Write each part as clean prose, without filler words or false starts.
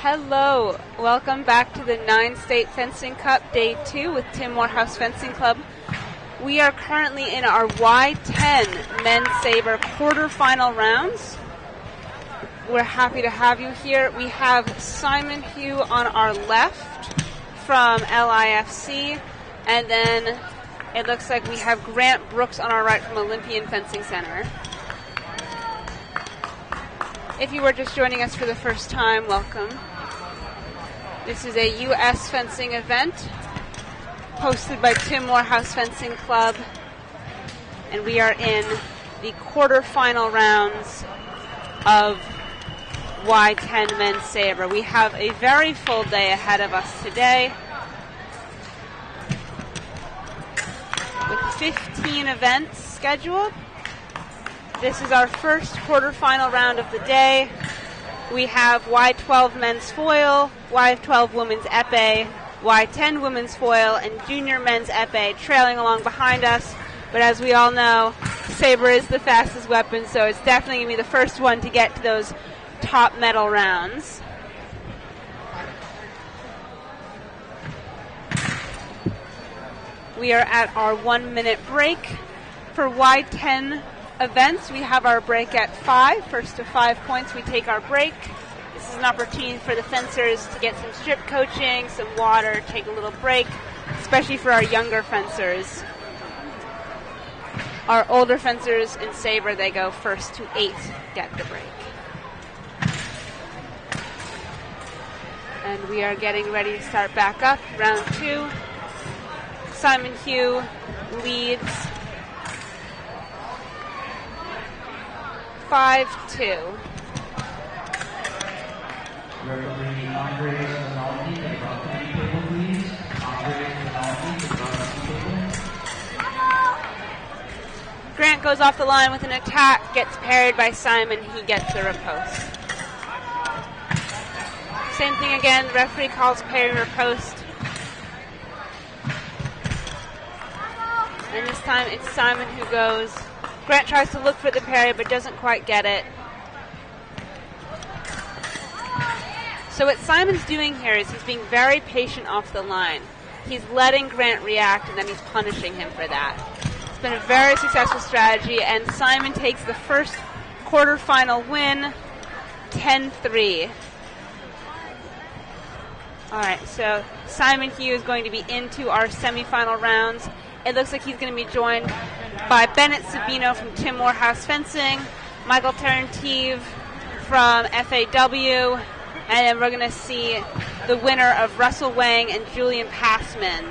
Hello, welcome back to the 9-State Fencing Cup Day 2 with Tim Morehouse Fencing Club. We are currently in our Y10 Men's Saber quarterfinal rounds. We're happy to have you here. We have Simon Hugh on our left from LIFC, and then it looks like we have Grant Brooks on our right from Olympian Fencing Center. If you were just joining us for the first time, welcome. This is a U.S. fencing event hosted by Tim Morehouse Fencing Club, and we are in the quarterfinal rounds of Y10 Men's Saber. We have a very full day ahead of us today with 15 events scheduled. This is our first quarterfinal round of the day. We have Y12 men's foil, Y12 women's epee, Y10 women's foil, and junior men's epee trailing along behind us. But as we all know, Saber is the fastest weapon, so it's definitely going to be the first one to get to those top medal rounds. We are at our 1-minute break. For Y10 events, we have our break at 5. First to 5 points, we take our break. This is an opportunity for the fencers to get some strip coaching, some water, take a little break, especially for our younger fencers. Our older fencers in Saber, they go first to 8, get the break. And we are getting ready to start back up. Round 2. Simon Hugh leads 5-2. Grant goes off the line with an attack, gets parried by Simon, he gets the riposte. Same thing again, the referee calls parry riposte. And this time it's Simon who goes. Grant tries to look for the parry but doesn't quite get it. So what Simon's doing here is he's being very patient off the line. He's letting Grant react and then he's punishing him for that. It's been a very successful strategy, and Simon takes the first quarterfinal win, 10-3. Alright, so Simon Hugh is going to be into our semifinal rounds. It looks like he's going to be joined by Bennett Sabino from Tim Morehouse Fencing, Michael Tarantive from FAW, and then we're going to see the winner of Russell Wang and Julian Passman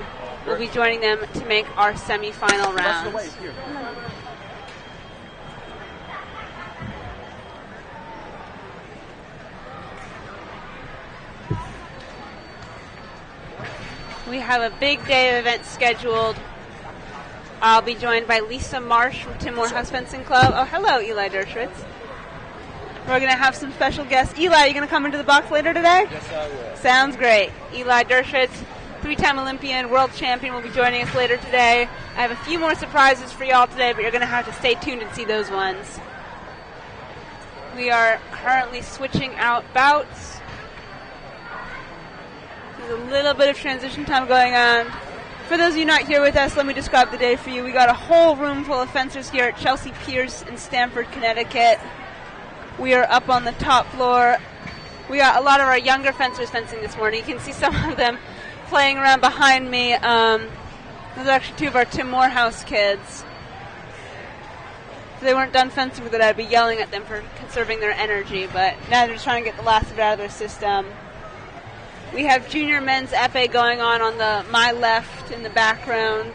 will be joining them to make our semifinal rounds. We have a big day of events scheduled. I'll be joined by Lisa Marsh from Tim Morehouse Fencing Club. Oh, hello, Eli Dershowitz. We're going to have some special guests. Eli, are you going to come into the box later today? Yes, I will. Sounds great. Eli Dershowitz, 3-time Olympian, world champion, will be joining us later today. I have a few more surprises for y'all today, but you're going to have to stay tuned and see those ones. We are currently switching out bouts. There's a little bit of transition time going on. For those of you not here with us, let me describe the day for you. We got a whole room full of fencers here at Chelsea Piers in Stamford, Connecticut. We are up on the top floor. We got a lot of our younger fencers fencing this morning. You can see some of them playing around behind me. Those are actually 2 of our Tim Morehouse kids. If they weren't done fencing with it, I'd be yelling at them for conserving their energy, but now they're just trying to get the last of it out of their system. We have junior men's epee going on my left in the background,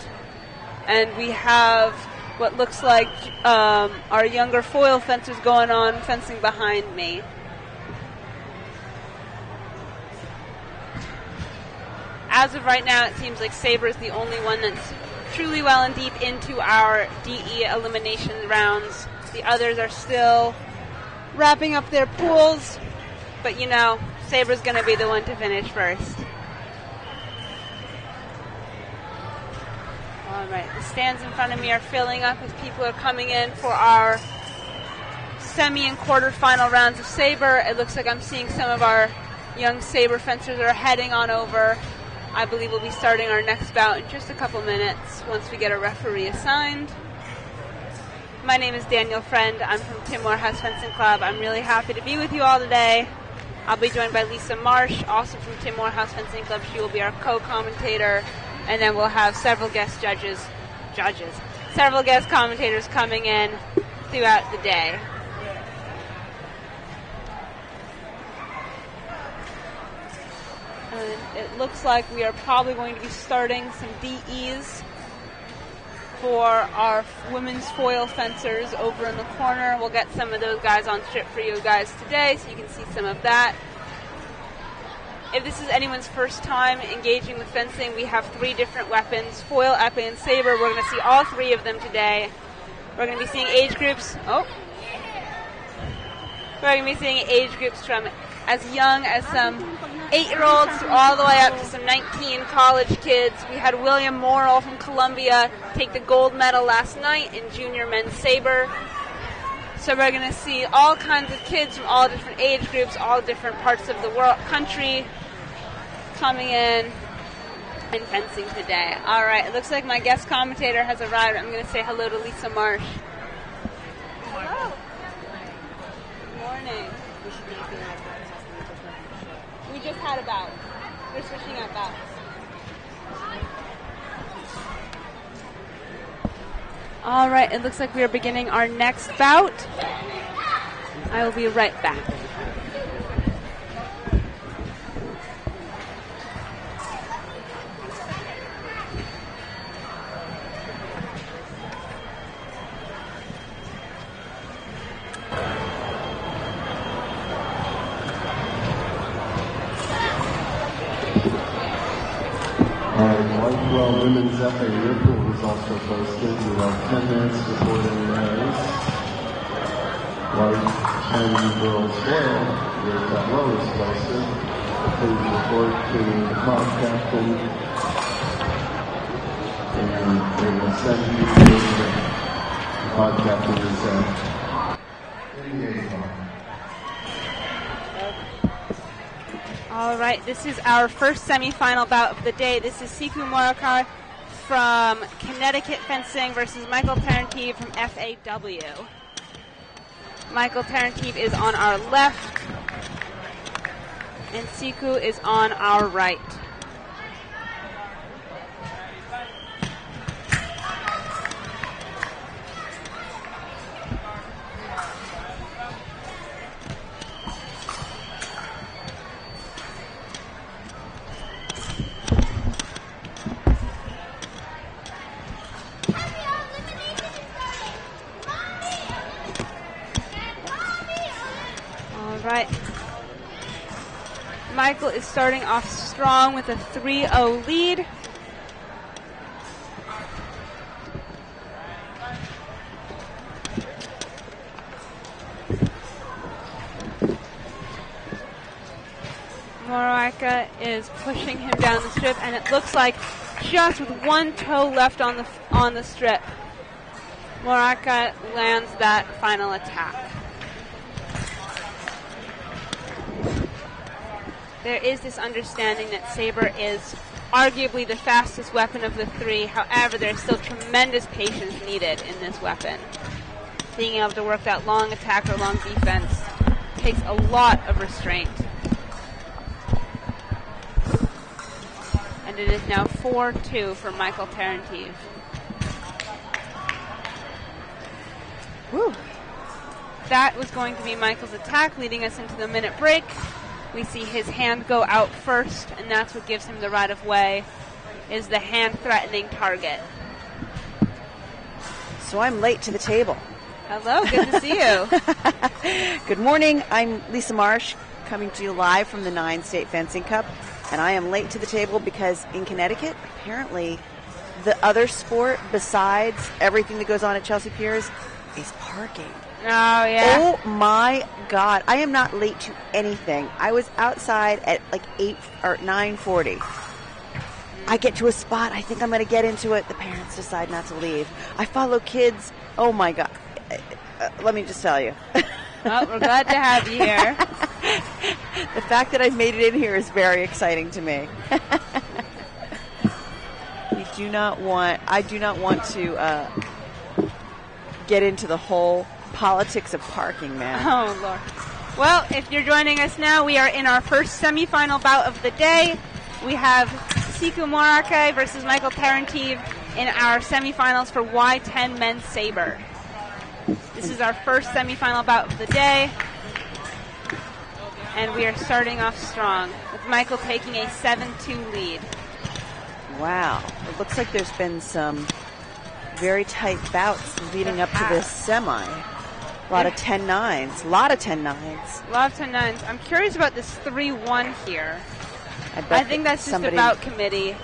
and we have what looks like our younger foil fencers going on fencing behind me. As of right now, it seems like Saber is the only one that's truly well and deep into our DE elimination rounds. The others are still wrapping up their pools, but you know, Saber's going to be the one to finish first. All right, the stands in front of me are filling up as people are coming in for our semi and quarterfinal rounds of Saber. It looks like I'm seeing some of our young Saber fencers are heading on over. I believe we'll be starting our next bout in just a couple minutes once we get a referee assigned. My name is Daniel Friend. I'm from Morehouse Fencing Club. I'm really happy to be with you all today. I'll be joined by Lisa Marsh, also from Morehouse Fencing Club. She will be our co-commentator, and then we'll have several guest several guest commentators coming in throughout the day. And it looks like we are probably going to be starting some DEs for our women's foil fencers over in the corner. We'll get some of those guys on strip for you guys today so you can see some of that. If this is anyone's first time engaging with fencing, we have 3 different weapons, foil, epee, and saber. We're going to see all 3 of them today. We're going to be seeing age groups. We're going to be seeing age groups from as young as some 8-year-olds all the way up to some 19 college kids. We had William Morrill from Columbia take the gold medal last night in junior men's saber. So we're going to see all kinds of kids from all different age groups, all different parts of the country coming in and fencing today. All right, it looks like my guest commentator has arrived. I'm going to say hello to Lisa Marsh. Hello. Good morning. We just had a bout. We're switching out bouts. All right, it looks like we are beginning our next bout. I will be right back. Women's Epee report was also posted. We have 10 minutes before the race. White and girls foil with that lowest posted. Please report to the pod captain, and they will send you to the pod captain is All right, this is our first semifinal bout of the day. This is Siku Morakar from Connecticut Fencing versus Michael Tarantive from FAW. Michael Tarantive is on our left, and Siku is on our right. Right. Michael is starting off strong with a 3-0 lead. Moraka is pushing him down the strip, and it looks like just with one toe left on the strip, Moraka lands that final attack. There is this understanding that Saber is arguably the fastest weapon of the 3. However, there's still tremendous patience needed in this weapon. Being able to work that long attack or long defense takes a lot of restraint. And it is now 4-2 for Michael Tarantive. Whew. That was going to be Michael's attack, leading us into the minute break. We see his hand go out first, and that's what gives him the right of way, is the hand-threatening target. So I'm late to the table. Hello, good to see you. Good morning. I'm Lisa Marsh, coming to you live from the 9 State Fencing Cup, and I am late to the table because in Connecticut, apparently, the other sport besides everything that goes on at Chelsea Piers is parking. Oh, yeah. Oh, my God. I am not late to anything. I was outside at like 9:40. I get to a spot. I think I'm going to get into it. The parents decide not to leave. I follow kids. Oh, my God. Let me just tell you. Well, we're glad to have you here. The fact that I've made it in here is very exciting to me. I do not want to get into the whole politics of parking, man. Oh, Lord. Well, if you're joining us now, we are in our first semifinal bout of the day. We have Siku Morake versus Michael Parentive in our semifinals for Y10 Men's Saber. This is our first semifinal bout of the day. And we are starting off strong, with Michael taking a 7-2 lead. Wow. It looks like there's been some very tight bouts leading up to this semi. A lot of 10-9s. A lot of 10-9s. A lot of 10-9s. I'm curious about this 3-1 here. I think that's just a bout committee.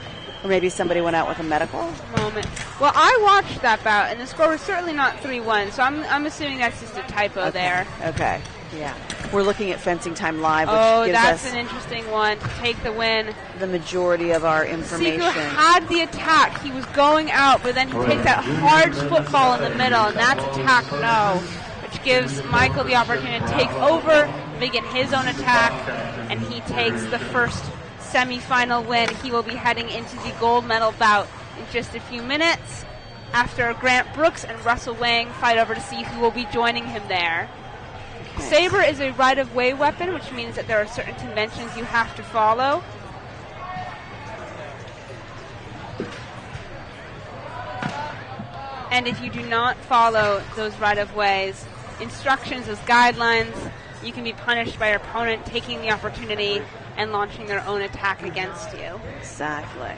Or maybe somebody went out with a medical moment. Well, I watched that bout, and the score was certainly not 3-1, so I'm assuming that's just a typo there. Okay. Yeah. We're looking at Fencing Time Live, which gives that's us an interesting one to take the win. The majority of our information. Siku had the attack. He was going out, but then he takes that hard football in the middle, and that's attack no, which gives Michael the opportunity to take over, begin his own attack, and he takes the first semifinal win. He will be heading into the gold medal bout in just a few minutes after Grant Brooks and Russell Wang fight over to see who will be joining him there. Saber is a right-of-way weapon, which means that there are certain conventions you have to follow. And if you do not follow those right-of-ways instructions, those guidelines, you can be punished by your opponent taking the opportunity and launching their own attack against you. Exactly.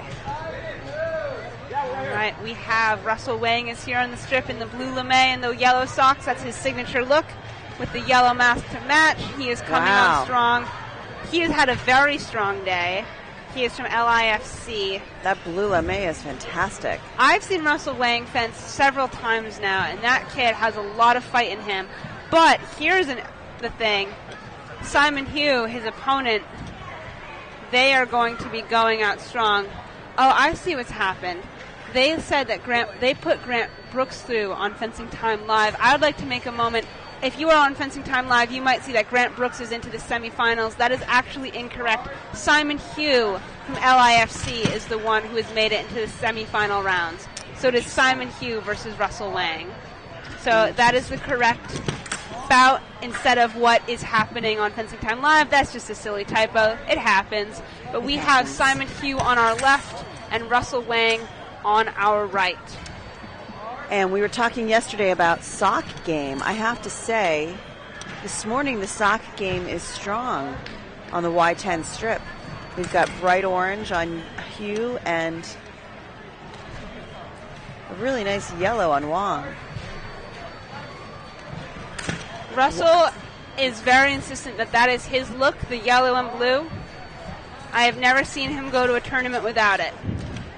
All right, we have Russell Wang is here on the strip in the blue lame and the yellow socks. That's his signature look with the yellow mask to match. He is coming on strong. He has had a very strong day. He is from LIFC. That blue lame is fantastic. I've seen Russell Wang fence several times now, and that kid has a lot of fight in him. But here's the thing. Simon Hugh, his opponent, they are going to be going out strong. Oh, I see what's happened. They said that they put Grant Brooks through on Fencing Time Live. I would like to make a moment. If you are on Fencing Time Live, you might see that Grant Brooks is into the semifinals. That is actually incorrect. Simon Hugh from LIFC is the one who has made it into the semifinal rounds. So it is Simon Hugh versus Russell Wang. So that is the correct bout instead of what is happening on Fencing Time Live. That's just a silly typo. It happens. But we have Simon Hugh on our left and Russell Wang on our right. And we were talking yesterday about sock game. I have to say, this morning the sock game is strong on the Y10 strip. We've got bright orange on Hugh and a really nice yellow on Wang. Russell is very insistent that is his look, the yellow and blue. I have never seen him go to a tournament without it.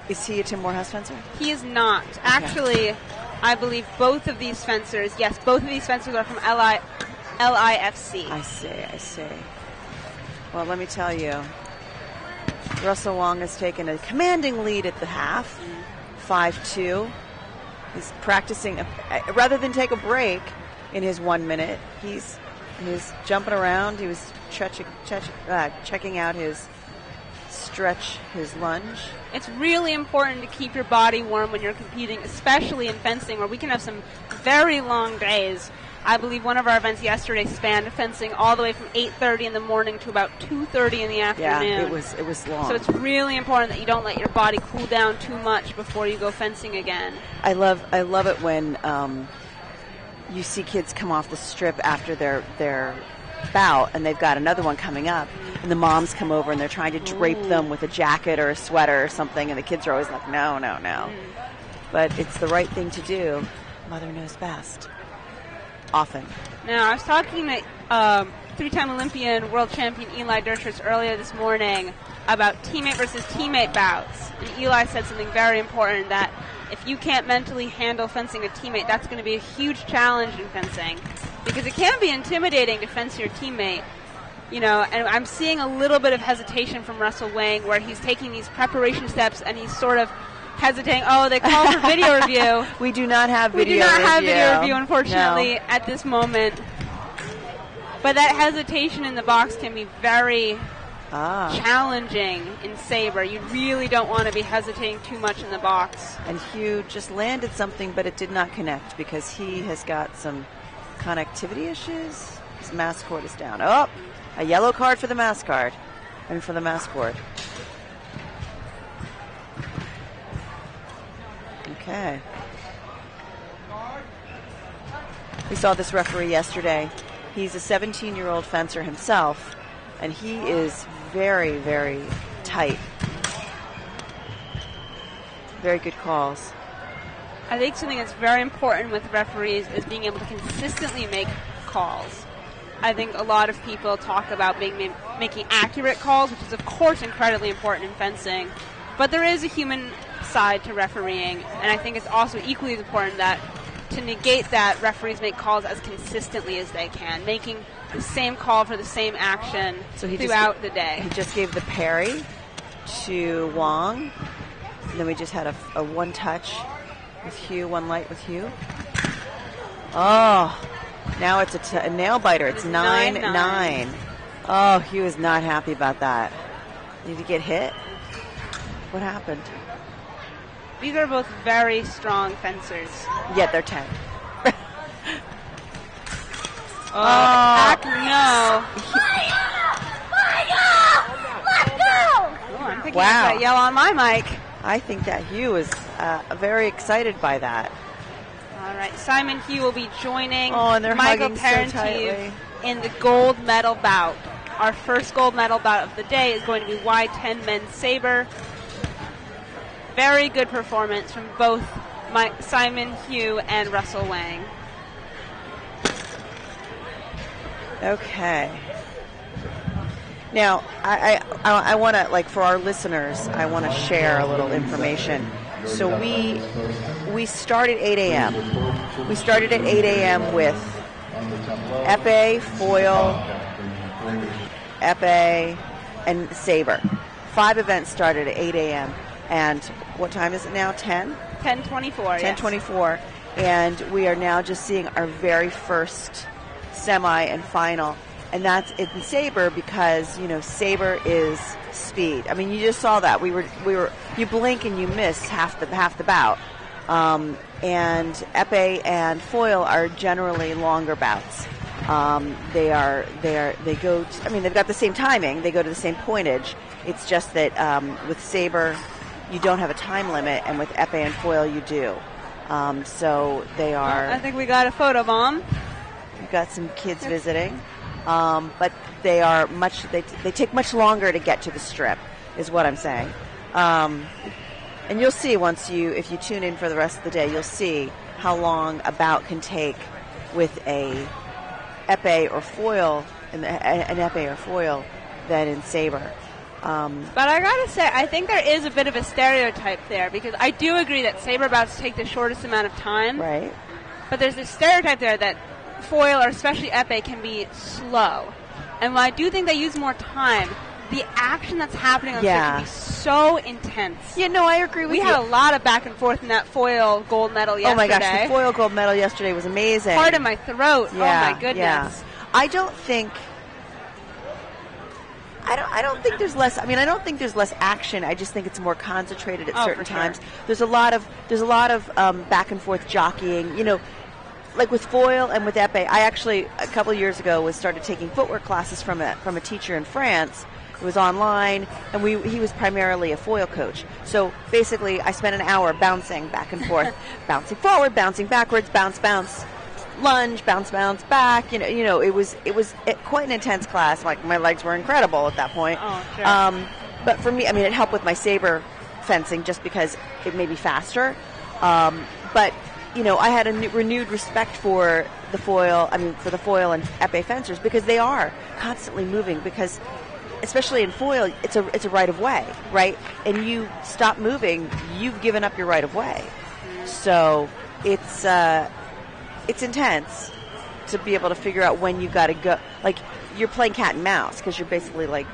Is he a Tim Morehouse fencer? He is not. Okay. Actually, I believe both of these fencers are from LIFC. I see. Well, let me tell you, Russell Wang has taken a commanding lead at the half, 5-2. He's practicing, rather than take a break in his 1 minute, he's jumping around. He was checking out his stretch, his lunge. It's really important to keep your body warm when you're competing, especially in fencing, where we can have some very long days. I believe one of our events yesterday spanned fencing all the way from 8:30 in the morning to about 2:30 in the afternoon. Yeah, it was long. So it's really important that you don't let your body cool down too much before you go fencing again. I love it when you see kids come off the strip after their bout, and they've got another one coming up, and the moms come over and they're trying to drape them with a jacket or a sweater or something, and the kids are always like, no. But it's the right thing to do. Mother knows best. Often. Now, I was talking to three-time Olympian world champion Eli Dershowitz earlier this morning about teammate versus teammate bouts, and Eli said something very important, that if you can't mentally handle fencing a teammate, that's going to be a huge challenge in fencing, because it can be intimidating to fence your teammate. You know, and I'm seeing a little bit of hesitation from Russell Wang, where he's taking these preparation steps and he's sort of hesitating. Oh, they call for video review. We do not have video review. We do not have video review, unfortunately, at this moment. But that hesitation in the box can be very challenging in Saber. You really don't want to be hesitating too much in the box. And Hugh just landed something, but it did not connect because he has got some connectivity issues. His mass cord is down. Oh, a yellow card for the mass card. And for the mass cord. Okay. We saw this referee yesterday. He's a 17-year-old fencer himself, and he is very, very tight. Very good calls. I think something that's very important with referees is being able to consistently make calls. I think a lot of people talk about making accurate calls, which is, of course, incredibly important in fencing. But there is a human side to refereeing, and I think it's also equally as important that to negate that, referees make calls as consistently as they can, making the same call for the same action throughout the day. He just gave the parry to Wong, and then we just had a one touch with Hugh, one light with Hugh. Oh, now it's a nail biter. It's 9-9. Oh, Hugh is not happy about that. Did he get hit? What happened? These are both very strong fencers. Yeah, they're 10. Heck no. I'm picking up that yell on my mic. I think that Hugh is very excited by that. All right, Simon Hugh will be joining they're Michael hugging so Parentieve tightly in the gold medal bout. Our first gold medal bout of the day is going to be Y10 men's saber. Very good performance from both Simon Hugh and Russell Wang. Okay. Now, I want to, like, for our listeners, I want to share a little information. So we start at 8 a.m. We started at 8 a.m. with epee, foil, epee, and saber. 5 events started at 8 a.m. And what time is it now? 10? 10:24. 10:24. And we are now just seeing our very first semi and final. And that's in Saber because, Saber is speed. I mean, you just saw that. We were you blink and you miss half the bout. And epee and foil are generally longer bouts. They've got the same timing. They go to the same pointage. It's just that with Saber, you don't have a time limit, and with epee and foil, you do. So they are. I think we got a photo bomb. We've got some kids visiting, but they are they take much longer to get to the strip, is what I'm saying. And you'll see if you tune in for the rest of the day, you'll see how long a bout can take with a epee or foil, an epee or foil, than in Saber. But I gotta say, I think there is a bit of a stereotype there, because I do agree that saber bouts take the shortest amount of time. Right. But there's this stereotype there that foil, or especially epee, can be slow. And while I do think they use more time, the action that's happening on stage can be so intense. Yeah, no, I agree with you. We had a lot of back and forth in that foil gold medal yesterday. Oh my gosh, the foil gold medal yesterday was amazing. Part of my throat. Yeah, oh my goodness. Yeah. I don't think there's less. I mean, I don't think there's less action. I just think it's more concentrated at certain times. Sure. There's a lot of back and forth jockeying. Like with foil and with epee. I actually a couple of years ago started taking footwork classes from a teacher in France. It was online, and he was primarily a foil coach. So basically, I spent an hour bouncing back and forth, bouncing forward, bouncing backwards, bounce, lunge, bounce, back. It was quite an intense class. Like, my legs were incredible at that point. Oh, sure. But for me, I mean, it helped with my saber fencing just because it made me faster. But I had a renewed respect for the foil. For the foil and epee fencers, because they are constantly moving. Because especially in foil, it's a right of way, right? And you stop moving, you've given up your right of way. So it's intense to be able to figure out when you got to go. Like, you're playing cat and mouse, because you're basically like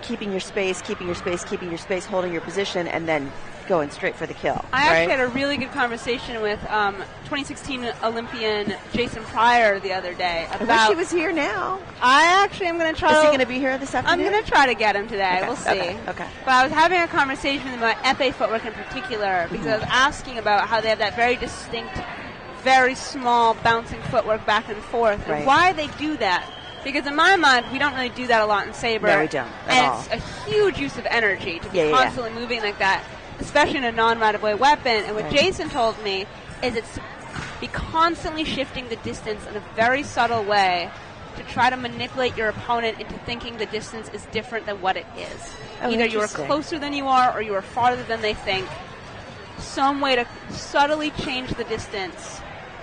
keeping your space, holding your position, and then going straight for the kill. I actually had a really good conversation with 2016 Olympian Jason Pryor the other day about. I wish he was here now. I actually am going to try. Is he going to be here this afternoon? I'm going to try to get him today. Okay, We'll see. Okay. But I was having a conversation with him about Epee footwork in particular because I was asking about how they have that very distinct, very small bouncing footwork back and forth, and why they do that. Because in my mind, we don't really do that a lot in Saber. No, we don't at all. It's a huge use of energy to be constantly moving like that, especially in a non-right-of-way weapon. And what Jason told me is it's be constantly shifting the distance in a very subtle way to try to manipulate your opponent into thinking the distance is different than what it is. Either you are closer than you are or you are farther than they think. Some way to subtly change the distance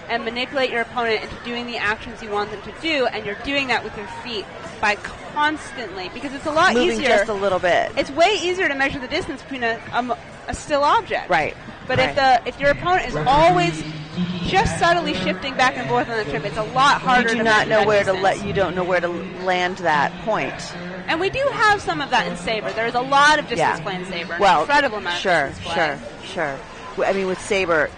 and manipulate your opponent into doing the actions you want them to do, and you're doing that with your feet by constantly, because it's a lot moving easier. Just a little bit. It's way easier to measure the distance between a still object. Right. But if your opponent is always just subtly shifting back and forth on the trip, it's a lot harder. You do not know where to you don't know where to land that point. And we do have some of that in Saber. There's a lot of distance play in Saber. Well, incredible amount of distance play. Sure. I mean, with Saber,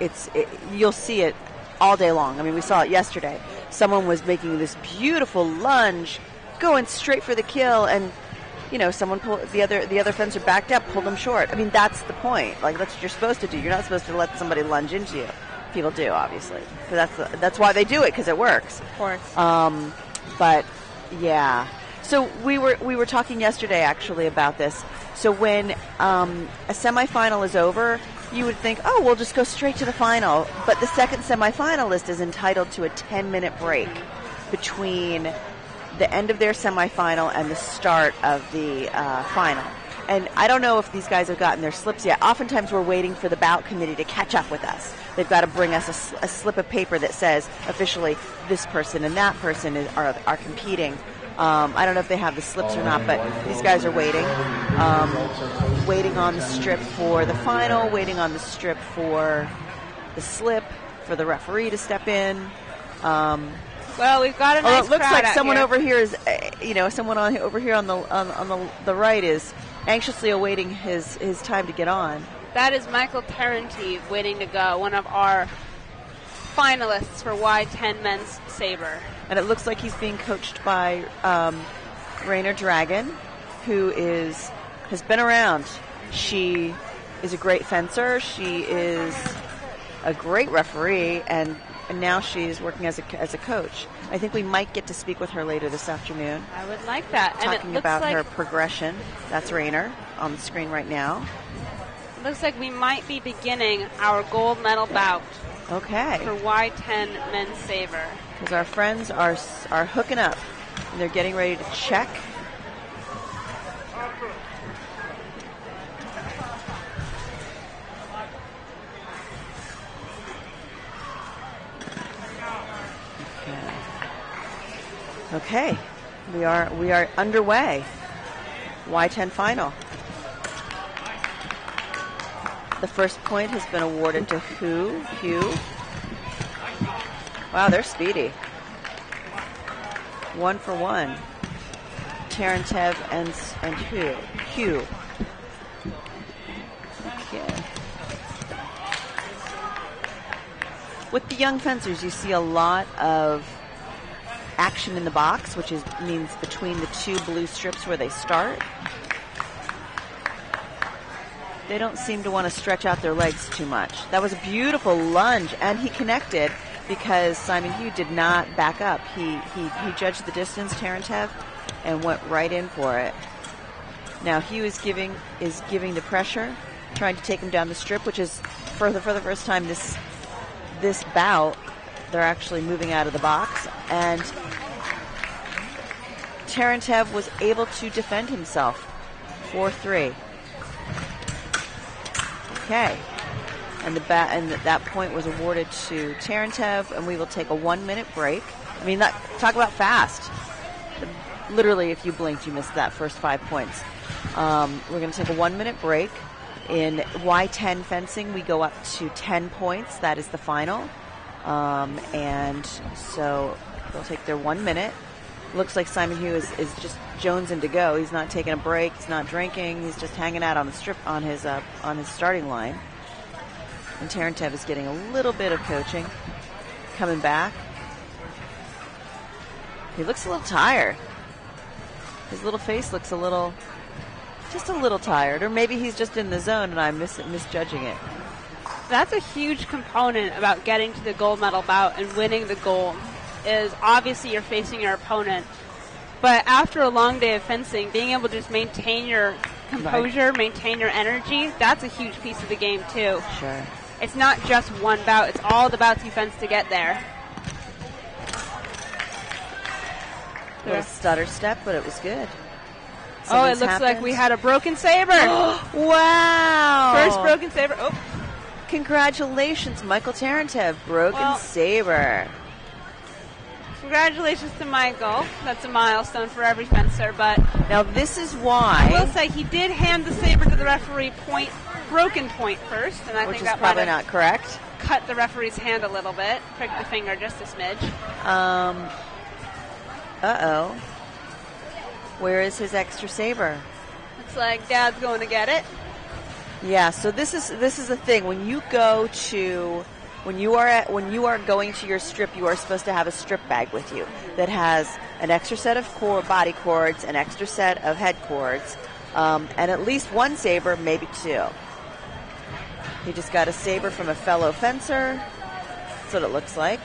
you'll see it all day long. I mean, we saw it yesterday. Someone was making this beautiful lunge, going straight for the kill, and someone pulled the other fencer backed up, pulled them short. I mean, that's the point. Like, that's what you're supposed to do. You're not supposed to let somebody lunge into you. People do, obviously, but that's why they do it, because it works. Of course. But yeah. So we were talking yesterday actually about this. So when a semifinal is over, you would think, oh, we'll just go straight to the final. But the second semifinalist is entitled to a 10-minute break between the end of their semifinal and the start of the final. And I don't know if these guys have gotten their slips yet. Oftentimes we're waiting for the bout committee to catch up with us. They've got to bring us a slip of paper that says officially this person and that person are competing. I don't know if they have the slips or not, but these guys are waiting. Waiting on the strip for the final, waiting on the strip for the slip, for the referee to step in. Well, we've got a nice it looks crowd like out someone here. over here is, someone over here on the right is anxiously awaiting his time to get on. That is Michael Tarrante waiting to go, one of our finalists for Y10 Men's Saber. And it looks like he's being coached by Rainer Dragon, who has been around. She is a great fencer. She is a great referee, and now she's working as a coach. I think we might get to speak with her later this afternoon. I would like that. Talking and it looks about like her progression. That's Rainer on the screen right now. It looks like we might be beginning our gold medal bout. Okay. For Y10 Men's Saber. Because our friends are hooking up, and they're getting ready to check. Okay, we are underway. Y10 final. The first point has been awarded to Hugh. Wow, they're speedy. 1 for 1. Tarantev and Hugh. Okay. With the young fencers, you see a lot of action in the box, which means between the two blue strips where they start. They don't seem to want to stretch out their legs too much. That was a beautiful lunge, and he connected because Simon Hugh did not back up. He judged the distance, Tarantev, and went right in for it. Now Hugh is giving the pressure, trying to take him down the strip, which is for the first time this bout, they're actually moving out of the box, and Tarantev was able to defend himself. 4-3. Okay. And that point was awarded to Tarantev, and we will take a 1-minute break. I mean, talk about fast. Literally, if you blinked, you missed that first 5 points. We're going to take a 1-minute break. In Y10 fencing, we go up to 10 points. That is the final. And so they'll take their 1 minute. Looks like Simon Hugh is just jonesing to go. He's not taking a break. He's not drinking. He's just hanging out on the strip on his starting line. And Tarantev is getting a little bit of coaching, coming back. He looks a little tired. His little face looks just a little tired, or maybe he's just in the zone and I'm misjudging it. That's a huge component about getting to the gold medal bout and winning the gold. Is obviously you're facing your opponent, but after a long day of fencing, being able to just maintain your composure, maintain your energy, that's a huge piece of the game too. Sure. It's not just one bout, it's all the bouts you fence to get there. A little stutter step, but it was good. It looks like we had a broken saber. Wow. First broken saber. Oh. Congratulations, Michael Tarantev. Broken saber. Congratulations to Michael. That's a milestone for every fencer, but now this is why I will say he did hand the saber to the referee broken point first, and I which think is that probably might have not correct. Cut the referee's hand a little bit, pricked the finger just a smidge. Where is his extra saber? Looks like Dad's going to get it. Yeah, so this is the thing. When you are going to your strip, you are supposed to have a strip bag with you that has an extra set of body cords, an extra set of head cords, and at least one saber, maybe two. He just got a saber from a fellow fencer. That's what it looks like.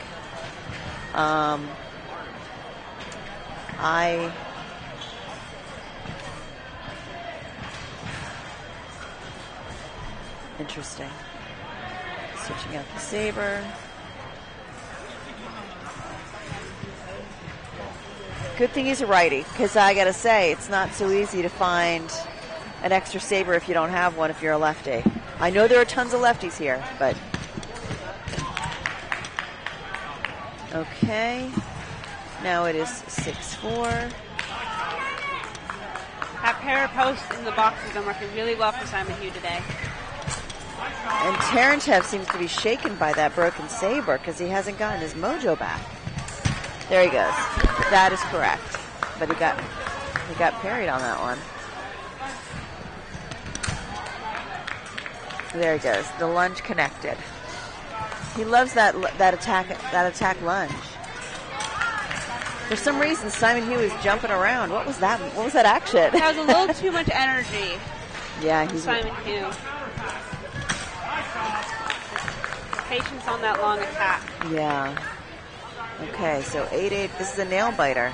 Interesting. Switching out the saber. Good thing he's a righty, because I gotta say, it's not so easy to find an extra saber if you don't have one if you're a lefty. I know there are tons of lefties here, but... Okay. Now it is 6-4. That pair of posts in the box has been working really well for Simon Hugh today. And Tarantev seems to be shaken by that broken saber because he hasn't gotten his mojo back. There he goes. That is correct. But he got parried on that one. There he goes. The lunge connected. He loves that attack lunge. For some reason, Simon Hugh is jumping around. What was that? What was that action? That was a little too much energy. Yeah, he's Simon Hugh. Patience on that long attack. Yeah. Okay, so 8-8. This is a nail biter.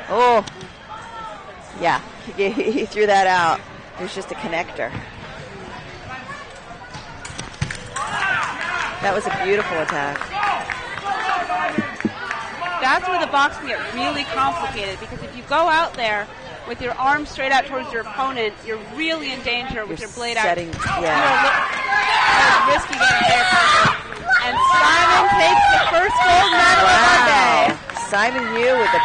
Oh. Yeah, he threw that out. It was just a connector. That was a beautiful attack. That's where the box can get really complicated, because if you go out there with your arm straight out towards your opponent, you're really in danger with your blade out. Yeah. You're risky getting there perfect. And Simon takes the first gold medal of our day. Simon Hugh with a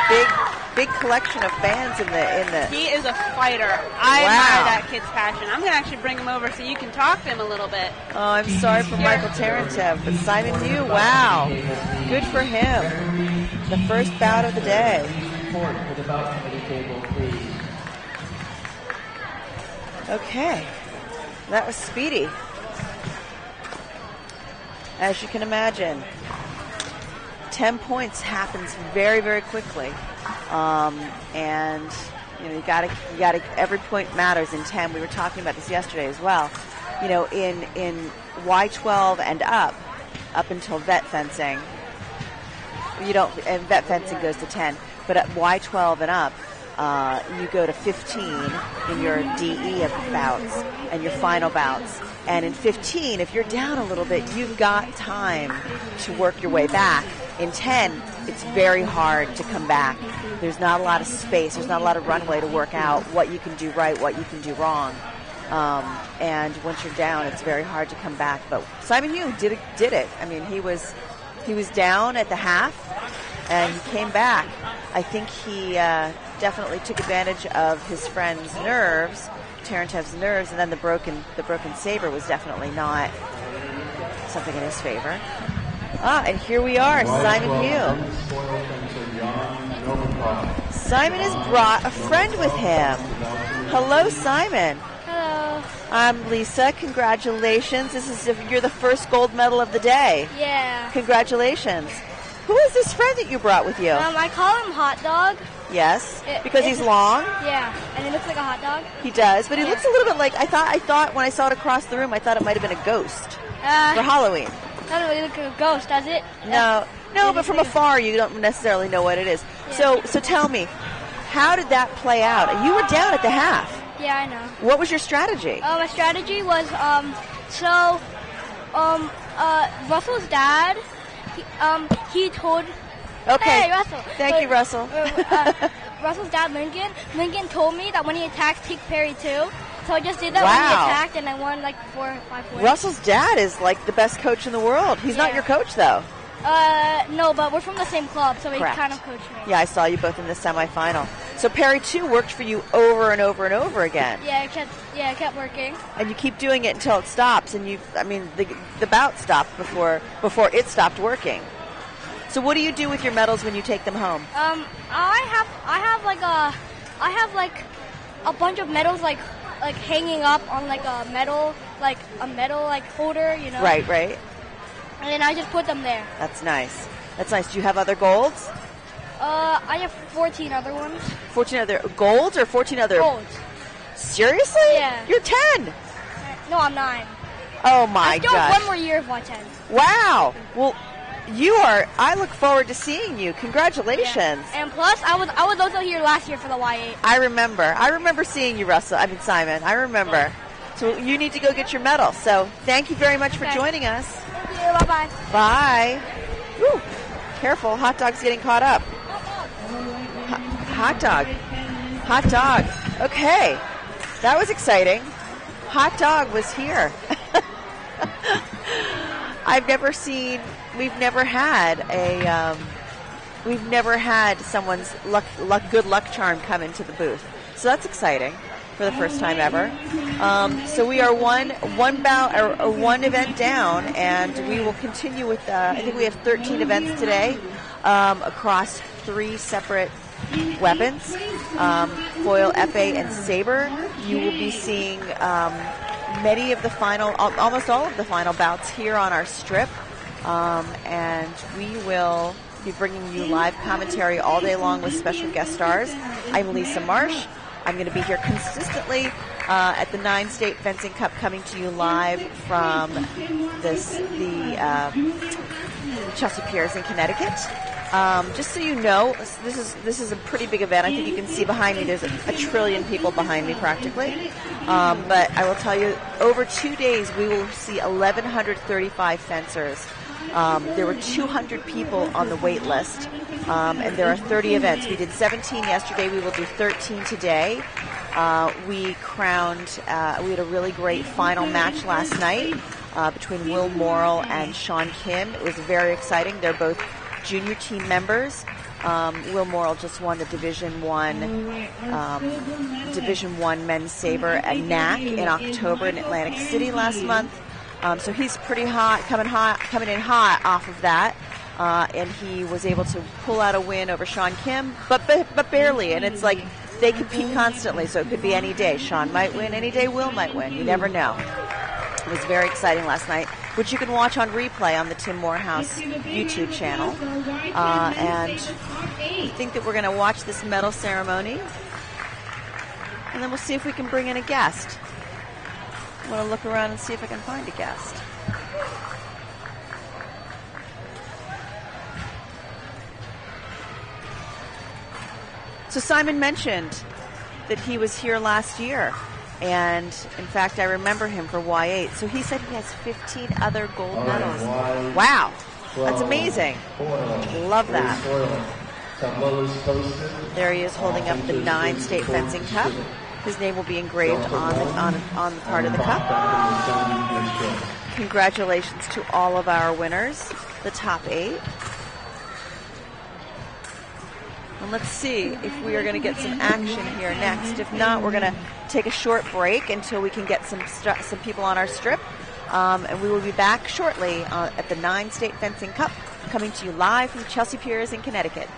big collection of fans in the. He is a fighter. I admire that kid's passion. I'm going to actually bring him over so you can talk to him a little bit. Oh, I'm sorry for Michael Tarantev, but Simon Hugh, wow. Good for him. The first bout of the day. Okay. That was speedy. As you can imagine, 10 points happens very, very quickly. And you gotta every point matters in 10. We were talking about this yesterday as well. In Y12 and up until vet fencing, and vet fencing goes to 10, but at Y12 and up, you go to 15 in your DE bouts and your final bouts. And in 15, if you're down a little bit, you've got time to work your way back. In 10, it's very hard to come back. There's not a lot of space. There's not a lot of runway to work out what you can do right, what you can do wrong. And once you're down, it's very hard to come back. But Simon Hugh did it. I mean, he was down at the half, and he came back. I think he definitely took advantage of his friend's nerves, Tarantev's nerves, and then the broken saber was definitely not something in his favor. And here we are, Simon Hugh. Simon has brought a friend with him. Hello, Simon. Hello. I'm Lisa. Congratulations. You're the first gold medal of the day. Yeah. Congratulations. Who is this friend that you brought with you? I call him Hot Dog. Yes, because he's long. Yeah, and he looks like a hot dog. He does, but he looks a little bit like I thought when I saw it across the room. I thought it might have been a ghost for Halloween. Doesn't really look like a ghost, does it? No, but from afar you don't necessarily know what it is. Yeah. So tell me, how did that play out? You were down at the half. Yeah, I know. What was your strategy? My strategy was Russell's dad. He told. Okay. Hey, Russell. Thank you, Russell. Russell's dad, Lincoln told me that when he attacks, take parry too. So I just did that Wow. when he attacked, and I won like 4 or 5 points. Russell's dad is like the best coach in the world. He's not your coach, though. No, but we're from the same club, so he Correct. kind of coached me. Yeah, I saw you both in the semifinal. So parry 2 worked for you over and over and over again. Yeah, it kept working. And you keep doing it until it stops, and the bout stopped before it stopped working. So what do you do with your medals when you take them home? I have like a bunch of medals like hanging up on like a metal holder, you know. Right. And then I just put them there. That's nice. Do you have other golds? I have 14 other ones. 14 other golds or 14 other? Golds. Seriously? Yeah. You're 10. No, I'm 9. Oh my I still have gosh. one more year of my 10. Wow. Well, I look forward to seeing you. Congratulations. Yeah. And plus, I was also here last year for the Y8. I remember seeing you, Simon. I remember. So you need to go get your medal. So thank you very much for joining us. Thank you. Bye-bye. Bye. Woo. Careful. Hot dog's getting caught up. Hot dog. Okay. That was exciting. Hot dog was here. We've never had someone's good luck charm come into the booth. So that's exciting for the first time ever. So we are one event down, and we will continue with, I think we have 13 events today across 3 separate weapons, foil, epee, and saber. You will be seeing many of the almost all of the final bouts here on our strip, and we will be bringing you live commentary all day long with special guest stars. I'm Lisa Marsh. I'm going to be here consistently at the 9-State Fencing Cup, coming to you live from the Chelsea Piers in Connecticut. Just so you know, this is a pretty big event. I think you can see behind me there's a trillion people behind me practically. But I will tell you, over 2 days we will see 1,135 fencers. There were 200 people on the wait list, and there are 30 events. We did 17 yesterday. We will do 13 today. We had a really great final match last night between Will Morrill and Sean Kim. It was very exciting. They're both junior team members. Will Morrill just won the Division One men's saber at NAC in October in Atlantic City last month. So he's pretty hot, coming in hot off of that, and he was able to pull out a win over Sean Kim, but barely. And it's like they compete constantly, so it could be any day. Sean might win, any day Will might win. You never know. It was very exciting last night, which you can watch on replay on the Tim Morehouse YouTube channel. And I think that we're going to watch this medal ceremony, and then we'll see if we can bring in a guest. I'm going to look around and see if I can find a guest. So Simon mentioned that he was here last year, and in fact I remember him for Y8. So he said he has 15 other gold medals. Wow, that's amazing. Love that. There he is holding up the 9-State Fencing Cup. His name will be engraved on the part of the cup. Congratulations to all of our winners, the top 8. And let's see if we are going to get some action here next. If not, we're going to take a short break until we can get some people on our strip. And we will be back shortly at the 9-State Fencing Cup, coming to you live from Chelsea Piers in Connecticut.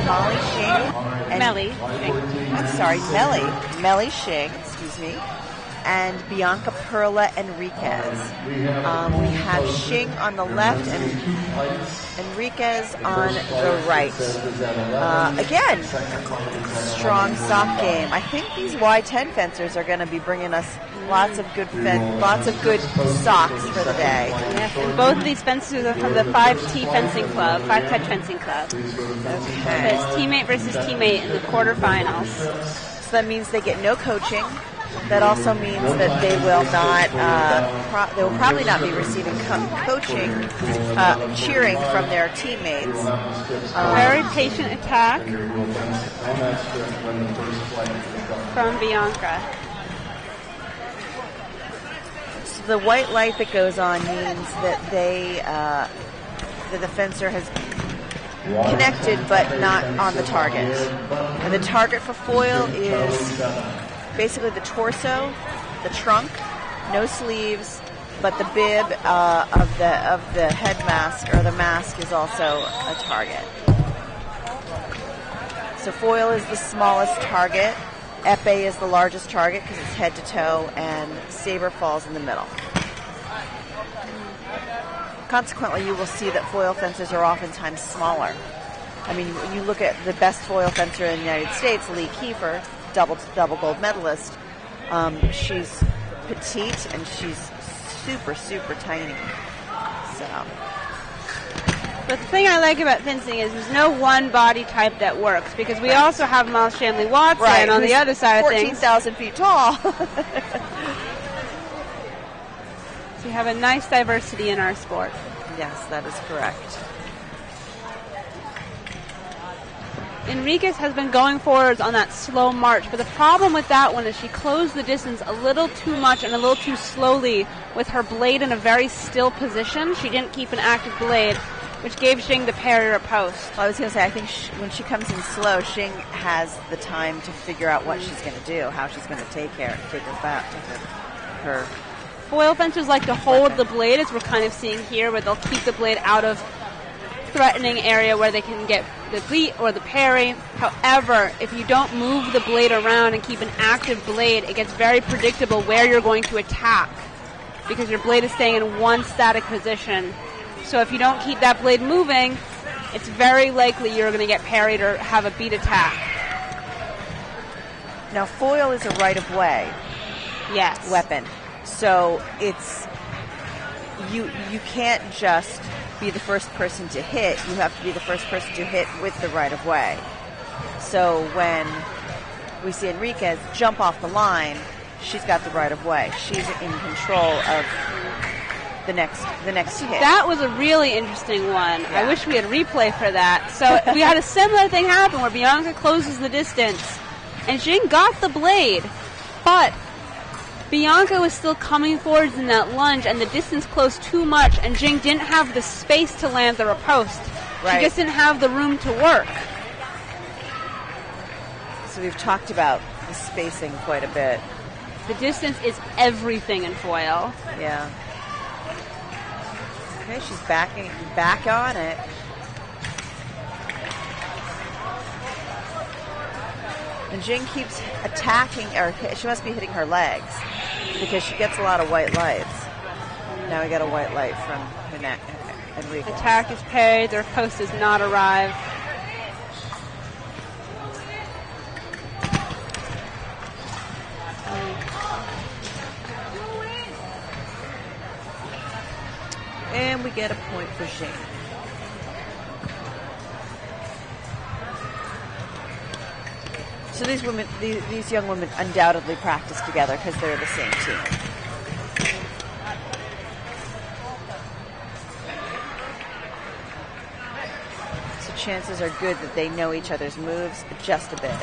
Molly Shing and Melly Shing, excuse me, and Bianca Perla Enriquez. We have Shing on the left and Enriquez on the right. Again, strong soft game. I think these Y10 fencers are going to be bringing us lots of good socks for the day. Yes, and both of these fencers are from the 5T Fencing Club, 5-Cut Fencing Club. Okay. So it's teammate versus teammate in the quarterfinals. So that means they get no coaching. That also means that they will not, they will probably not be receiving coaching, cheering from their teammates. Very patient attack from Bianca. So the white light that goes on means that that the fencer has connected but not on the target. And the target for foil is basically the torso, the trunk, no sleeves, but the bib of the head mask or the mask is also a target. So foil is the smallest target, epee is the largest target because it's head to toe, and saber falls in the middle. Consequently, you will see that foil fencers are oftentimes smaller. I mean, you look at the best foil fencer in the United States, Lee Kiefer, double gold medalist. She's petite and she's super tiny. So, but the thing I like about fencing is there's no one body type that works, because we also have Miles Shanley Watson on the other side of things. 14,000 feet tall. So we have a nice diversity in our sport. Yes, that is correct. Enriquez has been going forwards on that slow march, but the problem with that one is she closed the distance a little too much and a little too slowly with her blade in a very still position. She didn't keep an active blade, which gave Shing the parry or post. Well, I was going to say, I think when she comes in slow, Shing has the time to figure out what she's going to do, how she's going to take her back to her. Foil fencers like to hold the blade, as we're kind of seeing here, where they'll keep the blade out of threatening area where they can get the beat or the parry. However, if you don't move the blade around and keep an active blade, it gets very predictable where you're going to attack, because your blade is staying in one static position. So if you don't keep that blade moving, it's very likely you're going to get parried or have a beat attack. Now, foil is a right-of-way weapon. So it's you can't just be the first person to hit. You have to be the first person to hit with the right-of-way. So when we see Enriquez jump off the line, she's got the right-of-way. She's in control of the next hit. That was a really interesting one. Yeah. I wish we had replay for that. So we had a similar thing happen where Bianca closes the distance and Jing got the blade, but Bianca was still coming forwards in that lunge, and the distance closed too much, and Jing didn't have the space to land the riposte. Right. She just didn't have the room to work. So we've talked about the spacing quite a bit. The distance is everything in foil. Yeah. Okay, she's back on it. And Jing keeps attacking, or she must be hitting her legs, because she gets a lot of white lights. Now we got a white light from Enriquez. Attack is parried, their post does not arrive. And we get a point for Shane. So these women, these young women undoubtedly practice together because they're the same team. So chances are good that they know each other's moves just a bit.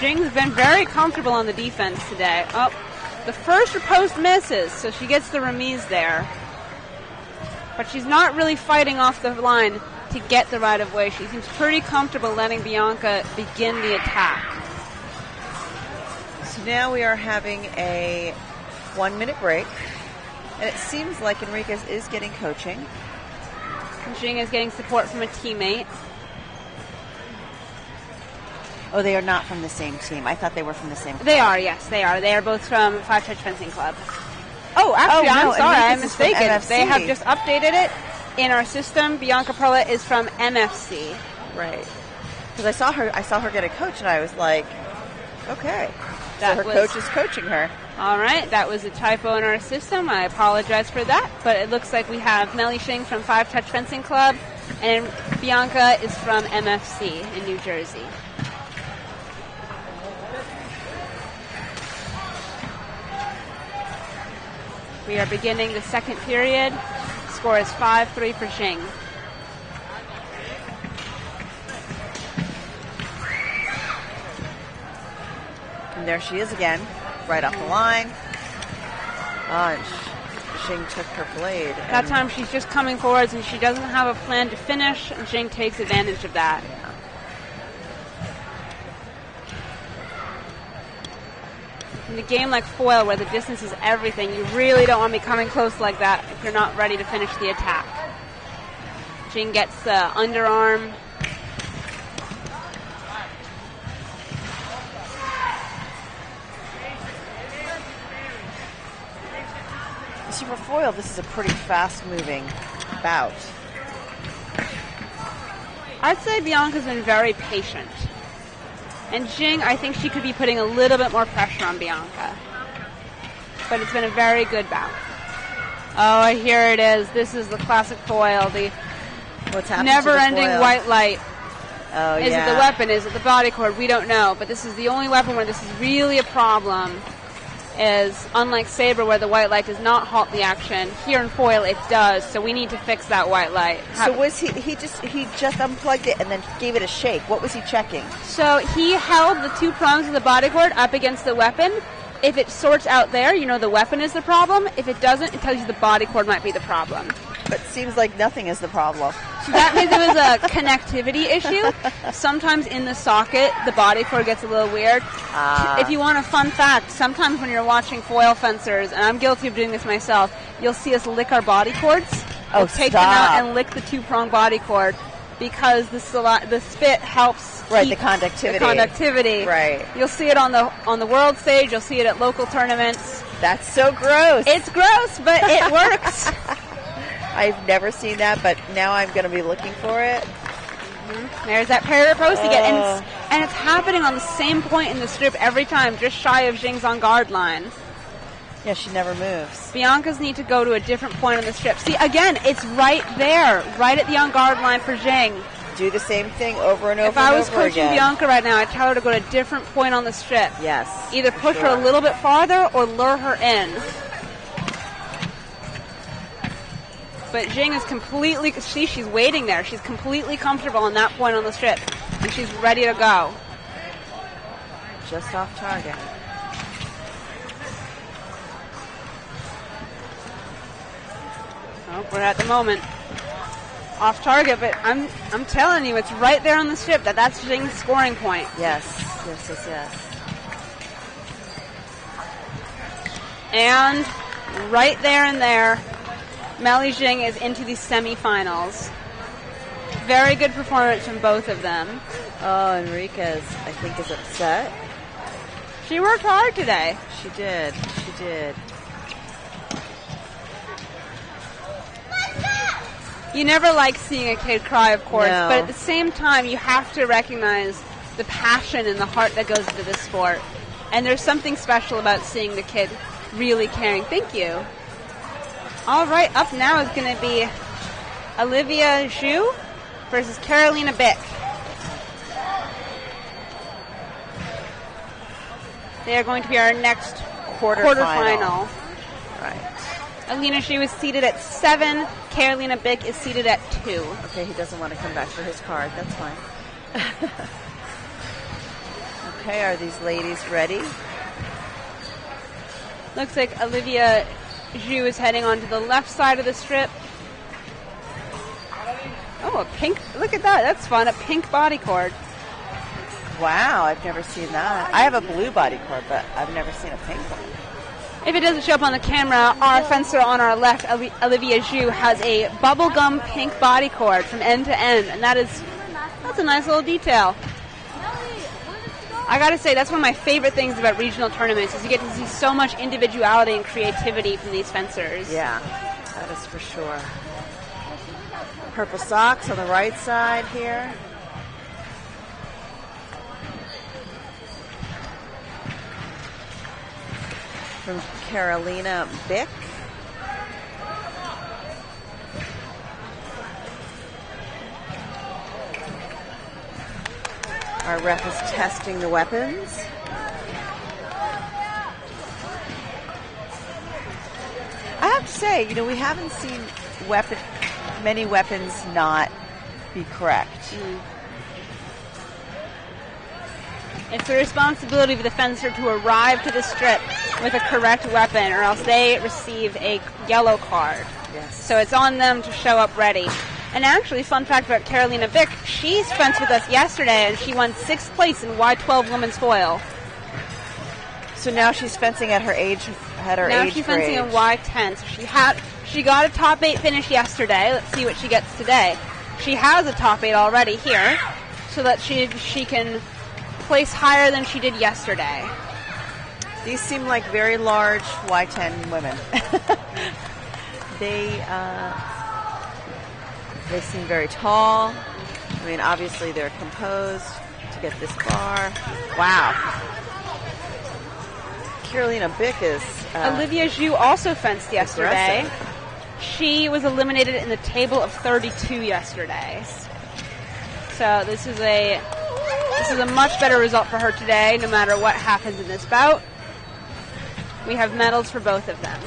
Jing's been very comfortable on the defense today. Oh, the first post misses, so she gets the remise there. But she's not really fighting off the line to get the right of way. She seems pretty comfortable letting Bianca begin the attack. So now we are having a 1-minute break. And it seems like Enriquez is getting coaching. Jing is getting support from a teammate. Oh, they are not from the same team. I thought they were from the same club. They are, yes, they are. They are both from Five Touch Fencing Club. Oh, actually, I'm sorry, I'm mistaken. They have just updated it in our system. Bianca Perla is from MFC. Right. Because I saw her get a coach, and I was like, okay. So her coach is coaching her. All right, that was a typo in our system. I apologize for that. But it looks like we have Melly Shing from Five Touch Fencing Club, and Bianca is from MFC in New Jersey. We are beginning the second period. Score is 5-3 for Shing. And there she is again, right off the line. Oh, and Shing took her blade. That time she's just coming forwards and she doesn't have a plan to finish, and Shing takes advantage of that. In a game like foil, where the distance is everything, you really don't want to be coming close like that if you're not ready to finish the attack. Jing gets the underarm. See, for foil, this is a pretty fast-moving bout. I'd say Bianca's been very patient. And Jing, I think she could be putting a little bit more pressure on Bianca. But it's been a very good bout. Oh, here it is. This is the classic foil. The never-ending white light. Oh, is it the weapon? Is it the body cord? We don't know. But this is the only weapon where this is really a problem. Is unlike Saber, where the white light does not halt the action, here in foil it does, so we need to fix that white light. So was he just unplugged it and then gave it a shake? What was he checking? So he held the two prongs of the body cord up against the weapon. If it sorts out there, you know the weapon is the problem. If it doesn't, it tells you the body cord might be the problem. But it seems like nothing is the problem. So that means it was a connectivity issue. Sometimes in the socket, the body cord gets a little weird. If you want a fun fact, sometimes when you're watching foil fencers, and I'm guilty of doing this myself, you'll see us lick our body cords. We'll take them out and lick the two-prong body cord because the spit helps the conductivity. The conductivity. Right. You'll see it on the world stage. You'll see it at local tournaments. That's so gross. It's gross, but it works. I've never seen that, but now I'm going to be looking for it. Mm-hmm. There's that parrot post again, and it's happening on the same point in the strip every time, just shy of Jing's on guard line. Yeah, she never moves. Bianca's need to go to a different point on the strip. See, again, it's right there, right at the on guard line for Jing. Do the same thing over and over and over again. If I was coaching Bianca right now, I'd tell her to go to a different point on the strip. Yes. Either push her a little bit farther or lure her in. But Jing is completely, she's waiting there. She's completely comfortable on that point on the strip. And she's ready to go. Just off target. Oh, we're at the moment. Off target, but I'm telling you, it's right there on the strip. That's Jing's scoring point. Yes. And right there and there, Melly Jing is into the semifinals. Very good performance from both of them. Oh, Enriquez, I think, is upset. She worked hard today. She did. You never like seeing a kid cry, of course, No. but at the same time, you have to recognize the passion and the heart that goes into this sport. And there's something special about seeing the kid really caring. Thank you. All right, up now is going to be Olivia Zhu versus Carolina Bick. They are going to be our next quarterfinal. Right. Alina Zhu is seated at 7. Carolina Bick is seated at 2. Okay, he doesn't want to come back for his card. That's fine. Okay, are these ladies ready? Looks like Olivia Zhu is heading onto the left side of the strip. Oh, a pink. Look at that. That's fun. A pink body cord. Wow, I've never seen that. I have a blue body cord, but I've never seen a pink one. If it doesn't show up on the camera, our fencer on our left, Olivia Zhu, has a bubblegum pink body cord from end to end, and that's a nice little detail. I gotta say, that's one of my favorite things about regional tournaments is you get to see so much individuality and creativity from these fencers. Yeah, that is for sure. Purple socks on the right side here. From Carolina Bick. Our ref is testing the weapons. I have to say, we haven't seen many weapons not be correct. It's the responsibility of the fencer to arrive to the strip with a correct weapon, or else they receive a yellow card. Yes. So it's on them to show up ready. And actually, fun fact about Carolina Bick, she's fenced with us yesterday, and she won 6th place in Y12 women's foil. So now she's fencing at her age, Now she's fencing in Y10. So she got a top 8 finish yesterday. Let's see what she gets today. She has a top 8 already here, so that she can place higher than she did yesterday. These seem like very large Y10 women. They seem very tall. I mean, obviously they're composed to get this far. Wow. Carolina Bick is... Olivia Zhu also fenced yesterday. Aggressive. She was eliminated in the table of 32 yesterday. So this is a much better result for her today, no matter what happens in this bout. We have medals for both of them.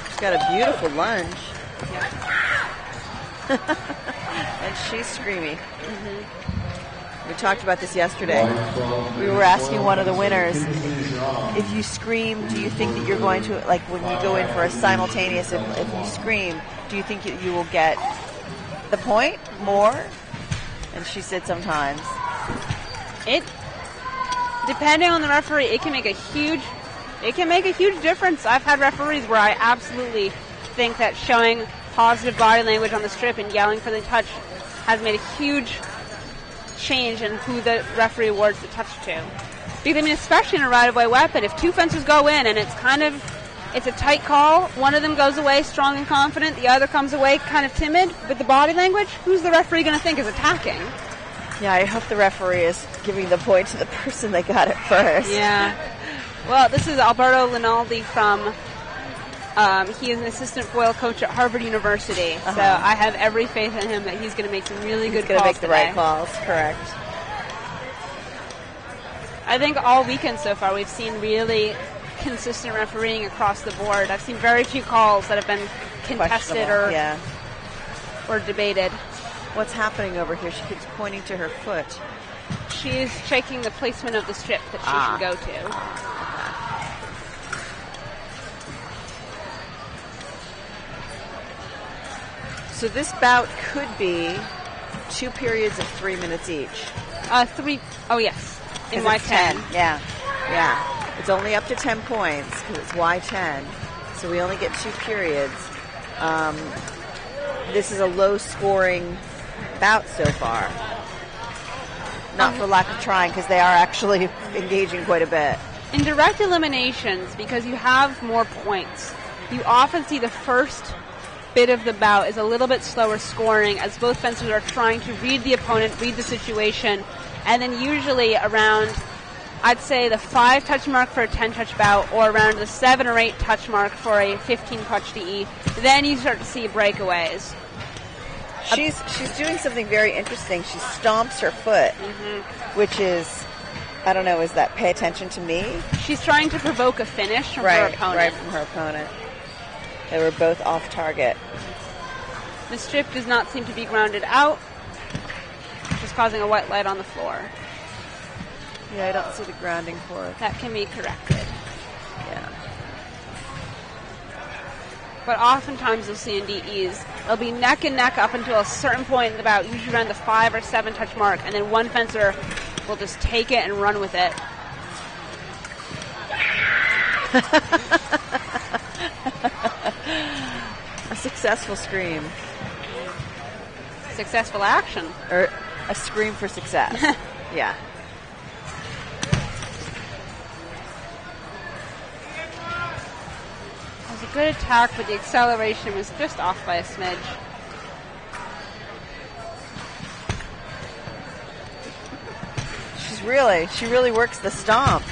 She's got a beautiful lunge. Yeah. And she's screaming. We talked about this yesterday. We were asking one of the winners, if you scream, do you think that you're going to, like when you go in for a simultaneous, if you scream, do you think you will get the point more? And she said sometimes. Depending on the referee, it can make a huge difference. I've had referees where I absolutely think that showing positive body language on the strip and yelling for the touch has made a huge change in who the referee awards the touch to. Because, I mean, especially in a right-of-way weapon, if two fencers go in and it's a tight call, one of them goes away strong and confident, the other comes away kind of timid with the body language, who's the referee going to think is attacking? Yeah, I hope the referee is giving the point to the person that got it first. Yeah. Well, this is Alberto Linaldi from, he is an assistant foil coach at Harvard University. So I have every faith in him that he's going to make some really good calls. He's going to make the right calls, correct. I think all weekend so far we've seen really consistent refereeing across the board. I've seen very few calls that have been contested or debated. What's happening over here? She keeps pointing to her foot. She's checking the placement of the strip that she should go to. So this bout could be 2 periods of 3 minutes each. Yes. In Y10. Yeah. It's only up to 10 points because it's Y10. So we only get 2 periods. This is a low-scoring bout so far. Not for lack of trying, because they are actually engaging quite a bit. In direct eliminations, because you have more points, you often see the first bit of the bout is a little bit slower scoring as both fencers are trying to read the opponent, read the situation, and then usually around, I'd say, the 5 touch mark for a 10 touch bout or around the 7 or 8 touch mark for a 15 touch DE, then you start to see breakaways. She's doing something very interesting. She stomps her foot, which is I don't know, is that pay attention to me? She's trying to provoke a finish from her opponent. Right, from her opponent. They were both off target. The strip does not seem to be grounded out, which is causing a white light on the floor. Yeah, I don't see the grounding for it. That can be corrected. Yeah. But oftentimes you'll see in DEs, it'll be neck and neck up until a certain point, about usually around the 5 or 7 touch mark, and then one fencer will just take it and run with it. A successful scream. Successful action. Or a scream for success. Yeah. It was a good attack, but the acceleration was just off by a smidge. She really works the stomp.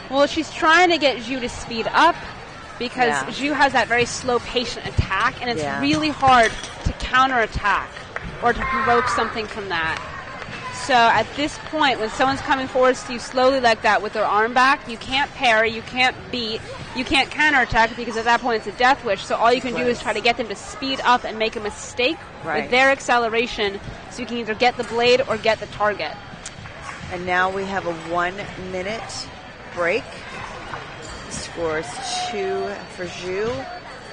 Well, she's trying to get Zhu to speed up because Yeah. Zhu has that very slow, patient attack, and it's Yeah. really hard to counterattack or to provoke something from that. So at this point, when someone's coming forward to you slowly like that with their arm back, you can't parry, you can't beat, you can't counterattack because at that point it's a death wish. So all you can do is try to get them to speed up and make a mistake with their acceleration so you can either get the blade or get the target. And now we have a 1-minute break. The score is 2 for Zhu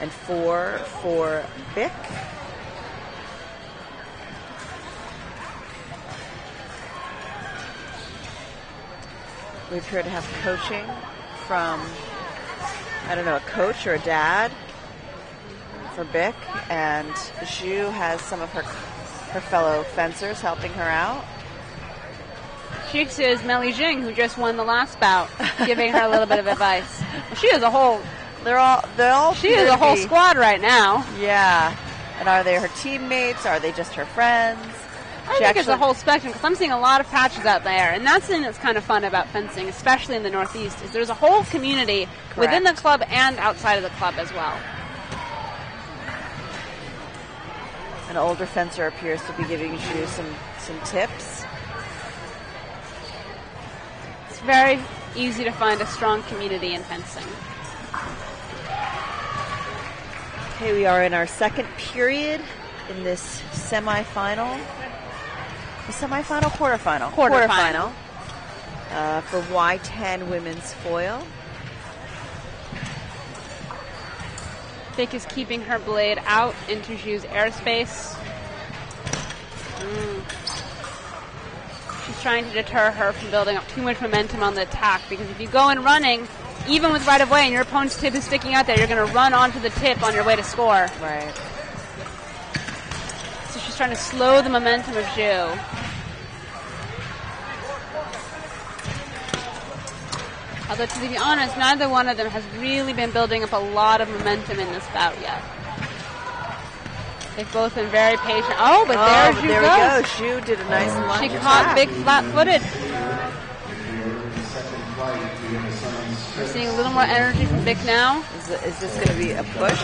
and 4 for Bick. We appear to have coaching from, I don't know, a coach or a dad for Bick. And Zhu has some of her fellow fencers helping her out. Chicks is Melly Jing, who just won the last bout, giving her a little bit of advice. She is a whole. They're all. She is a whole squad right now. Yeah. And are they her teammates? Are they just her friends? I think it's a whole spectrum because I'm seeing a lot of patches out there, and that's the thing that's kind of fun about fencing, especially in the Northeast, is there's a whole community within the club and outside of the club as well. An older fencer appears to be giving you some tips. It's very easy to find a strong community in fencing. Okay, we are in our second period in this semifinal. The semifinal, quarterfinal. Quarterfinal. For Y10 women's foil. Vic is keeping her blade out into Zhu's airspace. She's trying to deter her from building up too much momentum on the attack, because if you go in running, even with right of way and your opponent's tip is sticking out there, you're going to run onto the tip on your way to score. Right. So she's trying to slow the momentum of Zhu. Although, to be honest, neither one of them has really been building up a lot of momentum in this bout yet. They've both been very patient. Oh, but there Zhu we go. Zhu did a nice lunge. She caught Big flat-footed. We're seeing a little more energy from Vic now. Is this going to be a push?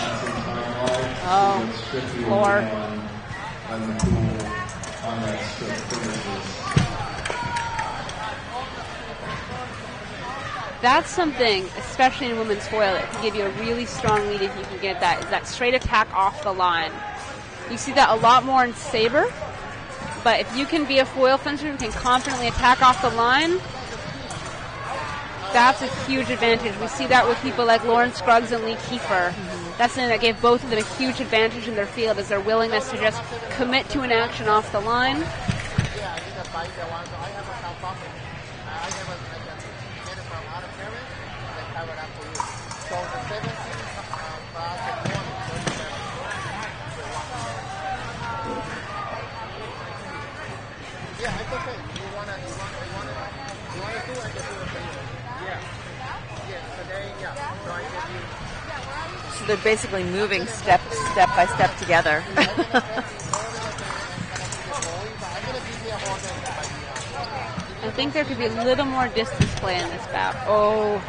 Oh, floor. That's something, especially in women's foil, that can give you a really strong lead if you can get that, is that straight attack off the line. You see that a lot more in Saber, but if you can be a foil fencer who can confidently attack off the line, that's a huge advantage. We see that with people like Lauren Scruggs and Lee Kiefer. That's something that gave both of them a huge advantage in their field, is their willingness to just commit to an action off the line. So they're basically moving step by step together. I think there could be a little more distance play in this bout. Oh,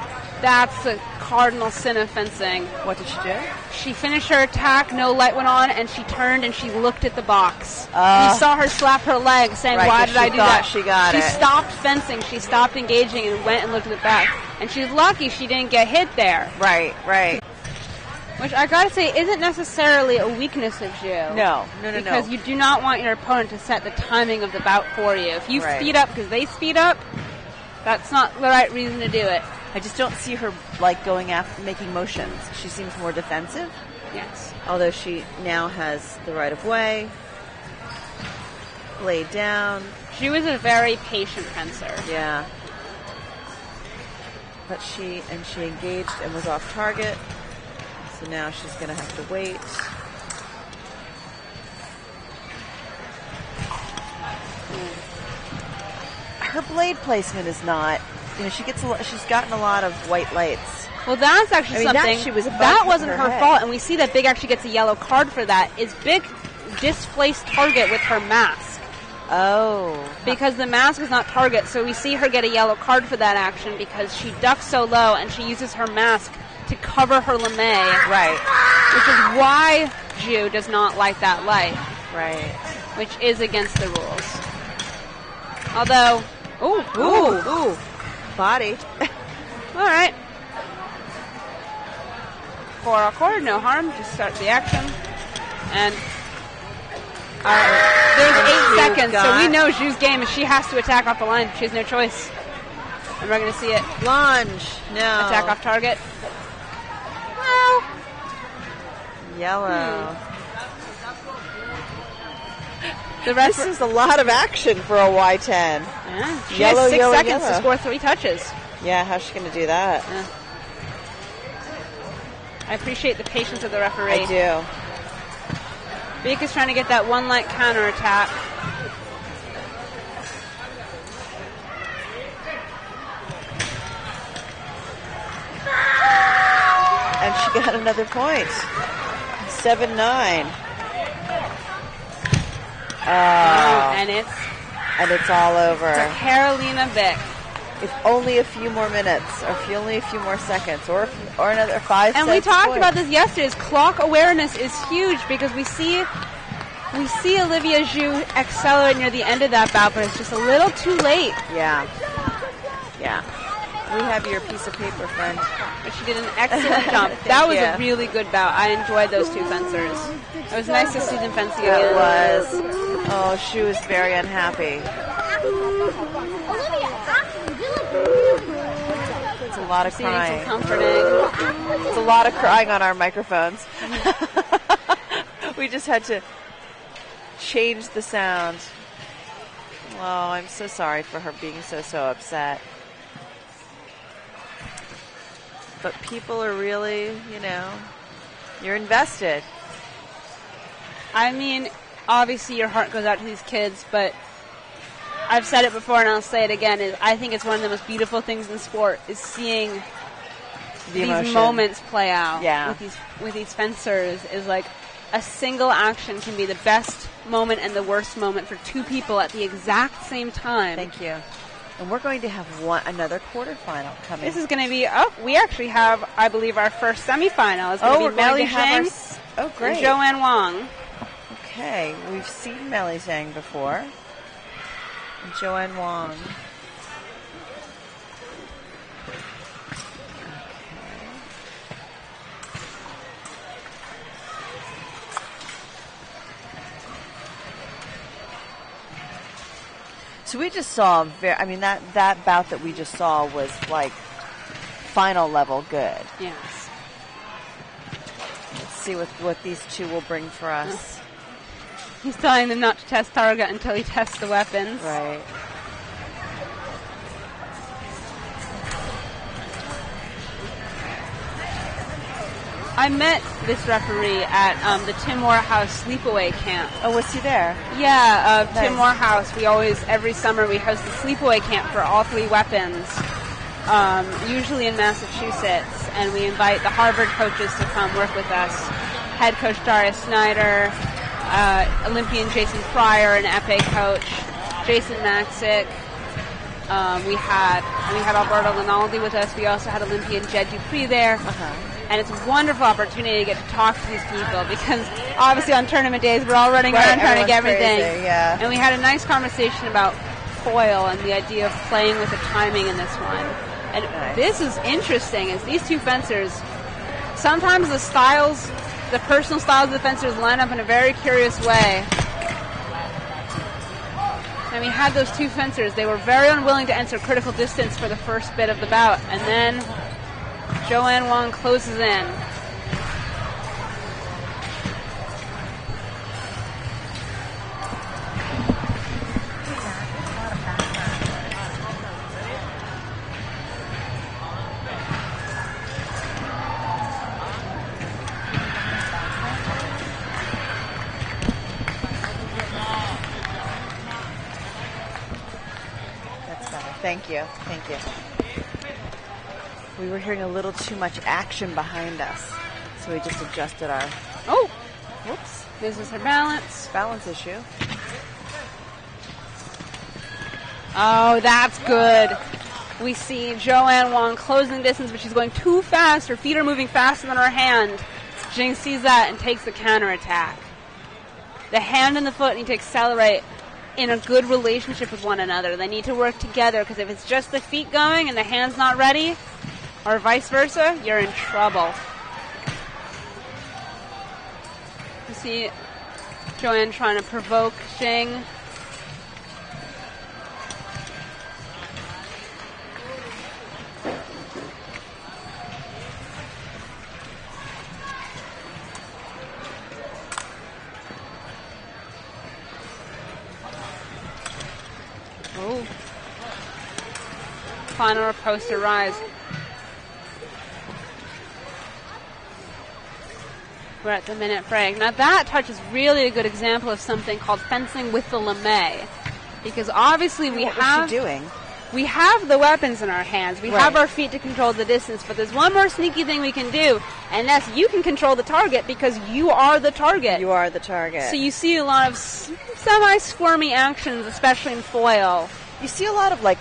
that's a cardinal sin of fencing. What did she do? She finished her attack, no light went on, and she turned and she looked at the box. You saw her slap her leg, saying, right, why did I do that? She got it. She stopped fencing, she stopped engaging, and went and looked at the back. And she's lucky she didn't get hit there. Right, right. Which I gotta say isn't necessarily a weakness of you. No. Because you do not want your opponent to set the timing of the bout for you. If you Right. speed up because they speed up, that's not the right reason to do it. I just don't see her like going after making motions. She seems more defensive. Yes. Although she now has the right of way. Laid down. She was a very patient fencer. Yeah. But she engaged and was off target. So now she's going to have to wait. Her blade placement is not, she's gotten a lot of white lights. Well, that's actually something. That wasn't her fault, and we see that Big actually gets a yellow card for that. Is Big displaced target with her mask? Oh. Because the mask is not target, so we see her get a yellow card for that action because she ducks so low and she uses her mask to cover her lame. Right. Which is why Ju does not like that light. Right. Which is against the rules. Although, ooh. Body. All right. For our cord, no harm. Just start the action. And there's 8 seconds, so we know Ju's game is she has to attack off the line. She has no choice. And we're going to see it. Lunge. No. Attack off target. Well. Yellow. This is a lot of action for a Y10. Yeah. She Yellow, has 6 yellow, seconds yellow. to score 3 touches. Yeah, how's she going to do that? Yeah. I appreciate the patience of the referee. I do. Beak is trying to get that one light counter attack. And she got another point. 7-9. And it's all over. It's Carolina Bick. If only a few more minutes, or if only a few more seconds, or another 5 And we talked about this yesterday. Clock awareness is huge because we see Olivia Ju accelerate near the end of that bout, but it's just a little too late. Yeah. We have your piece of paper, friend. But she did an excellent jump. That was a really good bout. I enjoyed those two fencers. It was nice to see them fencing again. It was. Oh, she was very unhappy. It's a lot of crying. Comforting. It's a lot of crying on our microphones. We just had to change the sound. Oh, I'm so sorry for her being so upset. But people are really, you're invested. I mean, obviously your heart goes out to these kids, but I've said it before and I'll say it again, I think it's one of the most beautiful things in sport is seeing these moments play out. Yeah. With these fencers is like a single action can be the best moment and the worst moment for two people at the exact same time. Thank you. And we're going to have another quarterfinal coming. This is going to be, we actually have, I believe, our first semifinal. It's going to be Melly Zhang great. and Joanne Wong. Okay, we've seen Melly Zhang before. And Joanne Wong. So we just saw, that bout that we just saw was like final level good. Yes. Let's see what these two will bring for us. He's telling them not to test target until he tests the weapons. Right. I met this referee at the Tim Morehouse sleepaway camp. Oh, was he there? Yeah, Nice. Tim Morehouse. Every summer we host a sleepaway camp for all 3 weapons, usually in Massachusetts, and we invite the Harvard coaches to come work with us. Head coach Darius Snyder, Olympian Jason Fryer, an Epee coach, Jason Maxick, We had Alberto Rinaldi with us. We also had Olympian Jed Dupree there. And it's a wonderful opportunity to get to talk to these people because obviously on tournament days we're all running around trying to get everything. Crazy, yeah. And we had a nice conversation about foil and the idea of playing with the timing in this one. And this is interesting as these two fencers, sometimes the personal styles of the fencers line up in a very curious way. And we had those two fencers. They were very unwilling to enter critical distance for the first bit of the bout. And then Joanne Wong closes in. Thank you. Thank you. We were hearing a little too much action behind us, so we just adjusted our... Oh! Whoops. Loses her balance. Balance issue. Oh, that's good. We see Joanne Wong closing distance, but she's going too fast. Her feet are moving faster than her hand. Jing sees that and takes the counterattack. The hand and the foot need to accelerate in a good relationship with one another. They need to work together because if it's just the feet going and the hand's not ready, or vice versa, you're in trouble. You see Joanne trying to provoke Jing. Oh. Final riposte to rise. We're at the minute break. Now that touch is really a good example of something called fencing with the lame. Because obviously we have the weapons in our hands. We have our feet to control the distance, but there's one more sneaky thing we can do, and that's you can control the target because you are the target. You are the target. So you see a lot of semi-squirmy actions, especially in foil. You see a lot of like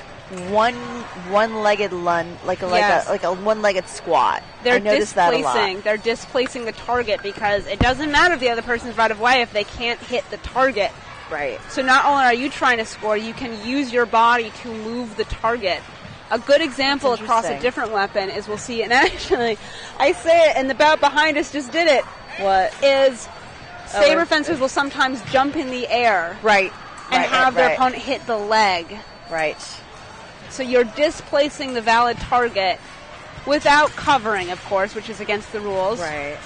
one-legged lunge, like a one-legged squat. I noticed that a lot. They're displacing the target because it doesn't matter if the other person's right of way if they can't hit the target. Right. So not only are you trying to score, you can use your body to move the target. A good example across a different weapon is we'll see, and actually, I say it, and the bout behind us just did it. What? Is Saber fencers will sometimes jump in the air. Right. And have their opponent hit the leg. Right. So you're displacing the valid target without covering, of course, which is against the rules. Right.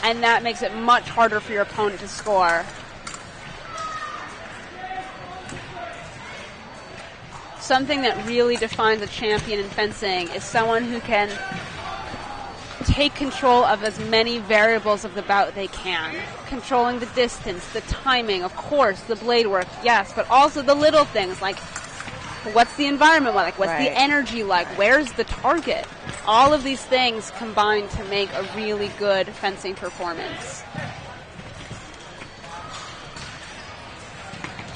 And that makes it much harder for your opponent to score. Something that really defines a champion in fencing is someone who can take control of as many variables of the bout they can. Controlling the distance, the timing, of course, the blade work, yes, but also the little things like what's the environment like, what's the energy like, where's the target? All of these things combine to make a really good fencing performance.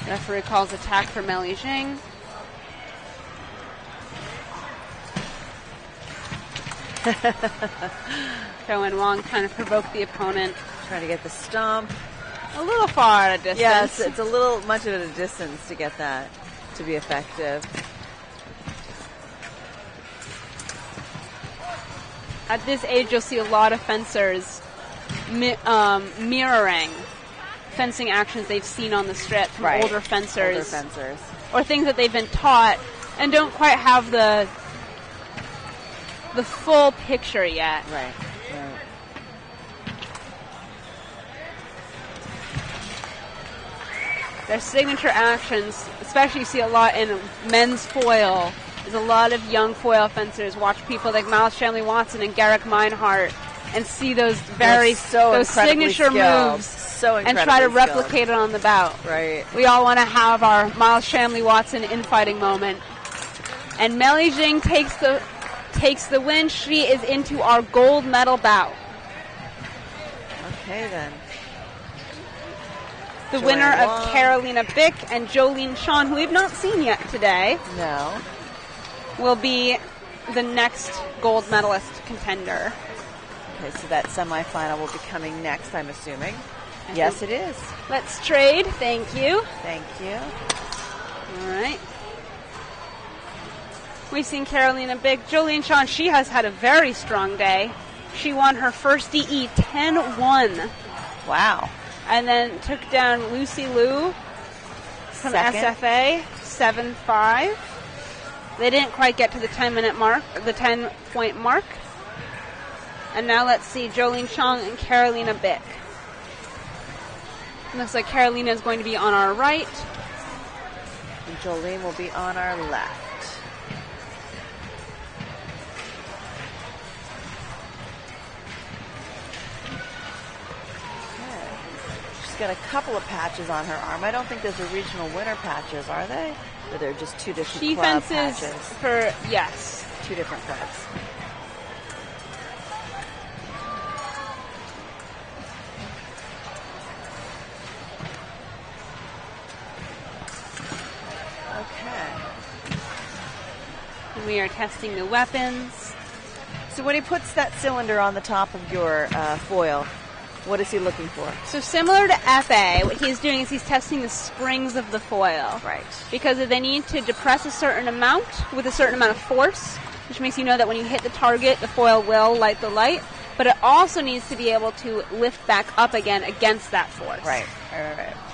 Referee calls attack for Meli Jing. Joanne Wong trying to provoke the opponent. Trying to get the stomp. A little far at a distance. Yes, it's a little much at a distance to get that to be effective. At this age, you'll see a lot of fencers mirroring fencing actions they've seen on the strip from older fencers. Or things that they've been taught and don't quite have the full picture yet. Right. Their signature actions, especially you see a lot in men's foil, is a lot of young foil fencers watch people like Miles Shanley Watson and Garrick Meinhardt and see those those signature moves and try to replicate it on the bout. Right. We all want to have our Miles Shanley Watson infighting moment. And Meli Jing takes the win. She is into our gold medal bout. Okay, then. The Joanne winner of Wong. Carolina Bick and Jolene Shawn, who we've not seen yet today, No. will be the next gold medalist contender. Okay, so that semifinal will be coming next, I'm assuming. Yes, it is. Let's trade. Thank you. Thank you. All right. We've seen Carolina Bick. Jolene Shawn, she has had a very strong day. She won her first DE 10-1. Wow. And then took down Lucy Liu from Second. SFA 7-5. They didn't quite get to the 10-minute mark, the 10-point mark. And now let's see Jolene Shawn and Carolina Bick. Looks like Carolina is going to be on our right. And Jolene will be on our left. She's got a couple of patches on her arm. I don't think those are regional winner patches, are they? Or they're just two different She club fences patches. for, yes. Two different clubs. Okay. And we are testing the weapons. So when he puts that cylinder on the top of your foil, what is he looking for? So similar to Epee, what he's doing is he's testing the springs of the foil. Right. Because they need to depress a certain amount with a certain amount of force, which makes you know that when you hit the target, the foil will light the light. But it also needs to be able to lift back up again against that force. Right.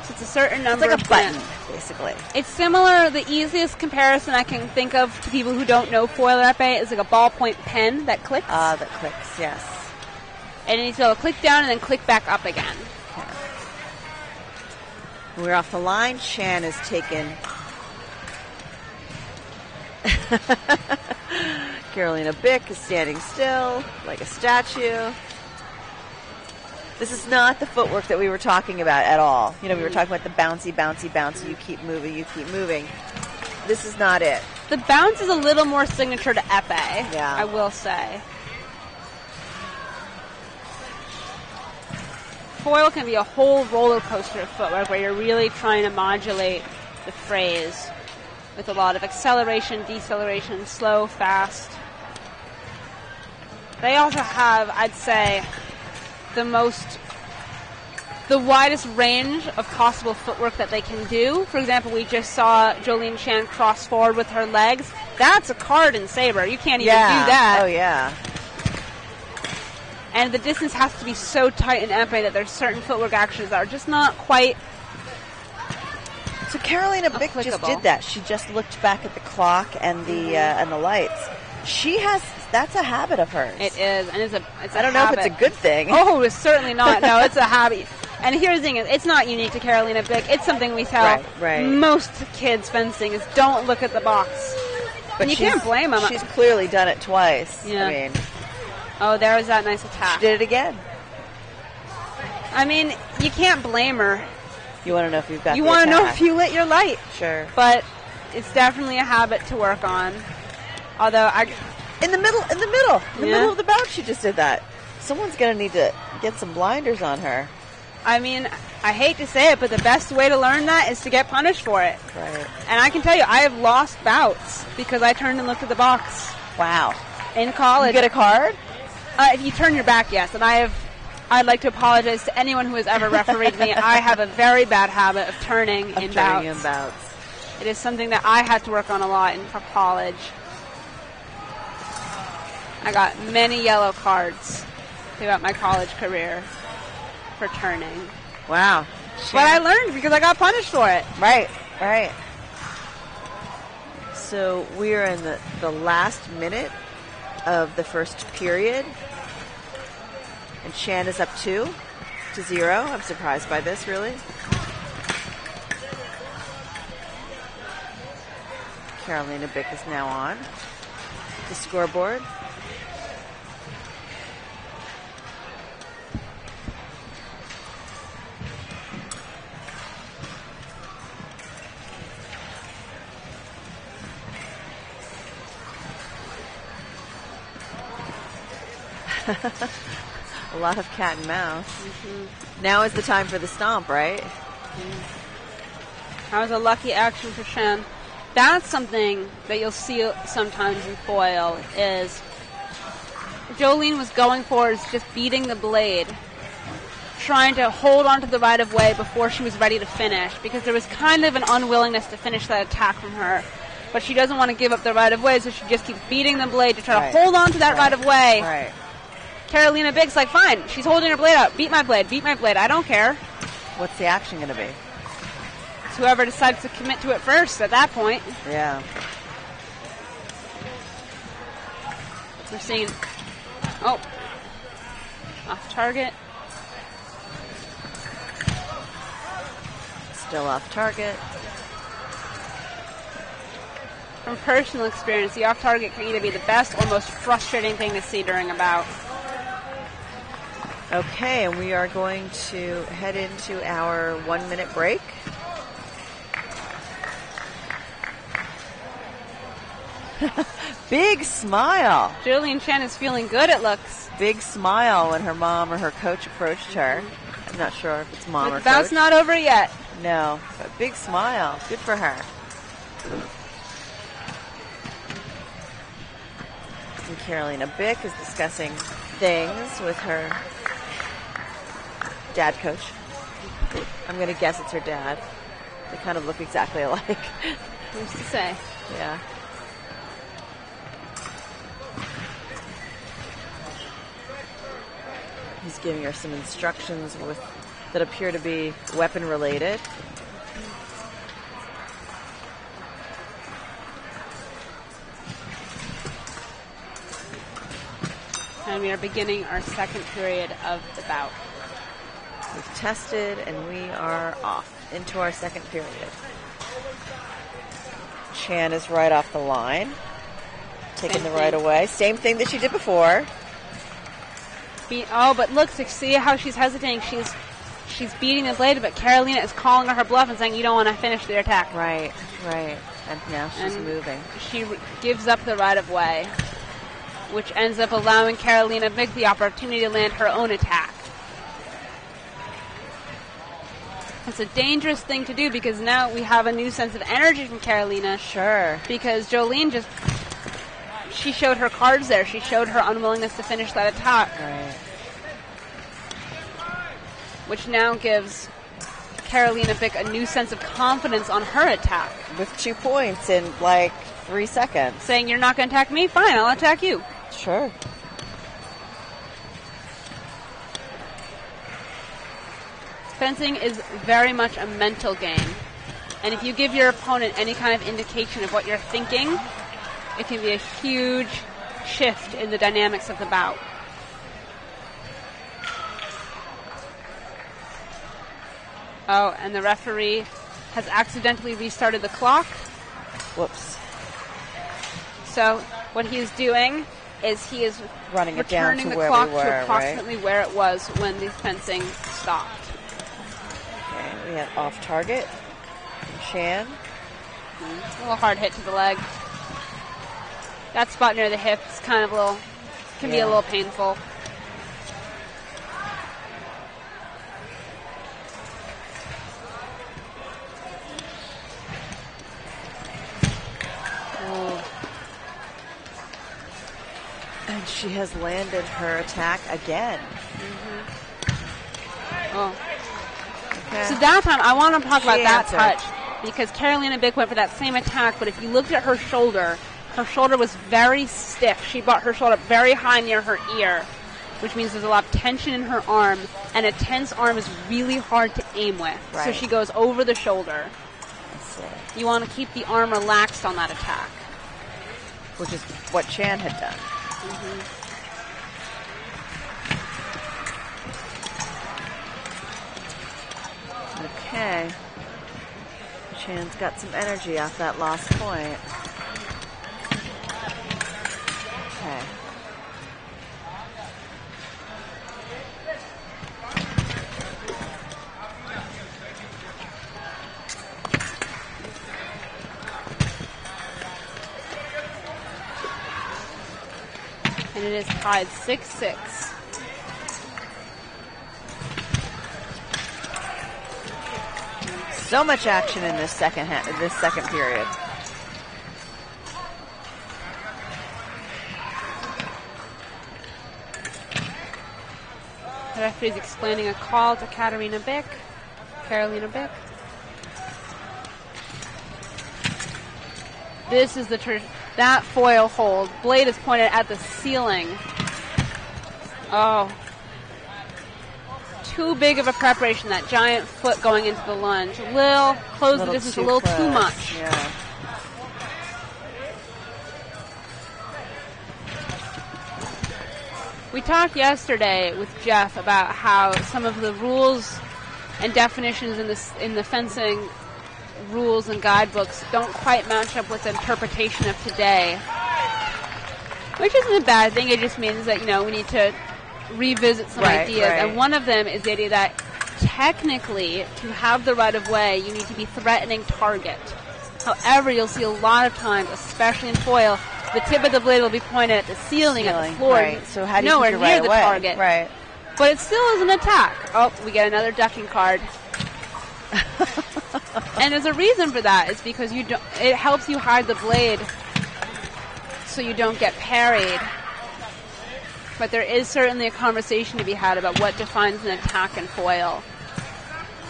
So it's a certain number It's like a of button, bends. basically. It's similar. The easiest comparison I can think of to people who don't know foil epee is like a ballpoint pen that clicks. That clicks, yes. And it needs to go click down and then click back up again. Okay. We're off the line. Shan is taken. Carolina Bick is standing still like a statue. This is not the footwork that we were talking about at all. You know, we were talking about the bouncy, bouncy, bouncy. You keep moving, you keep moving. This is not it. The bounce is a little more signature to epee, Yeah. I will say. Foil can be a whole roller coaster of footwork where you're really trying to modulate the phrase with a lot of acceleration, deceleration, slow, fast. They also have, I'd say, the widest range of possible footwork that they can do. For example, we just saw Jolene Shan cross forward with her legs. That's a card in Saber. You can't even do that. Oh, yeah. And the distance has to be so tight in epee that there's certain footwork actions that are just not quite So Carolina Bick just applicable. did that. She just looked back at the clock and the lights. That's a habit of hers. It is, and it's a I don't know habit. if it's a good thing. Oh, it's certainly not. No, it's a habit. And here's the thing: it's not unique to Carolina Bick. It's something we tell Right. most kids fencing is don't look at the box. And you can't blame them. She's clearly done it twice. Yeah. I mean, Oh, there was that nice attack. she did it again. I mean, you can't blame her. You want to know if you've got You the want to know attack. if you lit your light, Sure. but it's definitely a habit to work on. Although In the middle Yeah. of the bounce, she just did that. Someone's going to need to get some blinders on her. I mean, I hate to say it, but the best way to learn that is to get punished for it. Right. And I can tell you, I have lost bouts because I turned and looked at the box Wow. in college. You get a card? If you turn your back, yes. And I'd like to apologize to anyone who has ever refereed me. I have a very bad habit of turning in bouts. It is something that I had to work on a lot for college. I got many yellow cards throughout my college career for turning. Wow. But I learned because I got punished for it. Right. So we're in the last minute of the first period. And Shan is up 2-0. I'm surprised by this, really. Carolina Bick is now on the scoreboard. A lot of cat and mouse. Mm-hmm. Now is the time for the stomp, right? That was a lucky action for Shan. That's something that you'll see sometimes in foil is Jolene was going for is just beating the blade, trying to hold on to the right of way before she was ready to finish, because there was kind of an unwillingness to finish that attack from her. But she doesn't want to give up the right of way, so she just keeps beating the blade to try to hold on to that right of way. Right. Carolina Bigg's like, fine, she's holding her blade out. Beat my blade, I don't care. What's the action going to be? It's whoever decides to commit to it first at that point. Yeah. We're seeing, off target. Still off target. From personal experience, the off target can either be the best or most frustrating thing to see during a bout. Okay, and we are going to head into our 1-minute break. Big smile. Jolene Chen is feeling good, it looks. Big smile when her mom or her coach approached her. I'm not sure if it's mom or coach. The bout's not over yet. No, but big smile. Good for her. And Carolina Bick is discussing things with her dad coach. I'm going to guess it's her dad. They kind of look exactly alike. Who's to say? Yeah. He's giving her some instructions that appear to be weapon related. And we are beginning our second period of the bout. We've tested and we are off into our second period. Chan is right off the line, taking the right away. Same thing that she did before. But look, see how she's hesitating. She's beating the blade, but Carolina is calling her bluff and saying, you don't want to finish the attack. Right. And now she's moving. She gives up the right of way, which ends up allowing Carolina Bick the opportunity to land her own attack. It's a dangerous thing to do because now we have a new sense of energy from Carolina. Sure. Because Jolene she showed her cards there. She showed her unwillingness to finish that attack. Right. Which now gives Carolina Bick a new sense of confidence on her attack. With 2 points in like 3 seconds. Saying, you're not going to attack me? Fine, I'll attack you. Sure. Fencing is very much a mental game. And if you give your opponent any kind of indication of what you're thinking, it can be a huge shift in the dynamics of the bout. Oh, and the referee has accidentally restarted the clock. Whoops. So what he is doing is he is running it down to the where clock we were, to approximately where it was when the fencing stopped. Okay, we have off target from Shan. A little hard hit to the leg. That spot near the hip is kind of can be a little painful. And she has landed her attack again. Oh. Okay. So that time, I want to talk about that answered. touch because Carolina Bick went for that same attack, but if you looked at her shoulder was very stiff. She brought her shoulder very high near her ear, which means there's a lot of tension in her arm, and a tense arm is really hard to aim with. Right. So she goes over the shoulder. I see. You want to keep the arm relaxed on that attack. Which is what Chan had done. Okay. Chan's got some energy off that last point. Okay. And it is tied 6-6. So much action in this second period. The referee is explaining a call to Carolina Bick. This is that foil hold. Blade is pointed at the ceiling. Oh. Too big of a preparation, that giant foot going into the lunge. Close the distance a little too much. Yeah. We talked yesterday with Jeff about how some of the rules and definitions in the fencing rules and guidebooks don't quite match up with the interpretation of today, which isn't a bad thing. It just means that, we need to revisit some ideas. Right. And one of them is the idea that technically, to have the right of way, you need to be threatening target. However, you'll see a lot of times, especially in foil, the tip of the blade will be pointed at the ceiling, at the floor. Right. So how do you nowhere keep near the target. Right. But it still is an attack. Oh, we get another ducking card. And there's a reason for that. It's because it helps you hide the blade so you don't get parried. But there is certainly a conversation to be had about what defines an attack in foil.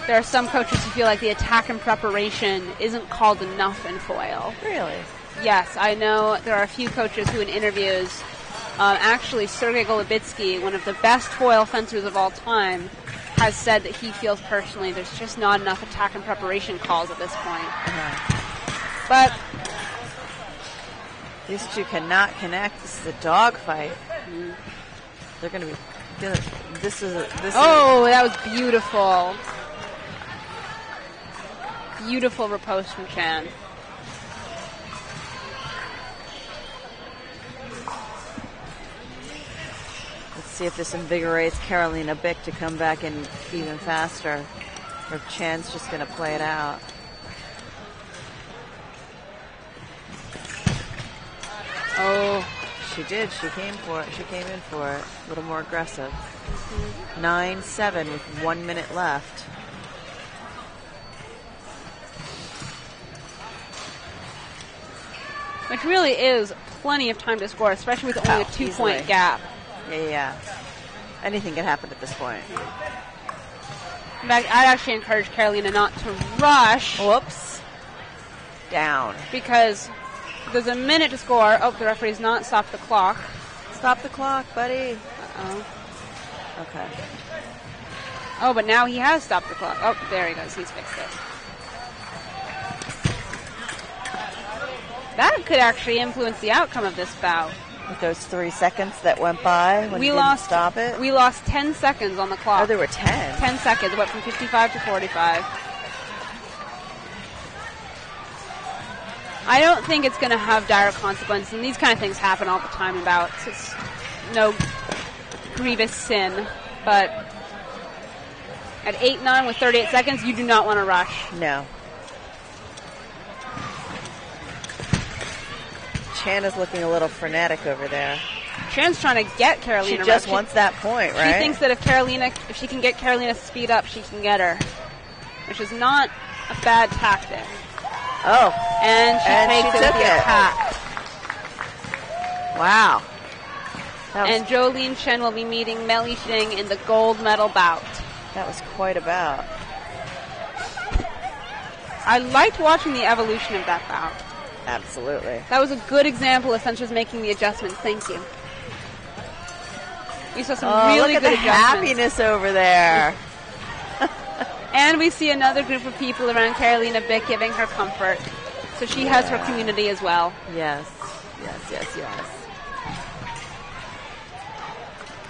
There are some coaches who feel like the attack in preparation isn't called enough in foil. Really? Yes, I know there are a few coaches who in interviews, actually Sergei Golubitsky, one of the best foil fencers of all time, has said that he feels personally there's just not enough attack and preparation calls at this point. But these two cannot connect. This is a dogfight. They're going to be. That was beautiful. Beautiful riposte from Chan. Let's see if this invigorates Carolina Bick to come back in even faster, or if Chan's just going to play it out. Oh, she did. She came for it. She came in for it. A little more aggressive. 9-7 with 1 minute left. Which really is plenty of time to score, especially with only a 2-point gap. Yeah. Anything can happen at this point. In fact, I'd actually encourage Carolina not to rush. Whoops. Down. Because there's a minute to score. Oh, the referee's not stopped the clock. Stop the clock, buddy. Uh-oh. Okay. Oh, but now he has stopped the clock. Oh, there he goes. He's fixed it. That could actually influence the outcome of this bout. With those 3 seconds that went by when we didn't stop it? We lost 10 seconds on the clock. Oh, there were 10? 10 seconds. It went from 55 to 45. I don't think it's going to have dire consequences, and these kind of things happen all the time in bouts. It's no grievous sin, but at 8-9 with 38 seconds, you do not want to rush. No. Chan is looking a little frenetic over there. Chan's trying to get Carolina. She just wants that point, right? She thinks that if she can get Carolina to speed up, she can get her, which is not a bad tactic. Oh. And she takes it with the attack. Wow. And Jolene Chen will be meeting Meli Xing in the gold medal bout. That was quite a bout. I liked watching the evolution of that bout. Absolutely. That was a good example of fencers making the adjustments. Thank you. We saw some really good adjustments. Happiness over there. And we see another group of people around Carolina Bick giving her comfort. So she has her community as well. Yes.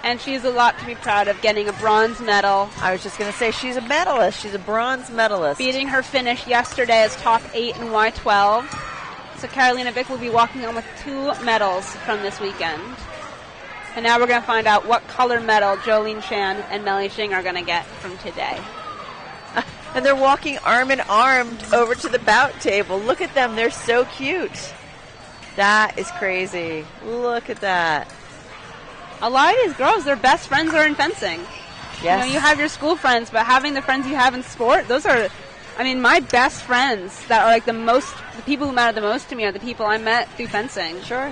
And she's a lot to be proud of, getting a bronze medal. I was just going to say, she's a medalist. She's a bronze medalist. Beating her finish yesterday as top 8 in Y12. So Carolina Bick will be walking home with 2 medals from this weekend. And now we're going to find out what color medal Jolene Chan and Meli Xing are going to get from today. And they're walking arm in arm over to the bout table. Look at them. They're so cute. That is crazy. Look at that. A lot of these girls, their best friends are in fencing. Yes. You have your school friends, but having the friends you have in sport, those are I mean, my best friends that are like the people who matter the most to me are the people I met through fencing. Sure.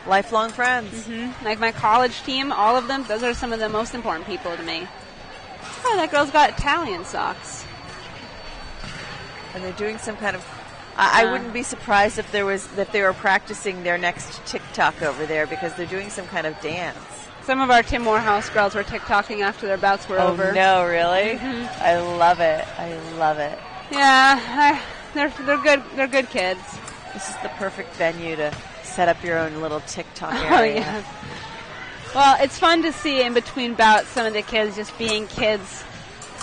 Lifelong friends. Mm-hmm. Like my college team, all of them, those are some of the most important people to me. Oh, that girl's got Italian socks. And they're doing some kind of... I wouldn't be surprised if they were practicing their next TikTok over there, because they're doing some kind of dance. Some of our Tim Morehouse girls were TikToking after their bouts were over. Oh, no, really? Mm-hmm. I love it. I love it. Yeah, they're good. They're good kids. This is the perfect venue to set up your own little TikTok area. Oh, yeah. Well, it's fun to see in between bouts some of the kids just being kids.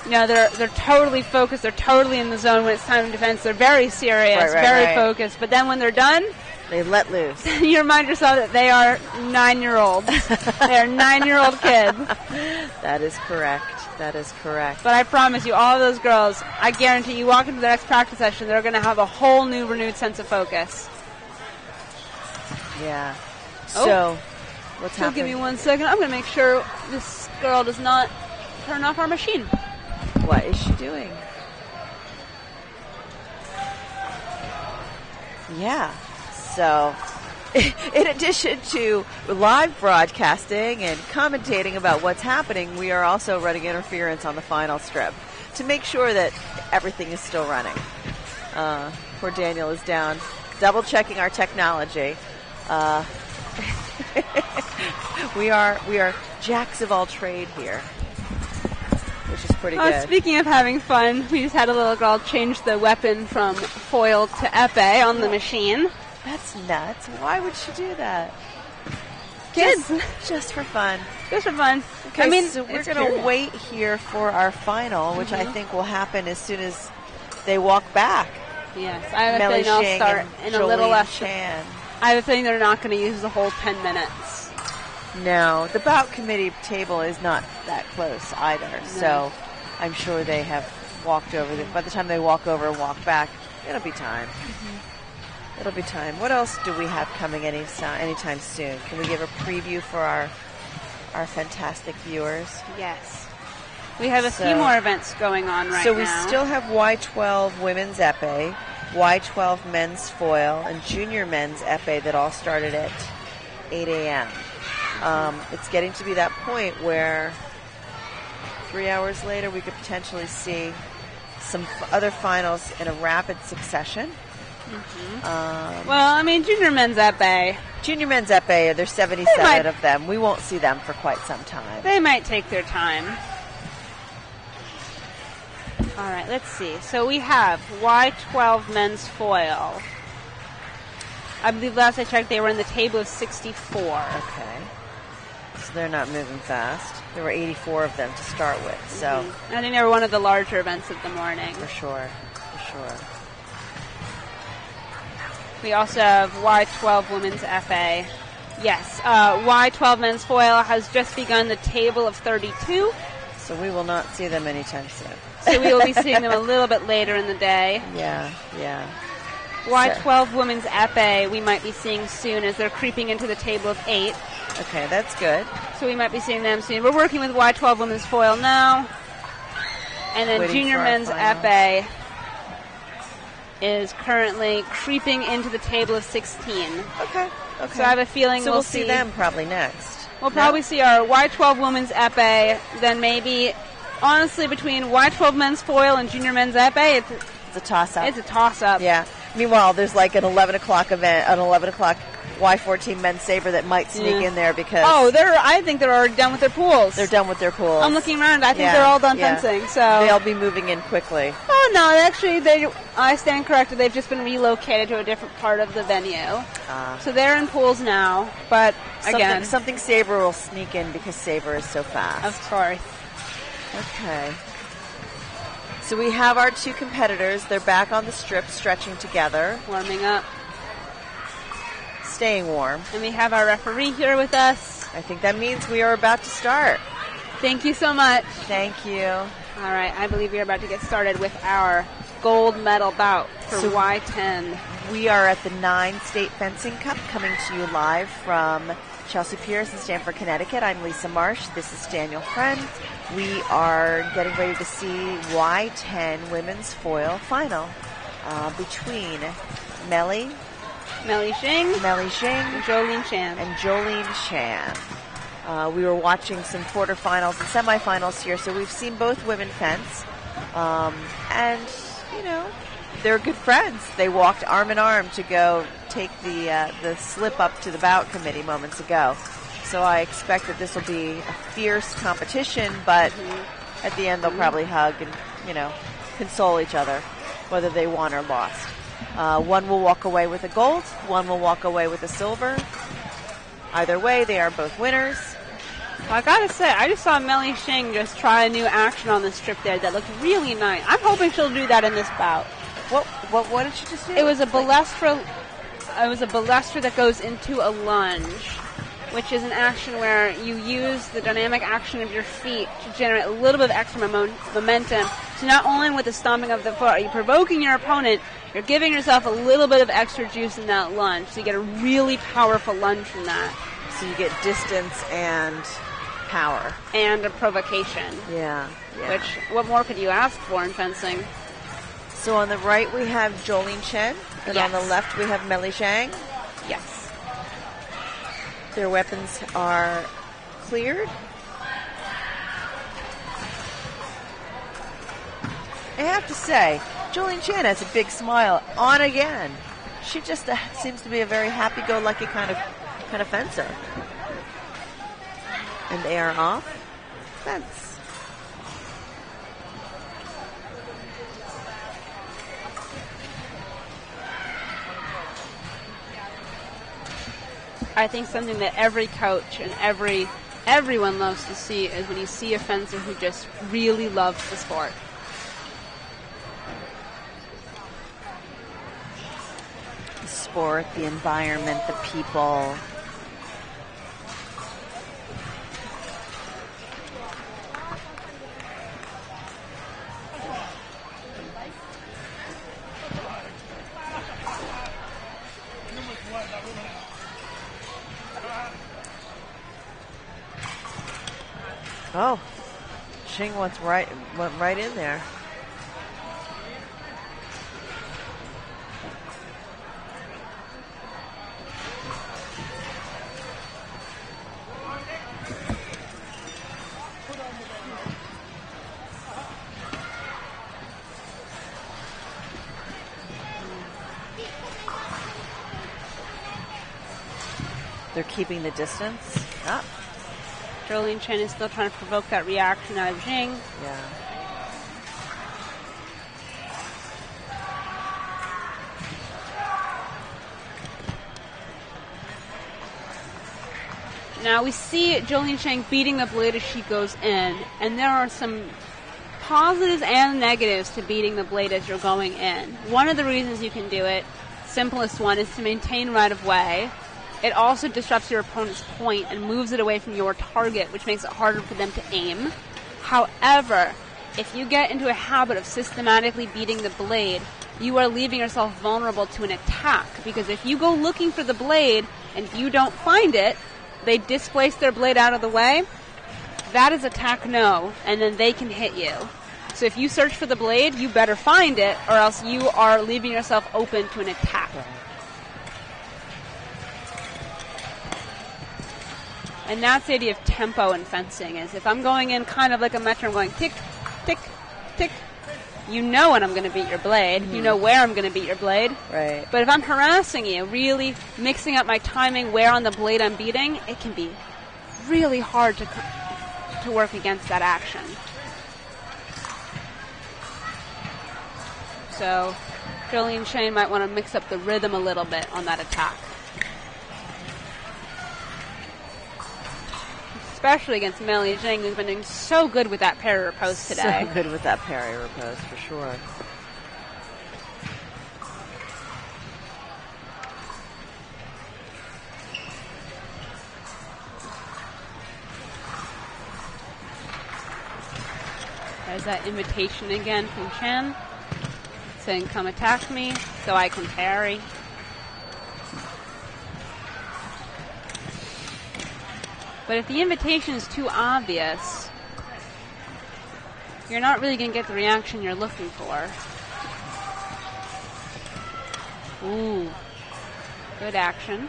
You know, they're totally focused. They're totally in the zone when it's time to defense. They're very serious, very focused. But then when they're done, they let loose. You remind yourself that they are 9-year-olds. They are 9-year-old kids. That is correct. That is correct. But I promise you, all of those girls, I guarantee you walk into the next practice session, they're going to have a whole new, renewed sense of focus. Yeah. So, what's happening? Give me 1 second. I'm going to make sure this girl does not turn off our machine. What is she doing? Yeah. So, in addition to live broadcasting and commentating about what's happening, we are also running interference on the final strip to make sure that everything is still running. Poor Daniel is down, double-checking our technology. We are jacks of all trade here, which is pretty good. Speaking of having fun, we just had a little girl change the weapon from foil to epee on the machine. That's nuts. Why would she do that? Kids. Just for fun. Just for fun. Okay, I mean, so we're going to wait here for our final, which I think will happen as soon as they walk back. Yes, I have a feeling I'll start in a little less. Chan. I have a feeling they're not going to use the whole 10 minutes. No, the bout committee table is not that close either, so I'm sure they have walked over. By the time they walk over and walk back, it'll be time. Mm-hmm. It'll be time. What else do we have coming anytime soon? Can we give a preview for our fantastic viewers? Yes. We have a few more events going on right now. So we still have Y12 women's epee, Y12 men's foil, and junior men's epee that all started at 8 a.m. It's getting to be that point where 3 hours later we could potentially see some other finals in a rapid succession. Mm-hmm. Well, I mean, junior men's epee. Junior men's epee, there's 77 of them. We won't see them for quite some time. They might take their time. All right, let's see. So we have Y12 men's foil. I believe last I checked they were in the table of 64. Okay. So they're not moving fast. There were 84 of them to start with. So I think they were one of the larger events of the morning. For sure. For sure. We also have Y12 women's epee. Yes, Y12 men's foil has just begun the table of 32. So we will not see them anytime soon. So we will be seeing them a little bit later in the day. Yeah. Y12 women's epee we might be seeing soon as they're creeping into the table of 8. Okay, that's good. So we might be seeing them soon. We're working with Y12 women's foil now. And then junior men's epee is currently creeping into the table of 16. Okay. So I have a feeling we'll see them probably next. We'll probably see our Y12 women's epee, then maybe, honestly, between Y12 men's foil and junior men's epee, it's a toss-up. It's a toss-up. Yeah. Meanwhile, there's like an 11 o'clock event, an 11 o'clock Y14 men's Saber that might sneak in there because... I think they're already done with their pools. They're done with their pools. I'm looking around. I think they're all done fencing. So they'll be moving in quickly. Oh, no. Actually, I stand corrected. They've just been relocated to a different part of the venue. So they're in pools now. But, again... Something Saber will sneak in because Saber is so fast. Of course. Okay. So we have our two competitors. They're back on the strip, stretching together. Warming up. Staying warm. And we have our referee here with us. I think that means we are about to start. Thank you so much. Thank you. All right, I believe we are about to get started with our gold medal bout for Y10. We are at the 9 State Fencing Cup, coming to you live from Chelsea Piers in Stamford, Connecticut. I'm Lisa Marsh. This is Daniel Friend. We are getting ready to see Y10 women's foil final between Melly Xing, and Jolene Chan. We were watching some quarterfinals and semifinals here, so we've seen both women fence. And, you know, they're good friends. They walked arm in arm to go take the slip up to the bout committee moments ago. So I expect that this will be a fierce competition, but at the end they'll probably hug and, you know, console each other, whether they won or lost. One will walk away with a gold, one will walk away with a silver. Either way, they are both winners. Well, I gotta say, I just saw Melly Xing just try a new action on this strip there that looked really nice. I'm hoping she'll do that in this bout. What did she just do? It was a balestra. It was a balestra that goes into a lunge, which is an action where you use the dynamic action of your feet to generate a little bit of extra momentum. So not only with the stomping of the foot are you provoking your opponent, you're giving yourself a little bit of extra juice in that lunge. So you get a really powerful lunge from that. So you get distance and power. And a provocation. Yeah. Which, what more could you ask for in fencing? So on the right we have Jolene Chen, and on the left we have Melly Xing. Yes. Their weapons are cleared. I have to say, Jolene Chen has a big smile on again. She just seems to be a very happy-go-lucky kind of fencer. And they are off fence. I think something that every coach and everyone loves to see is when you see a fencer who just really loves the sport. The sport, the environment, the people. Oh, Xing went right in there. They're keeping the distance up. Jolene Chen is still trying to provoke that reaction out of Xing. Yeah. Now we see Jolene Chen beating the blade as she goes in, and there are some positives and negatives to beating the blade as you're going in. One of the reasons you can do it, simplest one, is to maintain right of way. It also disrupts your opponent's point and moves it away from your target, which makes it harder for them to aim. However, if you get into a habit of systematically beating the blade, you are leaving yourself vulnerable to an attack, because if you go looking for the blade and you don't find it, they displace their blade out of the way, that is attack no, and then they can hit you. So if you search for the blade, you better find it, or else you are leaving yourself open to an attack. And that's the idea of tempo in fencing, is if I'm going in kind of like a metronome going tick, tick, tick, you know when I'm going to beat your blade. You know where I'm going to beat your blade. Right. But if I'm harassing you, really mixing up my timing where on the blade I'm beating, it can be really hard to work against that action. So Jolene Chen might want to mix up the rhythm a little bit on that attack. Especially against Melly Xing, who's been doing so good with that parry repose today. So good with that parry repose, for sure. There's that invitation again from Chen, saying, come attack me so I can parry. But if the invitation is too obvious, you're not really going to get the reaction you're looking for. Ooh, good action.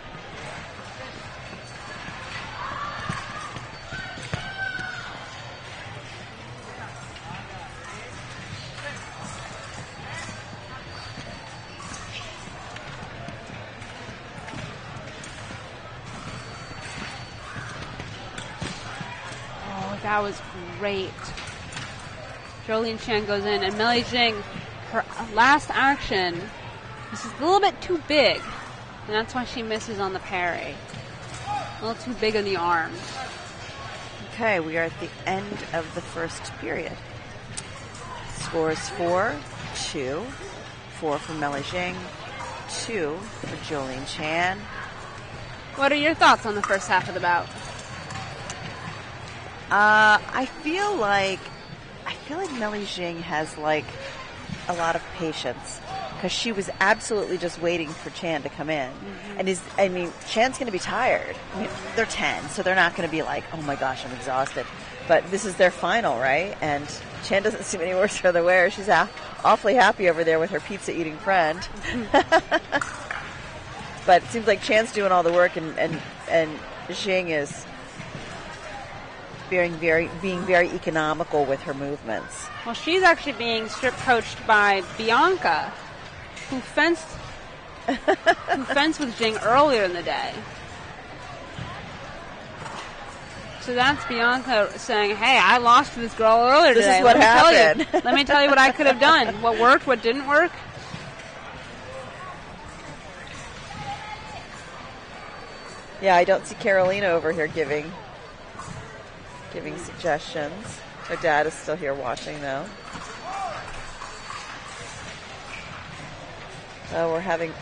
That was great. Jolene Chan goes in, and Melly Jing, her last action, this is a little bit too big, and that's why she misses on the parry. A little too big in the arms. Okay, we are at the end of the first period. Scores 4-2. 4 for Melly Jing, 2 for Jolene Chan. What are your thoughts on the first half of the bout? I feel like Melly Jing has like a lot of patience because she was absolutely just waiting for Chan to come in, and Chan's going to be tired. I mean, they're 10, so they're not going to be like, oh my gosh, I'm exhausted. But this is their final, right? And Chan doesn't seem any worse for the wear. She's awfully happy over there with her pizza eating friend. But it seems like Chan's doing all the work, and Jing is being very economical with her movements. Well, she's actually being strip coached by Bianca, who fenced with Jing earlier in the day. So that's Bianca saying, "Hey, I lost to this girl earlier today. This is what happened. Let me tell you what I could have done. What worked, what didn't work." Yeah, I don't see Carolina over here giving suggestions. Her dad is still here watching, though. We're having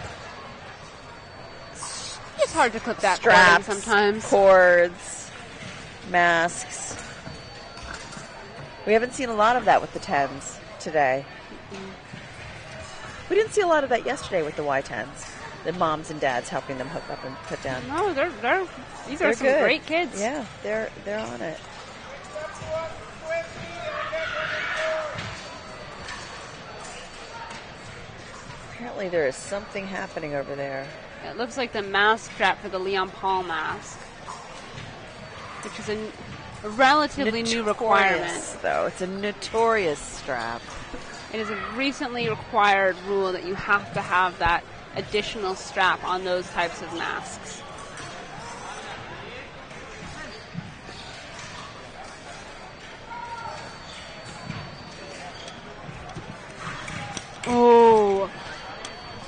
it's hard to clip that straps, sometimes. Cords, masks. We haven't seen a lot of that with the 10s today. We didn't see a lot of that yesterday with the Y10s. The moms and dads helping them hook up and put down. No, these are some good. great kids. Yeah, they're on it. Apparently there is something happening over there. It looks like the mask strap for the Leon Paul mask, which is a relatively new requirement. Though it's a notorious strap. It is a recently required rule that you have to have that additional strap on those types of masks.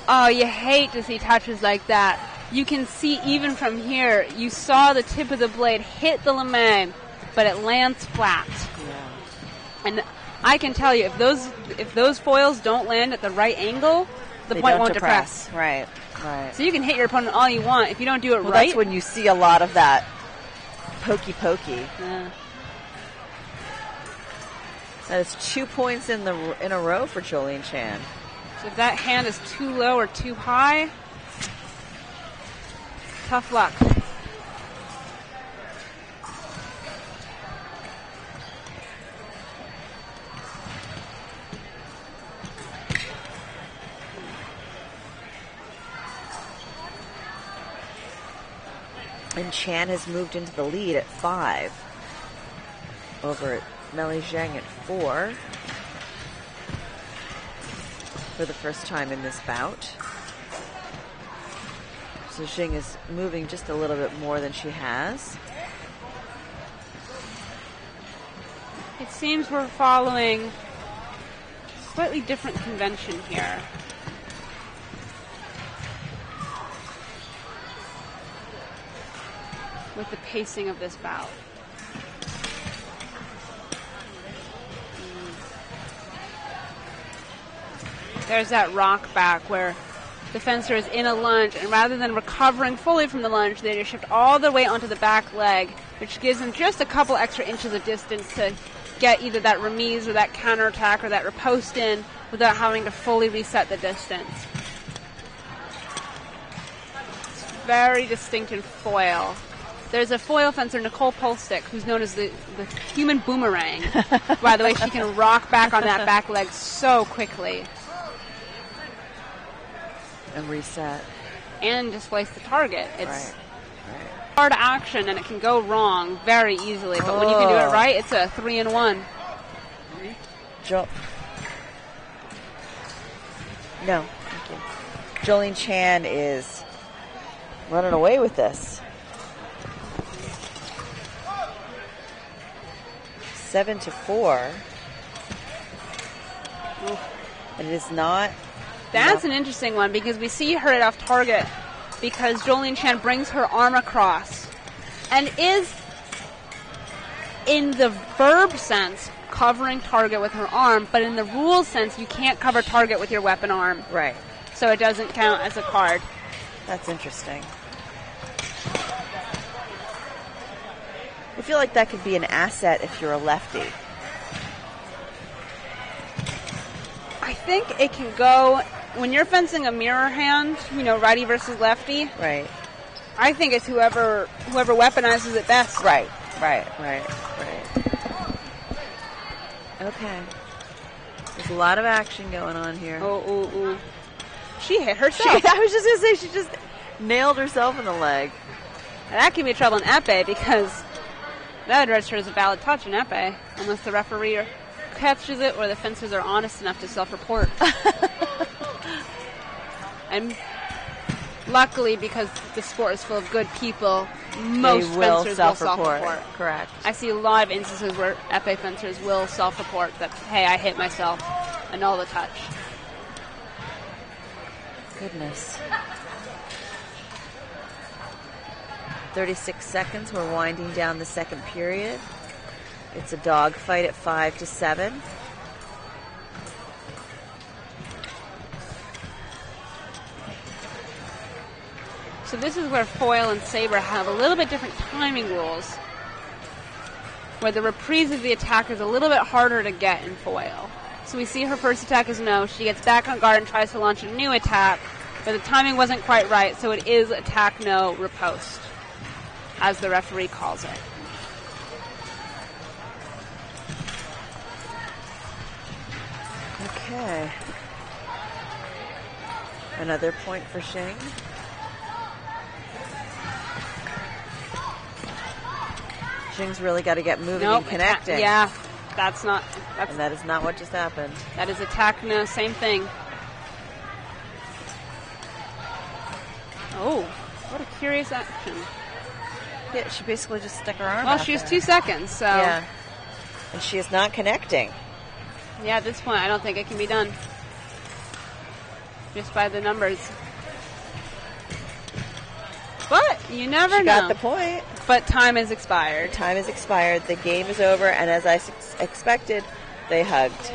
Oh, you hate to see touches like that. You can see even from here, you saw the tip of the blade hit the lame, but it lands flat. Yeah. And I can tell you, if those foils don't land at the right angle, the point won't depress. Right. So you can hit your opponent all you want. If you don't do it right, that's when you see a lot of that pokey. Yeah. That is 2 points in a row for Jolene Chan. So if that hand is too low or too high, tough luck. And Chan has moved into the lead at 5 over at Melly Jing at 4 for the first time in this bout. So Jing is moving just a little bit more than she has. It seems we're following a slightly different convention here. With the pacing of this bout. There's that rock back where the fencer is in a lunge, and rather than recovering fully from the lunge, they just shift all the way onto the back leg, which gives them just a couple extra inches of distance to get either that remise or that counterattack or that riposte in without having to fully reset the distance. It's very distinct in foil. There's a foil fencer, Nicole Polstick, who's known as the human boomerang. By the way, she can rock back on that back leg so quickly. And reset. And displace the target. It's Right. hard action, and it can go wrong very easily. But when you can do it right, it's a 3-in-1. No, thank you. Jolene Chan is running away with this. 7-4. Oof. And it is not. That's an interesting one because we see her hit off target because Jolene Chan brings her arm across and is, in the verb sense, covering target with her arm, but in the rules sense, you can't cover target with your weapon arm. Right. So it doesn't count as a card. That's interesting. I feel like that could be an asset if you're a lefty. I think it can go, when you're fencing a mirror hand, you know, righty versus lefty. Right. I think it's whoever weaponizes it best. Right. Okay. There's a lot of action going on here. Oh. She hit herself. I was just going to say, she just nailed herself in the leg. And that can be trouble in Epee because that would register as a valid touch in Epee unless the referee catches it or the fencers are honest enough to self-report. And luckily, because the sport is full of good people, most fencers will self-report. Correct. I see a lot of instances where Epee fencers will self-report that, hey, I hit myself, annul the touch. Goodness. 36 seconds. We're winding down the second period. It's a dogfight at 5-7. So this is where foil and saber have a little bit different timing rules, where the reprise of the attack is a little bit harder to get in foil. So we see her first attack is no. She gets back on guard and tries to launch a new attack, but the timing wasn't quite right, so it is attack no, riposte, as the referee calls it. Okay. Another point for Shing. Shing's really got to get moving and connecting. Yeah, that's not. And that is not what just happened. That is attack no, same thing. Oh, what a curious action. Yeah, she basically just stuck her arm Well, out she has there. 2 seconds, so. Yeah. And she is not connecting. Yeah, at this point, I don't think it can be done. Just by the numbers. But you never know. She got the point. But time has expired. Time has expired. The game is over, and as I expected, they hugged.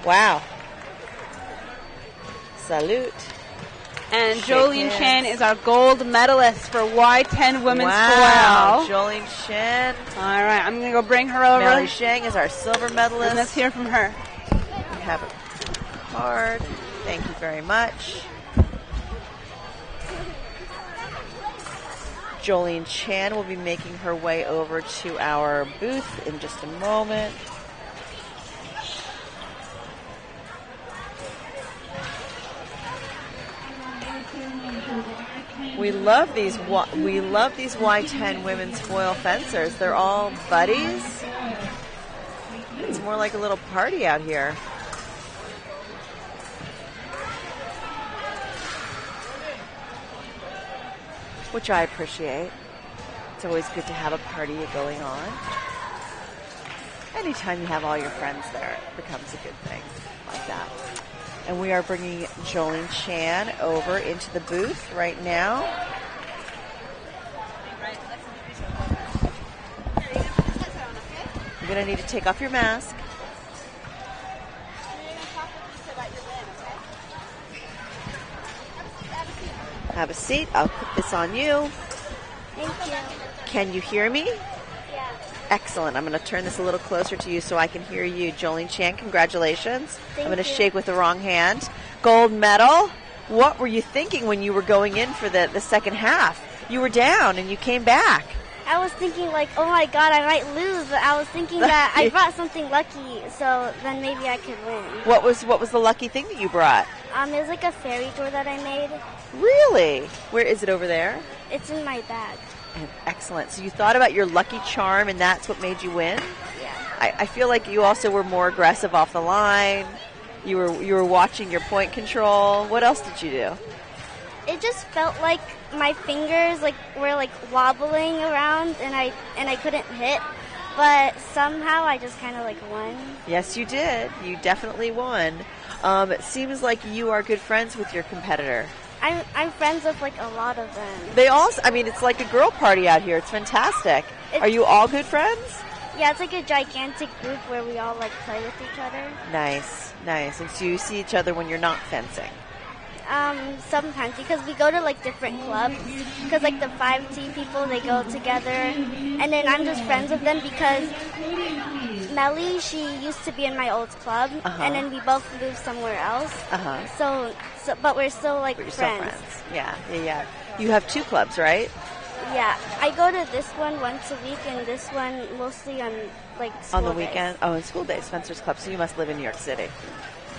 Wow. Salute. And Shake Jolene hands. Chan is our gold medalist for Y10 women's Wow. foil. Jolene Chan. All right, I'm going to go bring her over. Melly Shang is our silver medalist. And let's hear from her. We have a card. Thank you very much. Jolene Chan will be making her way over to our booth in just a moment. We love these Y10 women's foil fencers. They're all buddies. It's more like a little party out here. Which I appreciate. It's always good to have a party going on. Anytime you have all your friends there, it becomes a good thing like that. And we are bringing Jolene Chan over into the booth right now. You're going to need to take off your mask. Have a seat. I'll put this on you. Thank you. Can you hear me? Yeah. Excellent. I'm going to turn this a little closer to you so I can hear you. Jolene Chan, congratulations. I'm going to shake with the wrong hand. Gold medal. What were you thinking when you were going in for the second half? you were down and you came back. I was thinking like, oh my God, I might lose, but I was thinking that I brought something lucky, so then maybe I could win. What was the lucky thing that you brought? It was like a fairy door that I made. Really? Where is it over there? It's in my bag. Excellent. So you thought about your lucky charm, and that's what made you win? Yeah. I feel like you also were more aggressive off the line. You were watching your point control. What else did you do? It just felt like my fingers were wobbling around, and I couldn't hit. But somehow I just kind of won. Yes, you did. You definitely won. It seems like you are good friends with your competitor. I'm friends with a lot of them. They also, it's like a girl party out here. It's fantastic. Are you all good friends? Yeah, it's like a gigantic group where we all play with each other. Nice. And so you see each other when you're not fencing? Sometimes, because we go to different clubs, because the 5T people, they go together, and then I'm just friends with them because Melly, she used to be in my old club, and then we both moved somewhere else. So but we're still friends. Still friends. Yeah. You have 2 clubs, right? Yeah, I go to this one once a week, and this one mostly on school on the days. weekend. Oh, in school days, Spencer's Club. So you must live in New York City.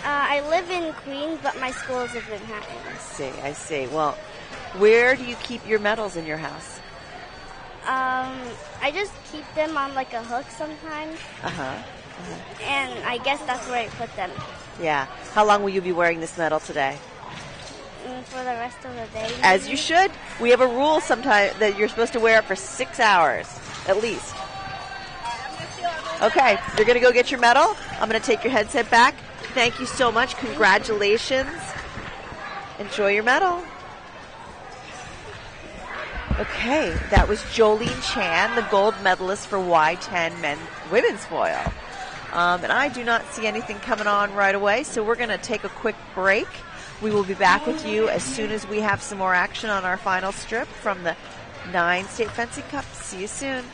I live in Queens, but my school is in Manhattan. I see. Well, where do you keep your medals in your house? I just keep them on a hook sometimes. And I guess that's where I put them. Yeah. How long will you be wearing this medal today? For the rest of the day. Maybe. As you should. We have a rule sometimes that you're supposed to wear it for 6 hours, at least. Okay, you're going to go get your medal. I'm going to take your headset back. Thank you so much. Congratulations. Enjoy your medal. Okay, that was Jolene Chan, the gold medalist for Y10 women's foil. And I do not see anything coming on right away, so we're going to take a quick break. We will be back with you as soon as we have some more action on our final strip from the 9 State Fencing Cup. See you soon.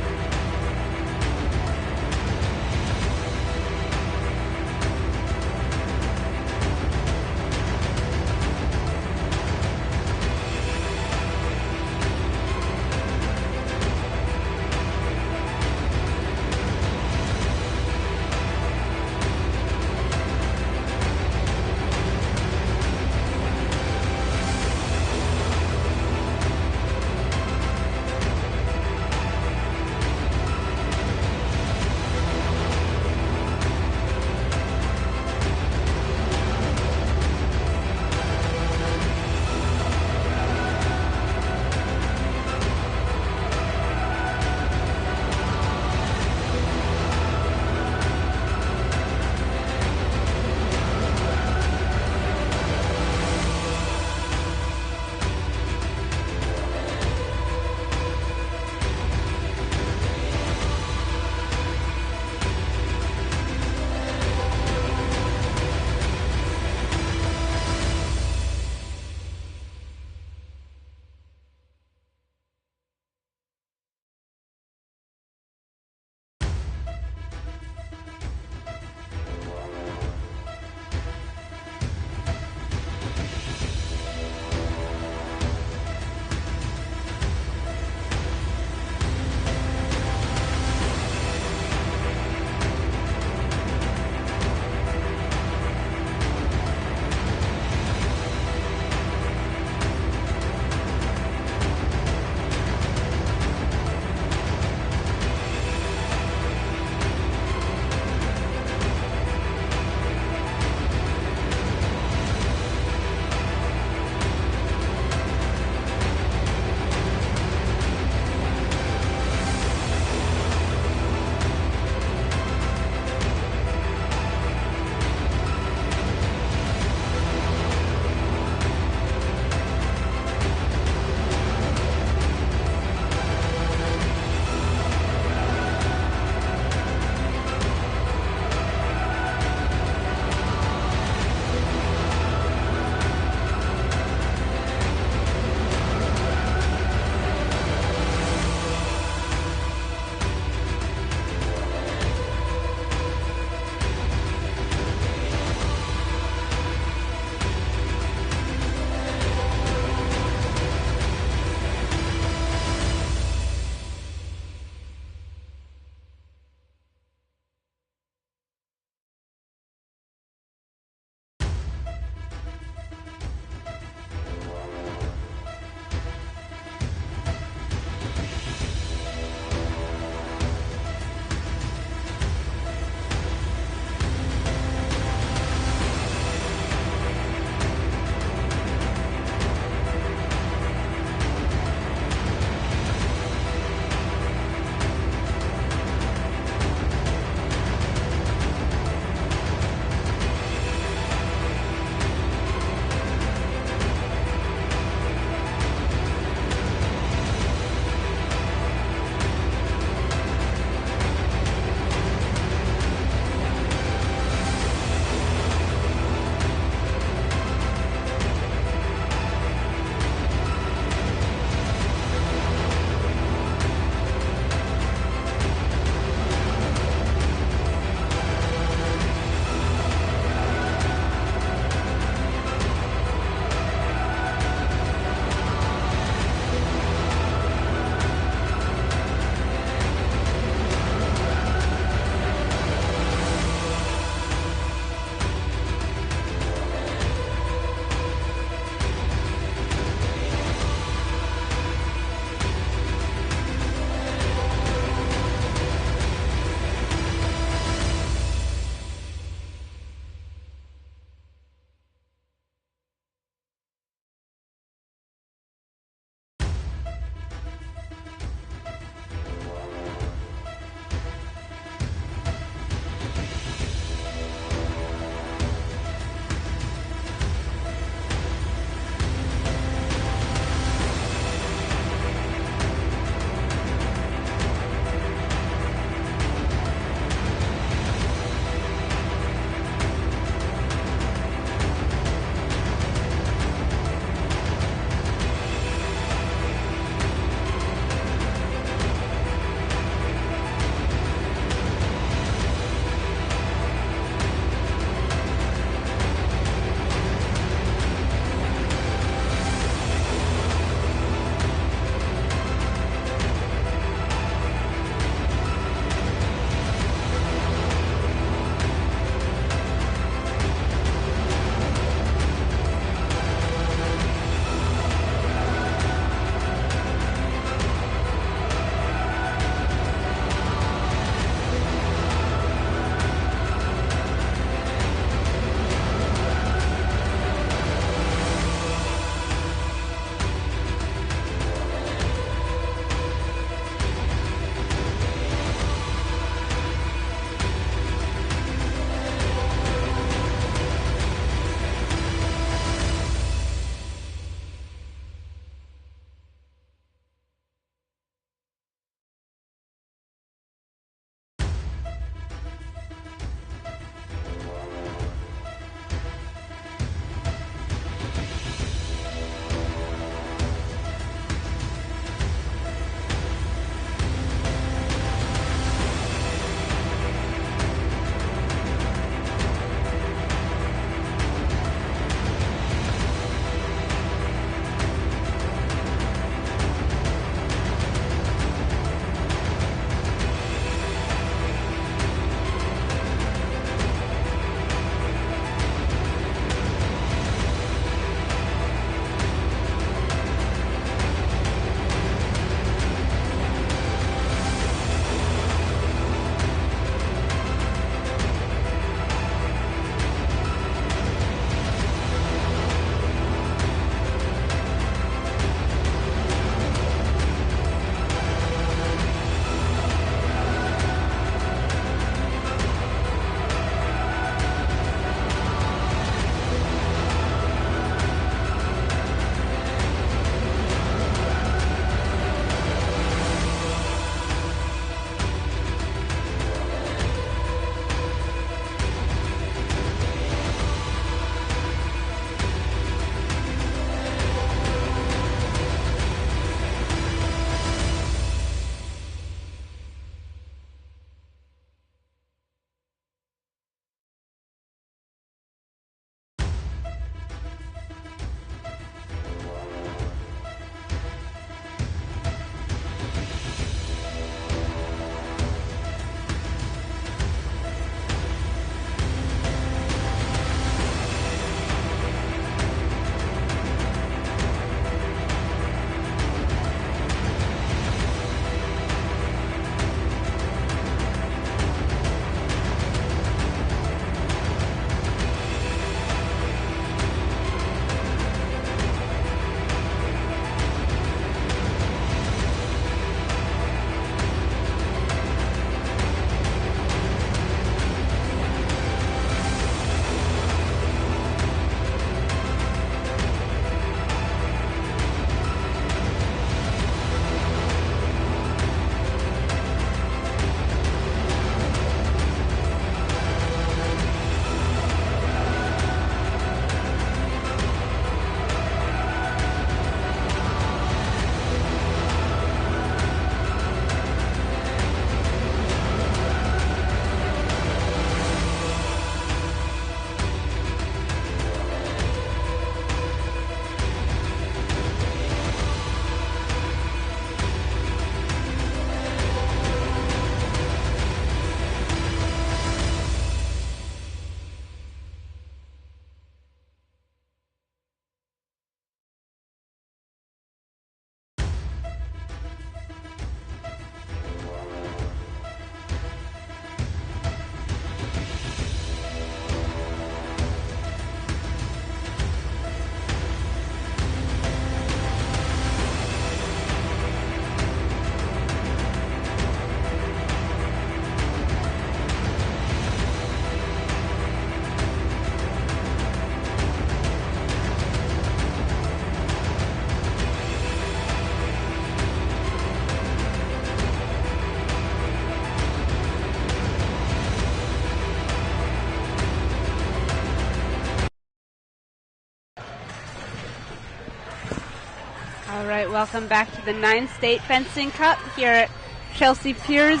All right, welcome back to the 9-State Fencing Cup here at Chelsea Piers,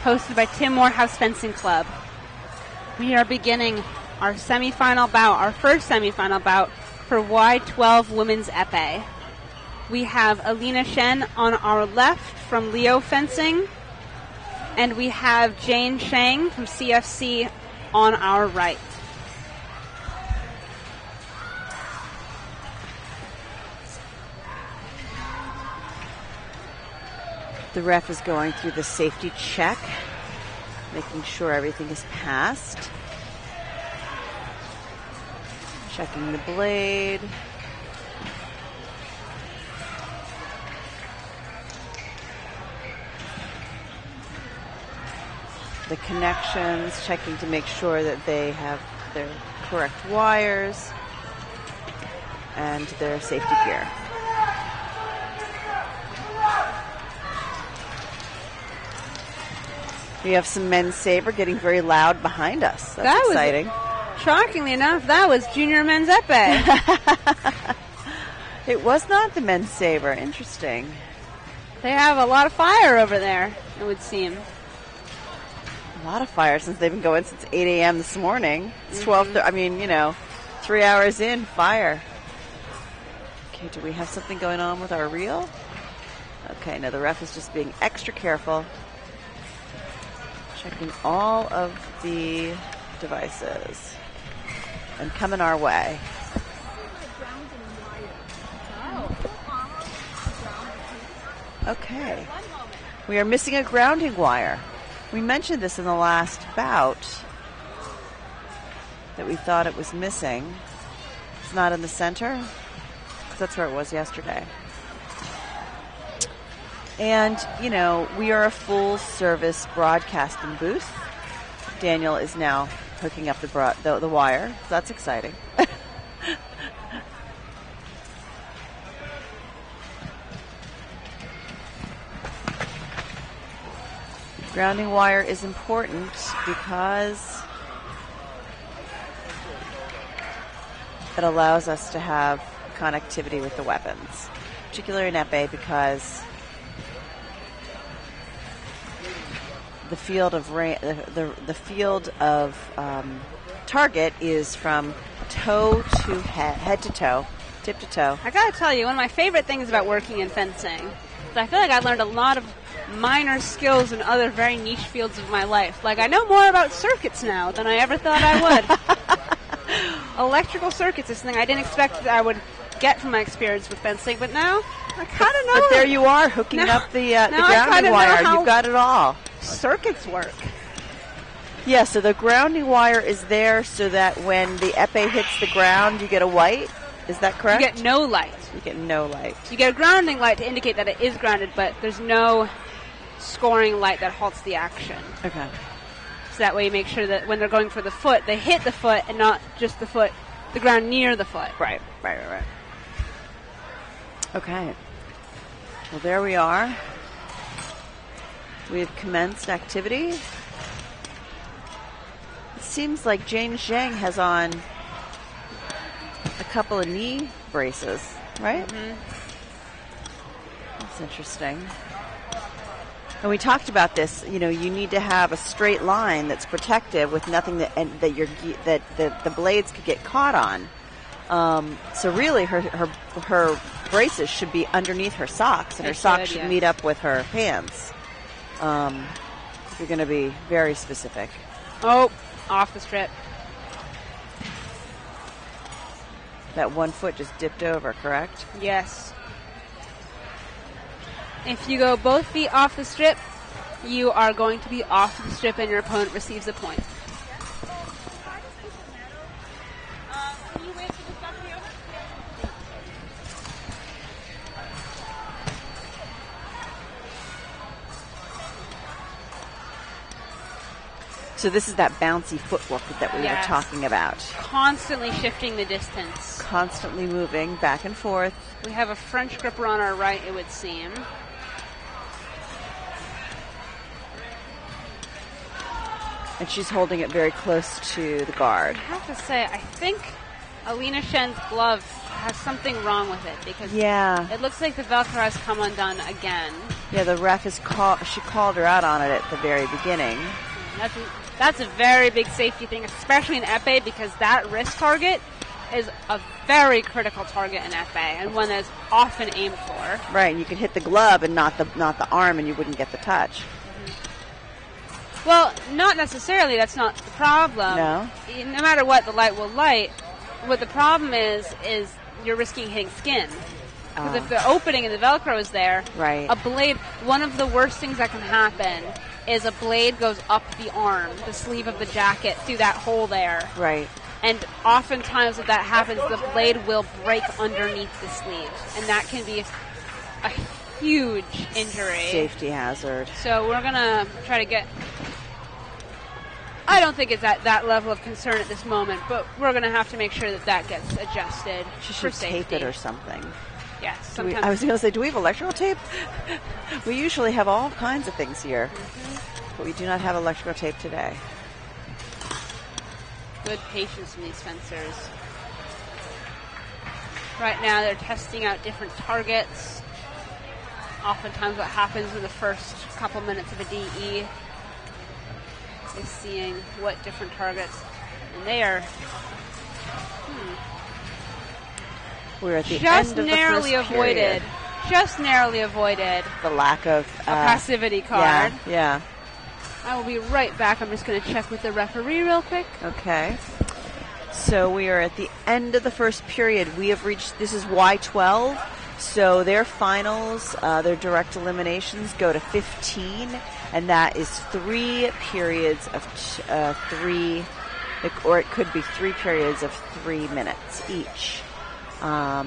hosted by Tim Morehouse Fencing Club. We are beginning our semifinal bout, our first semifinal bout for Y12 Women's Epee. We have Alina Shen on our left from Leo Fencing, and we have Jane Shang from CFC on our right. The ref is going through the safety check, making sure everything is passed. Checking the blade. The connections, checking to make sure that they have their correct wires and their safety gear. We have some men's saber getting very loud behind us. That's exciting. Shockingly enough, that was junior men's epee. It was not the men's saber. Interesting. They have a lot of fire over there, it would seem. A lot of fire since they've been going since 8 a.m. this morning. It's 12, I mean, 3 hours in, fire. Okay, do we have something going on with our reel? Okay, no, the ref is just being extra careful. Checking all of the devices and coming our way. Okay. We are missing a grounding wire. We mentioned this in the last bout that we thought it was missing. It's not in the center, 'cause that's where it was yesterday. And, we are a full-service broadcasting booth. Daniel is now hooking up the wire. So that's exciting. Grounding wire is important because it allows us to have connectivity with the weapons, particularly in epee, because the field of the field of target is from toe to head to toe, tip to toe. I gotta tell you, one of my favorite things about working in fencing is I feel like I learned a lot of minor skills in other very niche fields of my life. Like, I know more about circuits now than I ever thought I would. Electrical circuits is something I didn't expect that I would get from my experience with fencing, but now I kind of know. But there you are, hooking up the grounding wire. You've got it all. Circuits work. Yeah, so the grounding wire is there so that when the epee hits the ground, you get a white. Is that correct? You get no light. You get no light. You get a grounding light to indicate that it is grounded, but there's no scoring light that halts the action. Okay. So that way you make sure that when they're going for the foot, they hit the foot and not just the foot, the ground near the foot. Right. Okay. Well, there we are. We have commenced activity. It seems like Jane Zhang has on a couple of knee braces, right? Mm-hmm. That's interesting. And we talked about this. You need to have a straight line that's protective with nothing that the blades could get caught on. So really, her braces should be underneath her socks, and her socks should meet up with her pants. You're going to be very specific. Oh, off the strip. That one foot just dipped over, correct? Yes. If you go both feet off the strip, you are going to be off the strip and your opponent receives a point. So this is that bouncy footwork that we were talking about. Constantly shifting the distance. Constantly moving back and forth. We have a French gripper on our right, it would seem. And she's holding it very close to the guard. I have to say, I think Alina Shen's glove has something wrong with it because it looks like the Velcro has come undone again. Yeah, the ref she called her out on it at the very beginning. That's a very big safety thing, especially in epee, because that wrist target is a very critical target in epee and one that's often aimed for. Right, you could hit the glove and not the arm, and you wouldn't get the touch. Well, not necessarily. That's not the problem. No? No matter what, the light will light. What the problem is you're risking hitting skin. Because if the opening in the Velcro is there, right. a blade, one of the worst things that can happen is a blade goes up the arm, the sleeve of the jacket, through that hole there. Right. And oftentimes if that happens, the blade will break underneath the sleeve. And that can be a huge injury. Safety hazard. So we're going to try to get... I don't think it's at that level of concern at this moment, but we're going to have to make sure that gets adjusted She for should safety. tape it or something. Yes. I was going to say, do we have electrical tape? We usually have all kinds of things here, but we do not have electrical tape today. Good patience from these fencers. Right now they're testing out different targets. Oftentimes what happens in the first couple minutes of a DE is seeing what different targets, and they are We're at the just end of narrowly the first avoided. period. Just narrowly avoided The lack of a passivity card. Yeah. I will be right back. I'm just going to check with the referee real quick. Okay. So we are at the end of the first period. We have reached, this is Y12. So their finals, their direct eliminations go to 15, and that is 3 periods of 3, or it could be 3 periods of 3 minutes each. Our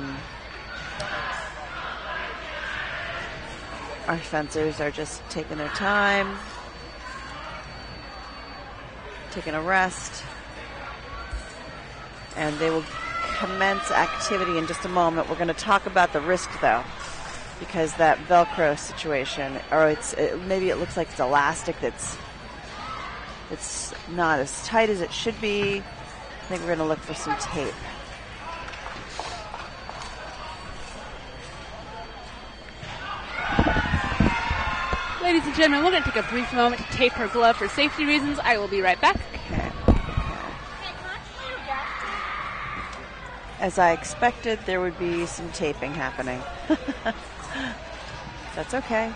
fencers are just taking their time, taking a rest, and they will commence activity in just a moment. We're going to talk about the risk, though, because that Velcro situation, or maybe it looks like it's elastic it's not as tight as it should be. I think we're going to look for some tape. Ladies and gentlemen, we're going to take a brief moment to tape her glove for safety reasons. I will be right back. Okay. As I expected, there would be some taping happening. That's okay.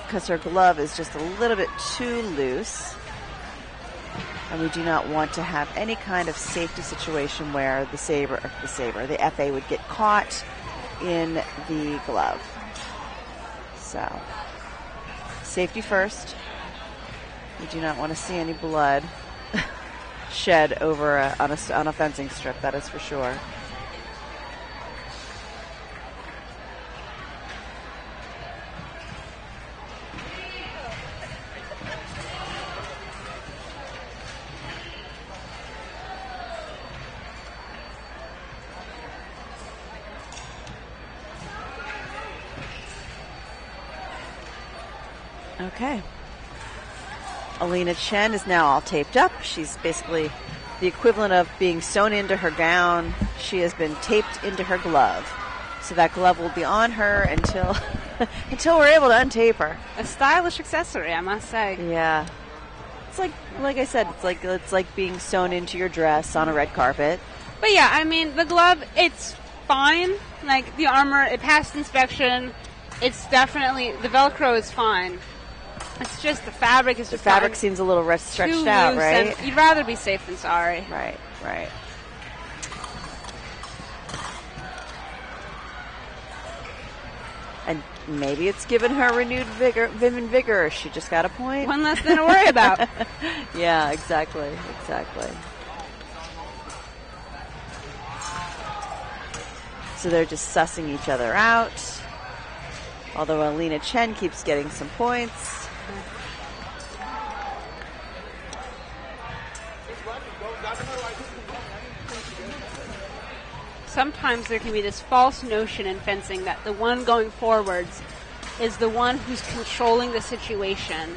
Because her glove is just a little bit too loose. And we do not want to have any kind of safety situation where the epee would get caught in the glove. So, safety first. We do not want to see any blood shed over on a fencing strip, that is for sure. Okay. Alina Chen is now all taped up. She's basically the equivalent of being sewn into her gown. She has been taped into her glove. So that glove will be on her until we're able to untape her. A stylish accessory, I must say. Yeah. It's like I said, it's like being sewn into your dress on a red carpet. But yeah, I mean, the glove, it's fine. Like the armor, it passed inspection. It's definitely, the Velcro is fine. It's just the fabric is just... The fabric seems a little stretched out, right? You'd rather be safe than sorry. Right. And maybe it's given her renewed vim and vigor. She just got a point. One less thing to worry about. Yeah, exactly. So they're just sussing each other out. Although Alina Chen keeps getting some points. Sometimes there can be this false notion in fencing that the one going forwards is the one who's controlling the situation,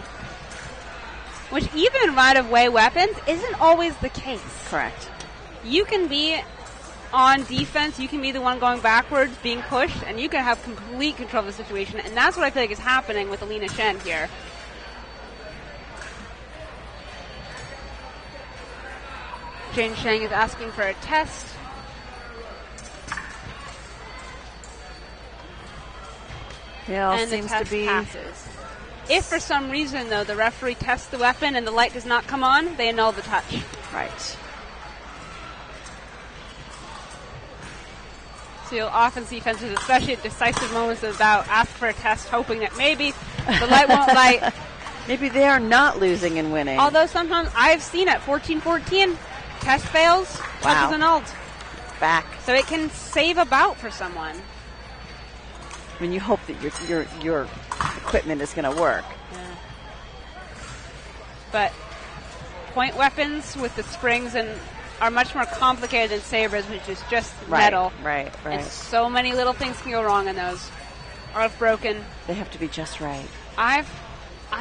which even in right-of-way weapons isn't always the case. Correct. You can be on defense, you can be the one going backwards, being pushed, and you can have complete control of the situation. And that's what I feel like is happening with Alina Chen here. Jane Shang is asking for a test. Yeah, And seems the test to be passes. If for some reason, though, the referee tests the weapon and the light does not come on, they annul the touch. right. So you'll often see fencers, especially at decisive moments of the bout, ask for a test, hoping that maybe the light won't light. Maybe they are not losing and winning. Although sometimes I've seen at 14-14, test fails, touch Wow. is annulled. Back. So it can save a bout for someone. When you hope that your equipment is going to work. Yeah. But point weapons with the springs and are much more complicated than sabers, which is just metal. Right. And so many little things can go wrong in those. Or if broken. They have to be just right. I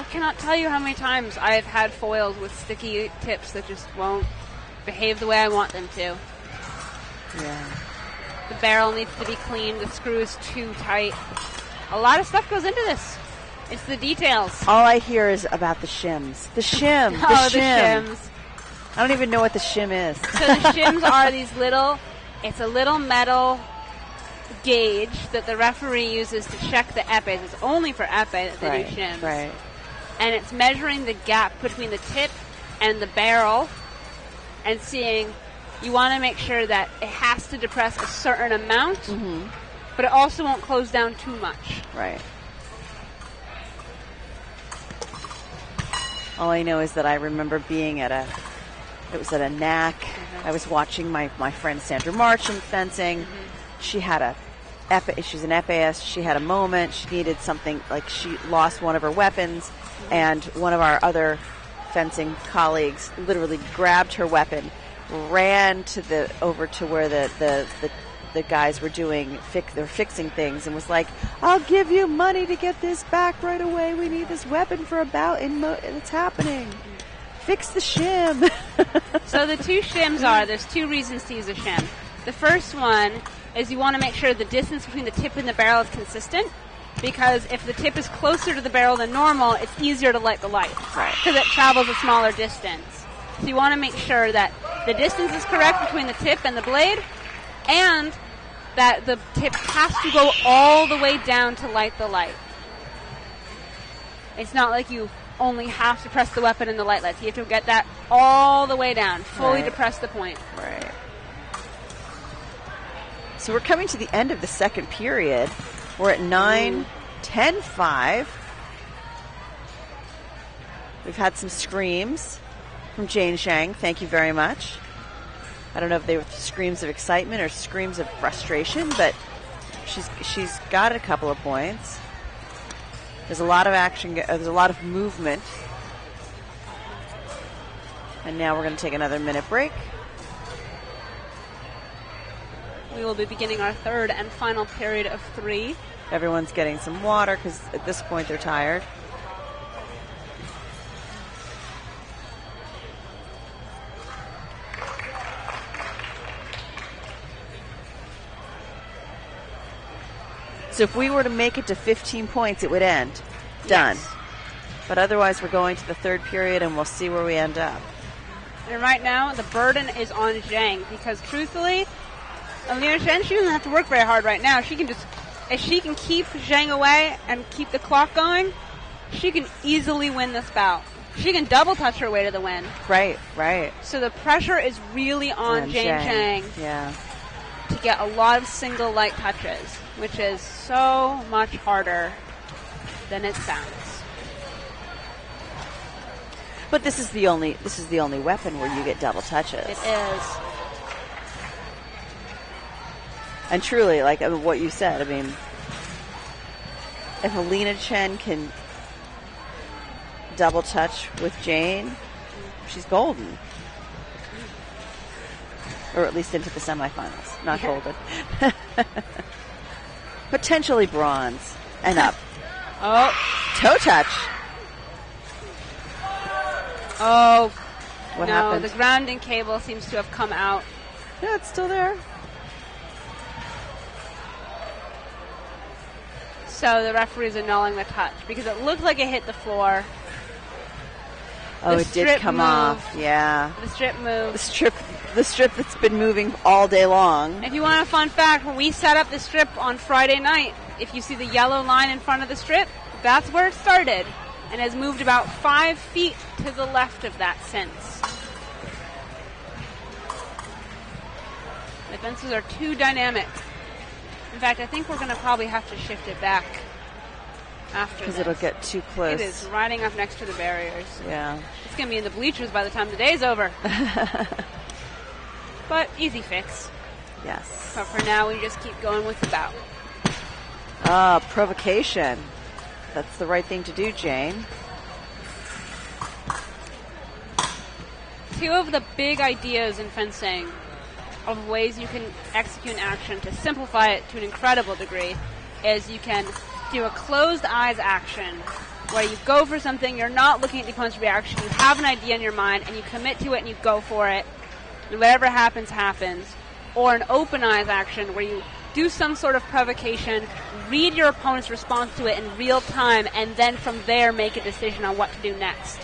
cannot tell you how many times I've had foils with sticky tips that just won't behave the way I want them to. Yeah. The barrel needs to be cleaned. The screw is too tight. A lot of stuff goes into this. It's the details. All I hear is about the shims. The shim. The Oh, shim. the shims. I don't even know what the shim is. So the shims are these little, it's a little metal gauge that the referee uses to check the epee. It's only for epee that they do shims. Right. And it's measuring the gap between the tip and the barrel and seeing, you want to make sure that it has to depress a certain amount, but it also won't close down too much. Right. All I know is that I remember being at a NAC. I was watching my friend Sandra March in fencing. She had she's an epee. She had a moment. She needed something, like she lost one of her weapons, and one of our other fencing colleagues literally grabbed her weapon, ran over to where the guys were they're fixing things, and was like, "I'll give you money to get this back right away. We need this weapon for a bout, and it's happening. Fix the shim." So the two shims there's two reasons to use a shim. The first one is you want to make sure the distance between the tip and the barrel is consistent, because if the tip is closer to the barrel than normal, it's easier to light the light. Right. Because it travels a smaller distance. So you want to make sure that the distance is correct between the tip and the blade, and that the tip has to go all the way down to light the light. It's not like you only have to press the weapon and the light lights. You have to get that all the way down, fully depress the point. Right. So we're coming to the end of the second period. We're at 9-10-5. We've had some screams from Jane Shang. Thank you very much. I don't know if they were screams of excitement or screams of frustration, but she's got a couple of points. There's a lot of action. There's a lot of movement. And now we're going to take another minute break. We will be beginning our third and final period of 3. Everyone's getting some water because at this point they're tired. So if we were to make it to 15 points, it would end. Done. Yes. But otherwise, we're going to the third period, and we'll see where we end up. And right now, the burden is on Zhang, because truthfully, Alina Chen, she doesn't have to work very hard right now. She can just, if she can keep Zhang away and keep the clock going, she can easily win this bout. She can double touch her way to the win. Right, right. So the pressure is really on Jane Zhang. Yeah. To get a lot of single light touches, which is so much harder than it sounds. But this is the only weapon where you get double touches. It is. And truly, like what you said, I mean, if Alina Chen can double touch with Jane, she's golden. Or at least into the semifinals. Not golden. Potentially bronze and up. Oh. Toe touch. Oh. What no, happened? the grounding cable seems to have come out. Yeah, it's still there. so the referee's annulling the touch because it looked like it hit the floor. Oh, it did come off. Yeah. The strip moved. The strip that's been moving all day long. If you want a fun fact, when we set up the strip on Friday night, if you see the yellow line in front of the strip, that's where it started and has moved about 5 feet to the left of that since. The fences are too dynamic. In fact, I think we're going to probably have to shift it back after because it'll get too close. It is riding up next to the barriers. Yeah. It's going to be in the bleachers by the time the day's over. But easy fix. Yes. But for now, we just keep going with the bout. Provocation. That's the right thing to do, Jane. Two of the big ideas in fencing of ways you can execute an action to simplify it to an incredible degree is you can do a closed eyes action where you go for something, you're not looking at the opponent's reaction, you have an idea in your mind and you commit to it and you go for it, and whatever happens, happens. Or an open eyes action where you do some sort of provocation, read your opponent's response to it in real time, and then from there make a decision on what to do next.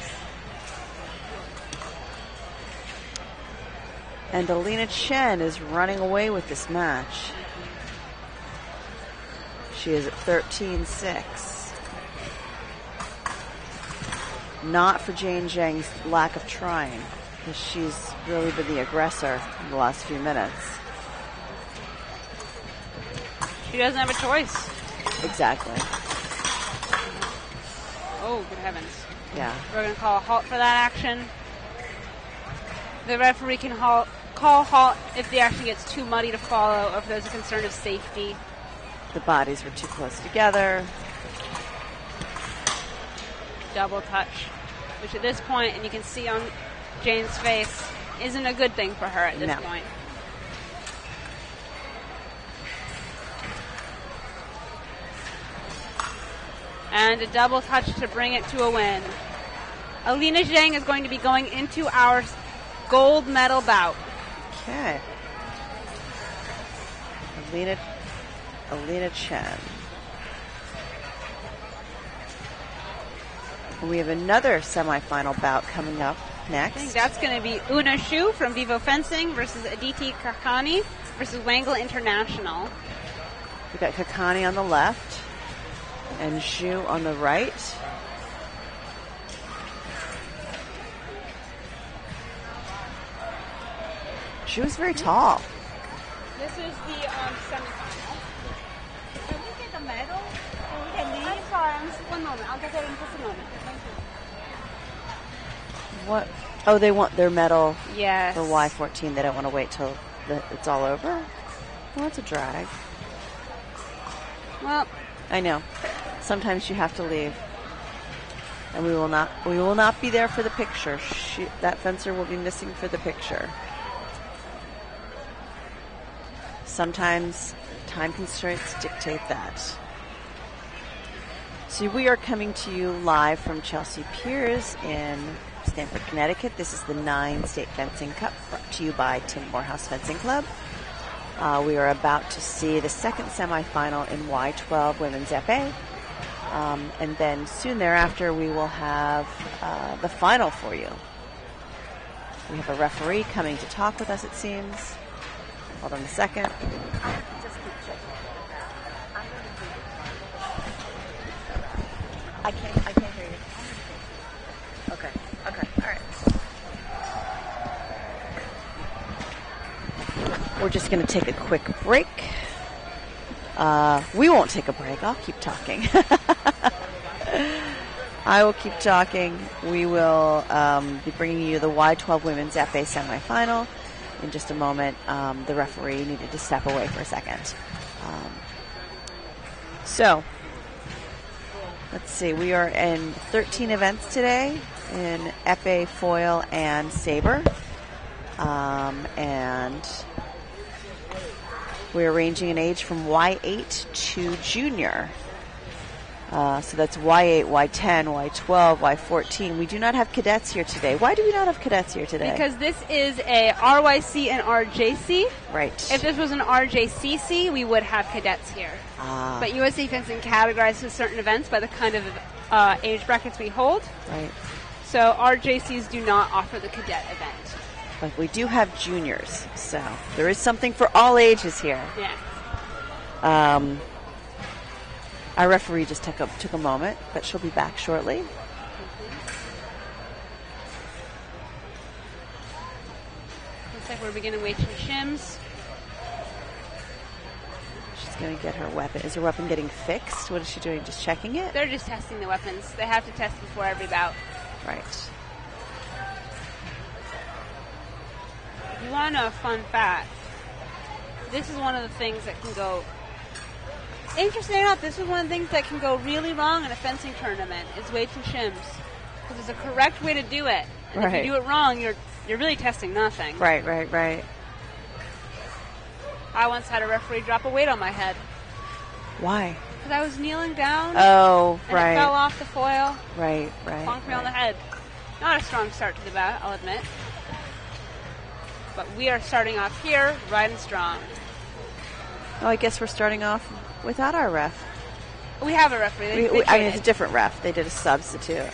And Alina Chen is running away with this match. She is at 13-6. Not for Jane Zhang's lack of trying, because she's really been the aggressor in the last few minutes. She doesn't have a choice. Exactly. Oh, good heavens. Yeah. We're going to call a halt for that action. The referee can call halt if the action gets too muddy to follow or if there's a concern of safety. The bodies were too close together. Double touch, which at this point, and you can see on Jane's face, isn't a good thing for her at this point. And a double touch to bring it to a win. Alina Zhang is going to be going into our gold medal bout. Okay. Alina Chen. We have another semifinal bout coming up next. I think that's going to be Una Shu from Vivo Fencing versus Aditi Kakani versus Wangle International. We've got Kakani on the left and Zhu on the right. She was very tall. This is the semifinal. Can we get the medal? Or we can leave? I'm sorry, one moment. I'll get that in just a moment. Thank you. What? Oh, they want their medal Yes. for Y14. They don't want to wait till it's all over. Well, that's a drag. Well, I know. Sometimes you have to leave. And we will not be there for the picture. That fencer will be missing for the picture. Sometimes time constraints dictate that. So we are coming to you live from Chelsea Piers in Stamford, Connecticut. This is the 9 State Fencing Cup brought to you by Morehouse Fencing Club. We are about to see the second semifinal in Y12 Women's Epee. And then soon thereafter we will have the final for you. We have a referee coming to talk with us, it seems. Hold on a second. I can't hear you. Okay, all right. We're just going to take a quick break. We won't take a break. I'll keep talking. I will keep talking. We will be bringing you the Y12 Women's Epee semifinal. In just a moment. The referee needed to step away for a second. So, let's see. We are in 13 events today in Epee, foil, and saber. And we're ranging in age from Y8 to junior. So that's Y8, Y10, Y12, Y14. We do not have cadets here today. Why do we not have cadets here today? Because this is a RYC and RJC. Right. If this was an RJCC, we would have cadets here. But USA Fencing categorizes certain events by the kind of age brackets we hold. Right. So RJCs do not offer the cadet event. But we do have juniors, so there is something for all ages here. Yeah. Our referee just took a moment, but she'll be back shortly. Looks like we're beginning weights and shims. She's going to get her weapon. Is her weapon getting fixed? What is she doing? Just checking it? They're just testing the weapons. They have to test before every bout. Right. If you want to know a fun fact, this is one of the things that can go... Interesting enough, this is one of the things that can go really wrong in a fencing tournament, is weights and shims. Because there's a correct way to do it. And if you do it wrong, you're really testing nothing. Right. I once had a referee drop a weight on my head. Why? Because I was kneeling down. Oh, and it fell off the foil. Right. Bonked me on the head. Not a strong start to the bout, I'll admit. But we are starting off here, right and strong. Oh, I guess we're starting off without our ref. We have a referee. I mean, it's a different ref. They did a substitute.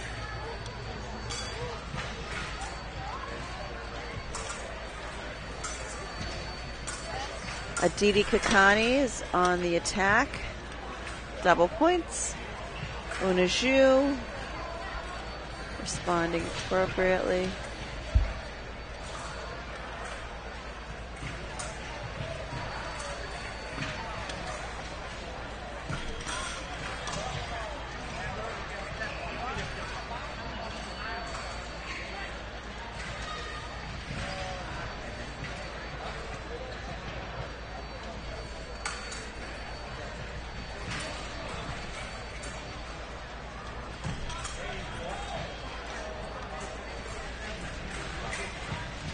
Aditi Kakani is on the attack. Double points. Unaju responding appropriately.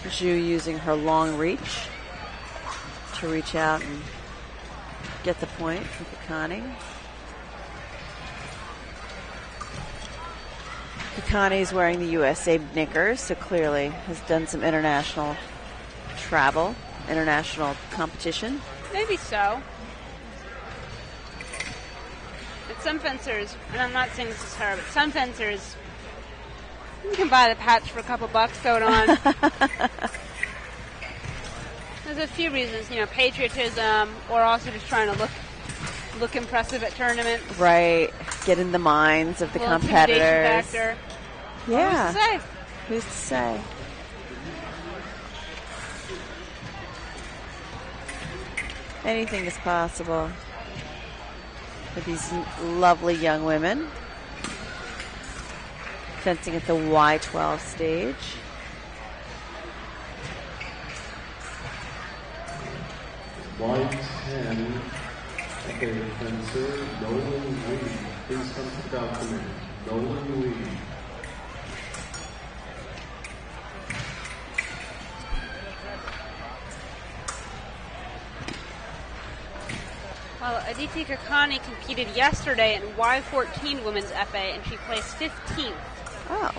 Zhu using her long reach to reach out and get the point for Kakani. Kakani's wearing the USA knickers, so clearly has done some international travel, international competition. Maybe so. But some fencers, and I'm not saying this is her, but some fencers, you can buy the patch for a couple bucks, throw it on. There's a few reasons, patriotism, or also just trying to look impressive at tournaments. Right. Get in the minds of the competitors. Factor. Yeah. Who's to say? Who's to say? Anything is possible for these lovely young women. Fencing at the Y12 stage. Y10, Epee fencer, Nolan Lee. Please come to the balcony. Nolan Lee. Well, Aditi Kakani competed yesterday in Y14 women's Epee, and she placed 15th. Oh.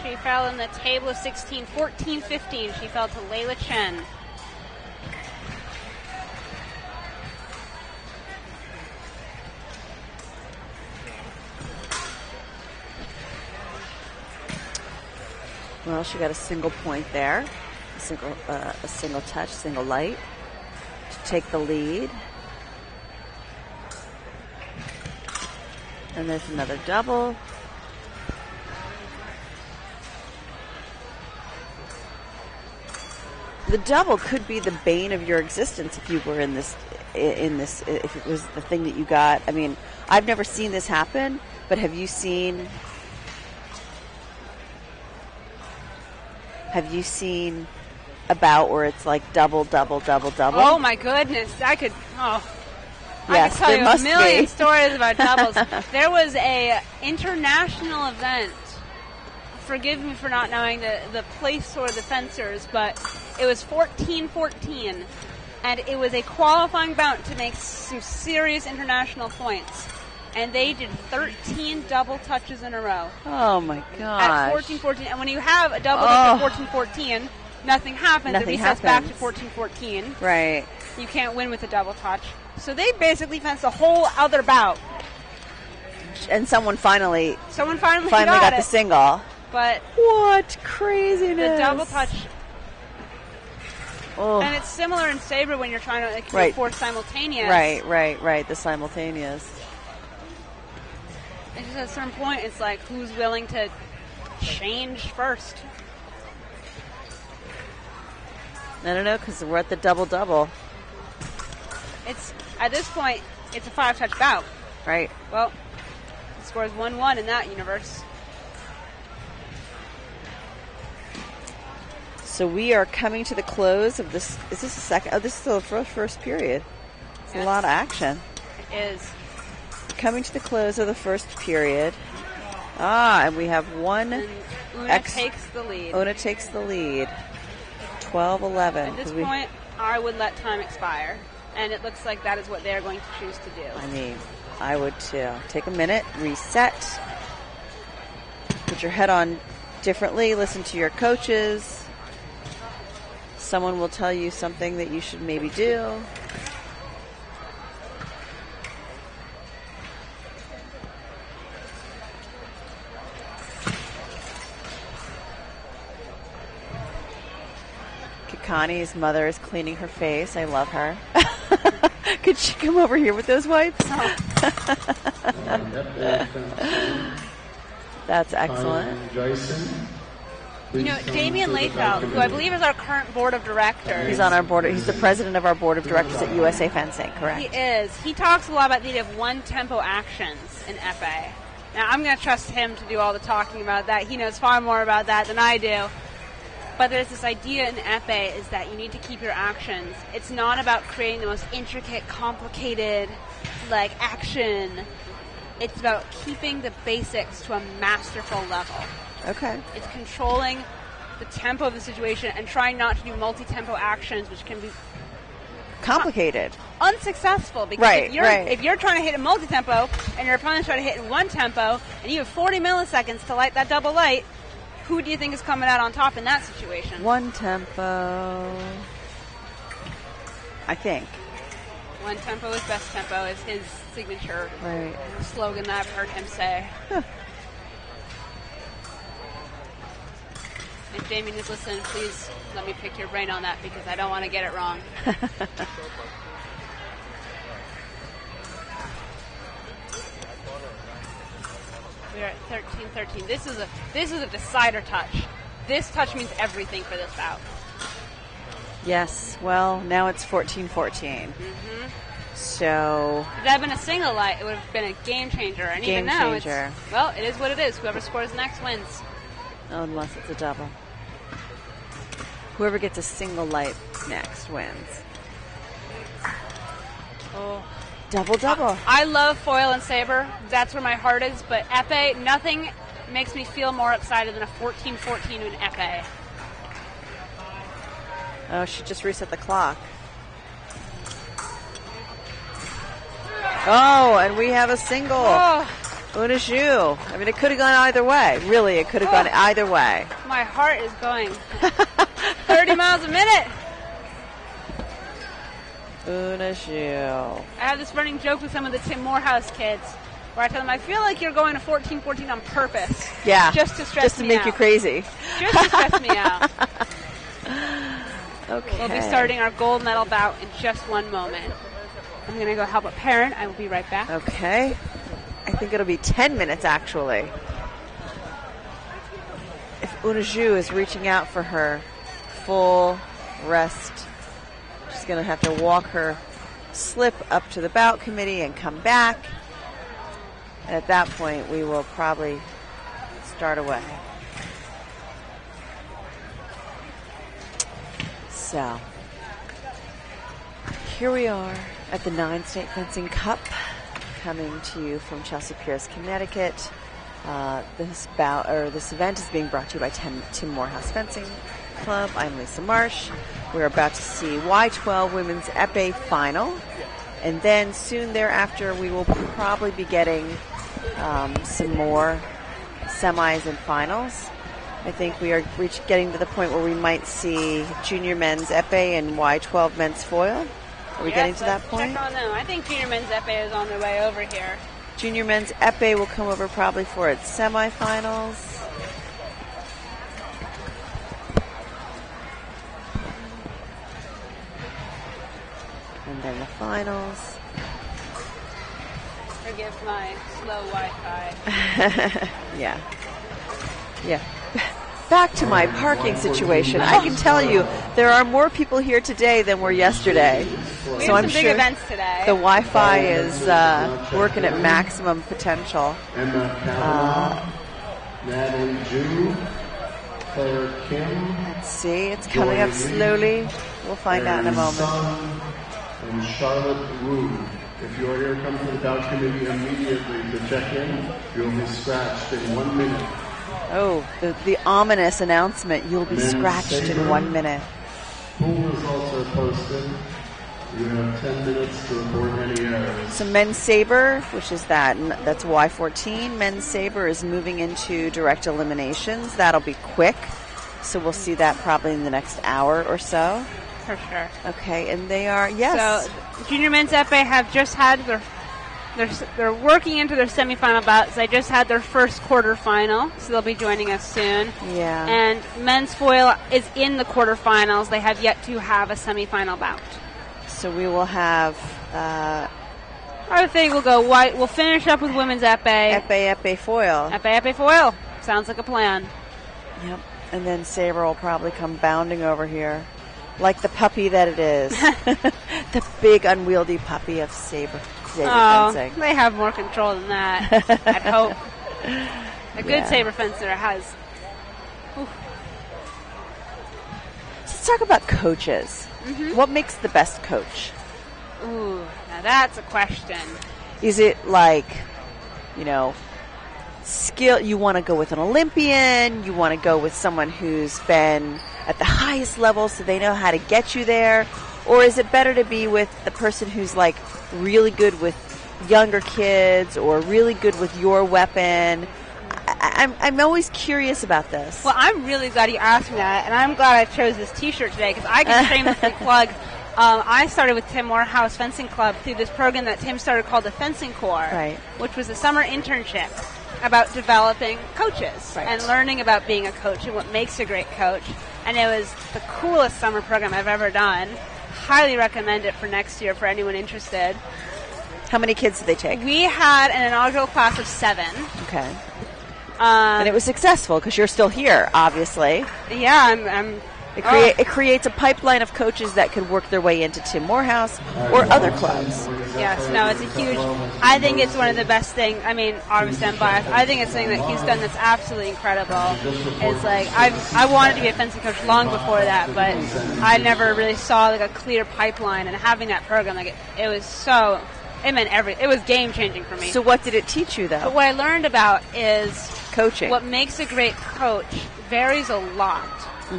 She fell in the table of 16, 14, 15. She fell to Layla Chen. Well, she got a single point there, a single touch, single light to take the lead. And there's another double. The double could be the bane of your existence if you were in this, if it was the thing that you got. I mean, I've never seen this happen, but have you seen a bout where it's like double, double, double, double? Oh my goodness, I could tell you a million stories about doubles. There was a international event. Forgive me for not knowing the place or the fencers, but it was 14-14, And it was a qualifying bout to make some serious international points. And they did 13 double touches in a row. Oh, my At gosh. 14-14. And when you have a double touch at 14-14, nothing happens. Nothing It resets back to happens. 14-14. Right. You can't win with a double touch. So they basically fenced the whole other bout. And someone finally Finally got it. the single. But What craziness. the double touch, Oh. and it's similar in Saber when you're trying to Right. force simultaneous. Right. The simultaneous. It's just at a certain point, it's like who's willing to change first. I don't know, because we're at the double-double. It's at this point, it's a 5-touch bout. Right. Well, the score is 1-1 in that universe. So we are coming to the close of this. Is this the second? Oh, this is the first period. It's a lot of action. It is. Coming to the close of the first period. And we have one. And Una takes the lead. Una takes the lead. 12-11. At this point, I would let time expire. And it looks like that is what they're going to choose to do. I mean, I would too. Take a minute, reset. Put your head on differently. Listen to your coaches. Someone will tell you something that you should maybe do. Kikani's mother is cleaning her face. I love her. Could she come over here with those wipes? That's excellent. Jason. You know, Damian Layfeld, who I believe is our current board of directors. He's on our board. He's the president of our board of directors at USA Fencing, correct? He is. He talks a lot about the idea of one-tempo actions in Epee. Now, I'm going to trust him to do all the talking about that. He knows far more about that than I do. But there's this idea in Epee is that you need to keep your actions. It's not about creating the most intricate, complicated, action. It's about keeping the basics to a masterful level. Okay. It's controlling the tempo of the situation and trying not to do multi-tempo actions, which can be complicated, unsuccessful. Because right, if you're trying to hit a multi-tempo and your opponent's trying to hit in one tempo, and you have 40 milliseconds to light that double light, who do you think is coming out on top in that situation? One tempo, I think. One tempo is best tempo is his signature slogan that I've heard him say. Huh. If Damien is listening, please let me pick your brain on that because I don't want to get it wrong. We're at 13-13. This is a decider touch. This touch means everything for this bout. Yes. Well, now it's 14-14. Mm-hmm. So if that had been a single light, it would have been a game changer. And even now, it is what it is. Whoever scores next wins. Unless it's a double. Whoever gets a single light next wins. Oh. Double. I love foil and saber. That's where my heart is. But Epee, nothing makes me feel more excited than a 14-14 in Epee. Oh, she just reset the clock. Oh, and we have a single. Oh. Una Zhu. I mean, it could have gone either way. Really, it could have gone either way. My heart is going 30 miles a minute. Una Zhu. I have this running joke with some of the Tim Morehouse kids where I tell them, I feel like you're going to 14-14 on purpose. Yeah. Just to stress me out. Just to make you crazy. Just to stress me out. Okay. We'll be starting our gold medal bout in just one moment. I'm going to go help a parent. I will be right back. Okay. I think it'll be 10 minutes, actually. If Una Zhu is reaching out for her full rest, she's going to have to walk her slip up to the bout committee and come back. And at that point, we will probably start away. So, here we are at the 9-State Fencing Cup, coming to you from Chelsea, Piers, Connecticut. This event is being brought to you by Tim Morehouse Fencing Club. I'm Lisa Marsh. we're about to see Y12 Women's Epee final. And then soon thereafter, we will probably be getting some more semis and finals. I think we are getting to the point where we might see junior men's epee and Y12 men's foil. Are we getting to that point? Check on them. I think junior men's epee is on their way over here. Junior men's epee will come over probably for its semifinals. And then the finals. Forgive my slow Wi-Fi. Yeah. Yeah. Back to my parking situation. I can tell you there are more people here today than were yesterday. We So have I'm some big sure events today. the Wi-Fi is working at maximum potential. Emma Kavanaugh, Natalie Ju, Claire Kim, Let's see, it's coming up slowly. We'll find out in a moment. Sun, and Charlotte Wu. If you are here, come to the bout committee immediately to check in. You'll be scratched in 1 minute. Oh, the ominous announcement, you'll be Men's scratched in Saber. 1 minute. Pool results are posted. You have 10 minutes to report any errors. So men's Saber, which is that's Y14. Men's Saber is moving into direct eliminations. That'll be quick. So we'll see that probably in the next hour or so. For sure. Okay, and they are, yes. So junior men's epee have just had they're working into their semifinal bouts. They just had their first quarterfinal, so they'll be joining us soon. Yeah. And men's foil is in the quarterfinals. They have yet to have a semifinal bout. So we will have I think we'll finish up with women's epee. epee foil. Epee foil. Sounds like a plan. Yep. And then Saber will probably come bounding over here like the puppy that it is. The big unwieldy puppy of Saber fencing. They have more control than that, I'd hope. A good Saber fencer has. Oof. Let's talk about coaches. Mm-hmm. What makes the best coach? Ooh, now that's a question. Is it like, skill? You want to go with an Olympian? You want to go with someone who's been at the highest level so they know how to get you there? Or is it better to be with the person who's like really good with younger kids or really good with your weapon? I'm always curious about this. Well, I'm really glad you asked me that, and I'm glad I chose this T-shirt today because I can shamelessly plug. I started with Tim Morehouse Fencing Club through this program that Tim started called the Fencing Corps, right, which was a summer internship about developing coaches and learning about being a coach and what makes a great coach. And it was the coolest summer program I've ever done. Highly recommend it for next year for anyone interested. How many kids did they take? We had an inaugural class of 7. Okay. And it was successful because you're still here, obviously. Yeah, It creates a pipeline of coaches that could work their way into Tim Morehouse or other clubs. Yes, no, it's a huge. I think it's one of the best things. I mean, obviously I'm biased. I think it's something that he's done that's absolutely incredible. It's like I wanted to be a fencing coach long before that, but I never really saw like a clear pipeline. And having that program, like it was so. It meant everything. It was game changing for me. So what did it teach you, though? But what I learned about is coaching. What makes a great coach varies a lot.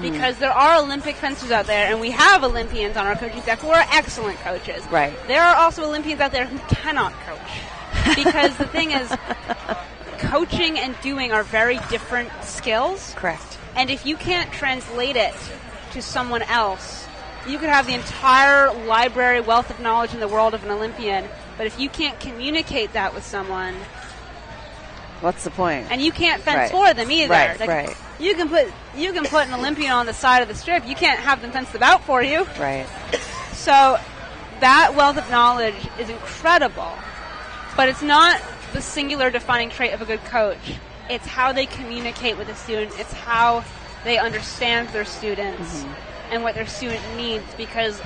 Because there are Olympic fencers out there, and we have Olympians on our coaching staff who are excellent coaches. Right. There are also Olympians out there who cannot coach. Because the thing is, coaching and doing are very different skills. Correct. And if you can't translate it to someone else, you could have the entire library wealth of knowledge in the world of an Olympian, but if you can't communicate that with someone, what's the point? And you can't fence for them either. Right, like, right. You can put an Olympian on the side of the strip. You can't have them fence the bout for you. Right. So that wealth of knowledge is incredible, but it's not the singular defining trait of a good coach. It's how they communicate with a student. It's how they understand their students and what their student needs, because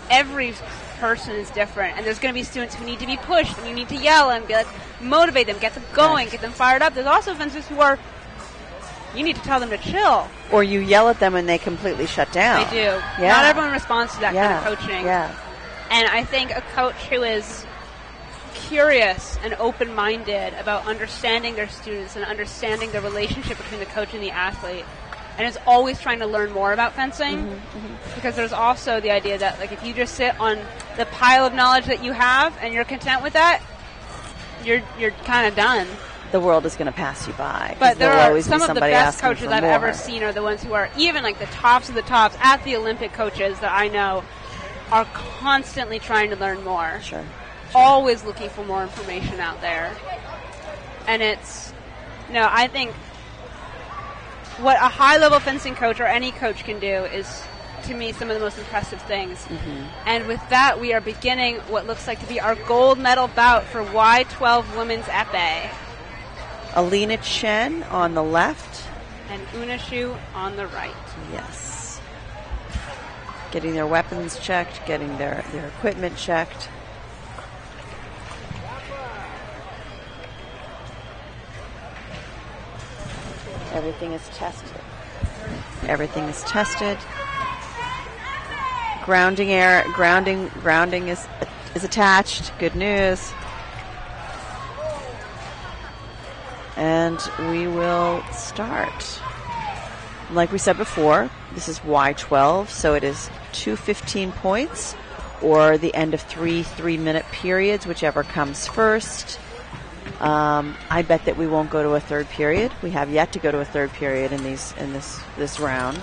every person is different, and there's going to be students who need to be pushed, and you need to yell and be like, motivate them, get them going, get them fired up. There's also fencers who are, you need to tell them to chill. Or you yell at them and they completely shut down. They do. Yeah. Not everyone responds to that kind of coaching. Yeah. And I think a coach who is curious and open-minded about understanding their students and understanding the relationship between the coach and the athlete and is always trying to learn more about fencing. Because there's also the idea that, like, if you just sit on the pile of knowledge that you have and you're content with that, you're kind of done. The world is going to pass you by. But there there'll are always some be of the somebody best asking coaches for I've more. ever seen are the ones who are even like the tops of the tops at the Olympic coaches that I know are constantly trying to learn more. Sure. Always looking for more information out there. And I think what a high-level fencing coach or any coach can do is, to me, some of the most impressive things. And with that, we are beginning what looks like to be our gold medal bout for Y12 Women's Epee. Alina Chen on the left. And Una Shu on the right. Yes. Getting their weapons checked, getting their equipment checked. Everything is tested. Everything is tested. Grounding is attached. Good news. And we will start. Like we said before, this is Y12, so it is 2 15 points or the end of 3 3-minute periods, whichever comes first. I bet that we won't go to a third period. We have yet to go to a third period in this round.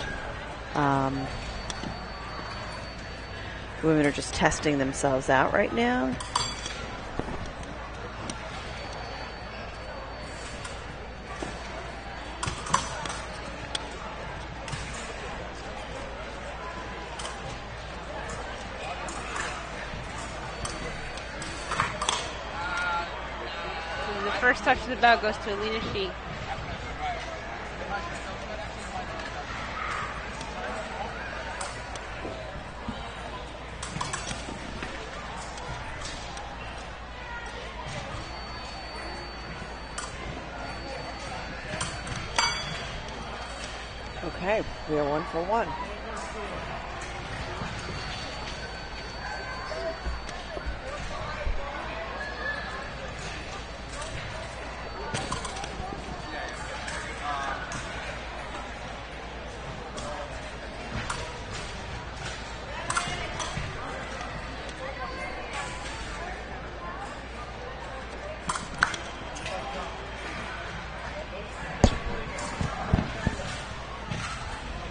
Women are just testing themselves out right now. First touch of the bout goes to Alina Shi. Okay, we are 1 for 1.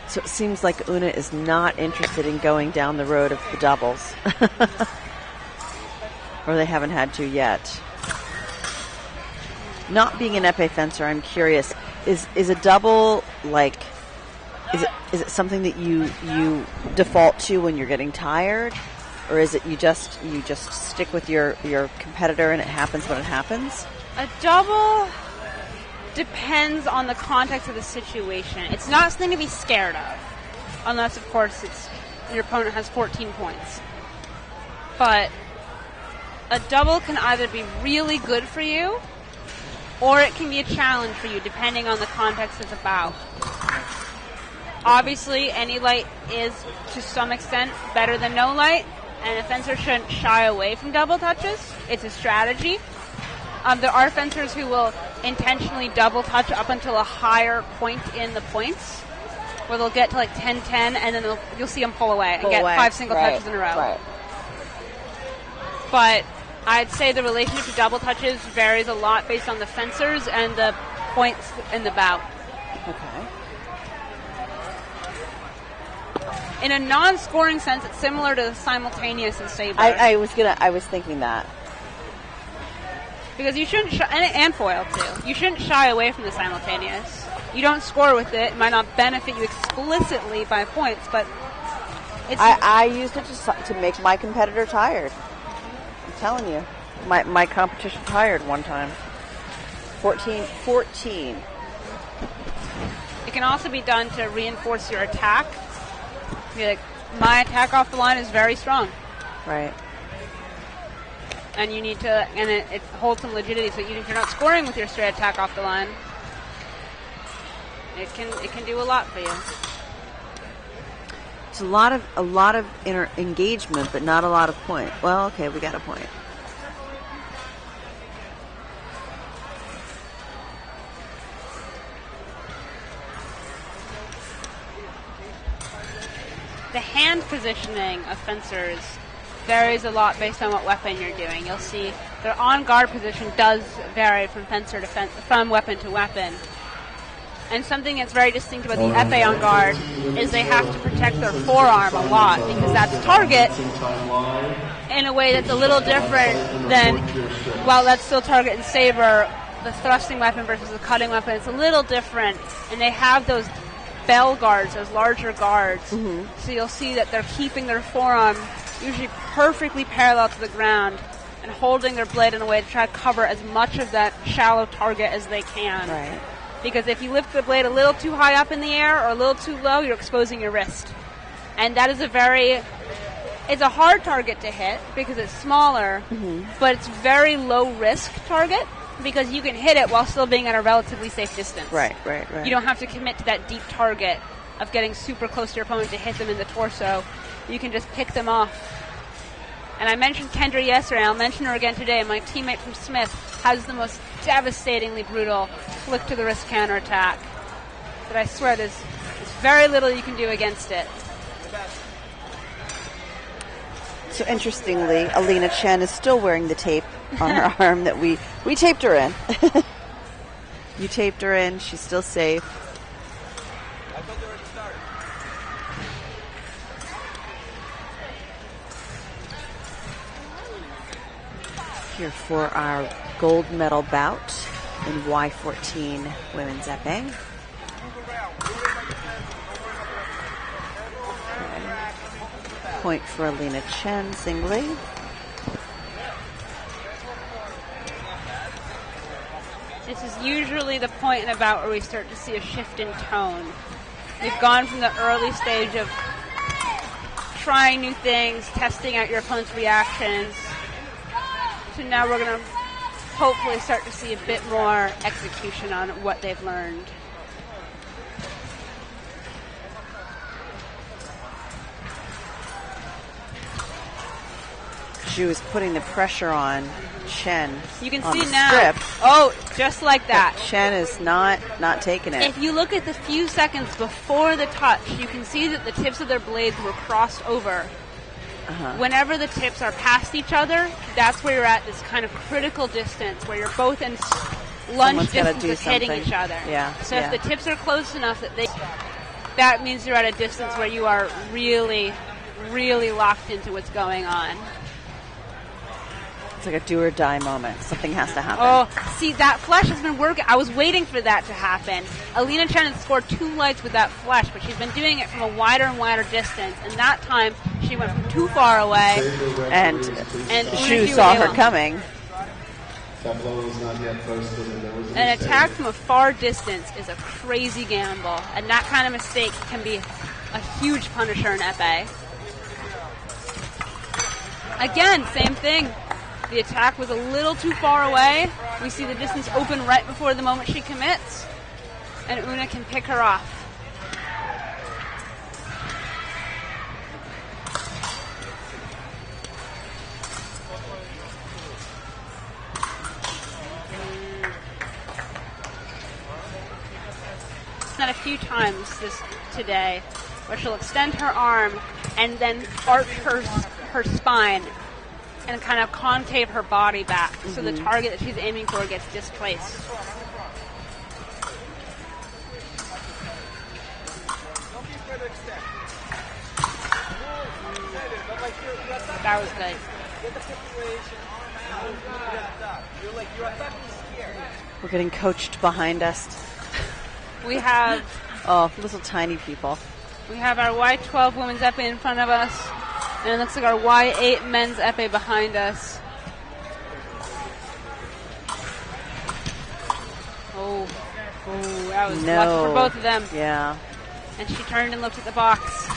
So it seems like Una is not interested in going down the road of the doubles. Or they haven't had to yet. Not being an epee fencer, I'm curious, is a double like, is it something that you default to when you're getting tired? Or is it you just stick with your competitor and it happens when it happens? A double depends on the context of the situation. It's not something to be scared of, unless, of course, your opponent has 14 points. But a double can either be really good for you, or it can be a challenge for you, depending on the context of the bout. Obviously, any light is, to some extent, better than no light, and a fencer shouldn't shy away from double touches. It's a strategy. There are fencers who will intentionally double touch up until a higher point in the points, where they'll get to like 10-10, and then you'll see them pull away and get 5 single touches in a row. Right. But I'd say the relationship to double touches varies a lot based on the fencers and the points in the bout. Okay. In a non-scoring sense, it's similar to the simultaneous in Saber. I was thinking that. Because you shouldn't, and foil too, you shouldn't shy away from the simultaneous. You don't score with it. It might not benefit you explicitly by points, but it's... I used it to make my competitor tired. I'm telling you. My competition tired one time. 14. It can also be done to reinforce your attack. Be like, my attack off the line is very strong. Right. And you need to, and it holds some legitimacy. So even if you're not scoring with your straight attack off the line, it can do a lot for you. It's a lot of engagement, but not a lot of point. Well, okay, we got a point. the hand positioning of fencers varies a lot based on what weapon you're doing. You'll see their on-guard position does vary from fencer to from weapon to weapon. And something that's very distinct about the epee on guard is they have to protect their forearm a lot because that's target in a way that's a little different than, while that's still target and saber, the thrusting weapon versus the cutting weapon, it's a little different. And they have those bell guards, those larger guards. So you'll see that they're keeping their forearm usually perfectly parallel to the ground and holding their blade in a way to try to cover as much of that shallow target as they can. Right. Because if you lift the blade a little too high up in the air or a little too low, you're exposing your wrist. And that is it's a hard target to hit because it's smaller, but it's very low risk target because you can hit it while still being at a relatively safe distance. Right. You don't have to commit to that deep target of getting super close to your opponent to hit them in the torso. You can just pick them off. And I mentioned Kendra yesterday, I'll mention her again today. My teammate from Smith has the most devastatingly brutal flick to the wrist counterattack. But I swear there's very little you can do against it. So interestingly, Alina Chen is still wearing the tape on her arm that we taped her in. You taped her in, she's still safe. Here for our gold medal bout in Y14 women's epee. Point for Alina Chen singly. This is usually the point in a bout where we start to see a shift in tone. We've gone from the early stage of trying new things, testing out your opponent's reactions, to now we're going to hopefully start to see a bit more execution on what they've learned. She was putting the pressure on Chen. You can on see the now. strip. Oh, just like that. But Chen is not taking it. If you look at the few seconds before the touch, you can see that the tips of their blades were crossed over. Whenever the tips are past each other, that's where you're at this kind of critical distance where you're both in lunge distance of hitting each other. Yeah. So if the tips are close enough that means you're at a distance where you are really, really locked into what's going on. It's like a do or die moment. Something has to happen. Oh, see, that flush has been working. I was waiting for that to happen. Alina Chen had scored 2 lights with that flush, but she's been doing it from a wider and wider distance. And that time, she went from too far away. And Xu saw her coming. An attack from a far distance is a crazy gamble. And that kind of mistake can be a huge punisher in epee. Again, same thing. The attack was a little too far away. We see the distance open right before the moment she commits. And Una can pick her off. Done a few times today where she'll extend her arm and then arch her spine and kind of concave her body back so the target that she's aiming for gets displaced. That was good. We're getting coached behind us. We have little tiny people. We have our Y12 women's epee in front of us, and it looks like our Y8 men's epee behind us. Oh, that was lucky for both of them. Yeah. And she turned and looked at the box.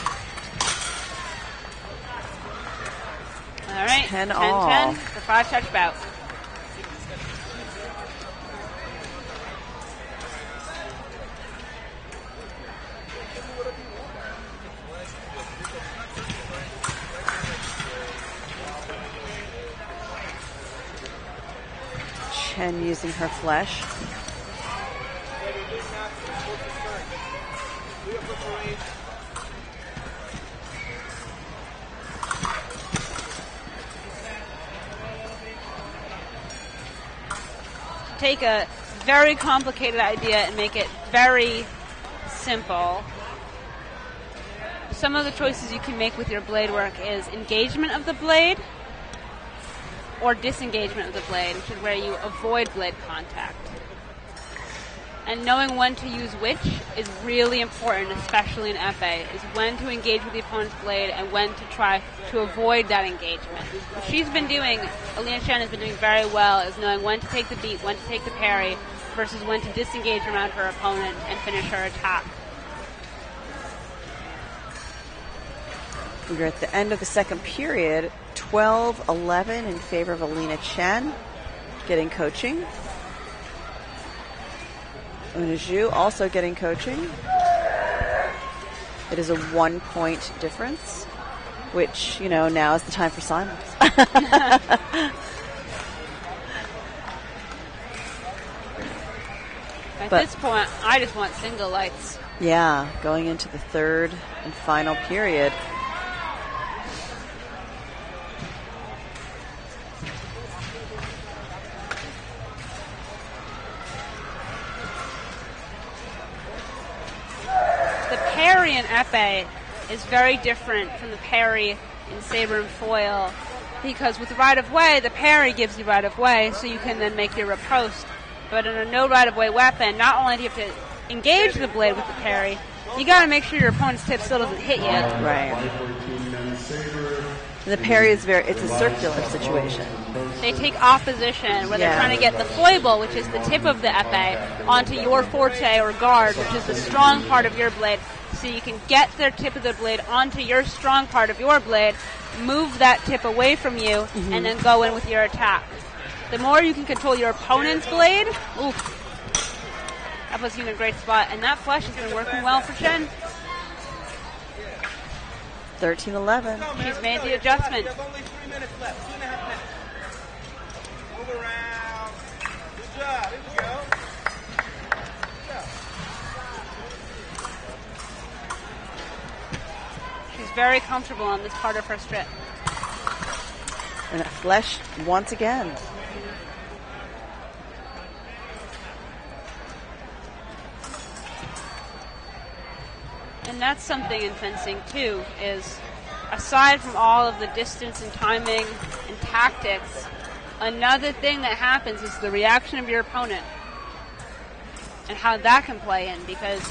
All right, 10-10 for 5-touch bout. Chen using her flesh. take a very complicated idea and make it very simple. Some of the choices you can make with your blade work is engagement of the blade or disengagement of the blade, which is where you avoid blade contact. And knowing when to use which is really important, especially in Epee, is when to engage with the opponent's blade and when to try to avoid that engagement. What she's been doing, Alina Chen has been doing very well, is knowing when to take the beat, when to take the parry, versus when to disengage around her opponent and finish her attack. We're at the end of the second period, 12-11 in favor of Alina Chen, getting coaching. Una Zhu also getting coaching. It is a 1-point difference, which, you know, now is the time for simults. At this point, I just want single lights. Yeah, going into the third and final period. Parry in Epee is very different from the parry in Saber and foil, because with right-of-way, the parry gives you right-of-way, so you can then make your riposte. But in a no right-of-way weapon, not only do you have to engage the blade with the parry, you got to make sure your opponent's tip still doesn't hit you. Right. The parry is it's a circular situation. They take opposition, where they're trying to get the foible, which is the tip of the epee, onto your forte or guard, which is the strong part of your blade. So you can get their tip of the blade onto your strong part of your blade, move that tip away from you, and then go in with your attack. The more you can control your opponent's blade, that puts you in a great spot. And that flush has been working well for Chen. 13-11. She's made the adjustment. There's only 3 minutes left. 2.5 minutes. Move around. Good job. There you go. She's very comfortable on this part of her strip. And a flesh once again. And that's something in fencing, too, is aside from all of the distance and timing and tactics, another thing that happens is the reaction of your opponent and how that can play in, because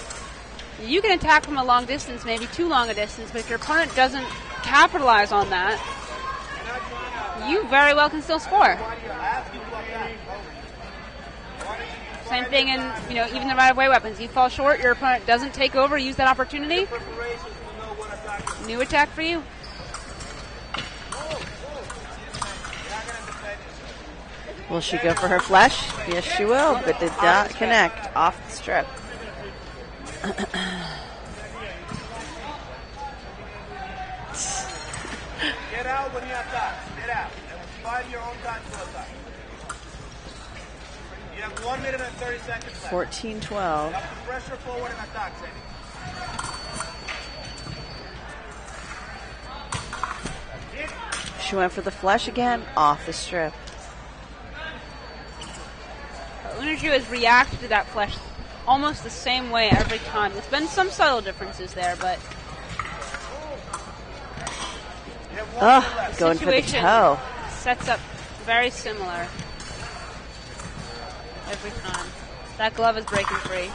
you can attack from a long distance, maybe too long a distance, but if your opponent doesn't capitalize on that, you very well can still score. Same thing in, even the right-of-way weapons. You fall short, your opponent doesn't take over, use that opportunity. New attack for you. Will she go for her flesh? Yes, she will, but did not connect off the strip. Get out when you attack. Get out. And find your own time to attack. You have 1 minute and 30 seconds left. 14-12. You have to pressure forward and attack, Sandy. She went for the flesh again, off the strip. Una Zhu has reacted to that flesh almost the same way every time. There's been some subtle differences there, but going for the toe. Sets up very similar every time. That glove is breaking free.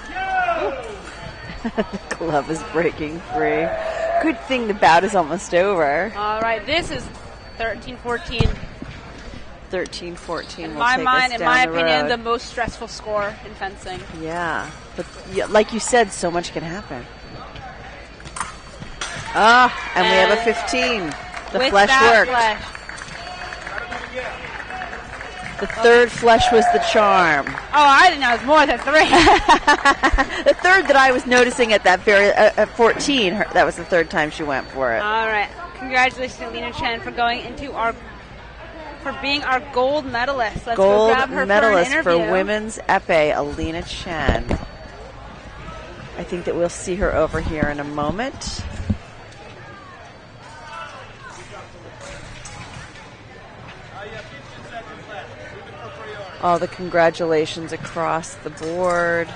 The glove is breaking free. Good thing the bout is almost over. All right, this is 13-14. 13-14. In my mind, in my opinion, the most stressful score in fencing. Yeah, but like you said, so much can happen. And we have a 15. The flesh worked. The third flesh was the charm. Oh, I didn't know it was more than 3. The third that I was noticing at that very at 14, that was the third time she went for it. All right, congratulations to Alina Chen for going into for being our gold medalist. Let's gold go grab her medalist for an for interview. women's epee, Alina Chen. I think that we'll see her over here in a moment. all the congratulations across the board.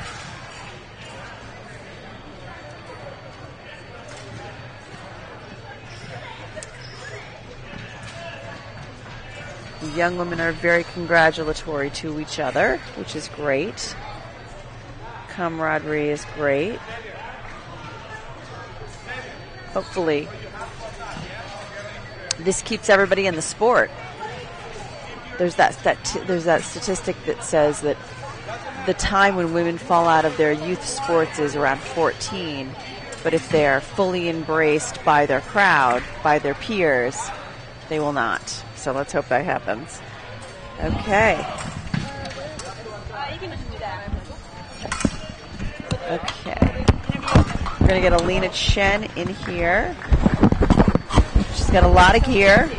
The young women are very congratulatory to each other, which is great. Camaraderie is great. Hopefully, this keeps everybody in the sport. There's that statistic that says that the time when women fall out of their youth sports is around 14, but if they're fully embraced by their crowd, by their peers, they will not. So let's hope that happens. Okay. Okay. We're going to get Alina Chen in here. She's got a lot of gear.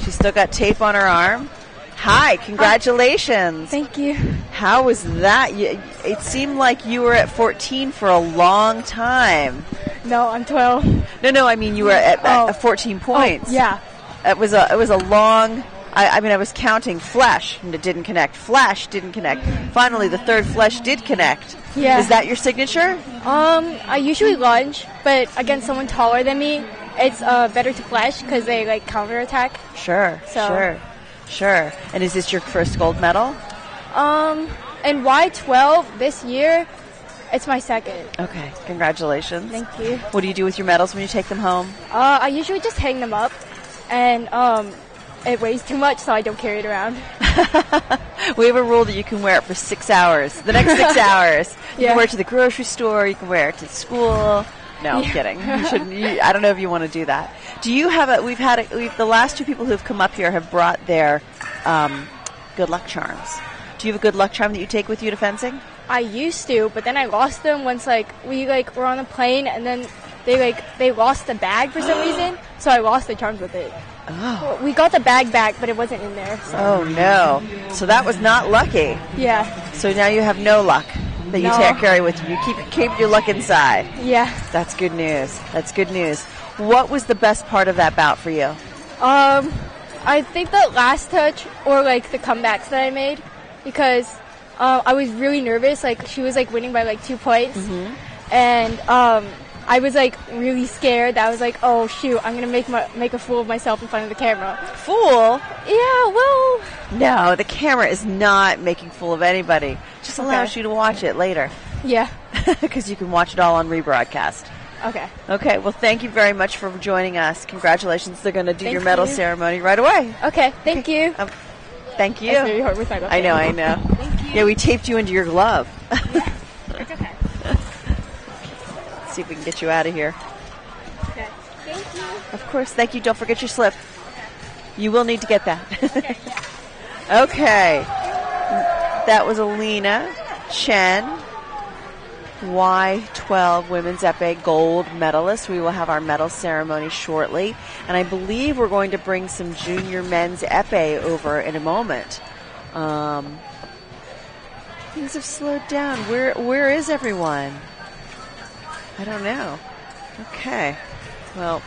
She's still got tape on her arm. Hi, congratulations. Thank you. How was that? It seemed like you were at 14 for a long time. No, I'm 12. No, I mean you were at 14 points. Oh, yeah. It was a long. I mean, I was counting flesh, and it didn't connect. Flash didn't connect. Finally, the third flesh did connect. Yeah. Is that your signature? I usually lunge, but against someone taller than me, it's better to flash because they like counterattack. Sure. And is this your first gold medal? And Y12 this year, it's my second. Okay, congratulations. Thank you. What do you do with your medals when you take them home? I usually just hang them up, and it weighs too much, so I don't carry it around. We have a rule that you can wear it for 6 hours. The next 6 hours. You can wear it to the grocery store. You can wear it to school. No, I'm kidding. You shouldn't. I don't know if you want to do that. Do you have the last two people who have come up here have brought their good luck charms. Do you have a good luck charm that you take with you to fencing? I used to, but then I lost them once we were on a plane, and then they lost the bag for some reason, so I lost the charms with it. Oh. We got the bag back, but it wasn't in there. So. Oh no! So that was not lucky. Yeah. So now you have no luck that you carry with you. You keep your luck inside. Yeah. That's good news. What was the best part of that bout for you? I think the last touch or the comebacks that I made, because I was really nervous. She was winning by 2 points, and I was really scared. I was oh shoot, I'm gonna make a fool of myself in front of the camera. Fool? Yeah, well. No, the camera is not making fool of anybody. Just allows you to watch it later. Yeah. Because you can watch it all on rebroadcast. Okay. Okay, well, thank you very much for joining us. Congratulations. They're going to do your medal ceremony right away. Okay, thank you. Thank you. That's very hard with my left I know. Thank you. Yeah, we taped you into your glove. It's okay. Let's see if we can get you out of here. Okay. Thank you. Of course. Thank you. Don't forget your slip. You will need to get that. Okay. Okay. That was Alina Chen, Y12 Women's Epee Gold medalist. We will have our medal ceremony shortly. And I believe we're going to bring some junior men's epee over in a moment. Things have slowed down. Where is everyone? I don't know. Okay. Well,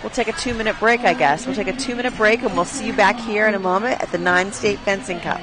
we'll take a 2-minute break, I guess. We'll take a 2-minute break, and we'll see you back here in a moment at the 9-State Fencing Cup.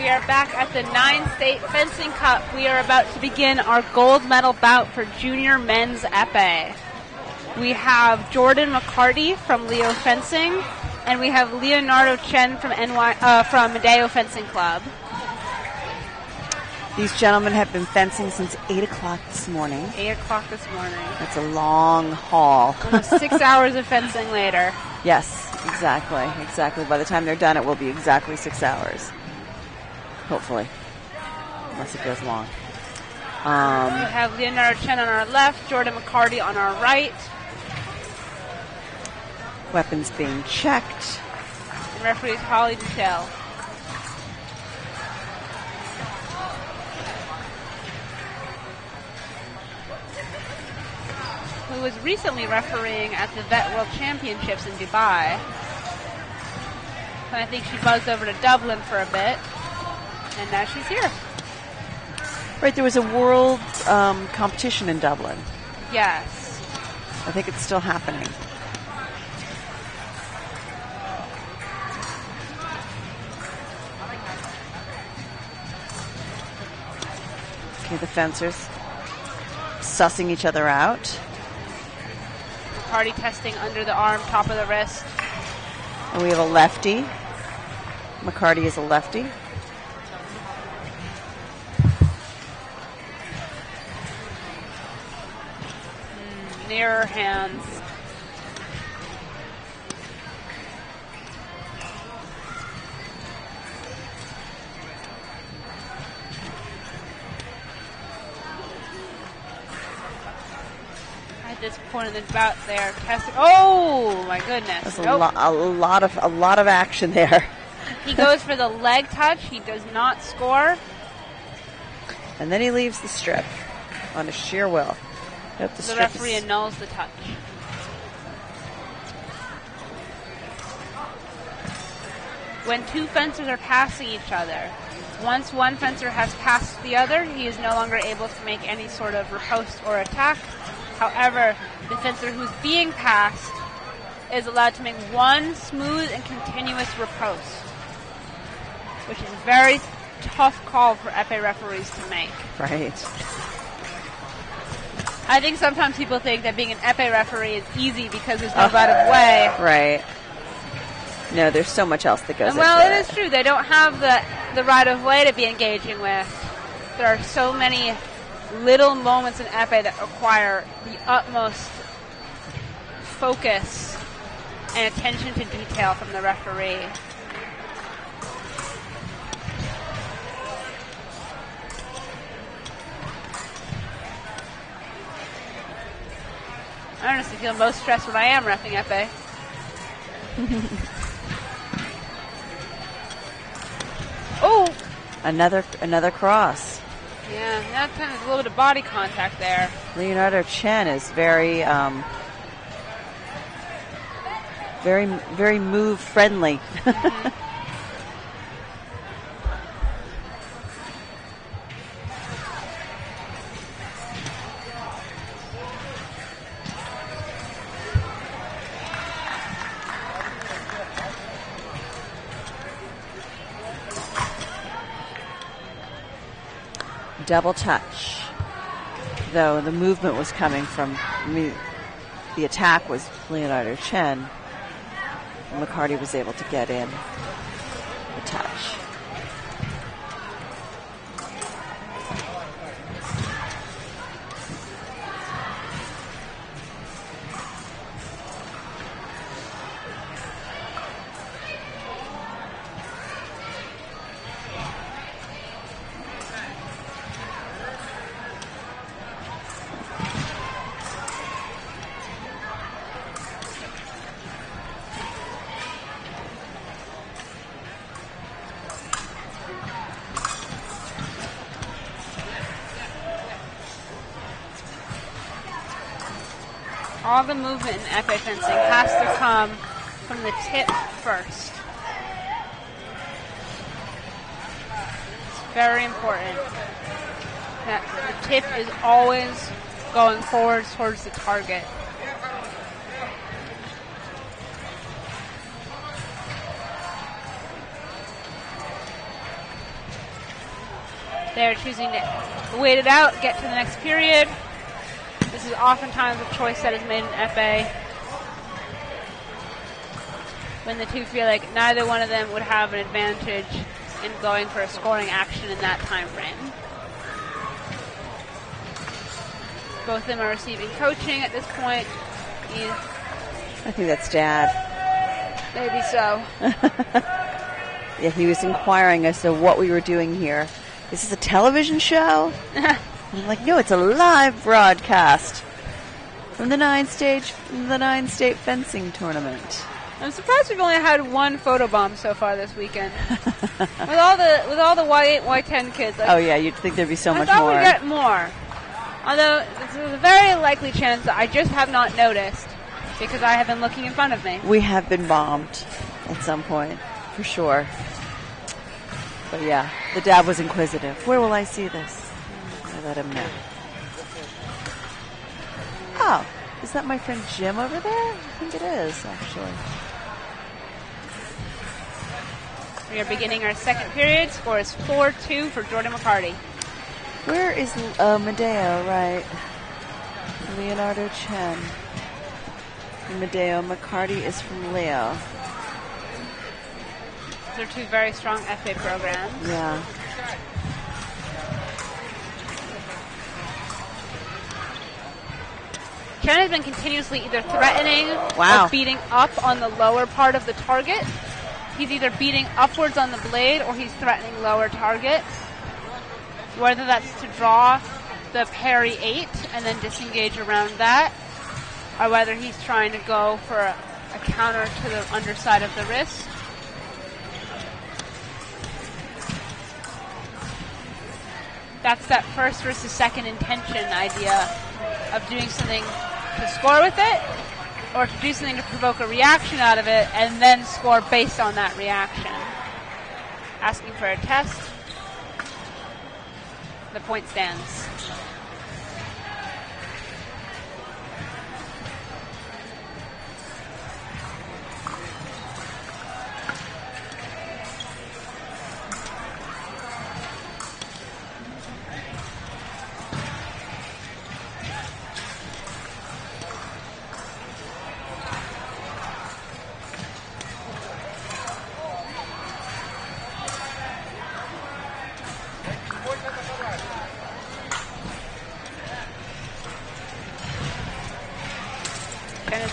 We are back at the 9-State Fencing Cup. We are about to begin our gold medal bout for junior men's epee. We have Jordan McCarty from Leo Fencing, and we have Leonardo Chen from Medeo Fencing Club. These gentlemen have been fencing since 8 o'clock this morning. 8 o'clock this morning. That's a long haul. Almost 6 hours of fencing later. Yes, exactly. By the time they're done, it will be exactly 6 hours. Hopefully. Unless it goes long. We have Leonardo Chen on our left, Jordan McCarty on our right. Weapons being checked. And referee Holly Duchel. Who was recently refereeing at the Vet World Championships in Dubai. And I think she buzzed over to Dublin for a bit. And now she's here. Right, there was a world competition in Dublin. Yes. I think it's still happening. Okay, the fencers sussing each other out. Party testing under the arm, top of the wrist. And we have a lefty. McCarty is a lefty. Nearer hands. At this point in the bout, they are testing. Oh my goodness! There's a lot of action there. He goes for the leg touch. He does not score. And then he leaves the strip on a sheer will. Nope, the referee annuls the touch. When two fencers are passing each other, once one fencer has passed the other, he is no longer able to make any sort of riposte or attack. However, the fencer who's being passed is allowed to make one smooth and continuous riposte, which is a very tough call for epee referees to make. Right. I think sometimes people think that being an epee referee is easy because there's no right of way. Right. No, there's so much else that goes into well, it it. is true. They don't have the right of way to be engaging with. There are so many little moments in epee that require the utmost focus and attention to detail from the referee. I honestly feel most stressed when I am reffing epee. Oh! Another cross. Yeah, that time there's a little bit of body contact there. Leonardo Chen is very move friendly. Mm-hmm. Double touch. Though the movement was coming from the attack was Leonardo Chen. McCarty was able to get in the touch. All the movement in epee fencing has to come from the tip first. It's very important that the tip is always going forward towards the target. They're choosing to wait it out, get to the next period. This is oftentimes a choice that is made in Epee when the two feel like neither one of them would have an advantage in going for a scoring action in that time frame. Both of them are receiving coaching at this point. I think that's Dad. Maybe so. Yeah, he was inquiring as to what we were doing here. Is this a television show? I'm like, no, it's a live broadcast from the 9-state fencing tournament. I'm surprised we've only had one photo bomb so far this weekend. with all the Y8, Y10 kids. Oh yeah, you'd think there'd be so much more. I more. thought we'd get more. Although there's a very likely chance that I just have not noticed because I have been looking in front of me. We have been bombed at some point, for sure. But yeah, the dad was inquisitive. Where will I see this? I let him know. Oh, is that my friend Jim over there? I think it is, actually. We are beginning our second period. Score is 4-2 for Jordan McCarty. Where is Medeo, right? Leonardo Chen. Medeo. McCarty is from Leo. These are two very strong FA programs. Yeah. Chen has been continuously either threatening Wow. or beating up on the lower part of the target. He's either beating upwards on the blade or he's threatening lower target. Whether that's to draw the parry 8 and then disengage around that, or whether he's trying to go for a counter to the underside of the wrist. That's that first versus second intention idea of doing something to score with it, or to do something to provoke a reaction out of it and then score based on that reaction. Asking for a test. The point stands.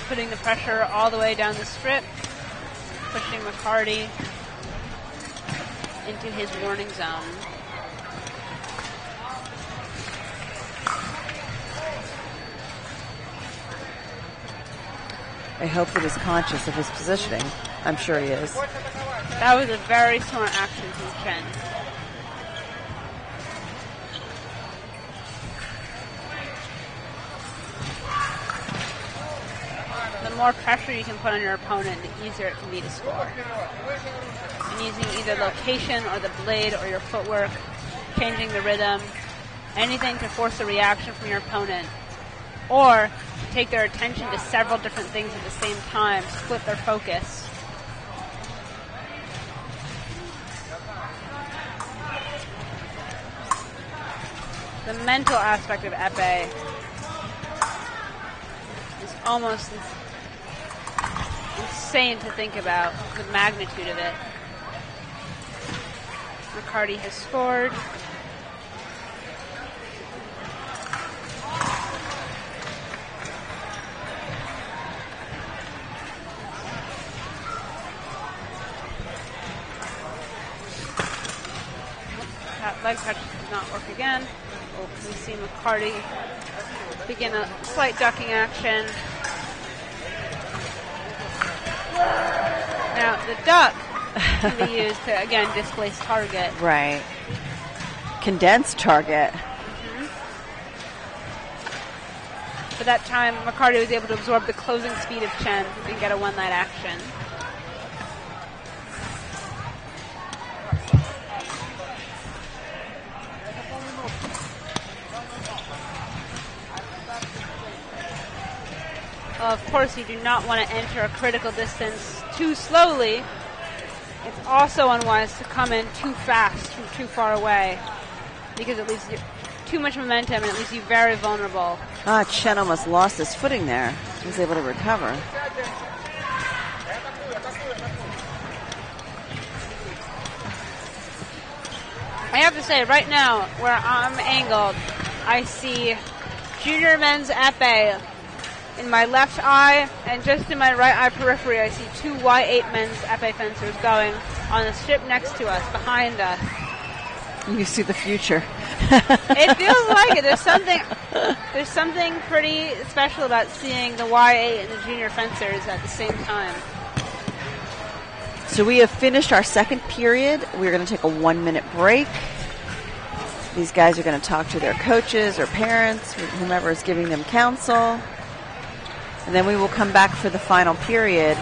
Putting the pressure all the way down the strip, pushing McCarty into his warning zone. I hope that he's conscious of his positioning. I'm sure he is. That was a very smart action from Chen. The more pressure you can put on your opponent, the easier it can be to score. And using either location or the blade or your footwork, changing the rhythm, anything to force a reaction from your opponent, or take their attention to several different things at the same time, split their focus. The mental aspect of Epee is almost insane to think about, the magnitude of it. McCarty has scored. That leg touch does not work again. We see McCarty begin a slight ducking action. Now, the duck can be used to, again, displace target. Right. Condense target. Mm-hmm. For that time, McCarty was able to absorb the closing speed of Chen and get a one-night action. Of course, you do not want to enter a critical distance too slowly. It's also unwise to come in too fast from too far away. because it leaves you too much momentum and it leaves you very vulnerable. Chen almost lost his footing there. He was able to recover. I have to say, right now, where I'm angled, I see junior men's epee in my left eye, and just in my right eye periphery, I see 2 Y8 men's epee fencers going on the strip next to us, behind us. You see the future. It feels like it. There's something pretty special about seeing the Y8 and the junior fencers at the same time. So we have finished our second period. We're going to take a 1-minute break. These guys are going to talk to their coaches or parents, whomever is giving them counsel. And then we will come back for the final period,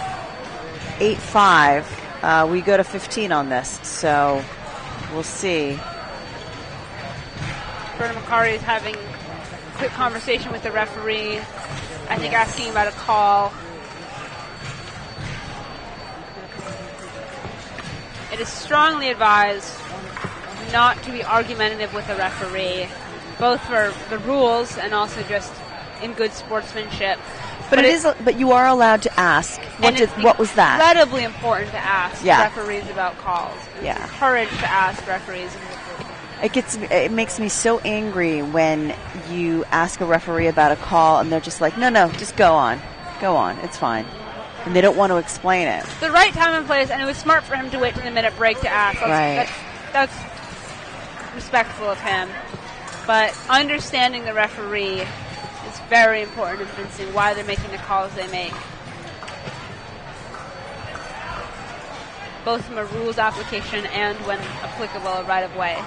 8-5. We go to 15 on this, so we'll see. Bernard McCarty is having a quick conversation with the referee, I think asking about a call. It is strongly advised not to be argumentative with the referee, both for the rules and also just in good sportsmanship. But you are allowed to ask. What was that? Incredibly important to ask Yeah. referees about calls. It's Yeah. encouraged to ask referees. It makes me so angry when you ask a referee about a call and they're just like, no, just go on, it's fine, and they don't want to explain it. The right time and place, and it was smart for him to wait to the minute break to ask. That's respectful of him. But understanding the referee is very important in fencing, why they're making the calls they make. Both from a rules application and, when applicable, a right of way.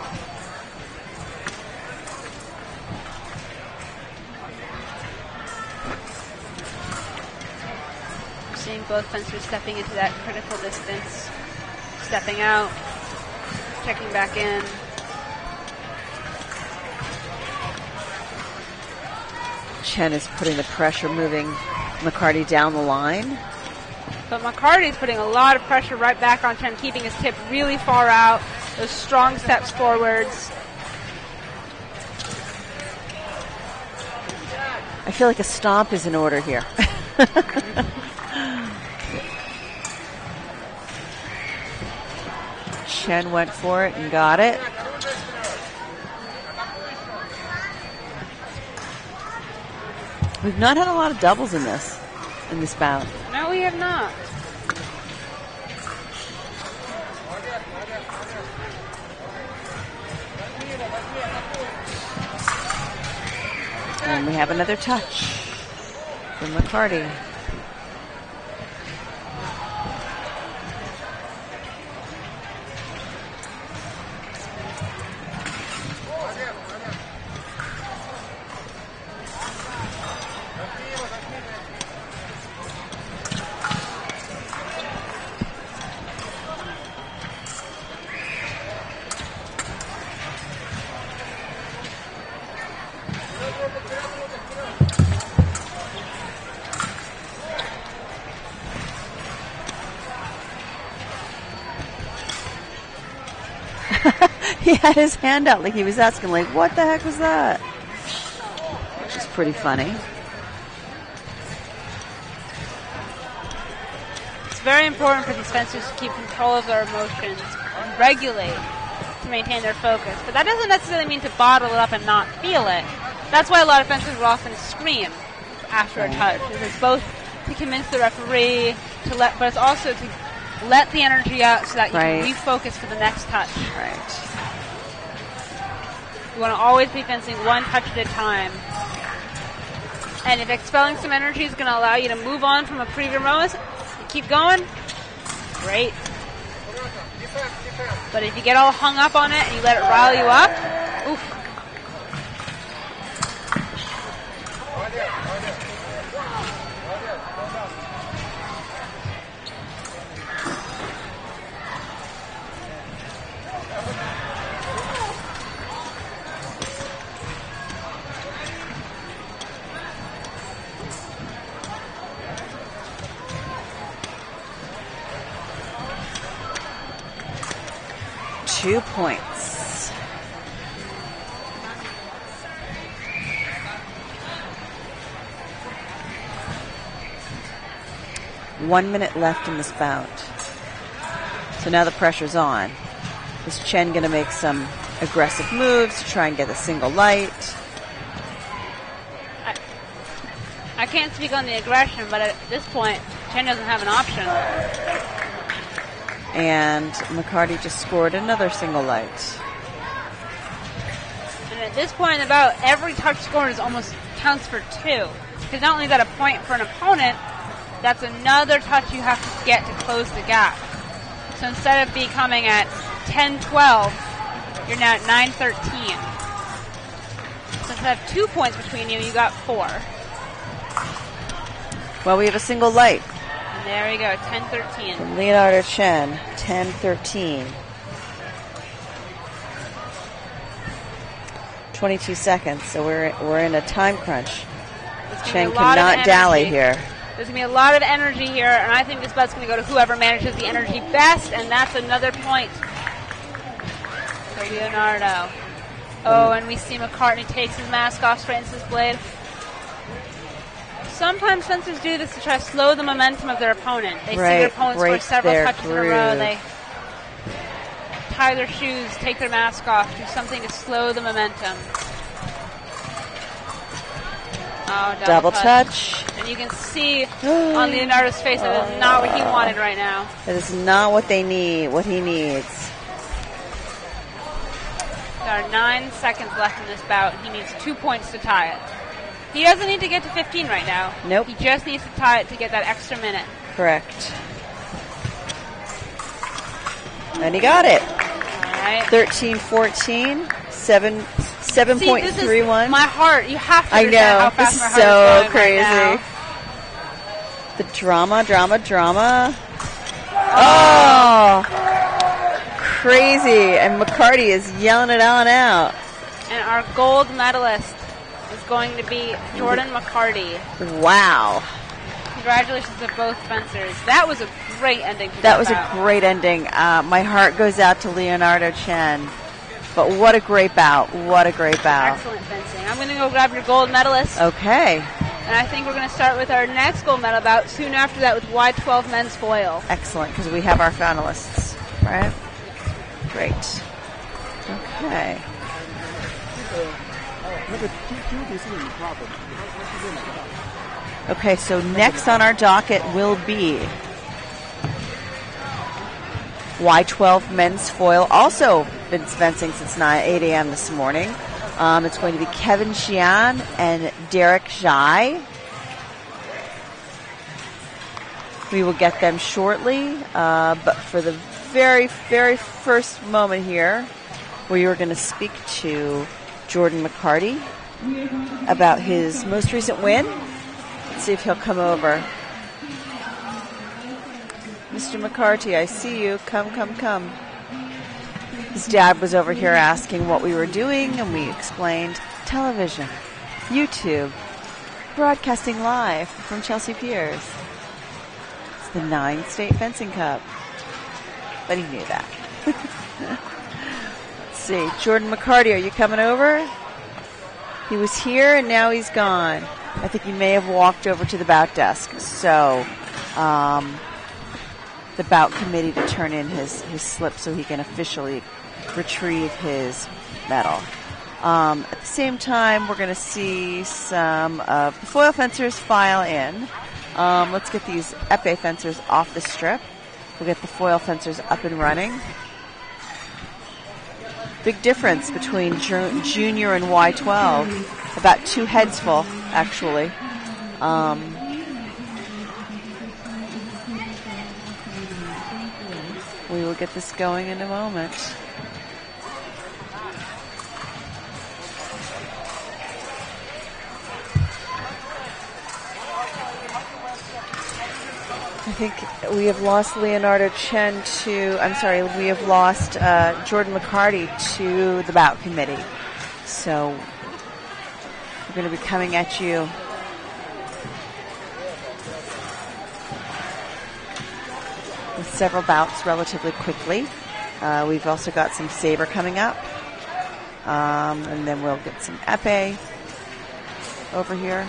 We're seeing both fencers stepping into that critical distance, stepping out, checking back in. Chen is putting the pressure, moving McCarty down the line. But McCarty's putting a lot of pressure right back on Chen, keeping his tip really far out, those strong steps forwards. I feel like a stomp is in order here. Chen went for it and got it. We've not had a lot of doubles in this bout. No, we have not. And we have another touch from McCarty. He had his hand out like he was asking, like, what the heck was that? Which is pretty funny. It's very important for these fencers to keep control of their emotions and regulate to maintain their focus. But that doesn't necessarily mean to bottle it up and not feel it. That's why a lot of fencers will often scream after a touch. It's both to convince the referee but it's also to let the energy out so that you can refocus for the next touch. Right. You want to always be fencing one touch at a time. And if expelling some energy is going to allow you to move on from a previous moment, you keep going, great. But if you get all hung up on it and you let it rile you up, oof. .2 points. 1 minute left in this bout. So now the pressure's on. Is Chen going to make some aggressive moves to try and get a single light? I can't speak on the aggression, but at this point, Chen doesn't have an option. And McCarty just scored another single light. And at this point in the bout, every touch scored is almost counts for 2. Because not only is that a point for an opponent, that's another touch you have to get to close the gap. So instead of becoming at 10-12, you're now at 9-13. So instead of 2 points between you, you got 4. Well, we have a single light. And there we go, 10-13. From Leonardo Chen, 10-13. 22 seconds, so we're in a time crunch. Chen cannot dally here. There's going to be a lot of energy here, and I think this bout's going to go to whoever manages the energy best, and that's another point for Leonardo. Oh, and we see McCartney takes his mask off, straightens his blade. Sometimes fencers do this to try to slow the momentum of their opponent. They see their opponents score several touches in a row. They tie their shoes, take their mask off, do something to slow the momentum. Oh, double touch. And you can see on Leonardo's face that is not what he wanted right now. That is not what they need, what he needs. There are 9 seconds left in this bout. He needs 2 points to tie it. He doesn't need to get to 15 right now. Nope. He just needs to tie it to get that extra minute. Correct. And he got it. All right. 13-14, 7.31. My heart. You have to I understand know. how fast This my is heart so is going crazy. right now. The drama. Oh! Crazy. And McCarty is yelling it on out. And our gold medalist is going to be Jordan McCarty. Wow. Congratulations to both fencers. That was a great ending to That was bout. a great ending. My heart goes out to Leonardo Chen. But what a great bout. What a great bout. Excellent fencing. I'm going to go grab your gold medalist. Okay. And I think we're going to start with our next gold medal bout soon after that with Y12 men's foil. Excellent, because we have our finalists, right? Great. Okay. Okay, so next on our docket will be Y12 men's foil. Also been fencing since 8 a.m. this morning. It's going to be Kevin Xian and Derek Zhai. We will get them shortly, but for the very, very first moment here, we are going to speak to Jordan McCarty about his most recent win. Let's see if he'll come over. Mr. McCarty, I see you. Come. His dad was over here asking what we were doing, and we explained television, YouTube, broadcasting live from Chelsea Piers. It's the 9 State Fencing Cup. But he knew that. Let's see. Jordan McCarty, are you coming over? He was here, and now he's gone. I think he may have walked over to the bout desk. So, the bout committee to turn in his slip so he can officially retrieve his medal. At the same time, we're going to see some of the foil fencers file in. Let's get these epee fencers off the strip. We'll get the foil fencers up and running. Big difference between junior and Y12. About 2 heads full, actually. We will get this going in a moment. I think we have lost Leonardo Chen we have lost Jordan McCarty to the bout committee. So we're going to be coming at you with several bouts relatively quickly. We've also got some Saber coming up. And then we'll get some epee over here.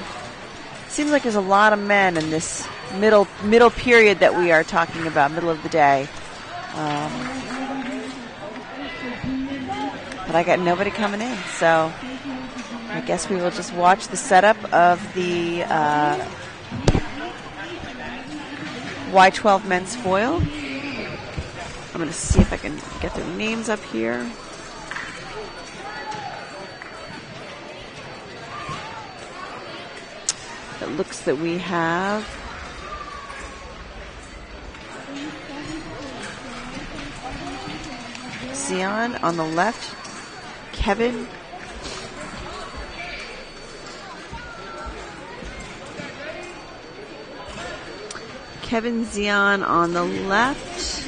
Seems like there's a lot of men in this middle period that we are talking about, middle of the day. But I got nobody coming in, so I guess we will just watch the setup of the Y12 men's foil. I'm going to see if I can get their names up here. It looks that we have Zion on the left, Kevin Zion on the left,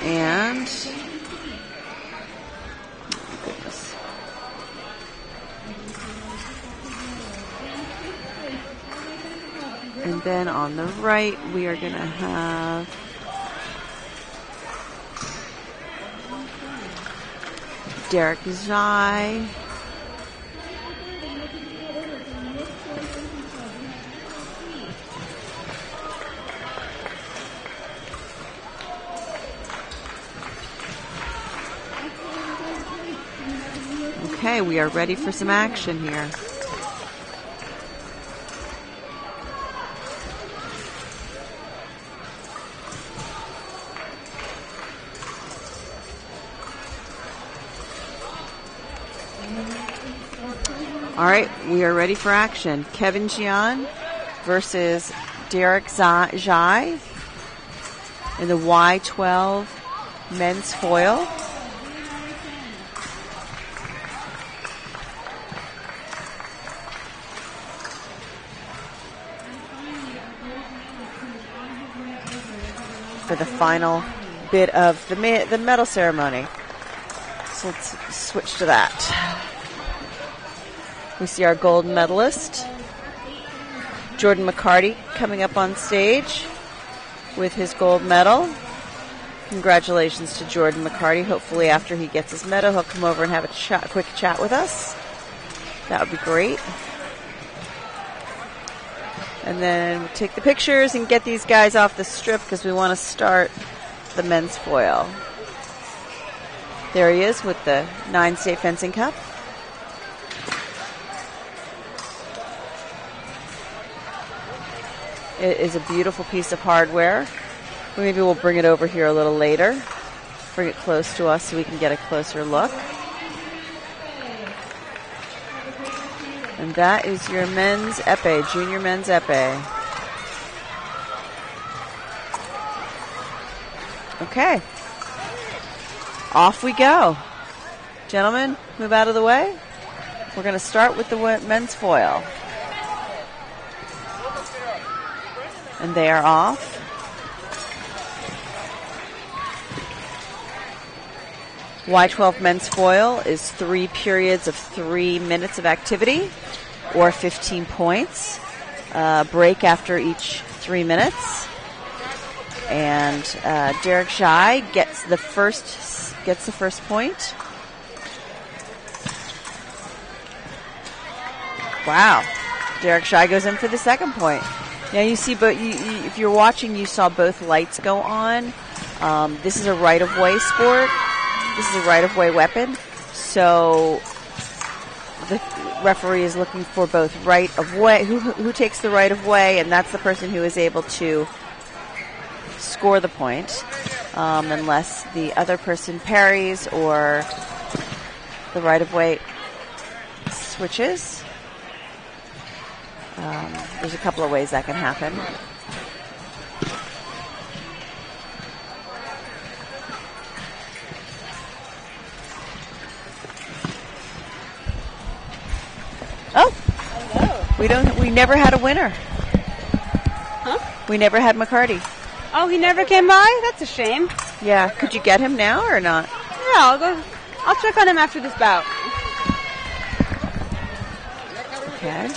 and oh goodness. And then on the right, we are going to have Derek Zai. Okay, we are ready for some action here. All right, we are ready for action. Kevin Jian versus Derek Zai in the Y12 men's foil. For the final bit of the medal ceremony. So let's switch to that. We see our gold medalist, Jordan McCarty, coming up on stage with his gold medal. Congratulations to Jordan McCarty. Hopefully after he gets his medal, he'll come over and have a quick chat with us. That would be great. And then we'll take the pictures and get these guys off the strip because we want to start the men's foil. There he is with the 9-State Fencing Cup. It is a beautiful piece of hardware. Maybe we'll bring it over here a little later. Bring it close to us so we can get a closer look. And that is your men's epee, junior men's epee. Okay. Off we go. Gentlemen, move out of the way. We're going to start with the men's foil. And they are off. Y12 men's foil is 3 periods of 3 minutes of activity or 15 points. Break after each 3 minutes. And Derek Zai gets the first point. Wow. Derek Zai goes in for the second point. Now you see, but if you're watching, you saw both lights go on. This is a right-of-way sport. This is a right-of-way weapon. So the referee is looking for both right-of-way, who takes the right-of-way, and that's the person who is able to score the point, unless the other person parries or the right-of-way switches. There's a couple of ways that can happen. Oh, hello. We never had a winner. Huh? We never had McCarty. Oh, he never came by? That's a shame. Yeah, could you get him now or not? Yeah, I'll check on him after this bout. Okay.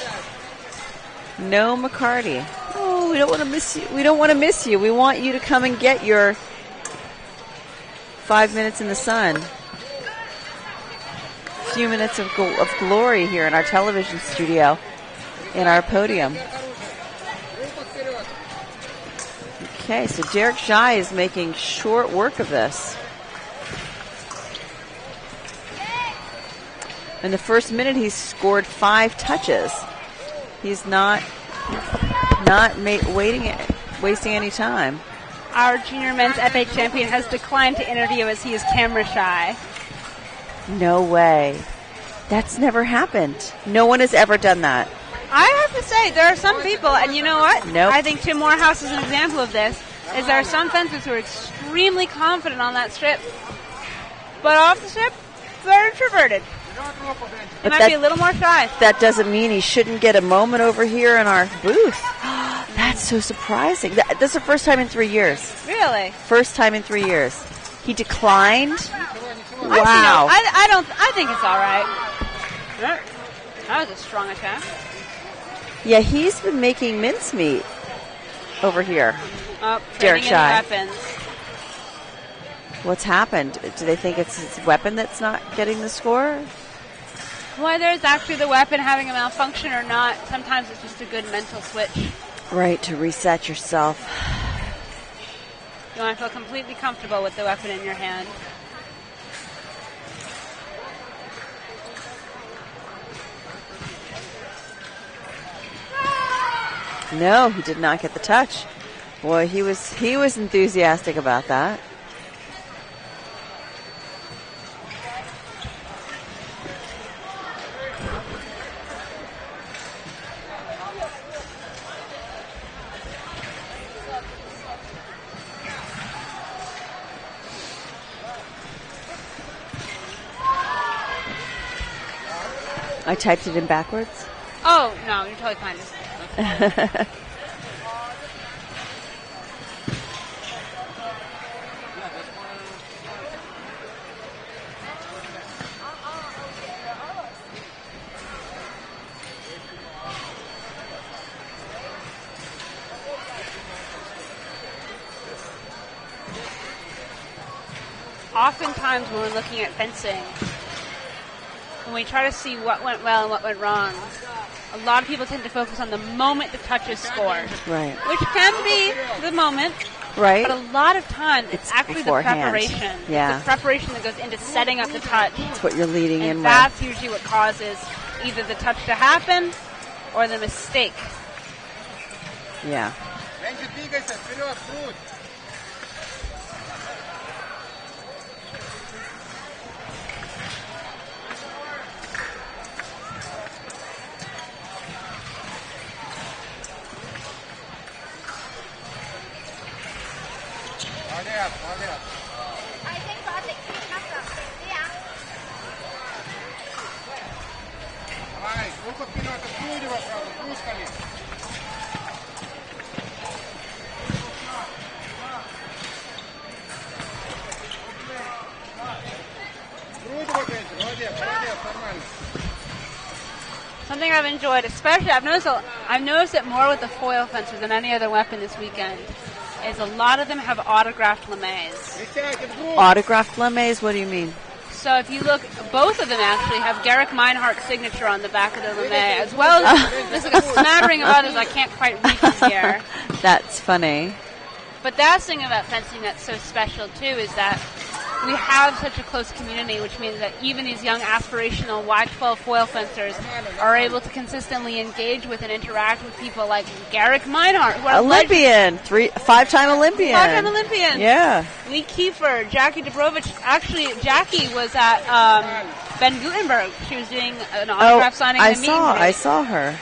No McCarty. Oh, we don't want to miss you. We don't want to miss you. We want you to come and get your 5 minutes in the sun. A few minutes of glory here in our television studio, in our podium. Okay, so Derek Shy is making short work of this. In the first minute, he's scored 5 touches. He's not wasting any time. Our junior men's Epee champion has declined to interview as he is camera shy. No way. That's never happened. No one has ever done that. I have to say, there are some people, and you know what? Nope. I think Tim Morehouse is an example of this, is there are some fencers who are extremely confident on that strip, but off the strip, very introverted. They might be a little more shy. That doesn't mean he shouldn't get a moment over here in our booth. That's so surprising. That's the first time in 3 years. Really? First time in 3 years. He declined. Wow. I think it's all right. That was a strong attack. Yeah, he's been making mincemeat over here. Oh, Derek Shy. Weapons. What's happened? Do they think it's his weapon that's not getting the score? Whether it's actually the weapon having a malfunction or not, sometimes it's just a good mental switch. Right, to reset yourself. You want to feel completely comfortable with the weapon in your hand. No, he did not get the touch. Boy, he was enthusiastic about that. I typed it in backwards. Oh, no, you're totally fine. Oftentimes when we're looking at fencing, when we try to see what went well and what went wrong, a lot of people tend to focus on the moment the touch is scored. Right. Which can be the moment. Right. But a lot of times it's actually beforehand. the preparation. Yeah. The preparation that goes into setting up the touch. That's what you're leading in and with. that's usually what causes either the touch to happen or the mistake. Yeah. Something I've enjoyed, especially I've noticed it more with the foil fencers than any other weapon this weekend, is a lot of them have autographed lames. Autographed lames? What do you mean? So if you look, both of them actually have Garrick Meinhardt's signature on the back of their lame, as well as there's like a smattering of others I can't quite read from here. That's funny. But that's the thing about fencing that's so special too is that we have such a close community, which means that even these young aspirational Y12 foil fencers are able to consistently engage with and interact with people like Garrick Meinhardt, who are Olympian, 5-time Olympian. 5-time Olympian. Yeah. Lee Kiefer, Jackie Dubrovich. Actually, Jackie was at Ben Gutenberg. She was doing an autograph signing. I saw her.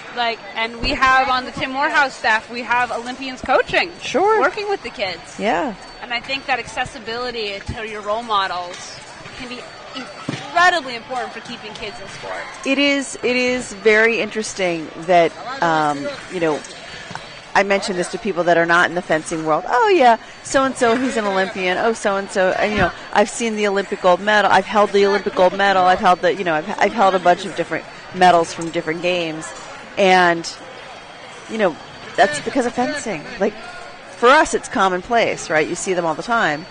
And we have on the Tim Morehouse staff, we have Olympians coaching. Sure. Working with the kids. Yeah. And I think that accessibility to your role models can be incredibly important for keeping kids in sport. It is very interesting that, I mention this to people that are not in the fencing world. Oh yeah, so-and-so, he's an Olympian. Oh, so-and-so. And, I've seen the Olympic gold medal. I've held the Olympic gold medal. I've held I've held a bunch of different medals from different games. And, that's because of fencing. For us, it's commonplace, right? You see them all the time.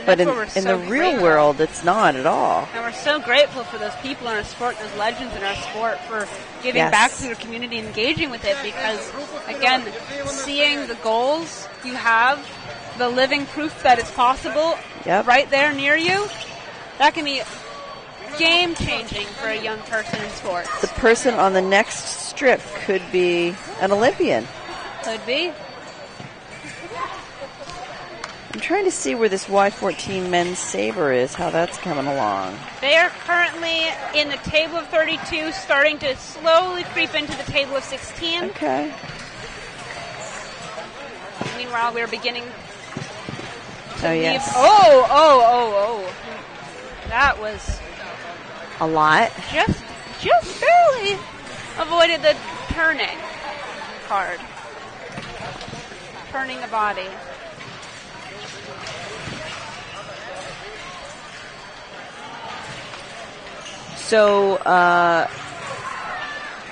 But in the real world, it's not at all. And we're so grateful for those people in our sport, those legends in our sport, for giving back to their community, engaging with it. Because, again, seeing the goals you have the living proof that it's possible right there near you, that can be game-changing for a young person in sports. The person on the next strip could be an Olympian. Could be. I'm trying to see where this Y14 men's Saber is, how that's coming along. They are currently in the table of 32, starting to slowly creep into the table of 16. Okay. Meanwhile, we're beginning to leave. Yes. Oh. That was a lot. Just barely avoided the turning card. Turning the body. So,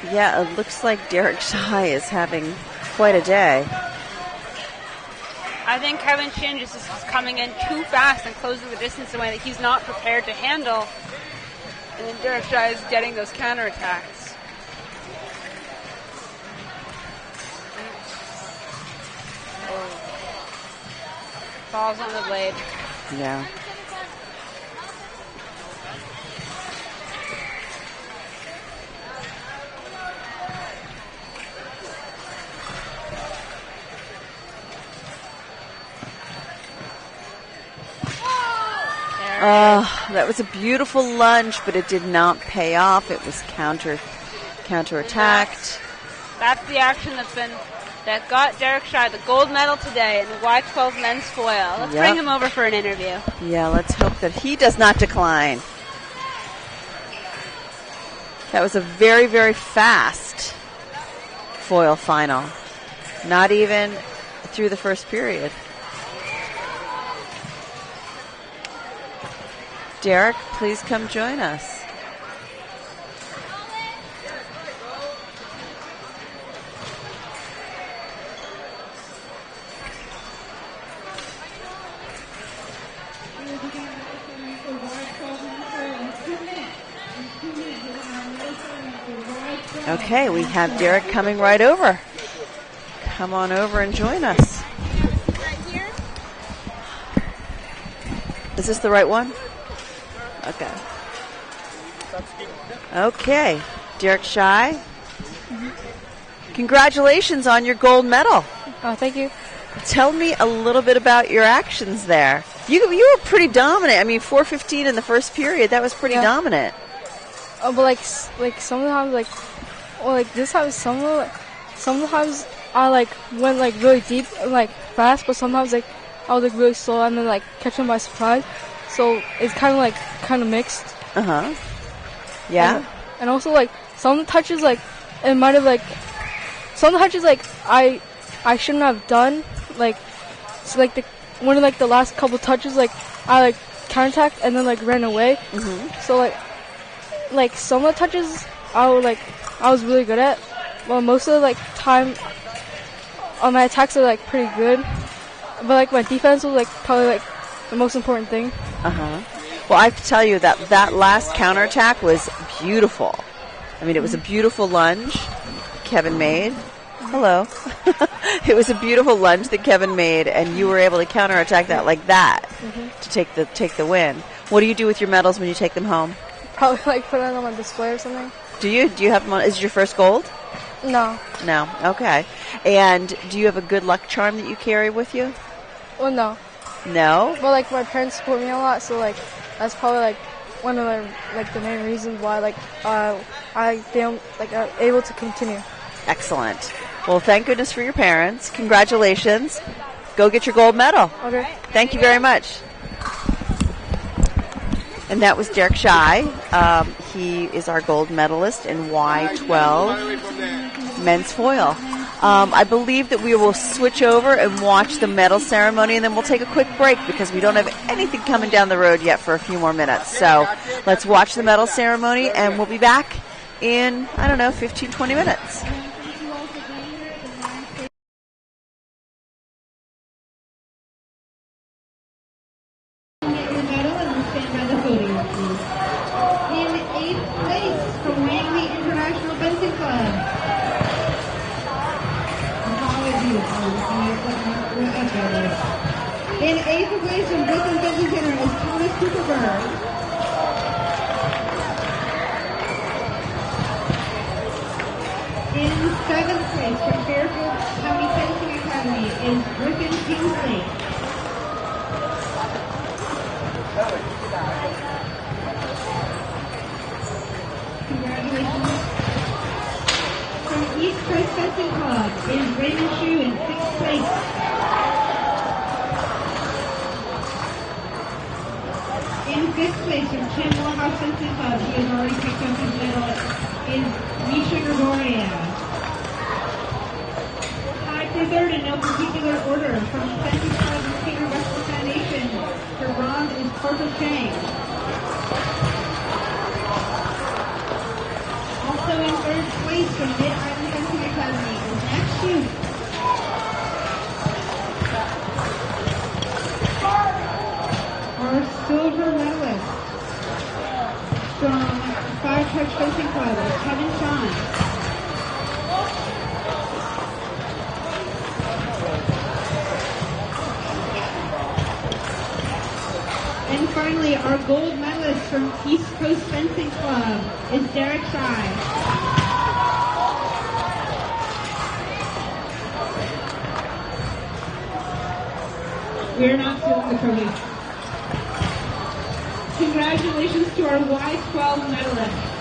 it looks like Derek Shy is having quite a day. I think Kevin Shin just is coming in too fast and closing the distance in a way that he's not prepared to handle. And then Derek Shy is getting those counterattacks. Falls on the blade. Yeah. That was a beautiful lunge, but it did not pay off. It was counterattacked. That's the action that got Derek Shy the gold medal today in the Y12 men's foil. Let's bring him over for an interview. Yeah, let's hope that he does not decline. That was a very, very fast foil final. Not even through the first period. Derek, please come join us. Okay, we have Derek coming right over. Come on over and join us. Right here? Is this the right one? Okay. Okay, Derek Shy. Congratulations on your gold medal. Oh, thank you. Tell me a little bit about your actions there. You were pretty dominant. I mean, 4:15 in the first period. That was pretty dominant. Oh, but like sometimes this time sometimes I went really deep and fast, but sometimes I was really slow and then catching by surprise. So it's kind of mixed. Yeah. And also some touches it might have some touches I shouldn't have done so one of the last couple touches I counterattacked and then ran away. So some of the touches I was really good at. Well, most of the time my attacks are pretty good, but my defense was probably the most important thing. Well, I have to tell you that last counterattack was beautiful. I mean, it was a beautiful lunge Kevin made. Hello. It was a beautiful lunge that Kevin made, and you were able to counterattack that like that to take the win. What do you do with your medals when you take them home? Probably put it on my display or something. Do you? Do you have them on? Is it your first gold? No. No. Okay. And do you have a good luck charm that you carry with you? Well, no. No? Well, my parents support me a lot, so that's probably one of the main reasons why I feel I'm able to continue. Excellent. Well, thank goodness for your parents. Congratulations. Go get your gold medal. Okay. Thank you very much. And that was Derek Shy. He is our gold medalist in Y12 men's foil. I believe that we will switch over and watch the medal ceremony, and then we'll take a quick break because we don't have anything coming down the road yet for a few more minutes. So let's watch the medal ceremony, and we'll be back in, 15, 20 minutes. Fencing Club. Apologies. In 8th place from Brooklyn Fencing Center is Thomas Cooperberg. In 7th place from Fairfield County Fencing Academy is Griffin Kingsley. Congratulations. From East Coast Fencing Club is Raymond Shue in 6th place. In 5th place from Morehouse Fencing Club, he has already picked up his medal, is Misha Gregoria. Tied for 3rd in no particular order from the Fencing Club and Peter Western Foundation for bronze is Parker Chang. Also in 3rd place from Mid-Island Fencing Academy is Max Hughes. Our silver medalist from Five Touch Fencing Club is Kevin Sean. And finally, our gold medalist from East Coast Fencing Club is Derek Sy. We're not stealing the trophy. Congratulations to our Y12 medalists.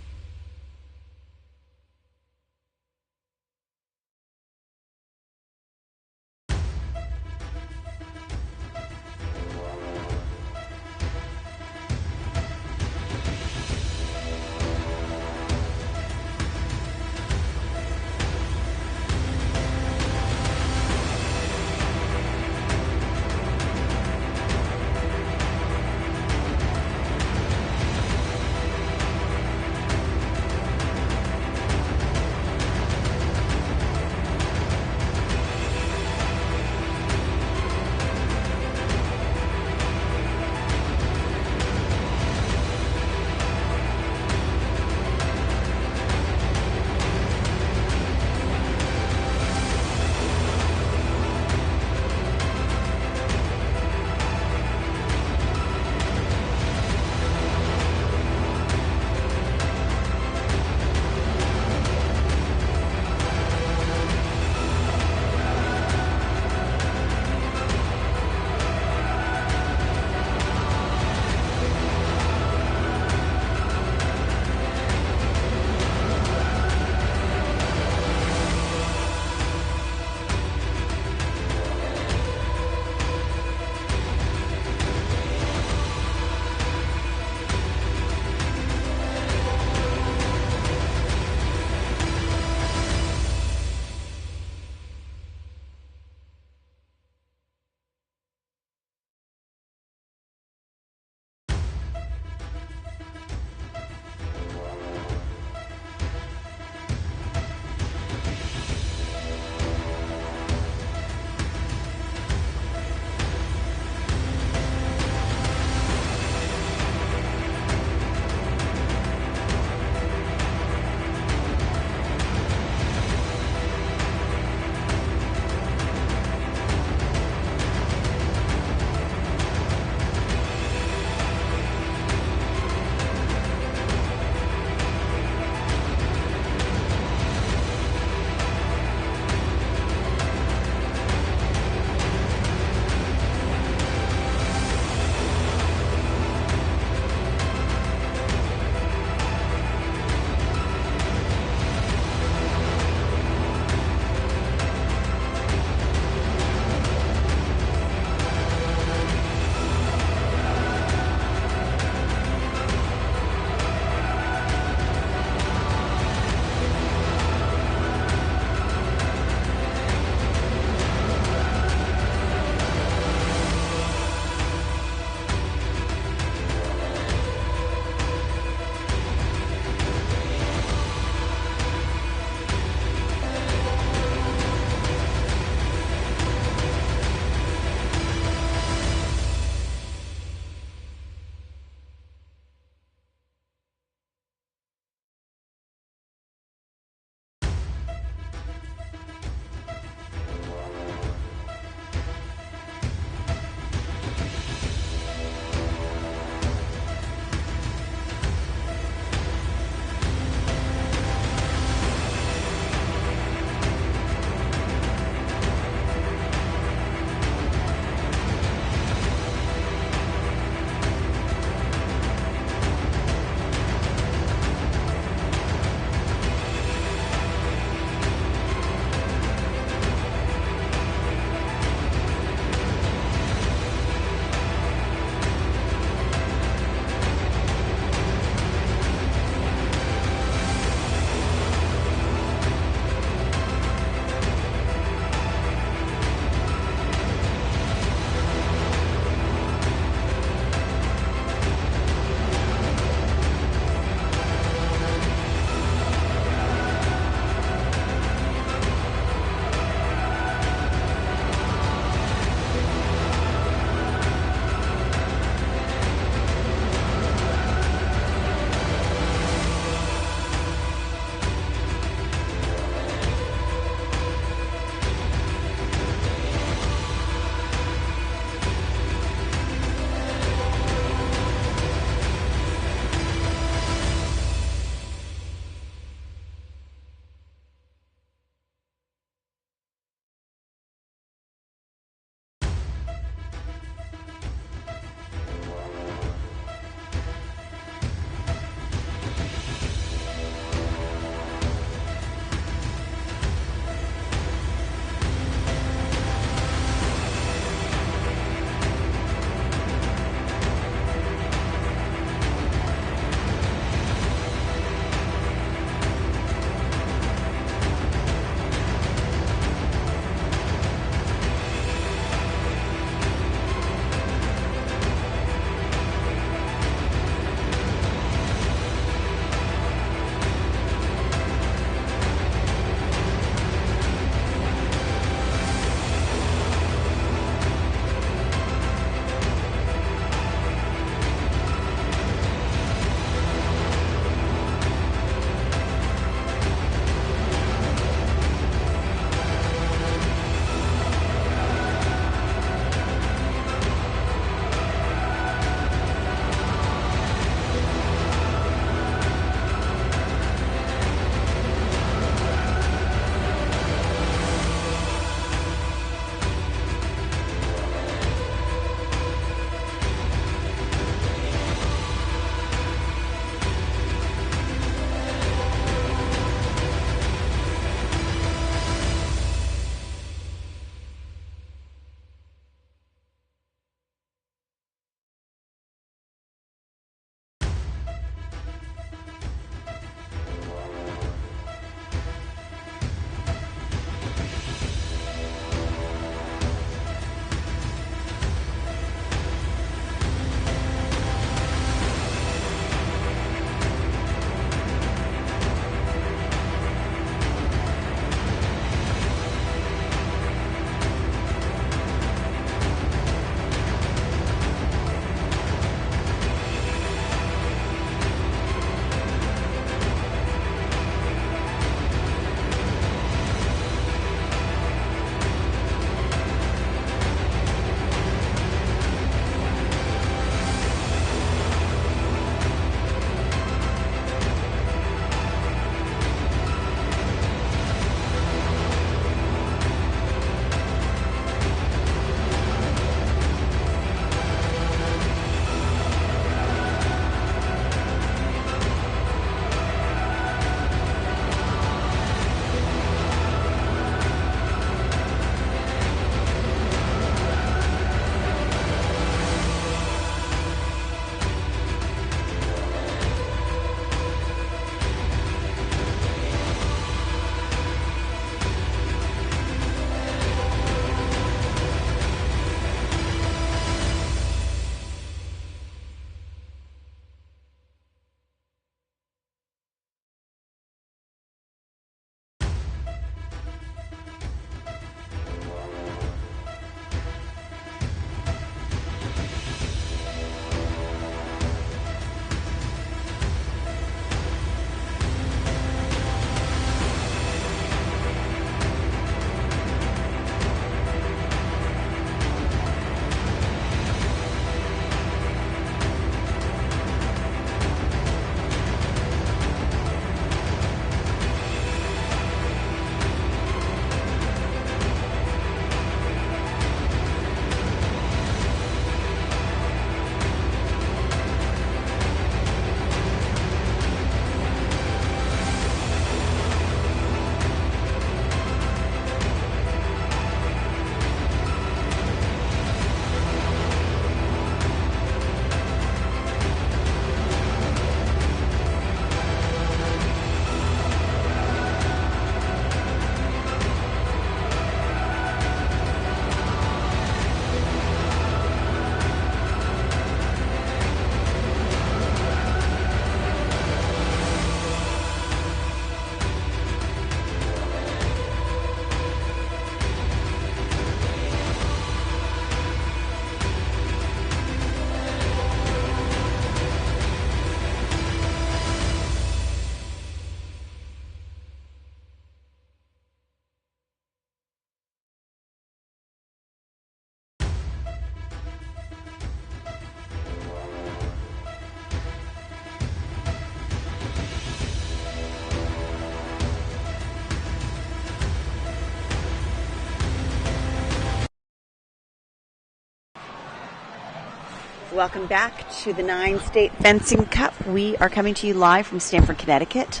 Welcome back to the 9-State Fencing Cup. We are coming to you live from Stamford, Connecticut.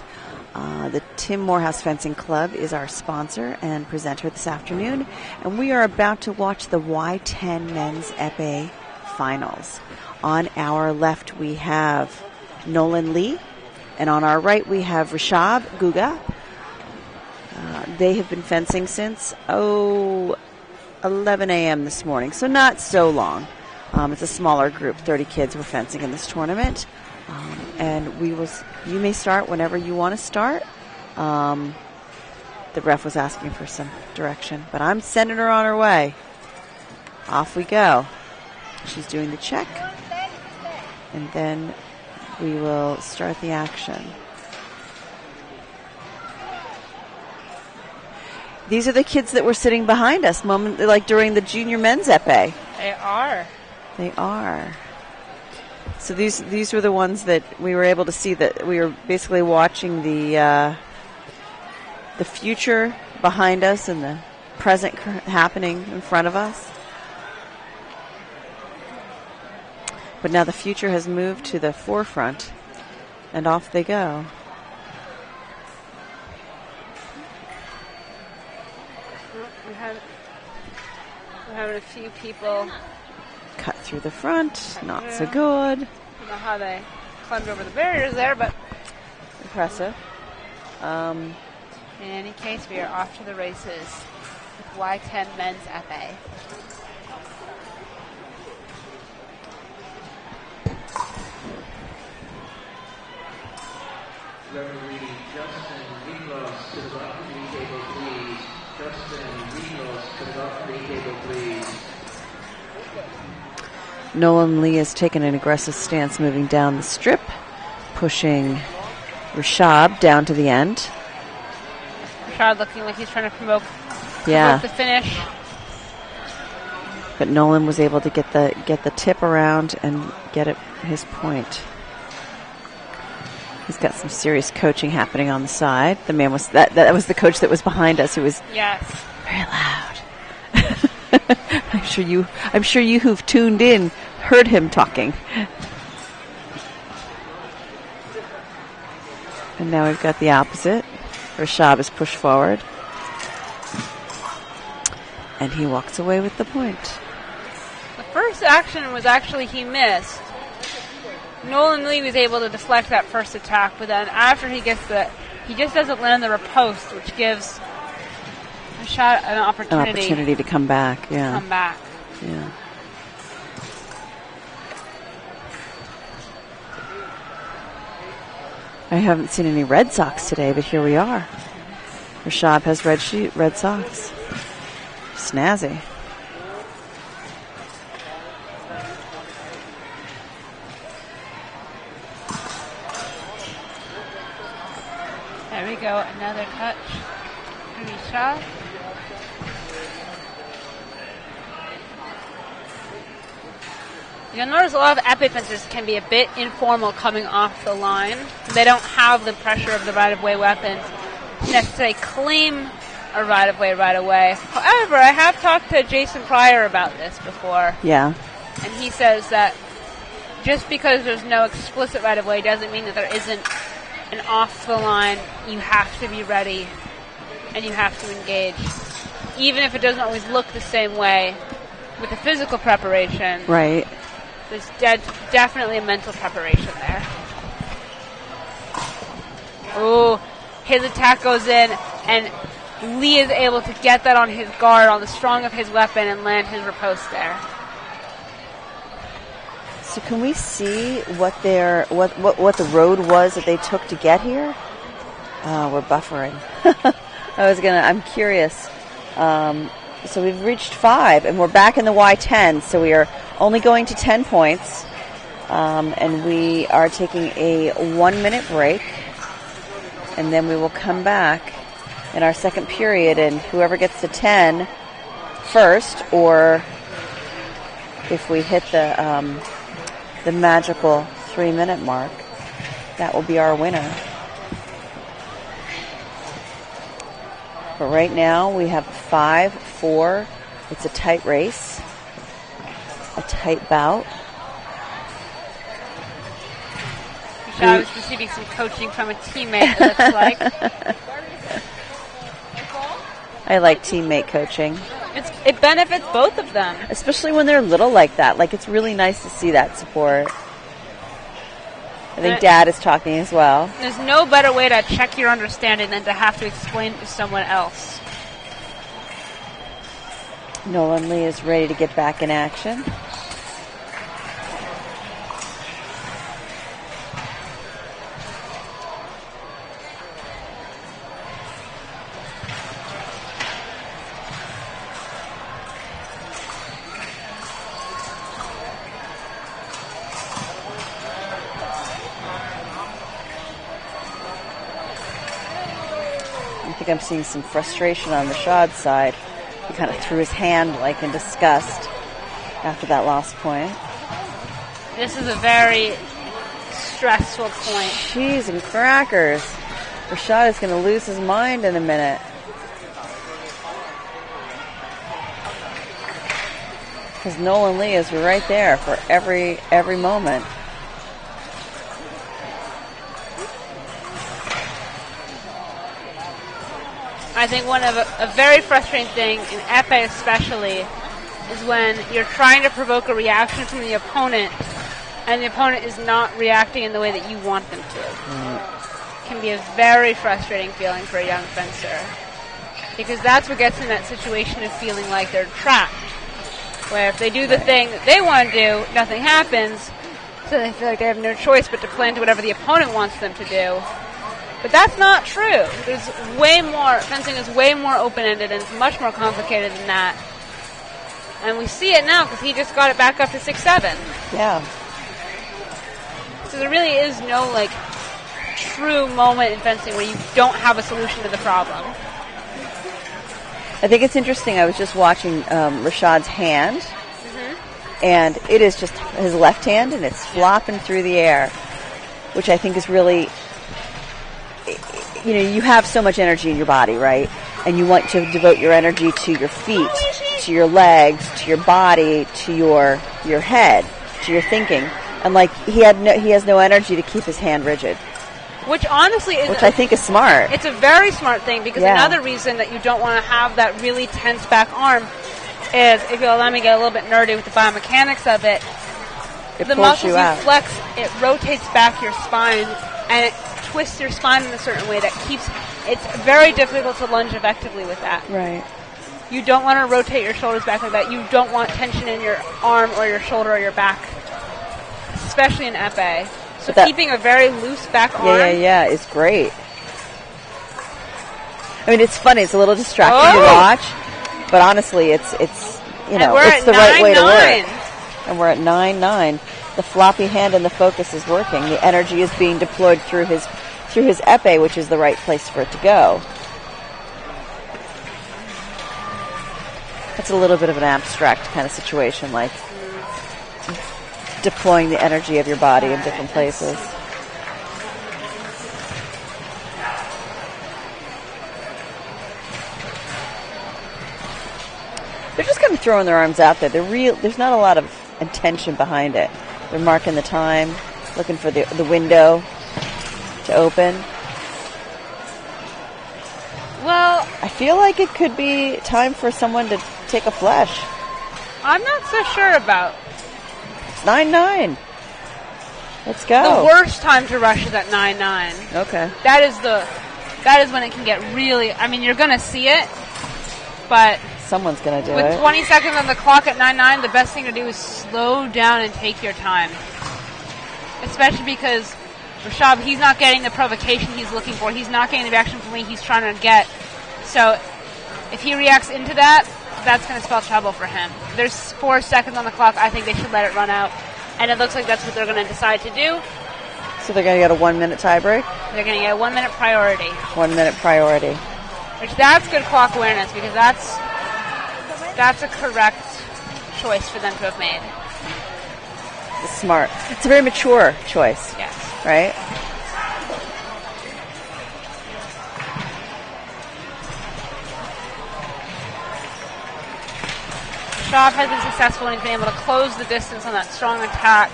The Tim Morehouse Fencing Club is our sponsor and presenter this afternoon, and we are about to watch the Y10 Men's Epee Finals. On our left, we have Nolan Lee, and on our right, we have Rishab Guga. They have been fencing since, 11 a.m. this morning, so not so long. It's a smaller group. 30 kids were fencing in this tournament. And you may start whenever you want to start. The ref was asking for some direction, but I'm sending her on her way. Off we go. She's doing the check. And then we will start the action. These are the kids that were sitting behind us like during the junior men's epee. They are. They are. So these were the ones that we were able to see, that we were basically watching the future behind us and the present happening in front of us. But now the future has moved to the forefront, and off they go. We're having a few people cut through the front, not so good. I don't know how they climbed over the barriers there, but impressive. In any case, we are off to the races with Y10 Men's Epee. Referee Justin Rios to the referee table, please. Justin Rios to the referee table, please. Nolan Lee has taken an aggressive stance moving down the strip, pushing Rishab down to the end. Rishab looking like he's trying to provoke the finish. But Nolan was able to get the tip around and get his point. He's got some serious coaching happening on the side. The man was that was the coach that was behind us, who was very loud. I'm sure you who've tuned in heard him talking. And now we've got the opposite. Rishab is pushed forward, and he walks away with the point. The first action was actually he missed. Nolan Lee was able to deflect that first attack, but then after he gets he just doesn't land the riposte, which gives Rishab an opportunity to come back. Yeah. Yeah. I haven't seen any Red Sox today, but here we are. Rishab has red socks. Snazzy. There we go, another touch. Rishab. You'll notice a lot of epee fencers can be a bit informal coming off the line. They don't have the pressure of the right-of-way weapons to necessarily claim a right-of-way right away. However, I have talked to Jason Pryor about this before. Yeah. And he says that just because there's no explicit right-of-way doesn't mean that there isn't an off-the-line, you have to be ready and you have to engage. Even if it doesn't always look the same way with the physical preparation. Right. There's definitely a mental preparation there. Oh, his attack goes in, and Lee is able to get that on his guard, on the strong of his weapon, and land his riposte there. So can we see what the road was that they took to get here? We're buffering. I'm curious. So we've reached 5, and we're back in the Y10, so we are only going to 10 points, and we are taking a 1-minute break, and then we will come back in our second period, and whoever gets to 10 first, or if we hit the magical 3-minute mark, that will be our winner. But right now we have 5-4. It's a tight race, a tight bout. Rashad is receiving some coaching from a teammate, it looks like. I like teammate coaching. It benefits both of them. Especially when they're little like that. Like, it's really nice to see that support. I think Dad is talking as well. There's no better way to check your understanding than to have to explain it to someone else. Nolan Lee is ready to get back in action. I think I'm seeing some frustration on Rashad's side. He kind of threw his hand like in disgust after that last point. This is a very stressful point. Cheese and crackers. Rashad is going to lose his mind in a minute. Because Nolan Lee is right there for every moment. I think one of a very frustrating thing, in Epee especially, is when you're trying to provoke a reaction from the opponent and the opponent is not reacting in the way that you want them to. It can be a very frustrating feeling for a young fencer, because that's what gets in that situation of feeling like they're trapped, where if they do the thing that they want to do, nothing happens, so they feel like they have no choice but to play into whatever the opponent wants them to do. But that's not true. There's way more, fencing is way more open-ended and it's much more complicated than that. And we see it now because he just got it back up to 6-7. Yeah. So there really is no, like, true moment in fencing where you don't have a solution to the problem. I think it's interesting. I was just watching Rashad's hand, and it is just his left hand, and it's flopping through the air, which I think is really... You know, you have so much energy in your body, right? And you want to devote your energy to your feet, to your legs, to your body, to your head, to your thinking. And like he has no energy to keep his hand rigid. Which honestly is... Which I think is smart. It's a very smart thing, because another reason that you don't want to have that really tense back arm is, if you'll allow me to get a little bit nerdy with the biomechanics of it, the muscles you flex, it rotates back your spine, and it twists your spine in a certain way that keeps... It's very difficult to lunge effectively with that. Right. You don't want to rotate your shoulders back like that. You don't want tension in your arm or your shoulder or your back, especially in Epee. So keeping a very loose back arm... Yeah, is great. I mean, it's funny. It's a little distracting to watch, but honestly, it's it's the right way to work. And we're at 9-9. The floppy hand and the focus is working. The energy is being deployed through his epee, which is the right place for it to go. That's a little bit of an abstract kind of situation, like deploying the energy of your body in different places. They're just kind of throwing their arms out there. There's not a lot of intention behind it. They're marking the time, looking for the window to open. Well, I feel like it could be time for someone to take a flush. I'm not so sure about. It's 9-9. Let's go. The worst time to rush is at 9-9. Okay. That is when it can get really... I mean, you're going to see it, but... Someone's going to do it. With 20 seconds on the clock at 9-9, the best thing to do is slow down and take your time. Especially because Rashad, he's not getting the provocation he's looking for. He's not getting the reaction from me he's trying to get. So if he reacts into that, that's going to spell trouble for him. There's 4 seconds on the clock. I think they should let it run out. And it looks like that's what they're going to decide to do. So they're going to get a 1-minute tiebreak? They're going to get a 1-minute priority. 1-minute priority. Which that's good clock awareness, because that's a correct choice for them to have made. It's smart. It's a very mature choice. Yes. Right? Shaw has been successful and he's been able to close the distance on that strong attack.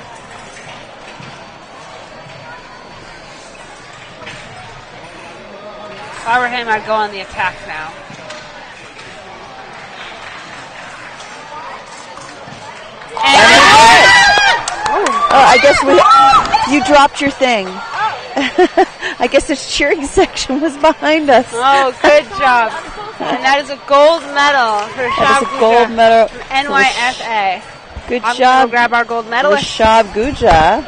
If I were him, I'd go on the attack now. I guess you dropped your thing. I guess this cheering section was behind us. Oh, good job. And that is a gold medal for That is a gold medal for NYFA. Good I'm job. going to grab our gold medalist. Rashab Guja.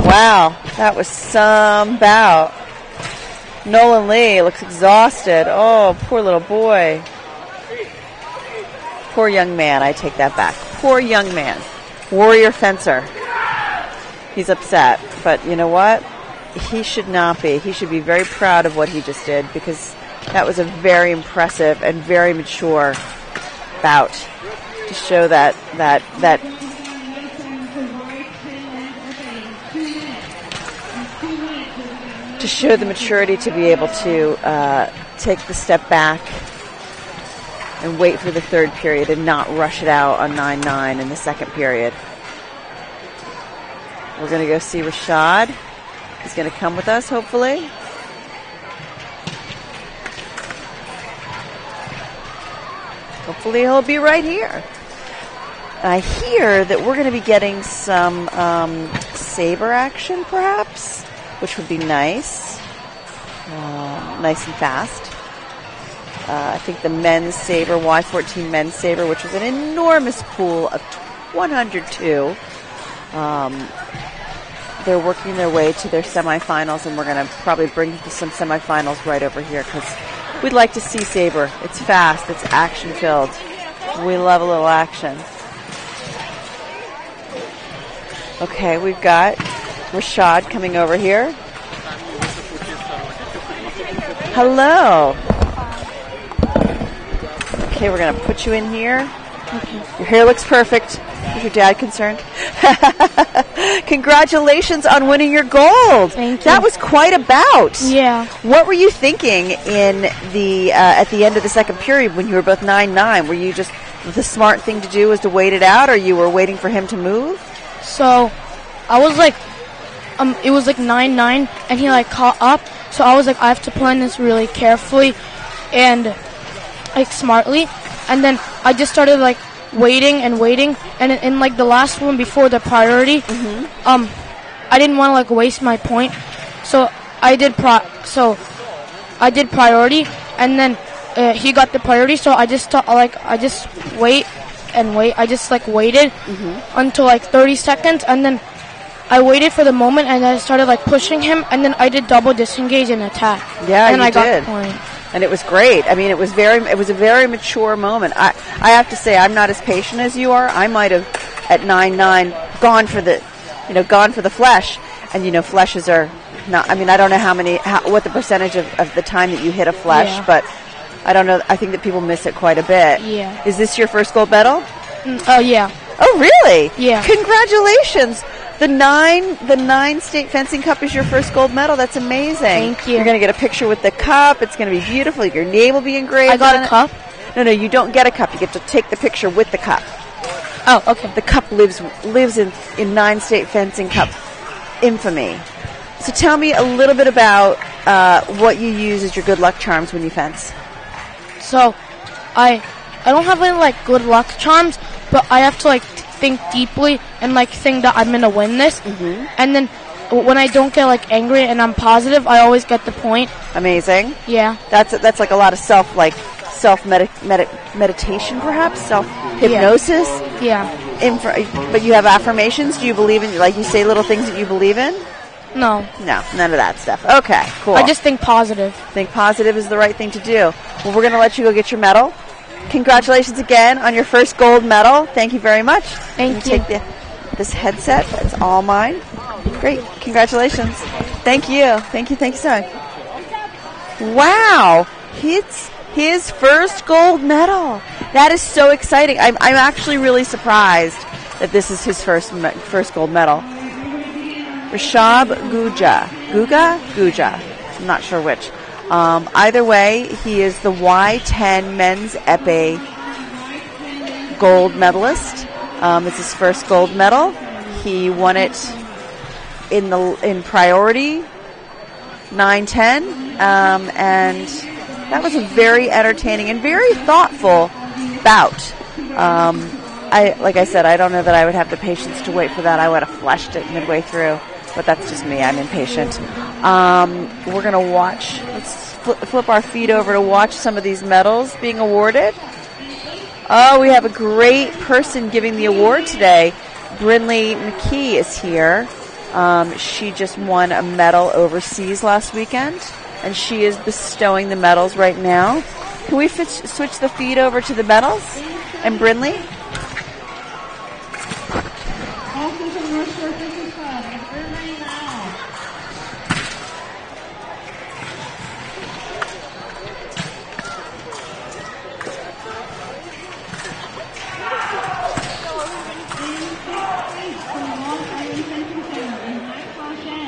Wow, that was some bout. Nolan Lee looks exhausted. Oh, poor little boy. Poor young man. I take that back. Poor young man. Warrior fencer. He's upset. But you know what? He should not be. He should be very proud of what he just did, because that was a very impressive and very mature bout to show that to show the maturity to be able to take the step back and wait for the third period and not rush it out on 9-9 in the second period. We're going to go see Rashad. He's going to come with us, hopefully. Hopefully he'll be right here. I hear that we're going to be getting some Saber action, perhaps, which would be nice. Nice and fast. I think the men's Saber, Y14 men's Saber, which was an enormous pool of 102. They're working their way to their semifinals, and we're going to probably bring some semifinals right over here, because we'd like to see Saber. It's fast. It's action-filled. We love a little action. Okay, we've got Rashad coming over here. Hello. Okay, we're going to put you in here. Your hair looks perfect. Is your dad concerned? Congratulations on winning your gold. Thank you. That was quite a bout. Yeah. What were you thinking in the at the end of the second period when you were both 9-9? Were you just, the smart thing to do was to wait it out, or you were waiting for him to move? So I was like, it was like 9-9, and he like caught up. So I was like, I have to plan this really carefully and like smartly. And then I just started like waiting, and in like the last one before the priority, I didn't want to like waste my point, so I did priority, and then he got the priority, so I just wait. I just like waited until like 30 seconds, and then I waited for the moment, and I started like pushing him, and then I did double disengage and attack. Yeah, and you I got did. the point. And it was great. I mean, it was a very mature moment. I have to say, I'm not as patient as you are. I might have at 9-9 gone for the flesh, and fleshes are not. I mean, I don't know what the percentage of the time that you hit a flesh, but I don't know. I think that people miss it quite a bit. Yeah. Is this your first gold medal? Oh yeah. Oh really? Yeah. Congratulations. The nine state fencing cup is your first gold medal. That's amazing. Thank you. You're going to get a picture with the cup. It's going to be beautiful. Your name will be engraved. I got on a cup? No, you don't get a cup. You get to take the picture with the cup. Oh, okay. The cup lives in nine state fencing cup infamy. So tell me a little bit about what you use as your good luck charms when you fence. So I don't have any like good luck charms, but I have to like think deeply and like think that I'm gonna win this. And then when I don't get like angry and I'm positive, I always get the point. Amazing. Yeah. That's like a lot of self meditation, perhaps self hypnosis. Yeah. But you have affirmations. Do you believe in, like, you say little things that you believe in? No, none of that stuff. Okay, cool. I just think positive. Think positive is the right thing to do. Well, we're going to let you go get your medal. Congratulations again on your first gold medal. Thank you very much. Thank you. Take this headset. It's all mine. Great. Congratulations. Thank you. Thank you so much. Wow. It's his first gold medal. That is so exciting. I'm actually really surprised that this is his first gold medal. Rashab Guja. I'm not sure which. Either way, he is the Y10 men's Epee gold medalist. It's his first gold medal. He won it in priority 9-10, and that was a very entertaining and very thoughtful bout. Like I said, I don't know that I would have the patience to wait for that. I would have flushed it midway through, but that's just me. I'm impatient. We're going to watch. Let's flip our feed over to watch some of these medals being awarded. Oh, we have a great person giving the award today. Brinley McKee is here. She just won a medal overseas last weekend, and she is bestowing the medals right now. Can we switch the feed over to the medals and Brinley? Also from North Shore Fencing Club, Irvine Lau. From Long Island Fencing Center in Mike Caution.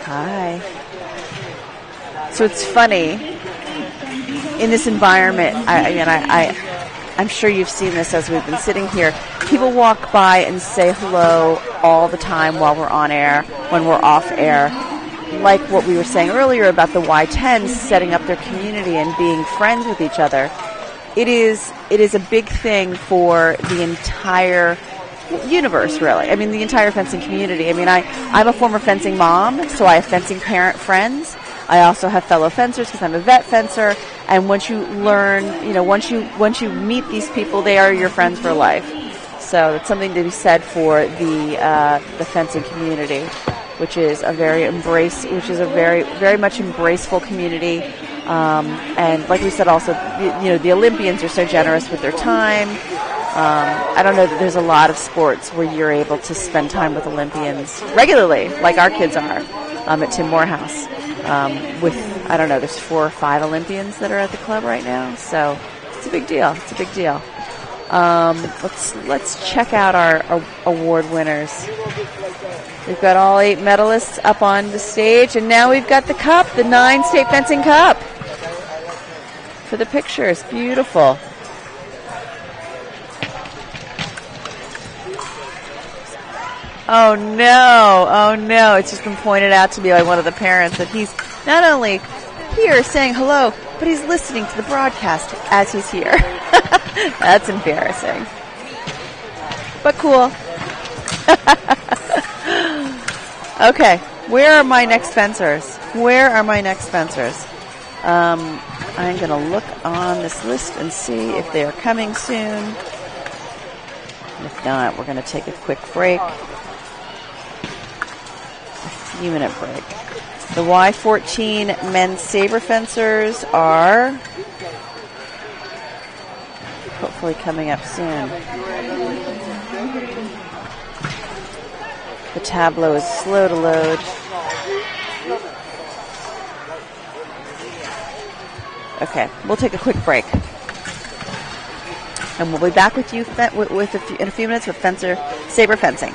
Hi. So it's funny in this environment. I'm sure you've seen this as we've been sitting here. People walk by and say hello all the time while we're on air, when we're off air. Like what we were saying earlier about the Y10s setting up their community and being friends with each other. It is a big thing for the entire universe, really. I mean, the entire fencing community. I mean, I'm a former fencing mom, so I have fencing parent friends. I also have fellow fencers because I'm a vet fencer. And once you learn, once you meet these people, they are your friends for life. So it's something to be said for the fencing community, which is a very very much embraceful community. And like we said, also, the Olympians are so generous with their time. I don't know that there's a lot of sports where you're able to spend time with Olympians regularly, like our kids are at Tim Morehouse. With, I don't know, there's 4 or 5 Olympians that are at the club right now, so it's a big deal. It's a big deal. Let's check out our award winners. We've got all 8 medalists up on the stage, and now we've got the cup, the 9 State Fencing Cup. For the pictures, beautiful. Oh no, it's just been pointed out to me by one of the parents that he's not only here saying hello, but he's listening to the broadcast as he's here. That's embarrassing. But cool. Okay, where are my next fencers? I'm going to look on this list and see if they are coming soon. If not, we're going to take a quick break. A few-minute break. The Y14 men's saber fencers are hopefully coming up soon. The tableau is slow to load. Okay, we'll take a quick break. And we'll be back with you in a few minutes with saber fencing.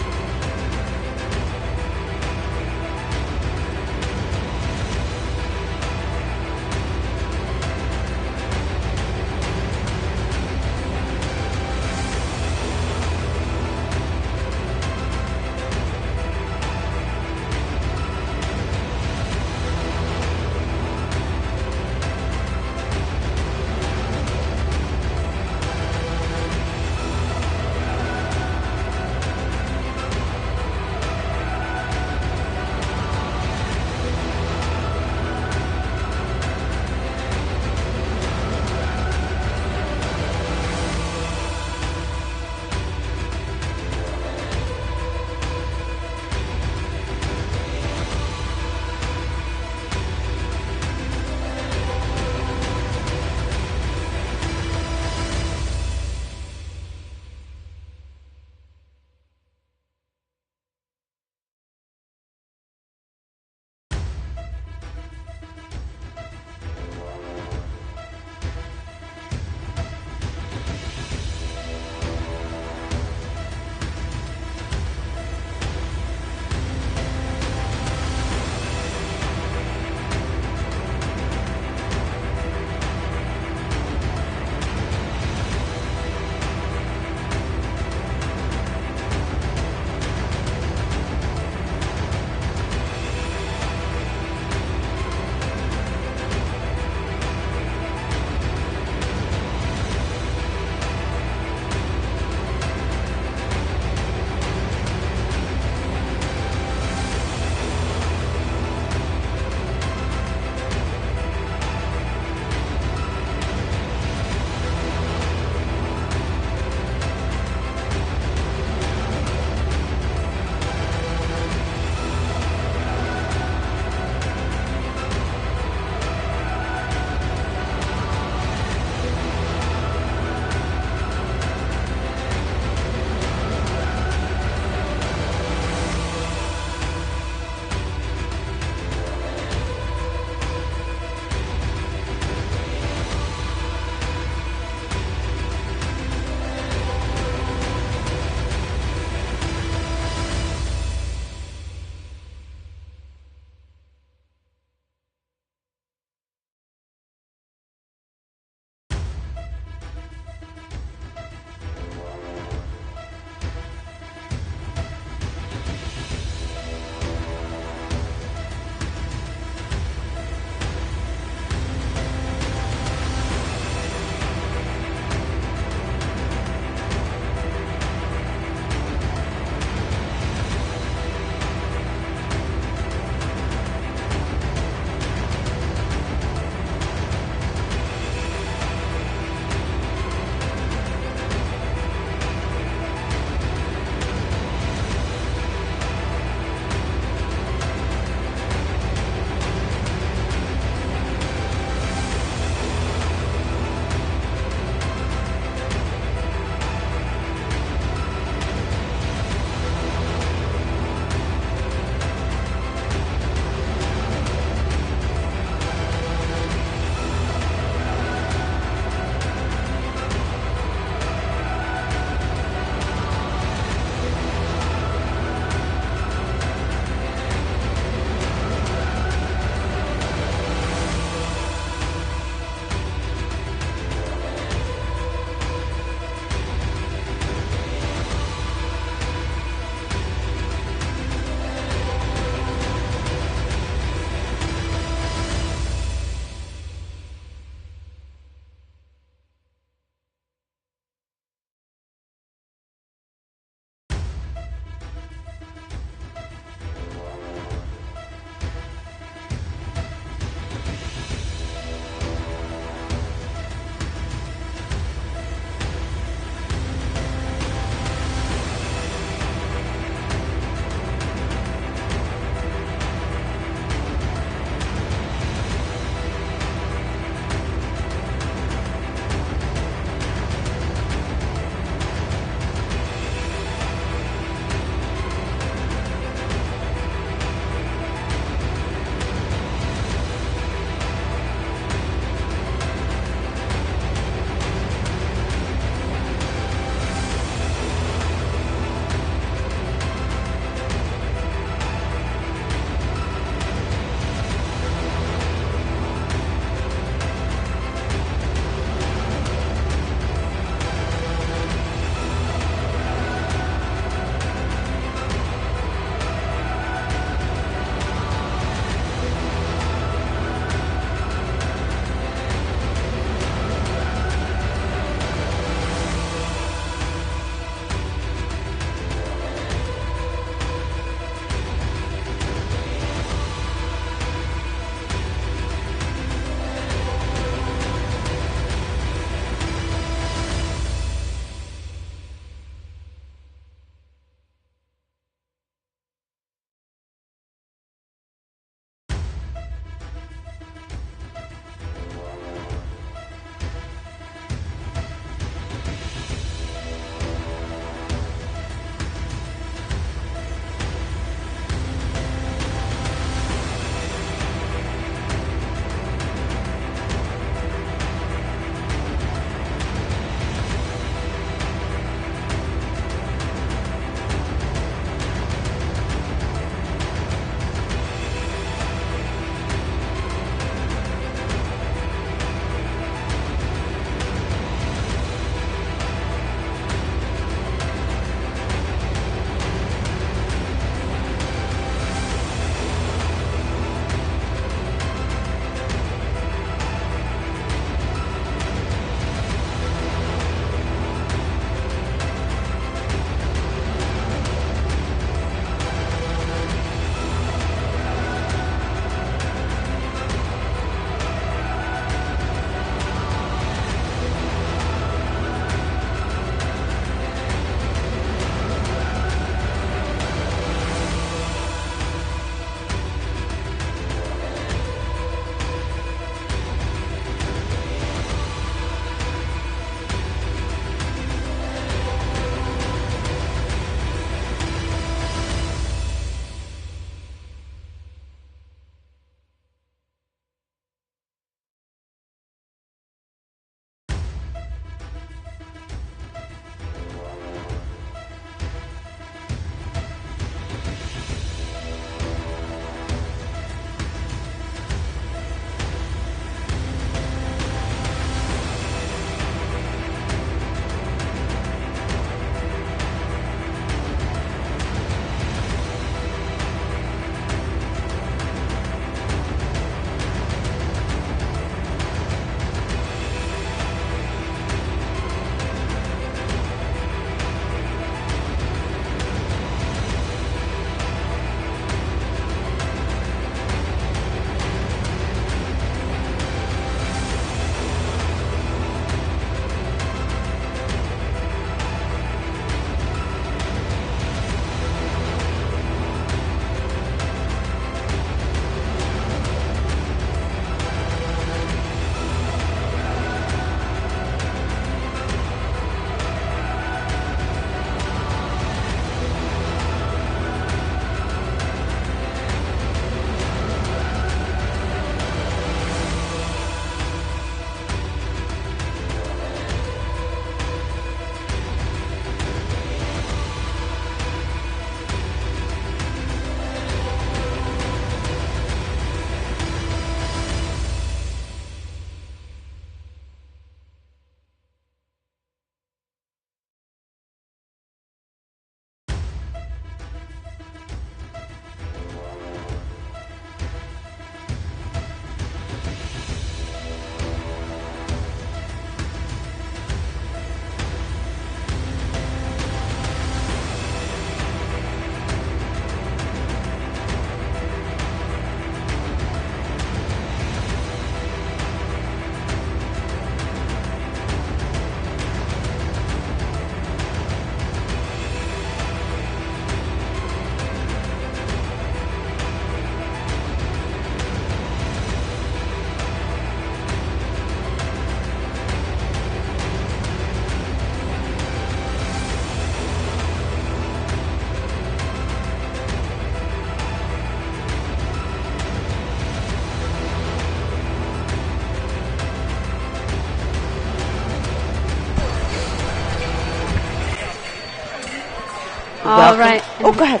All right. Oh, go ahead.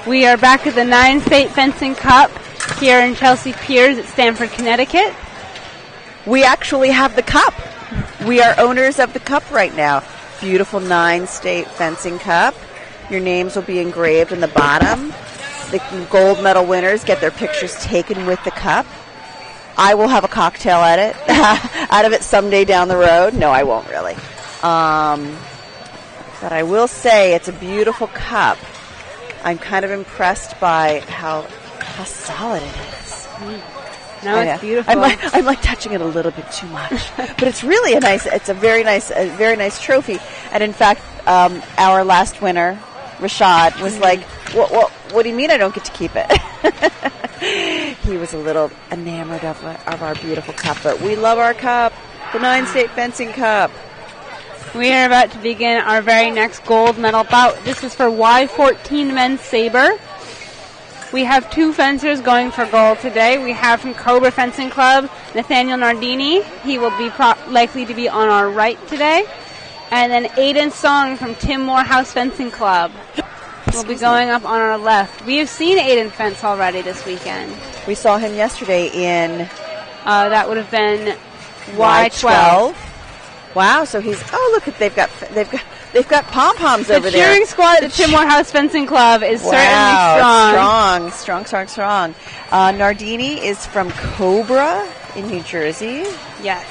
We are back at the 9-State Fencing Cup here in Chelsea Piers at Stamford, Connecticut. We actually have the cup. We are owners of the cup right now. Beautiful 9-State Fencing Cup. Your names will be engraved in the bottom. The gold medal winners get their pictures taken with the cup. I will have a cocktail at it, out of it someday down the road. No, I won't really. But I will say it's a beautiful cup. I'm kind of impressed by how solid it is. No, it's beautiful. I'm like touching it a little bit too much, but it's really a very nice trophy. And in fact, our last winner, Rashad, was like, "What do you mean I don't get to keep it?" He was a little enamored of our beautiful cup, but we love our cup, the 9-State Fencing Cup. We are about to begin our very next gold medal bout. This is for Y14 men's saber. We have 2 fencers going for gold today. We have from Cobra Fencing Club, Nathaniel Nardini. He will be likely to be on our right today. And then Aiden Song from Tim Morehouse Fencing Club will be going up on our left. We have seen Aiden fence already this weekend. We saw him yesterday in... that would have been Y12. Wow, so he's... Oh, look, they've got pom-poms over there. The cheering squad at the Tim Morehouse Fencing Club is certainly strong. Nardini is from Cobra in New Jersey. Yes.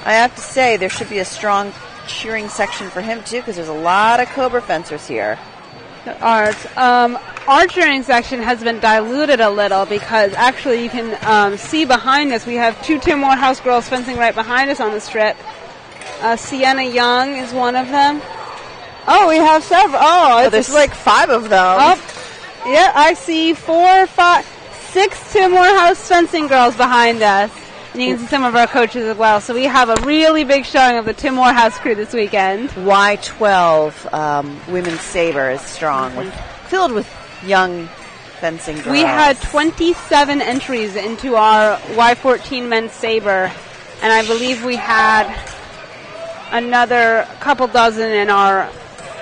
I have to say, there should be a strong cheering section for him, too, because there's a lot of Cobra fencers here. Our cheering section has been diluted a little because actually you can see behind us, we have 2 Tim Morehouse girls fencing right behind us on the strip. Sienna Young is one of them. Oh, we have several. Oh, there's like 5 of them. Oh, yeah, I see 4, 5, 6 Tim Morehouse fencing girls behind us. And you can see some of our coaches as well. So we have a really big showing of the Tim Morehouse crew this weekend. Y12 women's saber is strong, filled with young fencing girls. We had 27 entries into our Y14 men's saber, and I believe we had another couple dozen in our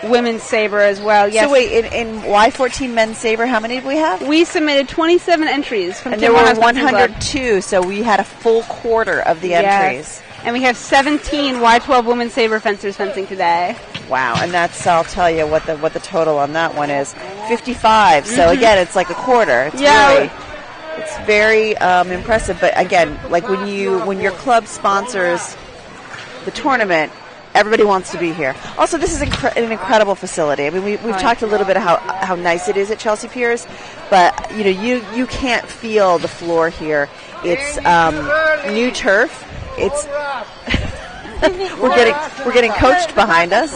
women's saber as well. Yes. So wait, in Y14 men's saber, how many did we have? We submitted 27 entries from and Tim there were Morehouse 102, so we had a full quarter of the entries. And we have 17 Y12 women's saber fencers fencing today. Wow, and that's, I'll tell you what the total on that one is. 55. So again, it's like a quarter. It's very impressive. But again, like when your club sponsors the tournament, everybody wants to be here. Also, this is an incredible facility. I mean, we've talked a little bit about how nice it is at Chelsea Piers, but you can't feel the floor here. It's new turf. It's we're getting coached behind us.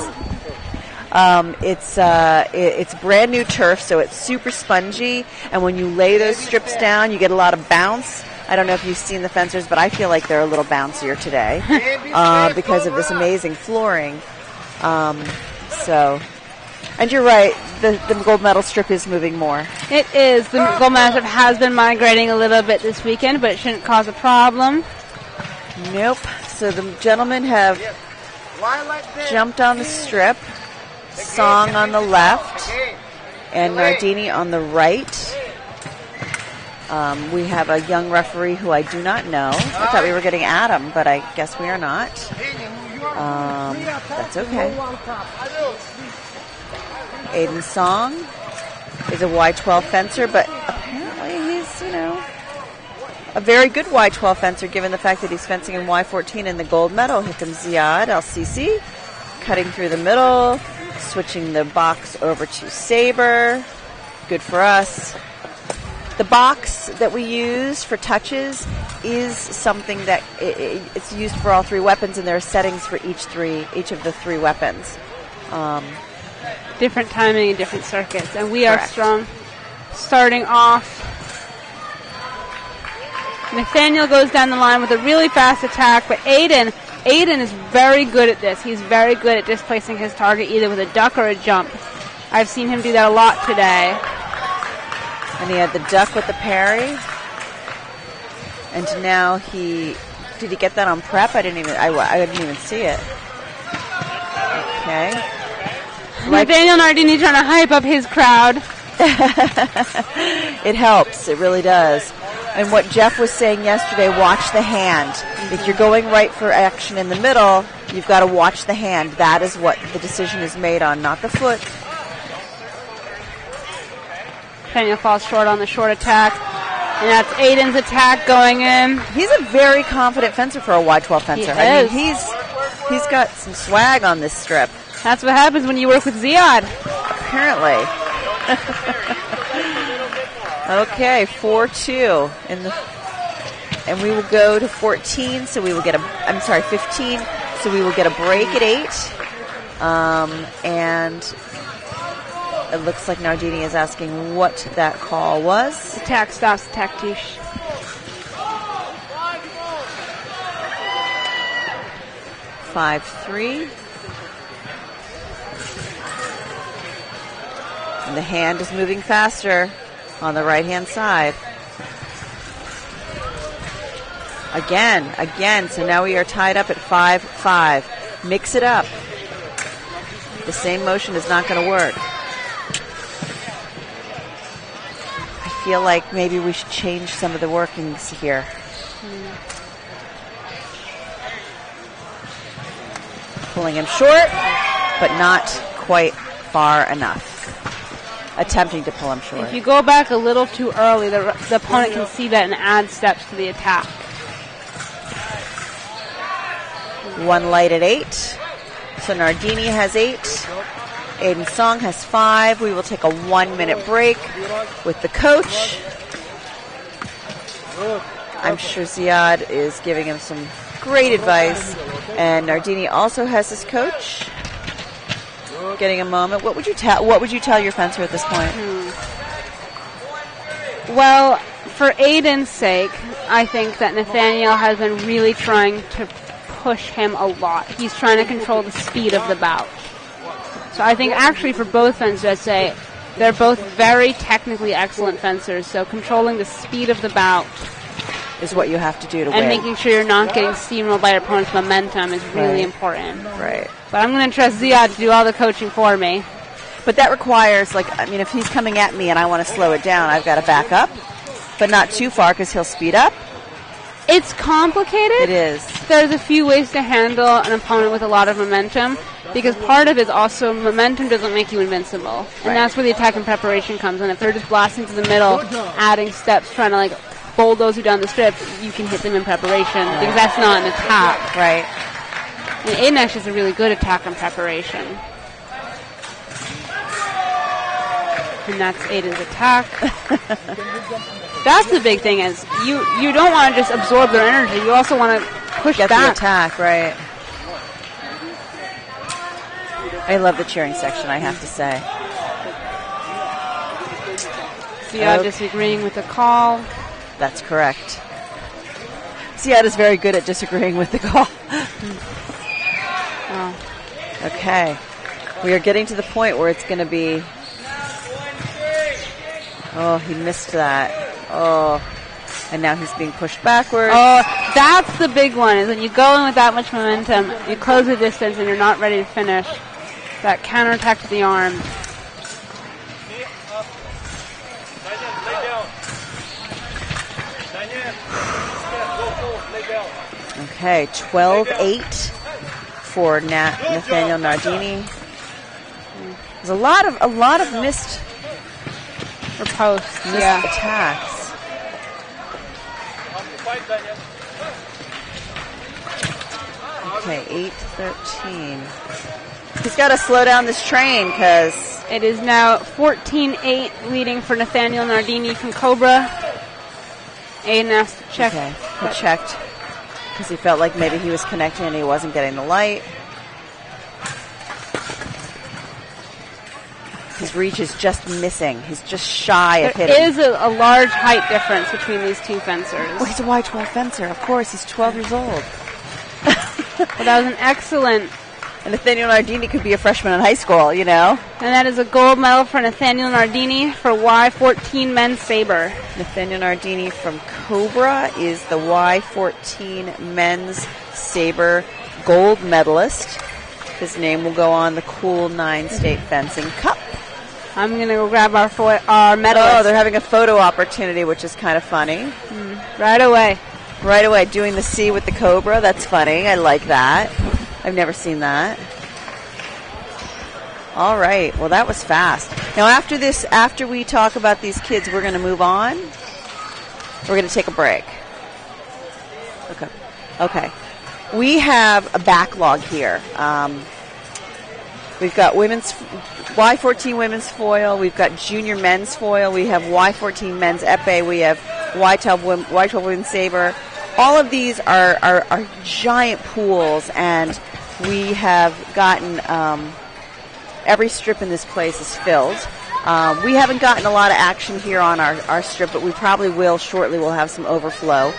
It's brand new turf, so it's super spongy, and when you lay those strips down, you get a lot of bounce. I don't know if you've seen the fencers, but I feel like they're a little bouncier today because of this amazing flooring. And you're right, the gold medal strip is moving more. It is. The gold medal strip has been migrating a little bit this weekend, but it shouldn't cause a problem. Nope. So the gentlemen have jumped on the strip, Song on the left, and Nardini on the right. We have a young referee who I do not know. I thought we were getting Adam, but I guess we are not. That's okay. Aiden Song is a Y12 fencer, but apparently he's, a very good Y12 fencer given the fact that he's fencing in Y14 in the gold medal. Here comes Ziad El-Sisi, cutting through the middle, switching the box over to Saber. Good for us. The box that we use for touches is something that it's used for all 3 weapons, and there are settings for each of the 3 weapons. Different timing and different circuits, and we are strong. Starting off, Nathaniel goes down the line with a really fast attack, but Aiden is very good at this. He's very good at displacing his target either with a duck or a jump. I've seen him do that a lot today. And he had the duck with the parry. And now did he get that on prep? I didn't even see it. Okay. Nathaniel Nardini trying to hype up his crowd. It helps. It really does. And what Jeff was saying yesterday, watch the hand. If you're going right for action in the middle, you've got to watch the hand. That is what the decision is made on, not the foot. Nathaniel falls short on the short attack. And that's Aiden's attack going in. He's a very confident fencer for a Y12 fencer. I mean, he's got some swag on this strip. That's what happens when you work with Ziad. Apparently. Okay, 4-2 and we will go to 14. So we will get 15. So we will get a break at 8. And it looks like Nardini is asking what that call was. Attack stops, tactiche. 5-3. And the hand is moving faster on the right-hand side. Again. So now we are tied up at 5-5. Mix it up. The same motion is not going to work. I feel like maybe we should change some of the workings here. Pulling him short, but not quite far enough. Attempting to pull him short. If you go back a little too early, the opponent can see that and add steps to the attack. One light at 8. So Nardini has 8. Aiden Song has 5. We will take a 1-minute break with the coach. I'm sure Ziad is giving him some great advice. And Nardini also has his coach. Getting a moment. What would you tell your fencer at this point? Well, for Aiden's sake, I think that Nathaniel has been really trying to push him a lot. He's trying to control the speed of the bout. So I think actually for both fencers, I'd say they're both very technically excellent fencers. So controlling the speed of the bout is what you have to do to win. And win. making sure you're not getting steamrolled by your opponent's momentum is really important. Right. But I'm going to trust Ziad to do all the coaching for me. But that requires, if he's coming at me and I want to slow it down, I've got to back up, but not too far because he'll speed up. It's complicated. It is. There's a few ways to handle an opponent with a lot of momentum, because part of it is also momentum doesn't make you invincible. And that's where the attack and preparation comes in. If they're just blasting to the middle, adding steps, trying to bulldoze you down the strip, you can hit them in preparation, because that's not an attack. Right. And Aiden actually is a really good attack and preparation. And that's Aiden's attack. That's the big thing is you don't want to just absorb their energy. You also want to push back. The attack, right. I love the cheering section, I have to say. Ziad disagreeing with the call. That's correct. Ziad is very good at disagreeing with the call. Okay. We are getting to the point where it's going to be... Oh, he missed that. Oh. And now he's being pushed backwards. Oh, that's the big one, is when you go in with that much momentum, you close the distance and you're not ready to finish. That counterattack to the arm. Okay, 12-8 for Nathaniel Nardini. There's a lot of missed attacks. Okay, 8-13. He's got to slow down this train because it is now 14-8 leading for Nathaniel Nardini from Cobra. Aiden asked to check. Okay, he checked because he felt like maybe he was connecting and he wasn't getting the light. His reach is just missing. He's just shy of hitting. There is a large height difference between these two fencers. Well, he's a Y12 fencer. Of course, he's 12 years old. But that was an excellent... And Nathaniel Nardini could be a freshman in high school, you know. And that is a gold medal for Nathaniel Nardini for Y14 men's Saber. Nathaniel Nardini from Cobra is the Y14 men's Saber gold medalist. His name will go on the cool 9 State Fencing Cup. I'm going to go grab our medalist. Oh, they're having a photo opportunity, which is kind of funny. Right away. Right away, doing the C with the cobra. That's funny. I like that. I've never seen that. All right. Well, that was fast. Now, after this, after we talk about these kids, we're going to move on. We're going to take a break. Okay. Okay. We have a backlog here. We've got women's Y14 women's foil. We've got junior men's foil. We have Y14 men's epee. We have Y12 women's saber. All of these are giant pools, and we have gotten every strip in this place is filled. We haven't gotten a lot of action here on our strip, but we probably will shortly. We'll have some overflow.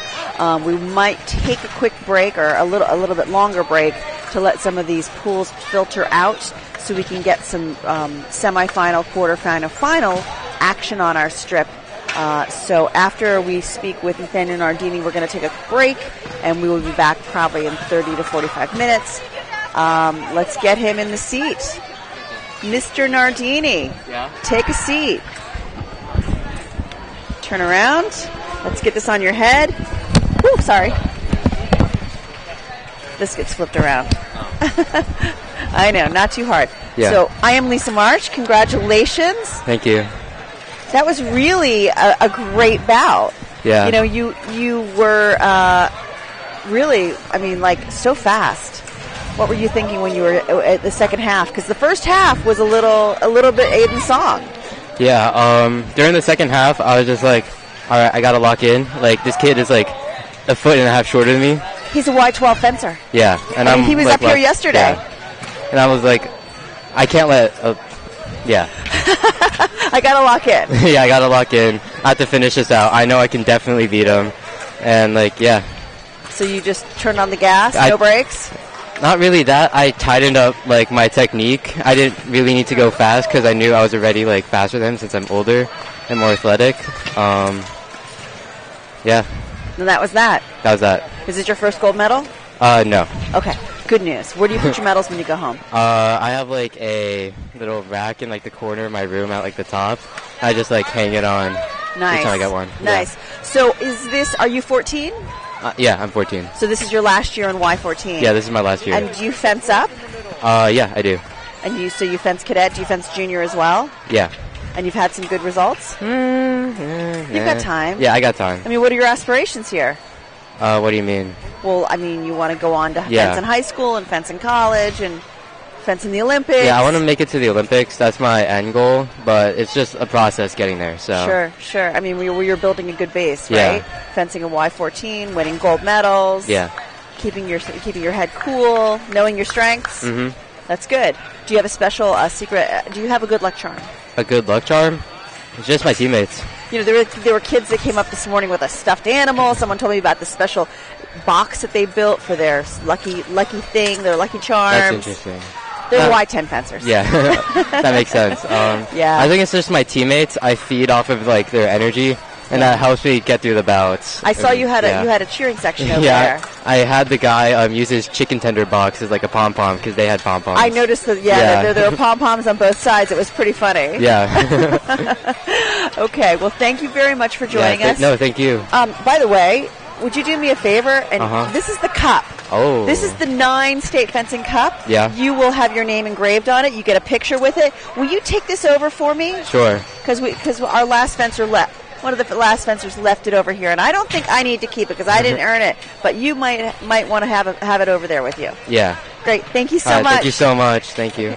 We might take a quick break or a little bit longer break to let some of these pools filter out so we can get some semifinal, quarterfinal, final action on our strip. So after we speak with Nathaniel Nardini, we're going to take a break, and we will be back probably in 30 to 45 minutes. Let's get him in the seat. Mr. Nardini, take a seat. Turn around. Let's get this on your head. Woo, sorry. This gets flipped around. I know, not too hard. Yeah. So I am Lisa March. Congratulations. Thank you. That was really a great bout. Yeah. You know, you were really, I mean, like, so fast. What were you thinking when you were at the second half? Because the first half was a little bit Aiden's song. Yeah. During the second half, I was just like, all right, I got to lock in. Like, this kid is like a foot and a half shorter than me. He's a Y12 fencer. Yeah. And he was like, up here yesterday. Yeah. And I was like, I can't let, yeah. I got to lock in. Yeah, I got to lock in. I have to finish this out. I know I can definitely beat him. And, like, yeah. So you just turned on the gas, no brakes? Not really that. I tightened up, like, my technique. I didn't really need to go fast because I knew I was already, like, faster than him since I'm older and more athletic. Yeah. And that was that. That was that. Is it your first gold medal? No. Okay. Good news. Where do you put your medals when you go home? I have, like, a little rack in, like, the corner of my room at, like, the top. I just, like, hang it on. Nice. Each time I get one. Nice. Yeah. So are you 14? Yeah, I'm 14. So this is your last year in Y14? Yeah, this is my last year. And do you fence up? Yeah, I do. And you fence cadet? Do you fence junior as well? Yeah. And you've had some good results? You've got time. Yeah, I got time. I mean, what are your aspirations here? What do you mean? Well, I mean, you want to go on to fence in high school and fence in college and fence in the Olympics. Yeah, I want to make it to the Olympics. That's my end goal, but it's just a process getting there. So Sure. I mean, you're building a good base, right? Yeah. Fencing a Y14, winning gold medals. Yeah. Keeping your head cool, knowing your strengths. Mm-hmm. That's good. Do you have a special secret? Do you have a good luck charm? A good luck charm? It's just my teammates. You know, there were kids that came up this morning with a stuffed animal. Someone told me about the special box that they built for their lucky thing, their lucky charms. That's interesting. They're Y10 fencers. Yeah, that makes sense. Yeah. I think it's just my teammates. I feed off of like their energy, and that helps me get through the bouts. I saw you had a cheering section over yeah, there. I had the guy use his chicken tender box as like a pom pom because they had pom poms. I noticed that. Yeah, there were pom poms on both sides. It was pretty funny. Yeah. Okay. Well, thank you very much for joining us. No, thank you. By the way, would you do me a favor? And this is the cup. Oh. This is the 9 State Fencing Cup. Yeah. You will have your name engraved on it. You get a picture with it. Will you take this over for me? Sure. Because our last fencer left. One of the last fencers left it over here, and I don't think I need to keep it because I didn't earn it. But you might want to have it over there with you. Yeah. Great. Thank you so much. Thank you so much. Thank you.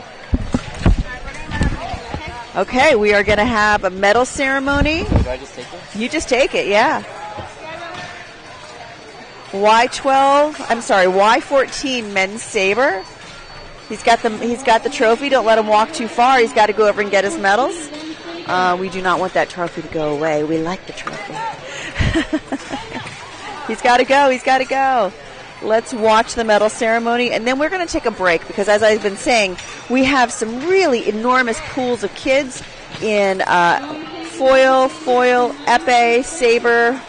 Okay, we are going to have a medal ceremony. Do I just take it? You just take it, yeah. Y14 men's saber. He's got the trophy. Don't let him walk too far. He's got to go over and get his medals. We do not want that trophy to go away. We like the trophy. He's got to go. Let's watch the medal ceremony, and then we're going to take a break because, as I've been saying, we have some really enormous pools of kids in foil, epee, saber,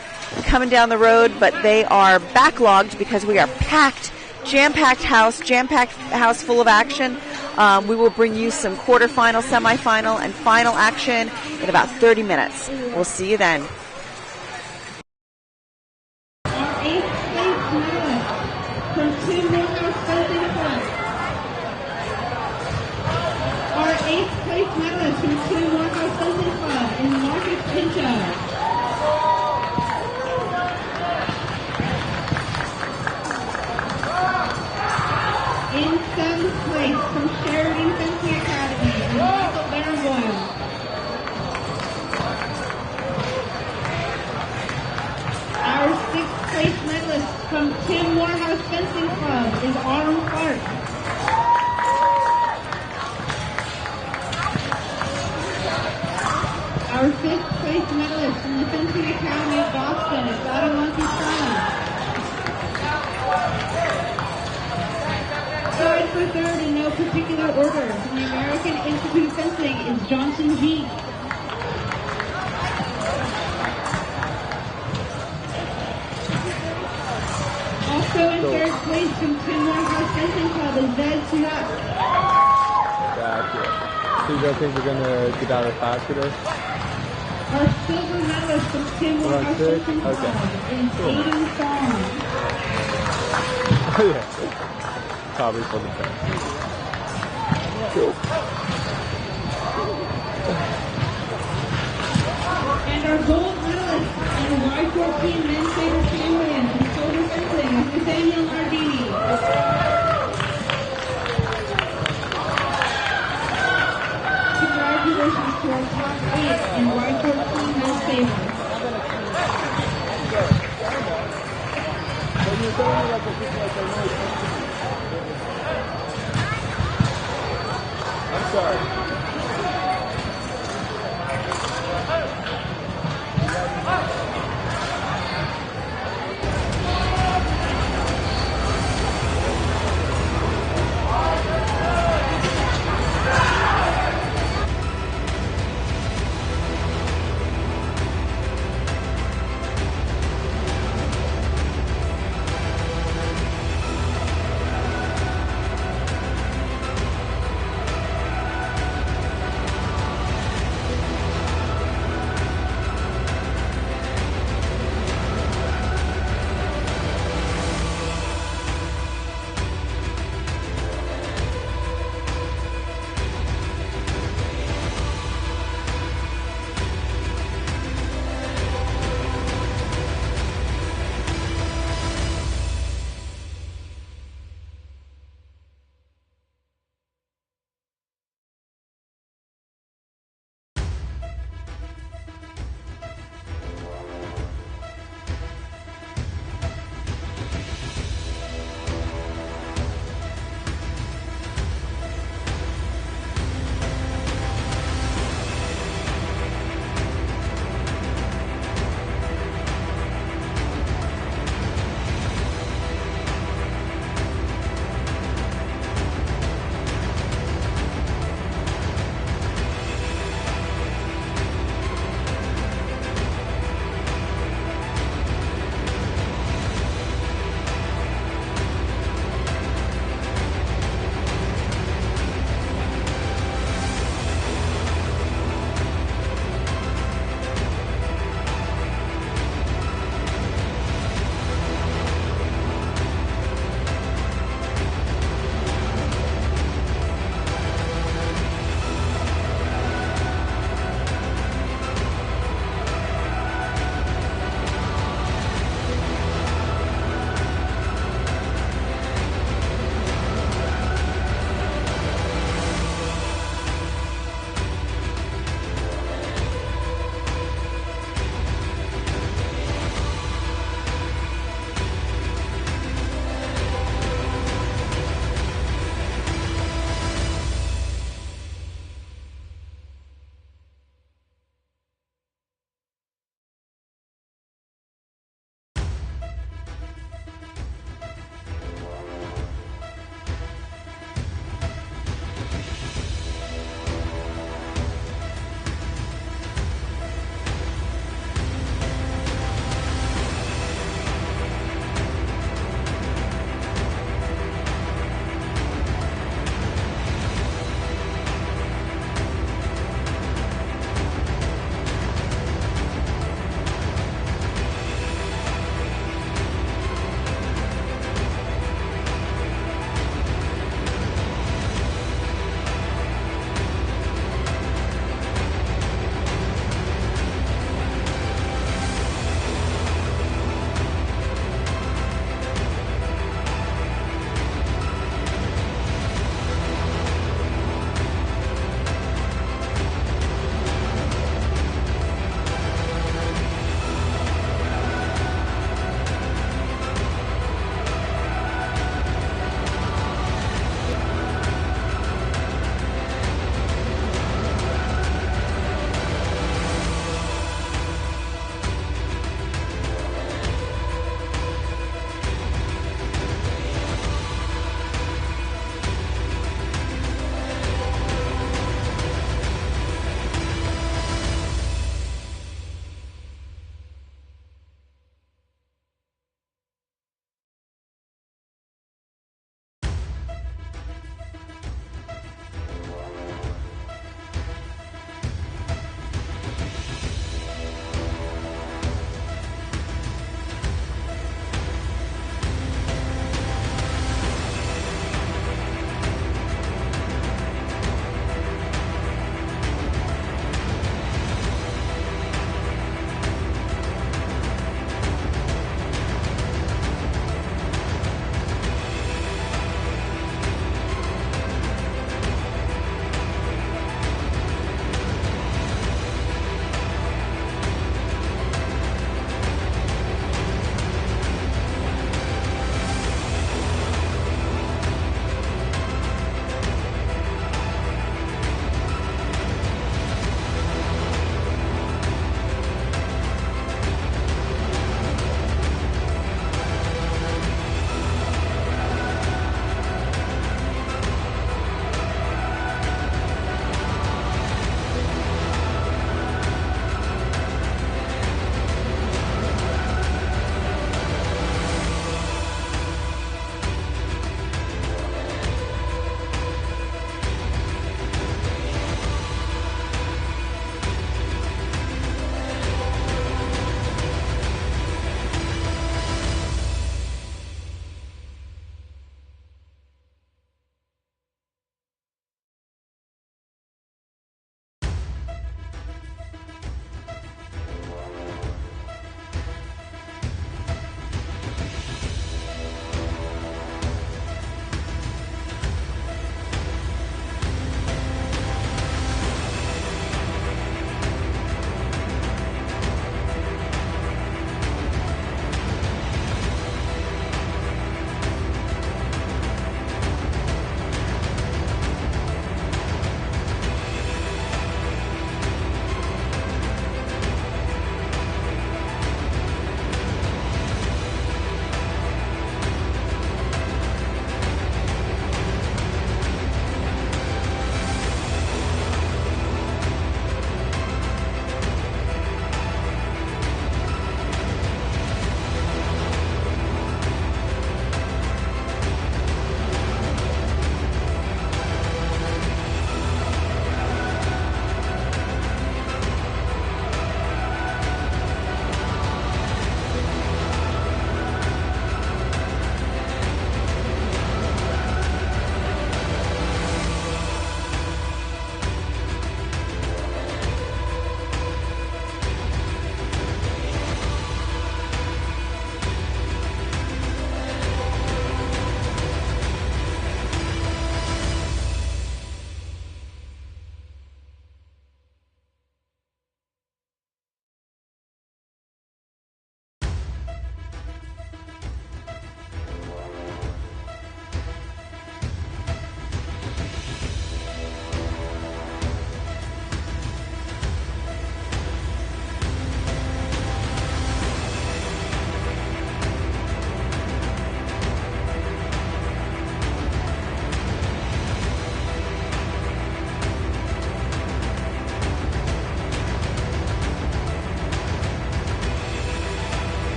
coming down the road, but they are backlogged because we are packed jam-packed house full of action. We will bring you some quarterfinal, semifinal, and final action in about 30 minutes. We'll see you then. Our 8th place medalist from Team Morehouse Fencing Club. Our 8th place medalist from Team Morehouse Fencing Club is Marcus Pinto. In 7th place from Sheridan Fencing Academy is Michael Barenboim. Our 6th place medalist from Tim Morehouse Fencing Club is Autumn Clark. Our 5th place medalist from the Fencing Academy of Boston is Badawanti Sana. Tied for 3rd in no particular order from the American Institute of Fencing is Johnson G. Also in 3rd place from Tim Morehouse Fencing Club is Zed Sunak. Gotcha. So you guys think we're going to get out of fast today? Our silver medalist from Tim Morehouse Fencing Club is Aiden Song. Oh, yeah. Probably for the best. Cool. And our gold medalist and Y14 men's Saber champion in shoulder fencing is Nathaniel Nardini. Congratulations to our top 8 in Y14 men's Saber. I'm sorry.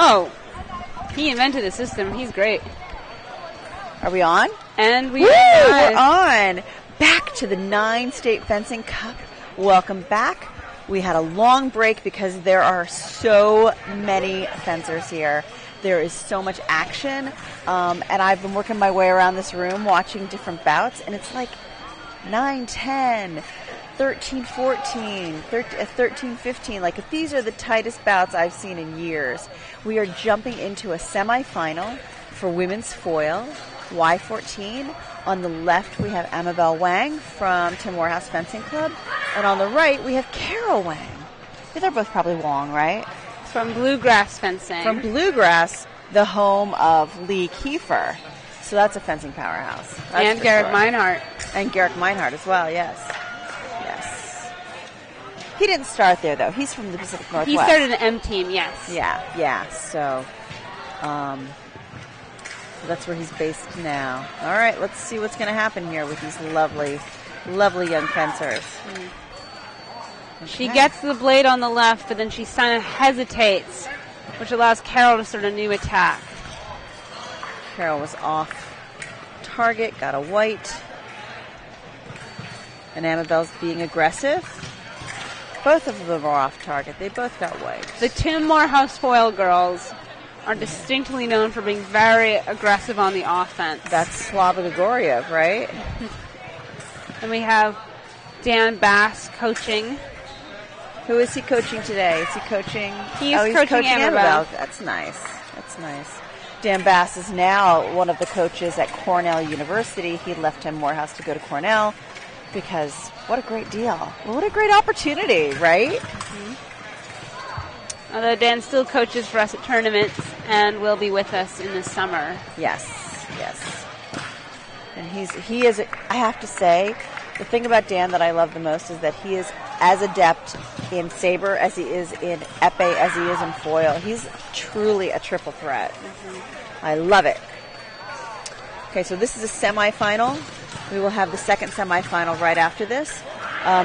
Oh, he invented the system. He's great. Are we on? And Woo, we're on. Back to the 9-State Fencing Cup. Welcome back. We had a long break because there are so many fencers here. There is so much action. And I've been working my way around this room watching different bouts, and it's like 9, 10, 13, 14, 13, 15. Like, if these are the tightest bouts I've seen in years. We are jumping into a semifinal for women's foil, Y14. On the left, we have Amabel Wang from Morehouse Fencing Club. And on the right, we have Carol Wang. Yeah, they're both probably Wong, right? From Bluegrass Fencing. From Bluegrass, the home of Lee Kiefer. So that's a fencing powerhouse. And Garrick Meinhardt. And Garrick Meinhardt as well, yes. Yes. He didn't start there, though. He's from the Pacific Northwest. He started an M team, yes. Yeah. So that's where he's based now. All right, let's see what's going to happen here with these lovely, lovely young fencers. Okay. She gets the blade on the left, but then she kind of hesitates, which allows Carol to start a new attack. Carol was off target, got a white. And Amabel's being aggressive. Both of them are off target. They both got white. The two Morehouse foil girls are distinctly known for being very aggressive on the offense. That's Slava Grigoriev, right? And we have Dan Bass coaching. Who is he coaching today? Is he coaching? He's coaching Amabel. That's nice. That's nice. Dan Bass is now one of the coaches at Cornell University. He left Morehouse to go to Cornell because what a great deal. What a great opportunity, right? Mm-hmm. Although Dan still coaches for us at tournaments and will be with us in the summer. Yes. And he is, I have to say, the thing about Dan that I love the most is that he is as adept in Saber as he is in Epee, as he is in foil. He's truly a triple threat. Mm-hmm. I love it. Okay, so this is a semifinal. We will have the second semifinal right after this.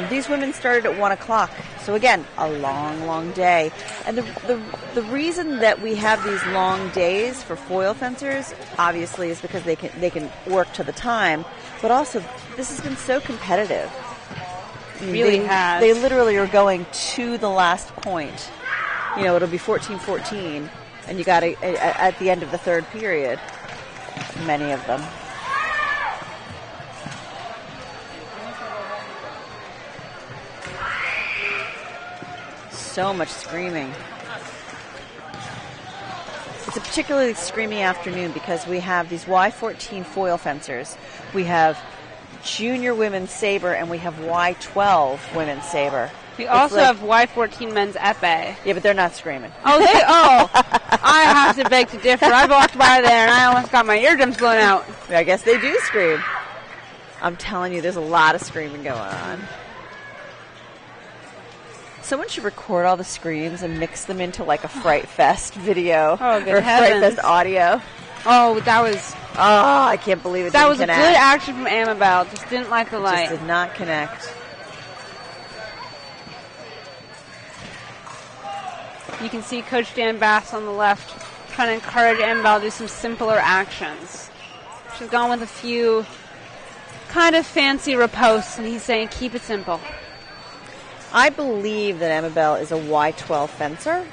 These women started at 1 o'clock. So again, a long, long day. And the reason that we have these long days for foil fencers, obviously, is because they can work to the time. But also, this has been so competitive. It really has. They literally are going to the last point. You know, it'll be 14-14, and you got to at the end of the third period. Many of them. So much screaming. It's a particularly screamy afternoon because we have these Y14 foil fencers. We have junior women's saber, and we have Y12 women's saber. We also have Y14 men's epee. Yeah, but they're not screaming. I have to beg to differ. I walked by there and I almost got my eardrums blown out. I guess they do scream. I'm telling you, there's a lot of screaming going on. Someone should record all the screams and mix them into like a Fright Fest video or Fright Fest audio. Oh, that was... Oh, I can't believe it That didn't was connect. a good action from Amabel. Just didn't like the light. Just did not connect. You can see Coach Dan Bass on the left trying to encourage Amabel to do some simpler actions. She's gone with a few kind of fancy riposts, and he's saying keep it simple. I believe that Amabel is a Y12 fencer.